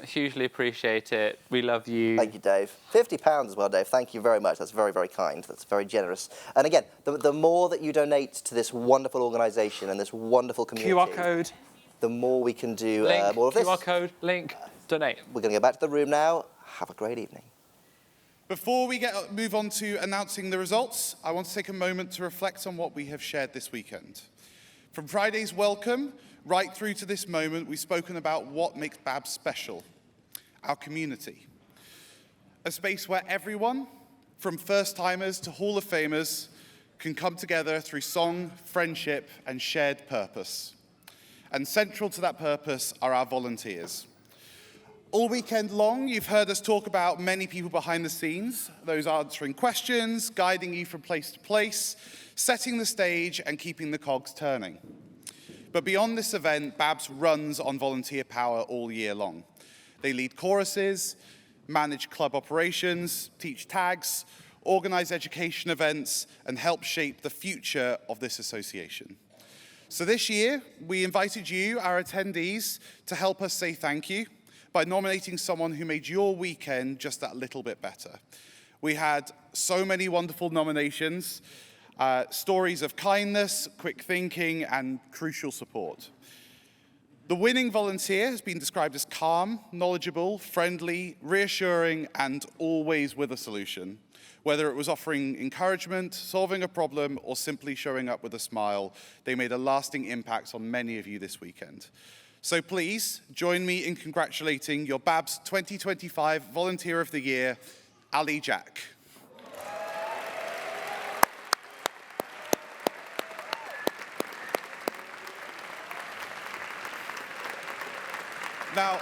Hugely appreciate it. We love you. Thank you, Dave. £50 as well, Dave. Thank you very much. That's very, very kind. That's very generous. And again, the more that you donate to this wonderful organisation and this wonderful community, QR code. The more we can do Link, more of this. QR code, link, donate. We're going to go back to the room now. Have a great evening. Before we move on to announcing the results, I want to take a moment to reflect on what we have shared this weekend. From Friday's welcome right through to this moment, we've spoken about what makes BABS special, our community. A space where everyone, from first-timers to Hall of Famers, can come together through song, friendship, and shared purpose. And central to that purpose are our volunteers. All weekend long, you've heard us talk about many people behind the scenes, those answering questions, guiding you from place to place, setting the stage and keeping the cogs turning. But beyond this event, BABS runs on volunteer power all year long. They lead choruses, manage club operations, teach tags, organize education events, and help shape the future of this association. So this year, we invited you, our attendees, to help us say thank you by nominating someone who made your weekend just that little bit better. We had so many wonderful nominations, stories of kindness, quick thinking, and crucial support. The winning volunteer has been described as calm, knowledgeable, friendly, reassuring, and always with a solution. Whether it was offering encouragement, solving a problem, or simply showing up with a smile, they made a lasting impact on many of you this weekend. So please join me in congratulating your BABS 2025 Volunteer of the Year, Ali Jack. Now,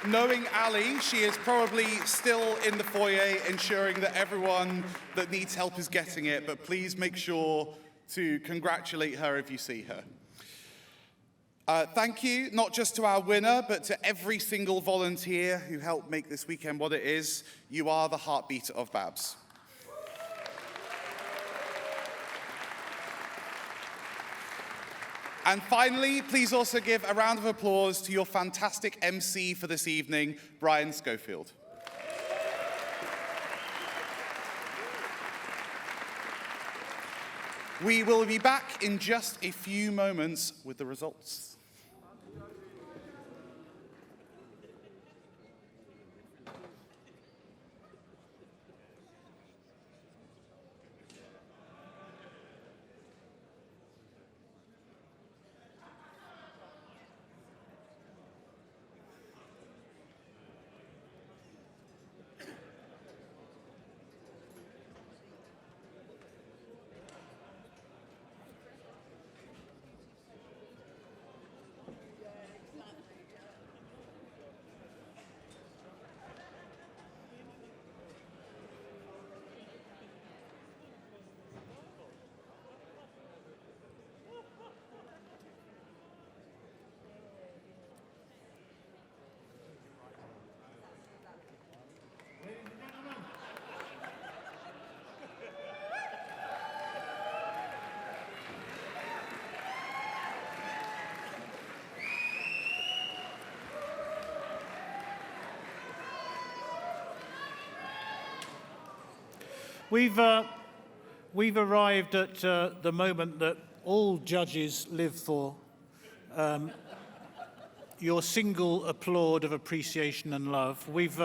knowing Ali, she is probably still in the foyer ensuring that everyone that needs help is getting it, but please make sure to congratulate her if you see her. Thank you, not just to our winner, but to every single volunteer who helped make this weekend what it is. You are the heartbeat of BABS. And finally, please also give a round of applause to your fantastic MC for this evening, Brian Schofield. We will be back in just a few moments with the results. We've arrived at the moment that all judges live for. Your single applaud of appreciation and love. We've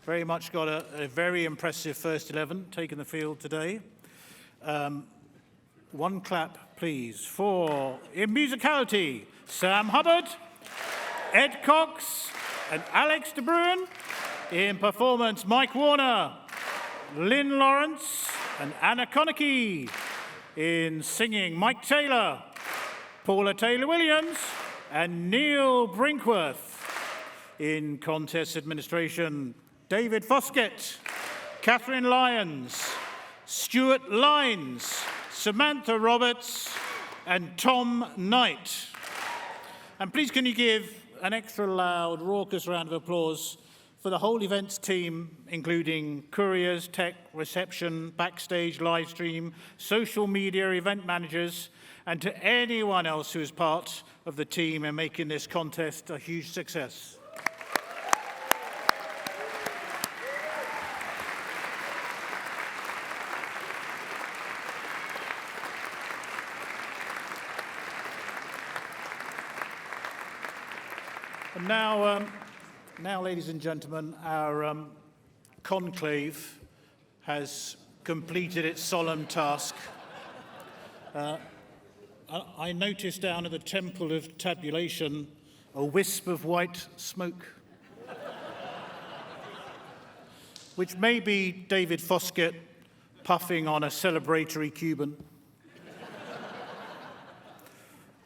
very much got a very impressive first 11 taking the field today. One clap, please, for, in musicality, Sam Hubbard, Ed Cox, and Alex de Bruin. In performance, Mike Wan'na, Lynn Lawrence, and Anna Konecki. In singing, Mike Taylor, Paula Taylor-Williams, and Neil Brinkworth. In contest administration, David Foskett, Catherine Lyons, Stuart Lines, Samantha Roberts, and Tom Knight. And please can you give an extra loud, raucous round of applause for the whole events team, including couriers, tech, reception, backstage, live stream, social media, event managers, and to anyone else who is part of the team in making this contest a huge success. And now, ladies and gentlemen, our conclave has completed its solemn task. I noticed down at the Temple of Tabulation a wisp of white smoke, which may be David Foskett puffing on a celebratory Cuban.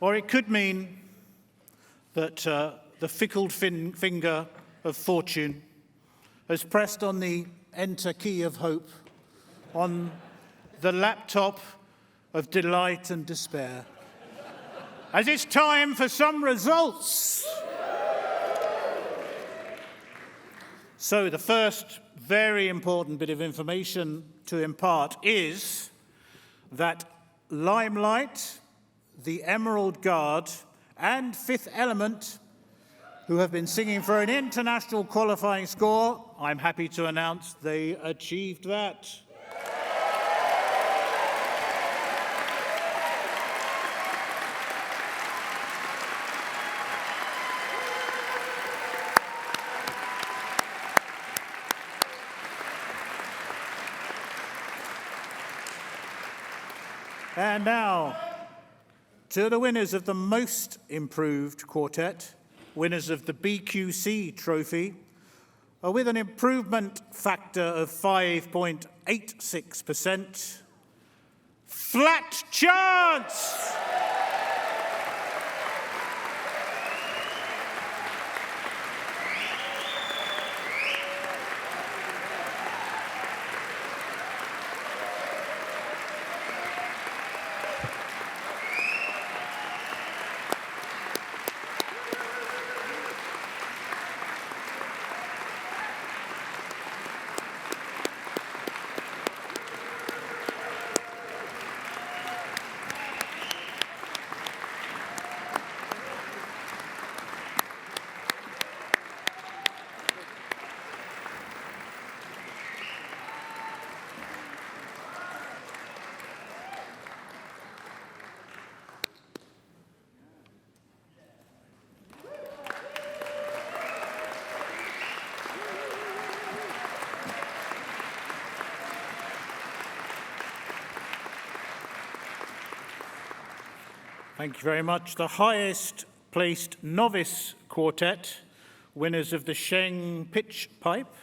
Or it could mean that the fickle finger of fortune has pressed on the enter key of hope on the laptop of delight and despair, as it's time for some results. So the first very important bit of information to impart is that Limelight, the Emerald Guard, and Fifth Element, who have been singing for an international qualifying score, I'm happy to announce they achieved that. And now, to the winners of the most improved quartet, winners of the BQC trophy, are with an improvement factor of 5.86%. Flat Chance! Thank you very much. The highest placed novice quartet, winners of the Sheng pitch pipe,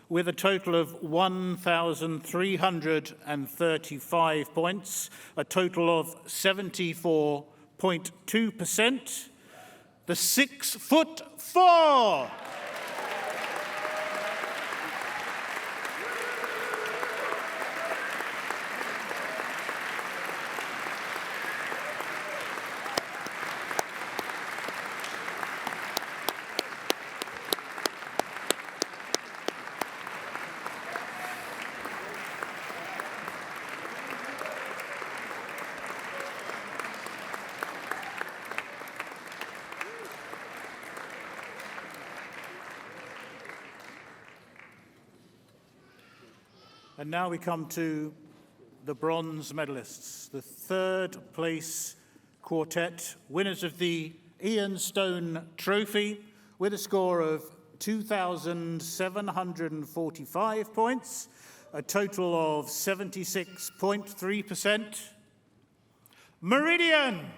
with a total of 1,335 points, a total of 74.2%. The 6'4". And now we come to the bronze medalists, the third place quartet, winners of the Ian Stone Trophy, with a score of 2,745 points, a total of 76.3%. Meridian!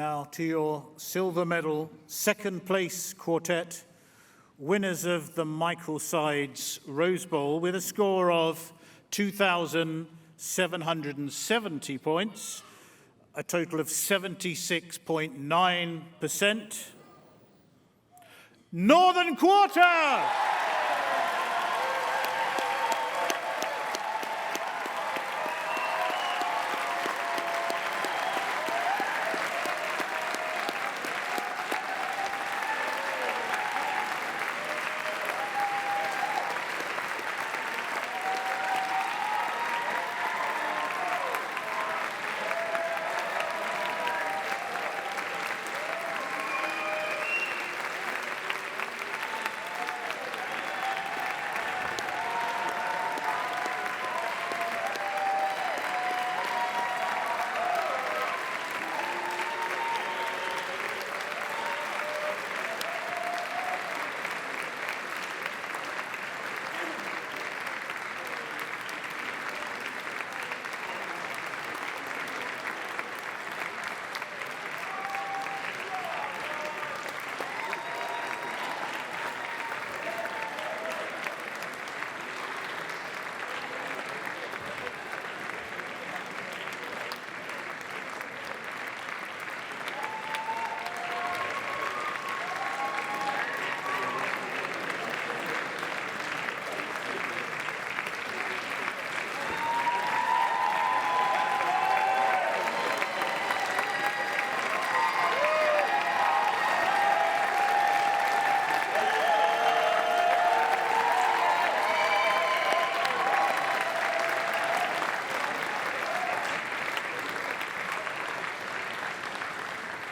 now to your silver medal, second place quartet, winners of the Michael Sides Rose Bowl with a score of 2,770 points, a total of 76.9%. Northern Quarter!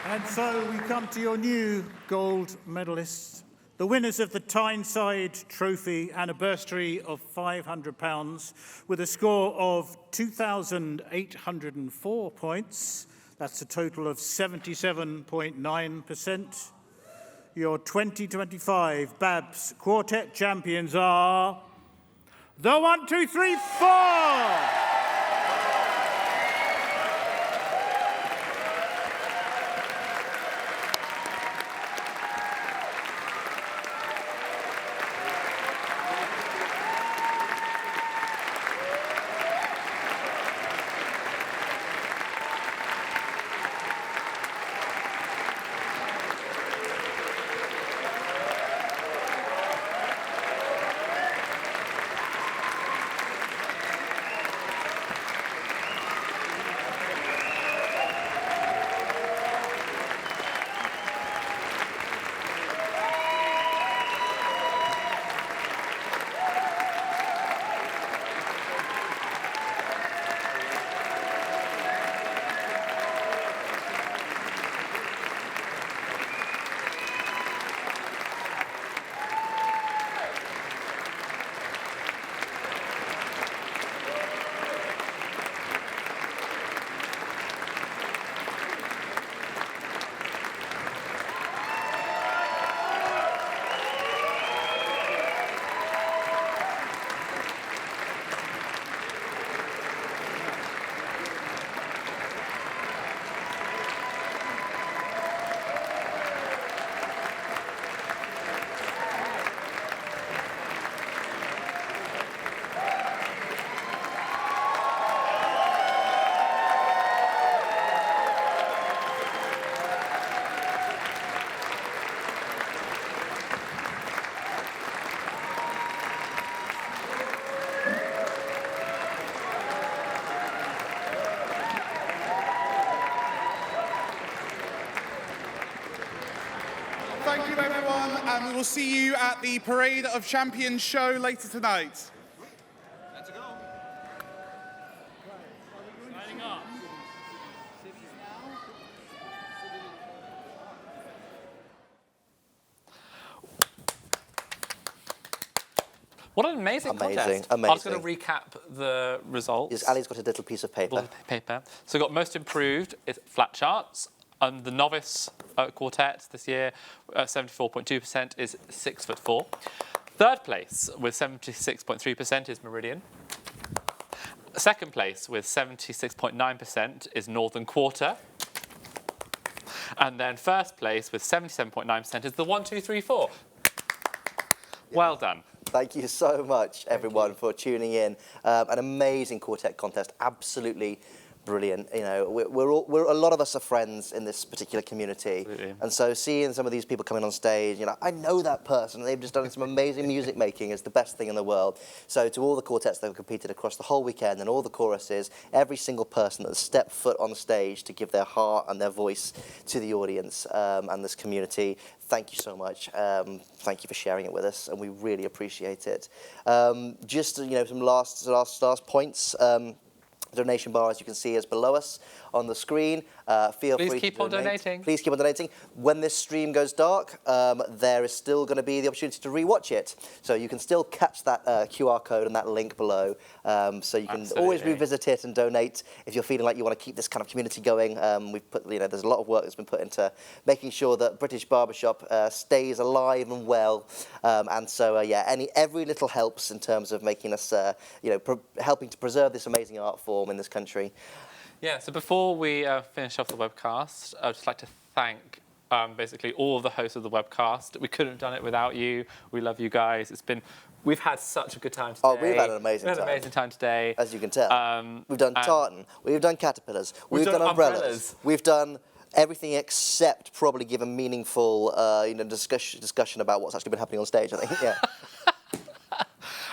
And so we come to your new gold medalists, the winners of the Tyneside Trophy anniversary of £500 with a score of 2,804 points. That's a total of 77.9%. Your 2025 BABS Quartet champions are the 1, 2, 3, 4! Thank you, everyone, and we will see you at the Parade of Champions show later tonight. What an amazing contest. Amazing. I was going to recap the results. Yes, Ali's got a little piece of paper. So we got most improved, it's flat charts. The novice quartet this year, 74.2%, is 6'4". Third place with 76.3% is Meridian. Second place with 76.9% is Northern Quarter. And then first place with 77.9% is the 1, 2, 3, 4. Well done. Thank you so much, everyone, for tuning in. An amazing quartet contest, absolutely brilliant. You know, we're a lot of us are friends in this particular community, and so seeing some of these people coming on stage, you know, I know that person. They've just done some amazing music making. Is the best thing in the world. So to all the quartets that have competed across the whole weekend and all the choruses, every single person that has stepped foot on stage to give their heart and their voice to the audience and this community, thank you so much. Thank you for sharing it with us, and we really appreciate it. Just you know, some last points. Donation bar, as you can see, is below us on the screen. Feel free to keep on donating. Please keep on donating. When this stream goes dark, there is still going to be the opportunity to rewatch it. So you can still catch that QR code and that link below. So you can always revisit it and donate if you're feeling like you want to keep this kind of community going. We've put, you know, there's a lot of work that's been put into making sure that British Barbershop stays alive and well. And so, yeah, every little helps in terms of making us, you know, helping to preserve this amazing art form in this country. Yeah, so before we finish off the webcast, I'd just like to thank basically all of the hosts of the webcast. We couldn't have done it without you. We love you guys. We've had such a good time today. Oh, we've had an amazing time today. As you can tell. We've done tartan. We've done caterpillars. We've done umbrellas. We've done everything except probably give a meaningful you know, discussion about what's actually been happening on stage, I think. Yeah.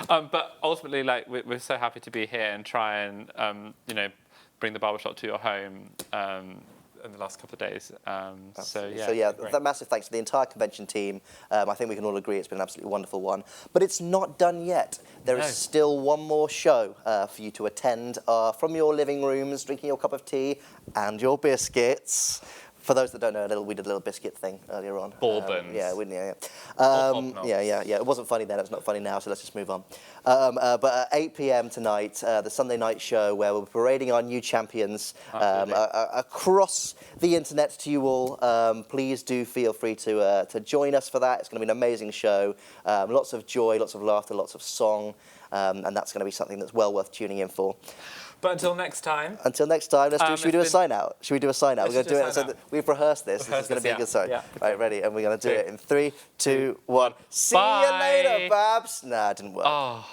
But ultimately, like, we're so happy to be here and try and, you know, bring the barbershop to your home in the last couple of days. So yeah, that massive thanks to the entire convention team. I think we can all agree it's been an absolutely wonderful one. But it's not done yet. There is still one more show for you to attend from your living rooms, drinking your cup of tea and your biscuits. For those that don't know, we did a little biscuit thing earlier on. Bourbons. Yeah. It wasn't funny then, it's not funny now, so let's just move on. But at 8 p.m. tonight, the Sunday night show where we're parading our new champions across the internet to you all. Please do feel free to join us for that. It's going to be an amazing show. Lots of joy, lots of laughter, lots of song, and that's going to be something that's well worth tuning in for. But until next time. Should we do a sign out? Should we do a sign out? We're going to do it. So we've rehearsed this. This is going to be a good sign. Yeah. Right, ready? And we're going to do it in 3, 2, 1. See you later, Babs. Nah, it didn't work. Oh.